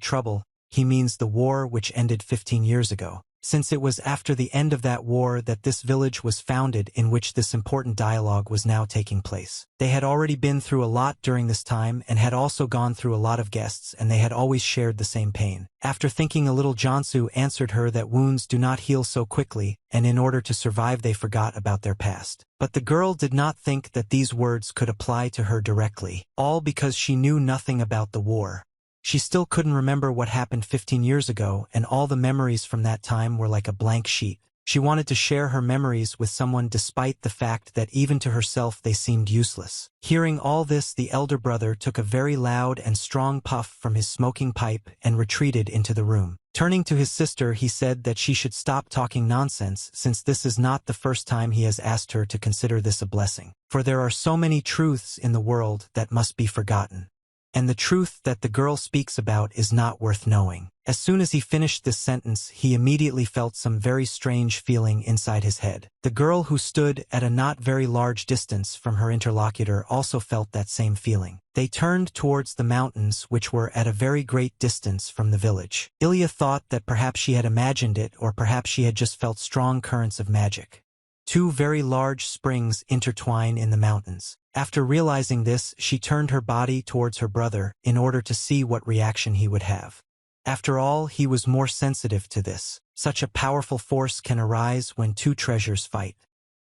trouble, he means the war which ended 15 years ago. since it was after the end of that war that this village was founded in which this important dialogue was now taking place. They had already been through a lot during this time and had also gone through a lot of guests, and they had always shared the same pain. After thinking a little, Jansu answered her that wounds do not heal so quickly, and in order to survive they forgot about their past. But the girl did not think that these words could apply to her directly, all because she knew nothing about the war. She still couldn't remember what happened 15 years ago, and all the memories from that time were like a blank sheet. She wanted to share her memories with someone despite the fact that even to herself they seemed useless. Hearing all this, the elder brother took a very loud and strong puff from his smoking pipe and retreated into the room. Turning to his sister, he said that she should stop talking nonsense, since this is not the first time he has asked her to consider this a blessing. For there are so many truths in the world that must be forgotten. And the truth that the girl speaks about is not worth knowing. As soon as he finished this sentence, he immediately felt some very strange feeling inside his head. The girl, who stood at a not very large distance from her interlocutor, also felt that same feeling. They turned towards the mountains, which were at a very great distance from the village. Ilya thought that perhaps she had imagined it, or perhaps she had just felt strong currents of magic. Two very large springs intertwine in the mountains. After realizing this, she turned her body towards her brother in order to see what reaction he would have. After all, he was more sensitive to this. Such a powerful force can arise when two treasures fight.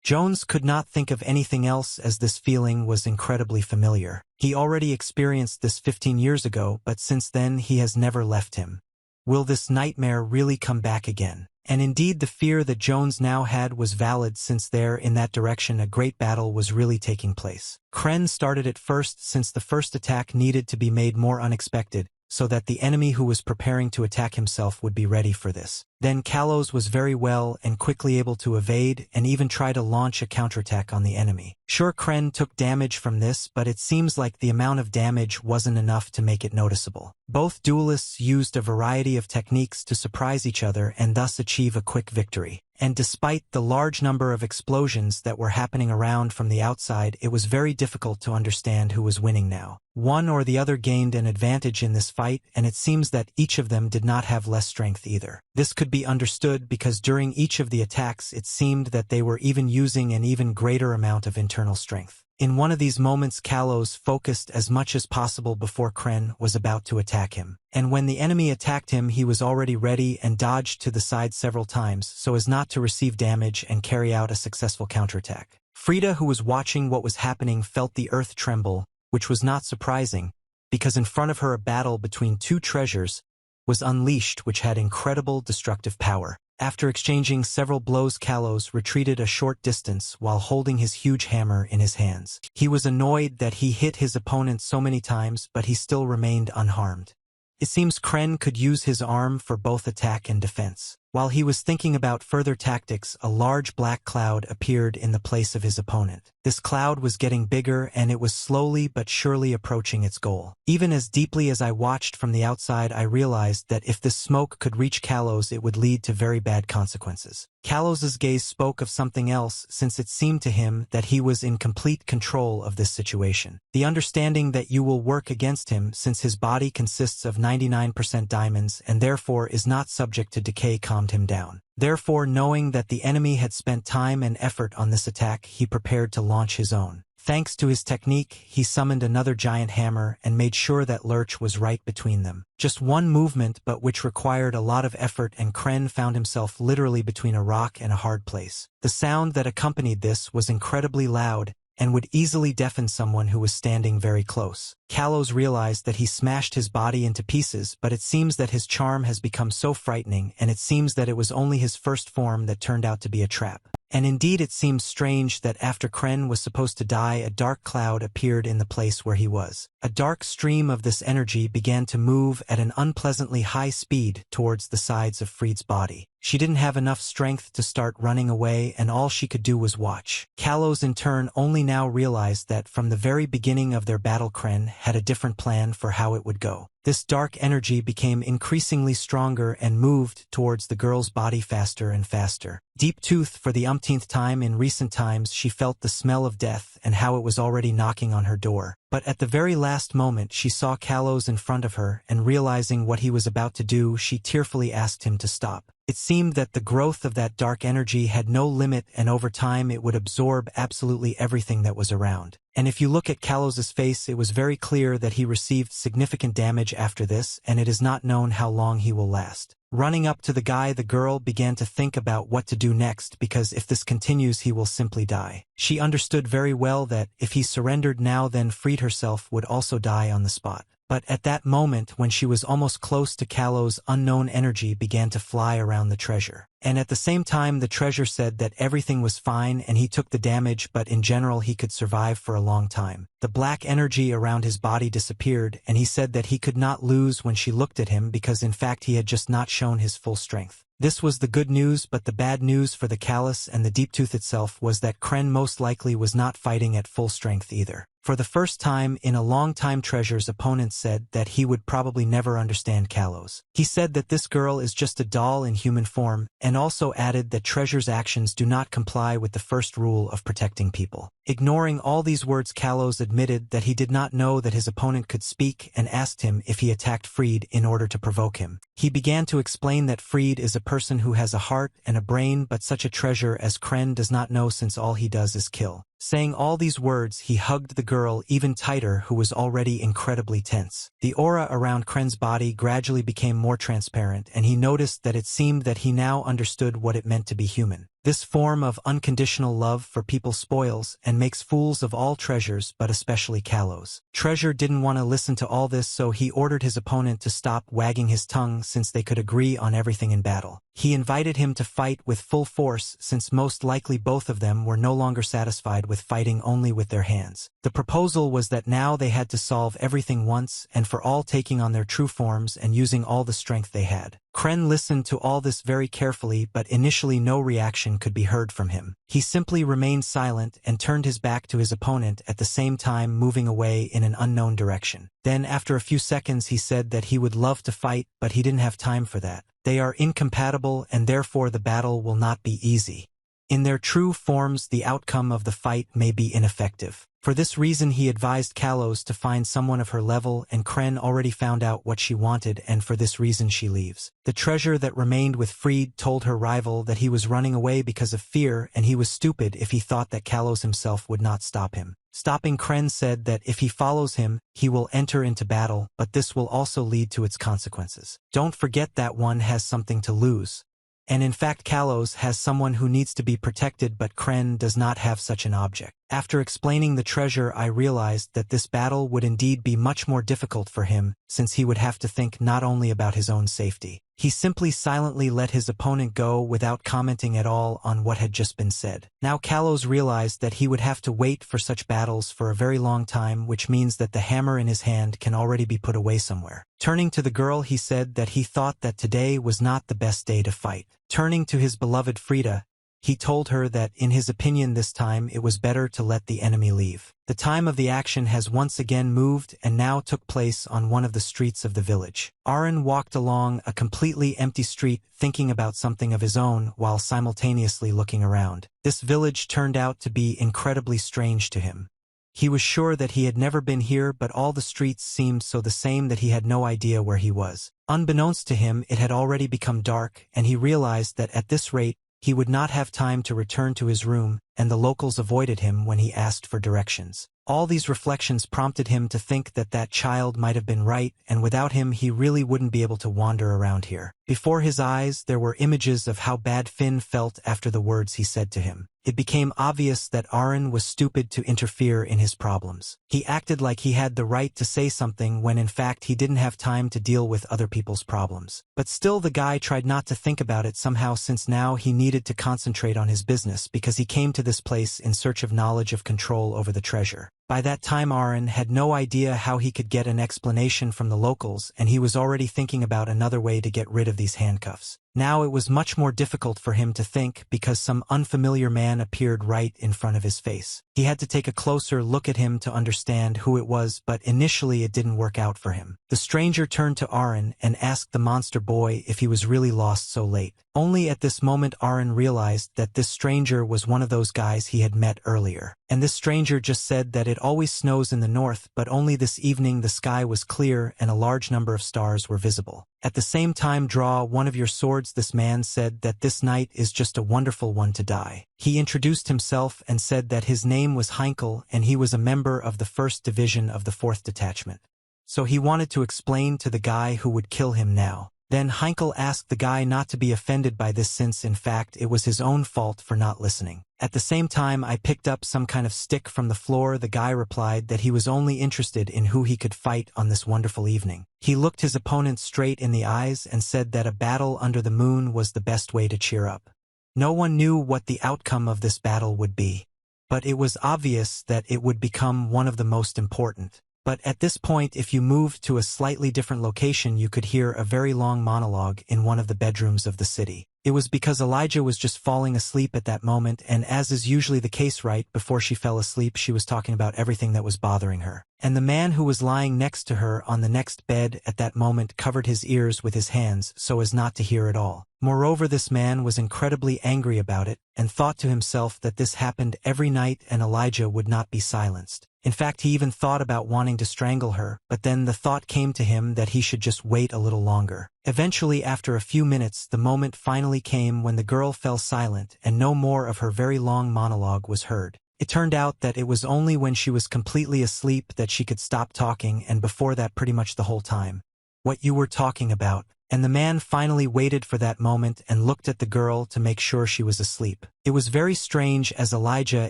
Jones could not think of anything else, as this feeling was incredibly familiar. He already experienced this 15 years ago, but since then he has never left him. Will this nightmare really come back again? And indeed, the fear that Jones now had was valid, since there in that direction a great battle was really taking place. Kren started it first, since the first attack needed to be made more unexpected, so that the enemy who was preparing to attack himself would be ready for this. Then Kalos was very well and quickly able to evade and even try to launch a counterattack on the enemy. Sure, Kren took damage from this, but it seems like the amount of damage wasn't enough to make it noticeable. Both duelists used a variety of techniques to surprise each other and thus achieve a quick victory. And despite the large number of explosions that were happening around from the outside, it was very difficult to understand who was winning now. One or the other gained an advantage in this fight, and it seems that each of them did not have less strength either. This could be understood because during each of the attacks it seemed that they were even using an even greater amount of internal strength. In one of these moments, Kalos focused as much as possible before Kren was about to attack him. And when the enemy attacked him, he was already ready and dodged to the side several times so as not to receive damage and carry out a successful counterattack. Frida, who was watching what was happening, felt the earth tremble, which was not surprising, because in front of her a battle between two treasures was unleashed which had incredible destructive power. After exchanging several blows, Kalos retreated a short distance while holding his huge hammer in his hands. He was annoyed that he hit his opponent so many times, but he still remained unharmed. It seems Kren could use his arm for both attack and defense. While he was thinking about further tactics, a large black cloud appeared in the place of his opponent. This cloud was getting bigger, and it was slowly but surely approaching its goal. Even as deeply as I watched from the outside, I realized that if this smoke could reach Kalos, it would lead to very bad consequences. Kalos's gaze spoke of something else, since it seemed to him that he was in complete control of this situation. The understanding that you will work against him, since his body consists of 99% diamonds and therefore is not subject to decay, calmed him down. Therefore, knowing that the enemy had spent time and effort on this attack, he prepared to launch his own. Thanks to his technique, he summoned another giant hammer and made sure that Lurch was right between them. Just one movement, but which required a lot of effort, and Kren found himself literally between a rock and a hard place. The sound that accompanied this was incredibly loud and would easily deafen someone who was standing very close. Kalos realized that he smashed his body into pieces, but it seems that his charm has become so frightening, and it seems that it was only his first form that turned out to be a trap. And indeed, it seems strange that after Kren was supposed to die, a dark cloud appeared in the place where he was. A dark stream of this energy began to move at an unpleasantly high speed towards the sides of Fried's body. She didn't have enough strength to start running away, and all she could do was watch. Kalos in turn only now realized that from the very beginning of their battle, Kren had a different plan for how it would go. This dark energy became increasingly stronger and moved towards the girl's body faster and faster. Deep-toothed for the umpteenth time in recent times, she felt the smell of death and how it was already knocking on her door. But at the very last moment, she saw Kalos in front of her, and realizing what he was about to do, she tearfully asked him to stop. It seemed that the growth of that dark energy had no limit, and over time it would absorb absolutely everything that was around. And if you look at Kalos's face, it was very clear that he received significant damage after this, and it is not known how long he will last. Running up to the guy, the girl began to think about what to do next, because if this continues he will simply die. She understood very well that if he surrendered now, then freed herself would also die on the spot. But at that moment, when she was almost close to Kalos, unknown energy began to fly around the treasure. And at the same time the treasure said that everything was fine and he took the damage, but in general he could survive for a long time. The black energy around his body disappeared, and he said that he could not lose when she looked at him, because in fact he had just not shown his full strength. This was the good news, but the bad news for the Callus and the Deep Tooth itself was that Kren most likely was not fighting at full strength either. For the first time in a long time, Treasure's opponent said that he would probably never understand Kalos. He said that this girl is just a doll in human form, and also added that Treasure's actions do not comply with the first rule of protecting people. Ignoring all these words, Kalos admitted that he did not know that his opponent could speak, and asked him if he attacked Freed in order to provoke him. He began to explain that Freed is a person who has a heart and a brain, but such a treasure as Kren does not know, since all he does is kill. Saying all these words, he hugged the girl even tighter, who was already incredibly tense. The aura around Kren's body gradually became more transparent, and he noticed that it seemed that he now understood what it meant to be human. This form of unconditional love for people spoils and makes fools of all treasures, but especially Kalos. Treasure didn't want to listen to all this, so he ordered his opponent to stop wagging his tongue, since they could agree on everything in battle. He invited him to fight with full force, since most likely both of them were no longer satisfied with fighting only with their hands. The proposal was that now they had to solve everything once and for all, taking on their true forms and using all the strength they had. Kren listened to all this very carefully, but initially no reaction could be heard from him. He simply remained silent and turned his back to his opponent, at the same time moving away in an unknown direction. Then after a few seconds he said that he would love to fight, but he didn't have time for that. They are incompatible, and therefore the battle will not be easy. In their true forms, the outcome of the fight may be ineffective. For this reason he advised Kalos to find someone of her level, and Kren already found out what she wanted, and for this reason she leaves. The treasure that remained with Freed told her rival that he was running away because of fear, and he was stupid if he thought that Kalos himself would not stop him. Stopping Kren said that if he follows him, he will enter into battle, but this will also lead to its consequences. Don't forget that one has something to lose. And in fact Kalos has someone who needs to be protected, but Kren does not have such an object. After explaining the treasure, I realized that this battle would indeed be much more difficult for him, since he would have to think not only about his own safety. He simply silently let his opponent go without commenting at all on what had just been said. Now Kalos realized that he would have to wait for such battles for a very long time, which means that the hammer in his hand can already be put away somewhere. Turning to the girl, he said that he thought that today was not the best day to fight. Turning to his beloved Frida, he told her that in his opinion this time it was better to let the enemy leave. The time of the action has once again moved and now took place on one of the streets of the village. Arin walked along a completely empty street, thinking about something of his own while simultaneously looking around. This village turned out to be incredibly strange to him. He was sure that he had never been here, but all the streets seemed so the same that he had no idea where he was. Unbeknownst to him, it had already become dark, and he realized that at this rate, he would not have time to return to his room, and the locals avoided him when he asked for directions. All these reflections prompted him to think that that child might have been right, and without him he really wouldn't be able to wander around here. Before his eyes there were images of how bad Finn felt after the words he said to him. It became obvious that Arin was stupid to interfere in his problems. He acted like he had the right to say something when in fact he didn't have time to deal with other people's problems. But still the guy tried not to think about it somehow, since now he needed to concentrate on his business, because he came to this place in search of knowledge of control over the treasure. By that time Arin had no idea how he could get an explanation from the locals, and he was already thinking about another way to get rid of these handcuffs. Now it was much more difficult for him to think, because some unfamiliar man appeared right in front of his face. He had to take a closer look at him to understand who it was, but initially it didn't work out for him. The stranger turned to Arin and asked the monster boy if he was really lost so late. Only at this moment Arin realized that this stranger was one of those guys he had met earlier. And this stranger just said that it always snows in the north, but only this evening the sky was clear and a large number of stars were visible. At the same time, draw one of your swords. This man said that this night is just a wonderful one to die. He introduced himself and said that his name was Heinkel and he was a member of the 1st Division of the 4th Detachment. So he wanted to explain to the guy who would kill him now. Then Heinkel asked the guy not to be offended by this since in fact it was his own fault for not listening. At the same time, I picked up some kind of stick from the floor. The guy replied that he was only interested in who he could fight on this wonderful evening. He looked his opponent straight in the eyes and said that a battle under the moon was the best way to cheer up. No one knew what the outcome of this battle would be, but it was obvious that it would become one of the most important. But at this point, if you moved to a slightly different location, you could hear a very long monologue in one of the bedrooms of the city. It was because Elijah was just falling asleep at that moment, and as is usually the case right before she fell asleep, she was talking about everything that was bothering her. And the man who was lying next to her on the next bed at that moment covered his ears with his hands so as not to hear it all. Moreover, this man was incredibly angry about it and thought to himself that this happened every night and Elijah would not be silenced. In fact, he even thought about wanting to strangle her, but then the thought came to him that he should just wait a little longer. Eventually, after a few minutes, the moment finally came when the girl fell silent and no more of her very long monologue was heard. It turned out that it was only when she was completely asleep that she could stop talking, and before that pretty much the whole time. What you were talking about. And the man finally waited for that moment and looked at the girl to make sure she was asleep. It was very strange as Elijah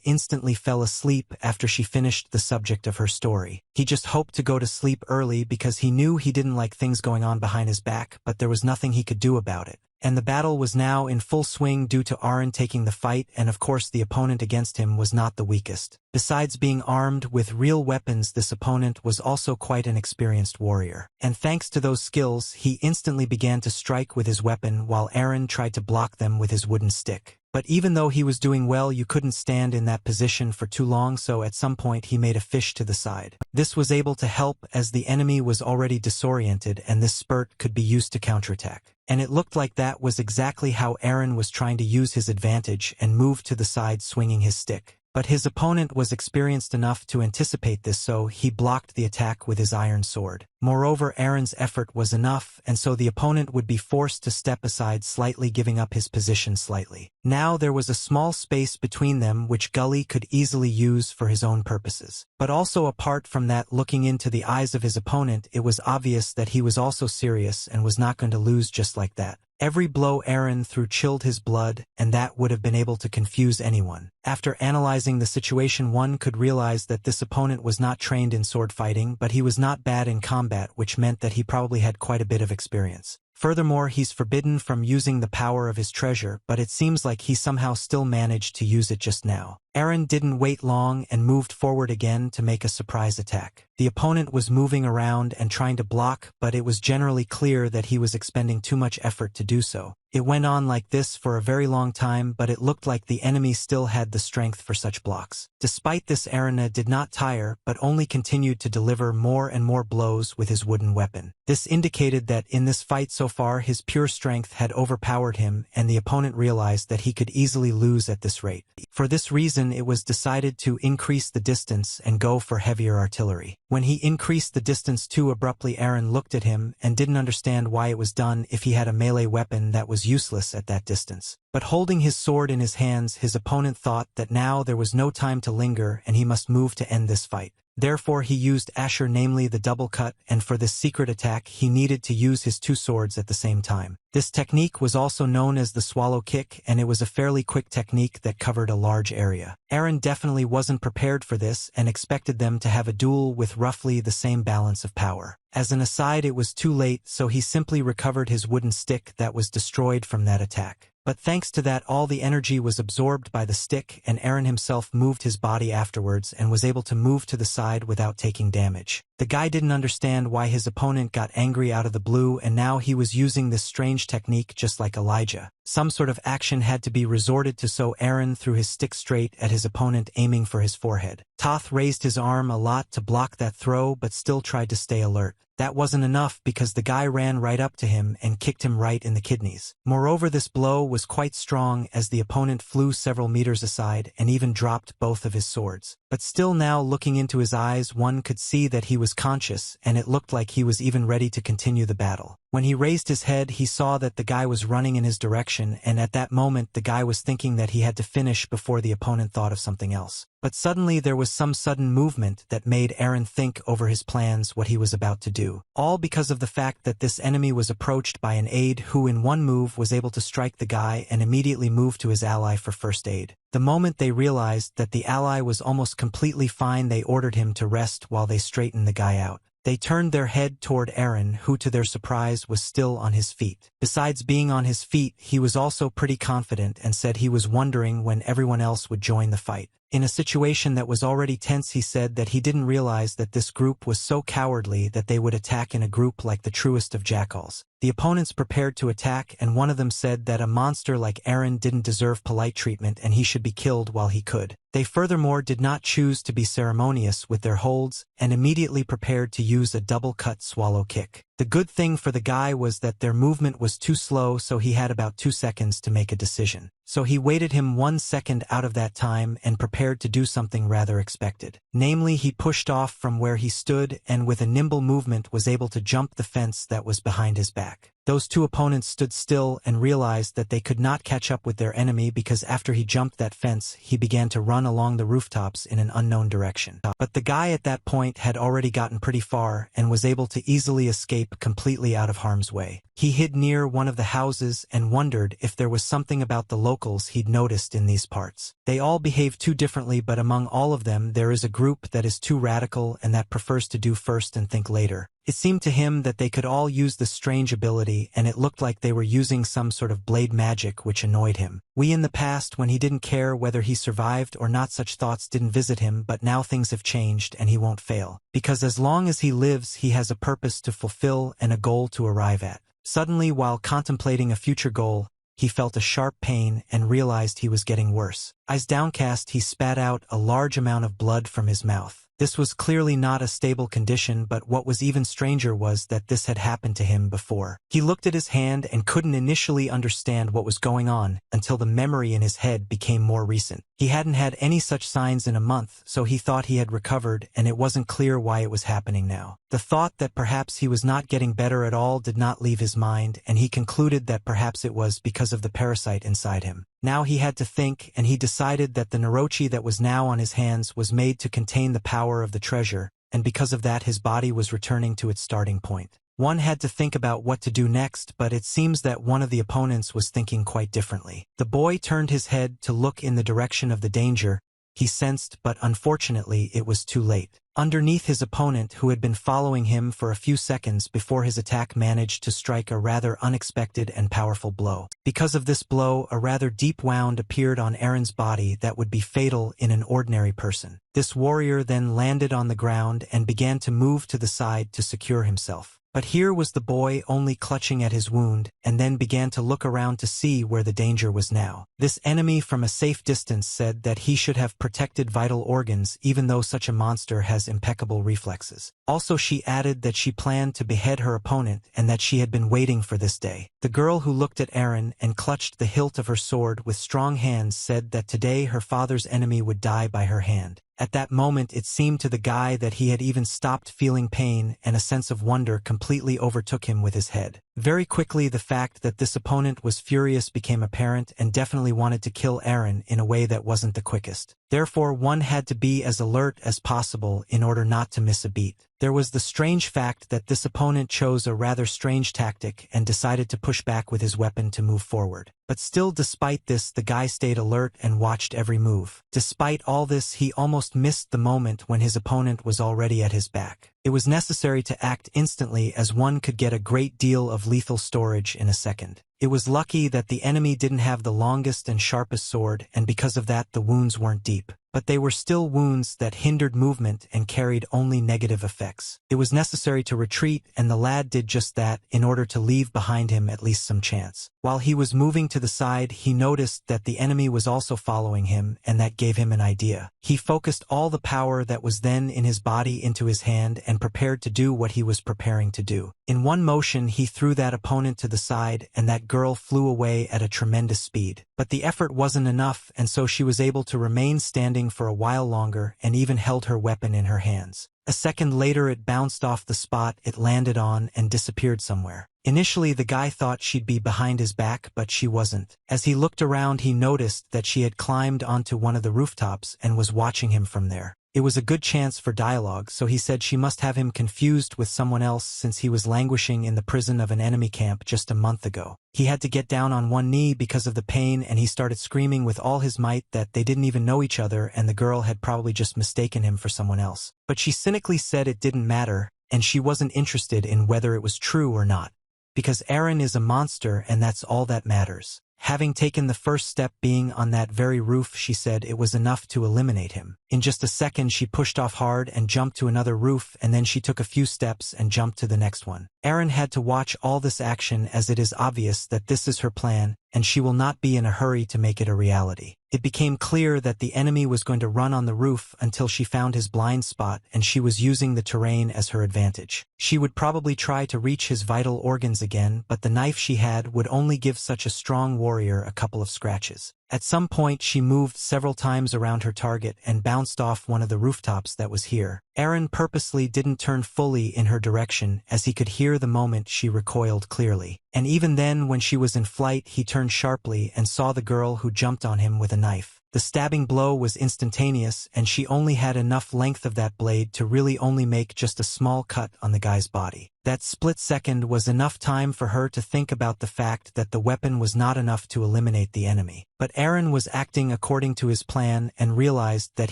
instantly fell asleep after she finished the subject of her story. He just hoped to go to sleep early because he knew he didn't like things going on behind his back, but there was nothing he could do about it. And the battle was now in full swing due to Arin taking the fight, and of course the opponent against him was not the weakest. Besides being armed with real weapons, this opponent was also quite an experienced warrior. And thanks to those skills, he instantly began to strike with his weapon while Arin tried to block them with his wooden stick. But even though he was doing well, you couldn't stand in that position for too long, so at some point he made a fish to the side. This was able to help as the enemy was already disoriented and this spurt could be used to counterattack. And it looked like that was exactly how Arin was trying to use his advantage and move to the side swinging his stick. But his opponent was experienced enough to anticipate this, so he blocked the attack with his iron sword. Moreover, Arin's effort was enough, and so the opponent would be forced to step aside slightly, giving up his position slightly. Now there was a small space between them which Gully could easily use for his own purposes. But also apart from that, looking into the eyes of his opponent, it was obvious that he was also serious and was not going to lose just like that. Every blow Arin threw chilled his blood, and that would have been able to confuse anyone. After analyzing the situation, one could realize that this opponent was not trained in sword fighting, but he was not bad in combat, which meant that he probably had quite a bit of experience. Furthermore, he's forbidden from using the power of his treasure, but it seems like he somehow still managed to use it just now. Arin didn't wait long and moved forward again to make a surprise attack. The opponent was moving around and trying to block, but it was generally clear that he was expending too much effort to do so. It went on like this for a very long time, but it looked like the enemy still had the strength for such blocks. Despite this, Arin did not tire, but only continued to deliver more and more blows with his wooden weapon. This indicated that in this fight so far, his pure strength had overpowered him, and the opponent realized that he could easily lose at this rate. For this reason, it was decided to increase the distance and go for heavier artillery. When he increased the distance too abruptly, Arin looked at him and didn't understand why it was done if he had a melee weapon that was useless at that distance. But holding his sword in his hands, his opponent thought that now there was no time to linger and he must move to end this fight. Therefore he used Asher, namely the double cut, and for this secret attack he needed to use his two swords at the same time. This technique was also known as the swallow kick, and it was a fairly quick technique that covered a large area. Arin definitely wasn't prepared for this and expected them to have a duel with roughly the same balance of power. As an aside, it was too late, so he simply recovered his wooden stick that was destroyed from that attack. But thanks to that, all the energy was absorbed by the stick, and Arin himself moved his body afterwards and was able to move to the side without taking damage. The guy didn't understand why his opponent got angry out of the blue, and now he was using this strange technique just like Elijah. Some sort of action had to be resorted to, so Arin threw his stick straight at his opponent, aiming for his forehead. Toth raised his arm a lot to block that throw, but still tried to stay alert. That wasn't enough because the guy ran right up to him and kicked him right in the kidneys. Moreover, this blow was quite strong as the opponent flew several meters aside and even dropped both of his swords. But still now looking into his eyes one could see that he was conscious and it looked like he was even ready to continue the battle. When he raised his head he saw that the guy was running in his direction and at that moment the guy was thinking that he had to finish before the opponent thought of something else. But suddenly there was some sudden movement that made Arin think over his plans what he was about to do. All because of the fact that this enemy was approached by an aide who in one move was able to strike the guy and immediately move to his ally for first aid. The moment they realized that the ally was almost completely fine they ordered him to rest while they straightened the guy out. They turned their head toward Arin, who to their surprise was still on his feet. Besides being on his feet, he was also pretty confident and said he was wondering when everyone else would join the fight. In a situation that was already tense he said that he didn't realize that this group was so cowardly that they would attack in a group like the truest of jackals. The opponents prepared to attack and one of them said that a monster like Arin didn't deserve polite treatment and he should be killed while he could. They furthermore did not choose to be ceremonious with their holds and immediately prepared to use a double-cut swallow kick. The good thing for the guy was that their movement was too slow so he had about 2 seconds to make a decision. So he waited him 1 second out of that time and prepared to do something rather expected. Namely, he pushed off from where he stood and with a nimble movement was able to jump the fence that was behind his back. Those two opponents stood still and realized that they could not catch up with their enemy because after he jumped that fence, he began to run along the rooftops in an unknown direction. But the guy at that point had already gotten pretty far and was able to easily escape completely out of harm's way. He hid near one of the houses and wondered if there was something about the locals he'd noticed in these parts. They all behave too differently, but among all of them there is a group that is too radical and that prefers to do first and think later. It seemed to him that they could all use this strange ability and it looked like they were using some sort of blade magic which annoyed him. In the past when he didn't care whether he survived or not such thoughts didn't visit him, but now things have changed and he won't fail. Because as long as he lives he has a purpose to fulfill and a goal to arrive at. Suddenly while contemplating a future goal, he felt a sharp pain and realized he was getting worse. Eyes downcast he spat out a large amount of blood from his mouth. This was clearly not a stable condition, but what was even stranger was that this had happened to him before. He looked at his hand and couldn't initially understand what was going on until the memory in his head became more recent. He hadn't had any such signs in a month, so he thought he had recovered and it wasn't clear why it was happening now. The thought that perhaps he was not getting better at all did not leave his mind and he concluded that perhaps it was because of the parasite inside him. Now he had to think, and he decided that the Narochi that was now on his hands was made to contain the power of the treasure, and because of that his body was returning to its starting point. One had to think about what to do next, but it seems that one of the opponents was thinking quite differently. The boy turned his head to look in the direction of the danger he sensed, but unfortunately it was too late. Underneath his opponent, who had been following him for a few seconds before his attack, managed to strike a rather unexpected and powerful blow. Because of this blow, a rather deep wound appeared on Arin's body that would be fatal in an ordinary person. This warrior then landed on the ground and began to move to the side to secure himself. But here was the boy only clutching at his wound, and then began to look around to see where the danger was now. This enemy from a safe distance said that he should have protected vital organs even though such a monster has impeccable reflexes. Also she added that she planned to behead her opponent and that she had been waiting for this day. The girl who looked at Arin and clutched the hilt of her sword with strong hands said that today her father's enemy would die by her hand. At that moment it seemed to the guy that he had even stopped feeling pain and a sense of wonder completely overtook him with his head. Very quickly the fact that this opponent was furious became apparent and definitely wanted to kill Arin in a way that wasn't the quickest. Therefore one had to be as alert as possible in order not to miss a beat. There was the strange fact that this opponent chose a rather strange tactic and decided to push back with his weapon to move forward. But still, despite this, the guy stayed alert and watched every move. Despite all this, he almost missed the moment when his opponent was already at his back. It was necessary to act instantly as one could get a great deal of lethal storage in a second. It was lucky that the enemy didn't have the longest and sharpest sword, and because of that the wounds weren't deep. But they were still wounds that hindered movement and carried only negative effects. It was necessary to retreat, and the lad did just that in order to leave behind him at least some chance. While he was moving to the side, he noticed that the enemy was also following him, and that gave him an idea. He focused all the power that was then in his body into his hand and prepared to do what he was preparing to do. In one motion he threw that opponent to the side, and that girl flew away at a tremendous speed. But the effort wasn't enough, and so she was able to remain standing for a while longer and even held her weapon in her hands. A second later it bounced off the spot it landed on and disappeared somewhere. Initially the guy thought she'd be behind his back, but she wasn't. As he looked around he noticed that she had climbed onto one of the rooftops and was watching him from there. It was a good chance for dialogue, so he said she must have him confused with someone else since he was languishing in the prison of an enemy camp just a month ago. He had to get down on one knee because of the pain, and he started screaming with all his might that they didn't even know each other and the girl had probably just mistaken him for someone else. But she cynically said it didn't matter, and she wasn't interested in whether it was true or not. Because Arin is a monster and that's all that matters. Having taken the first step being on that very roof, she said it was enough to eliminate him. In just a second she pushed off hard and jumped to another roof, and then she took a few steps and jumped to the next one. Arin had to watch all this action as it is obvious that this is her plan, and she will not be in a hurry to make it a reality. It became clear that the enemy was going to run on the roof until she found his blind spot, and she was using the terrain as her advantage. She would probably try to reach his vital organs again, but the knife she had would only give such a strong warrior a couple of scratches. At some point she moved several times around her target and bounced off one of the rooftops that was here. Arin purposely didn't turn fully in her direction as he could hear the moment she recoiled clearly. And even then when she was in flight he turned sharply and saw the girl who jumped on him with a knife. The stabbing blow was instantaneous, and she only had enough length of that blade to really only make just a small cut on the guy's body. That split second was enough time for her to think about the fact that the weapon was not enough to eliminate the enemy. But Arin was acting according to his plan and realized that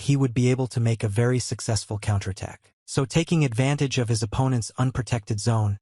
he would be able to make a very successful counterattack. So taking advantage of his opponent's unprotected zone,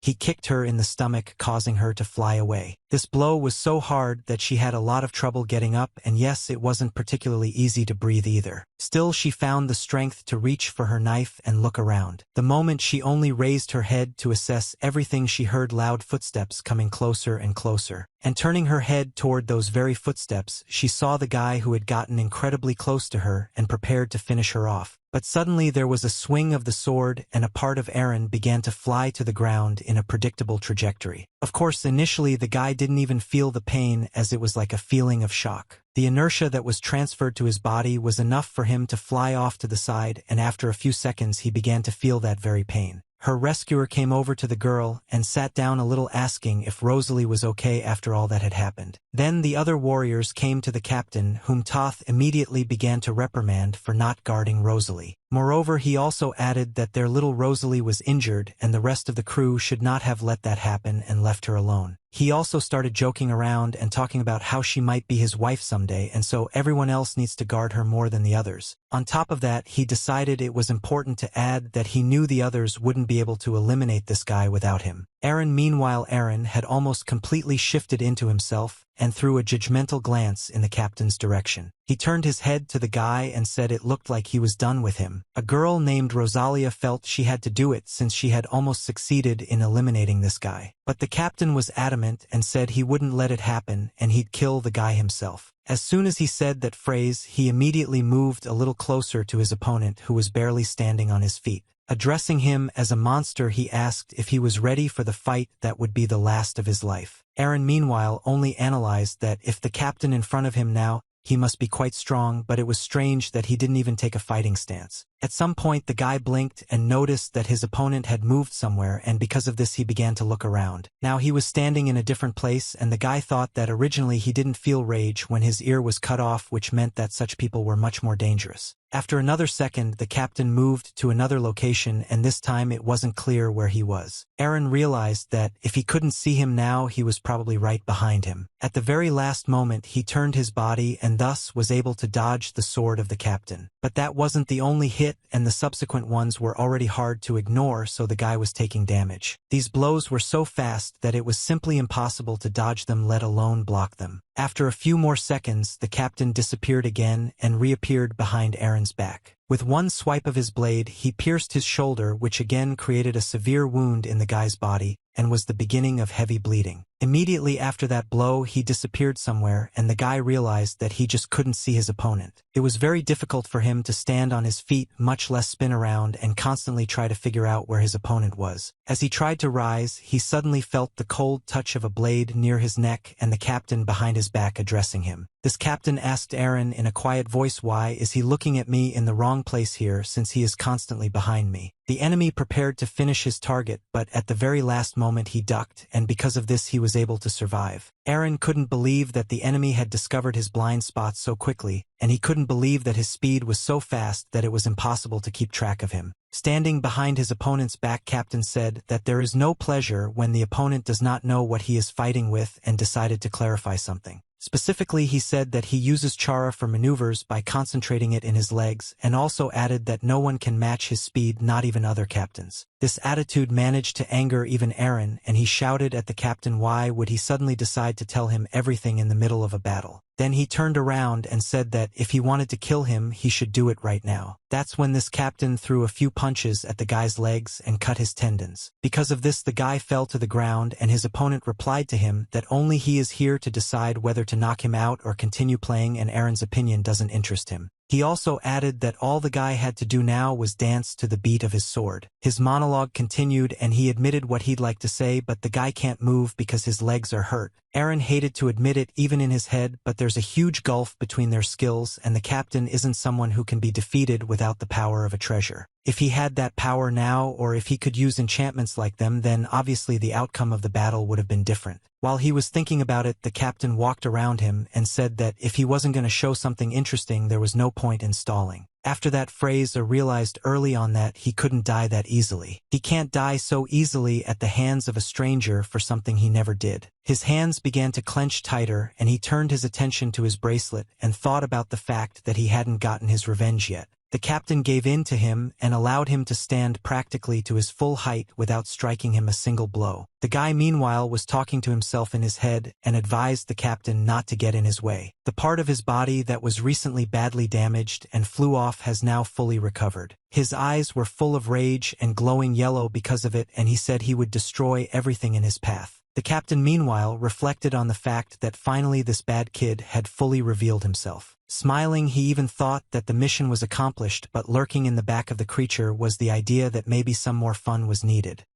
he kicked her in the stomach, causing her to fly away. This blow was so hard that she had a lot of trouble getting up, and yes, it wasn't particularly easy to breathe either. Still, she found the strength to reach for her knife and look around. The moment she only raised her head to assess everything, she heard loud footsteps coming closer and closer. And turning her head toward those very footsteps, she saw the guy who had gotten incredibly close to her and prepared to finish her off. But suddenly there was a swing of the sword, and a part of Arin began to fly to the ground in a predictable trajectory. Of course, initially the guy didn't even feel the pain, as it was like a feeling of shock. The inertia that was transferred to his body was enough for him to fly off to the side, and after a few seconds he began to feel that very pain. Her rescuer came over to the girl and sat down a little, asking if Rosalie was okay after all that had happened. Then the other warriors came to the captain, whom Toth immediately began to reprimand for not guarding Rosalie. Moreover, he also added that their little Rosalie was injured and the rest of the crew should not have let that happen and left her alone. He also started joking around and talking about how she might be his wife someday, and so everyone else needs to guard her more than the others. On top of that, he decided it was important to add that he knew the others wouldn't be able to eliminate this guy without him. Meanwhile, Arin had almost completely shifted into himself and threw a judgmental glance in the captain's direction. He turned his head to the guy and said it looked like he was done with him. A girl named Rosalia felt she had to do it since she had almost succeeded in eliminating this guy. But the captain was adamant and said he wouldn't let it happen and he'd kill the guy himself. As soon as he said that phrase, he immediately moved a little closer to his opponent, who was barely standing on his feet. Addressing him as a monster, he asked if he was ready for the fight that would be the last of his life. Arin, meanwhile, only analyzed that if the captain in front of him now, he must be quite strong, but it was strange that he didn't even take a fighting stance. At some point the guy blinked and noticed that his opponent had moved somewhere, and because of this he began to look around. Now he was standing in a different place, and the guy thought that originally he didn't feel rage when his ear was cut off, which meant that such people were much more dangerous. After another second, the captain moved to another location, and this time it wasn't clear where he was. Arin realized that if he couldn't see him now, he was probably right behind him. At the very last moment, he turned his body and thus was able to dodge the sword of the captain. But that wasn't the only hit, and the subsequent ones were already hard to ignore, so the guy was taking damage. These blows were so fast that it was simply impossible to dodge them, let alone block them. After a few more seconds, the captain disappeared again and reappeared behind Arin's back. With one swipe of his blade, he pierced his shoulder, which again created a severe wound in the guy's body, and was the beginning of heavy bleeding. Immediately after that blow, he disappeared somewhere, and the guy realized that he just couldn't see his opponent. It was very difficult for him to stand on his feet, much less spin around and constantly try to figure out where his opponent was. As he tried to rise, he suddenly felt the cold touch of a blade near his neck and the captain behind his back addressing him. This captain asked Arin in a quiet voice, "Why is he looking at me in the wrong place here, since he is constantly behind me?" The enemy prepared to finish his target, but at the very last moment he ducked, and because of this he was able to survive. Arin couldn't believe that the enemy had discovered his blind spots so quickly, and he couldn't believe that his speed was so fast that it was impossible to keep track of him. Standing behind his opponent's back, captain said that there is no pleasure when the opponent does not know what he is fighting with, and decided to clarify something. Specifically, he said that he uses chara for maneuvers by concentrating it in his legs, and also added that no one can match his speed, not even other captains. This attitude managed to anger even Arin, and he shouted at the captain why would he suddenly decide to tell him everything in the middle of a battle. Then he turned around and said that if he wanted to kill him, he should do it right now. That's when this captain threw a few punches at the guy's legs and cut his tendons. Because of this, the guy fell to the ground, and his opponent replied to him that only he is here to decide whether to knock him out or continue playing, and Arin's opinion doesn't interest him. He also added that all the guy had to do now was dance to the beat of his sword. His monologue continued, and he admitted what he'd like to say, but the guy can't move because his legs are hurt. Arin hated to admit it even in his head, but there's a huge gulf between their skills, and the captain isn't someone who can be defeated without the power of a treasure. If he had that power now, or if he could use enchantments like them, then obviously the outcome of the battle would have been different. While he was thinking about it, the captain walked around him and said that if he wasn't going to show something interesting, there was no point in stalling. After that phrase, I realized early on that he couldn't die that easily. He can't die so easily at the hands of a stranger for something he never did. His hands began to clench tighter, and he turned his attention to his bracelet and thought about the fact that he hadn't gotten his revenge yet. The captain gave in to him and allowed him to stand practically to his full height without striking him a single blow. The guy, meanwhile, was talking to himself in his head and advised the captain not to get in his way. The part of his body that was recently badly damaged and flew off has now fully recovered. His eyes were full of rage and glowing yellow because of it, and he said he would destroy everything in his path. The captain, meanwhile, reflected on the fact that finally this bad kid had fully revealed himself. Smiling, he even thought that the mission was accomplished, but lurking in the back of the creature was the idea that maybe some more fun was needed.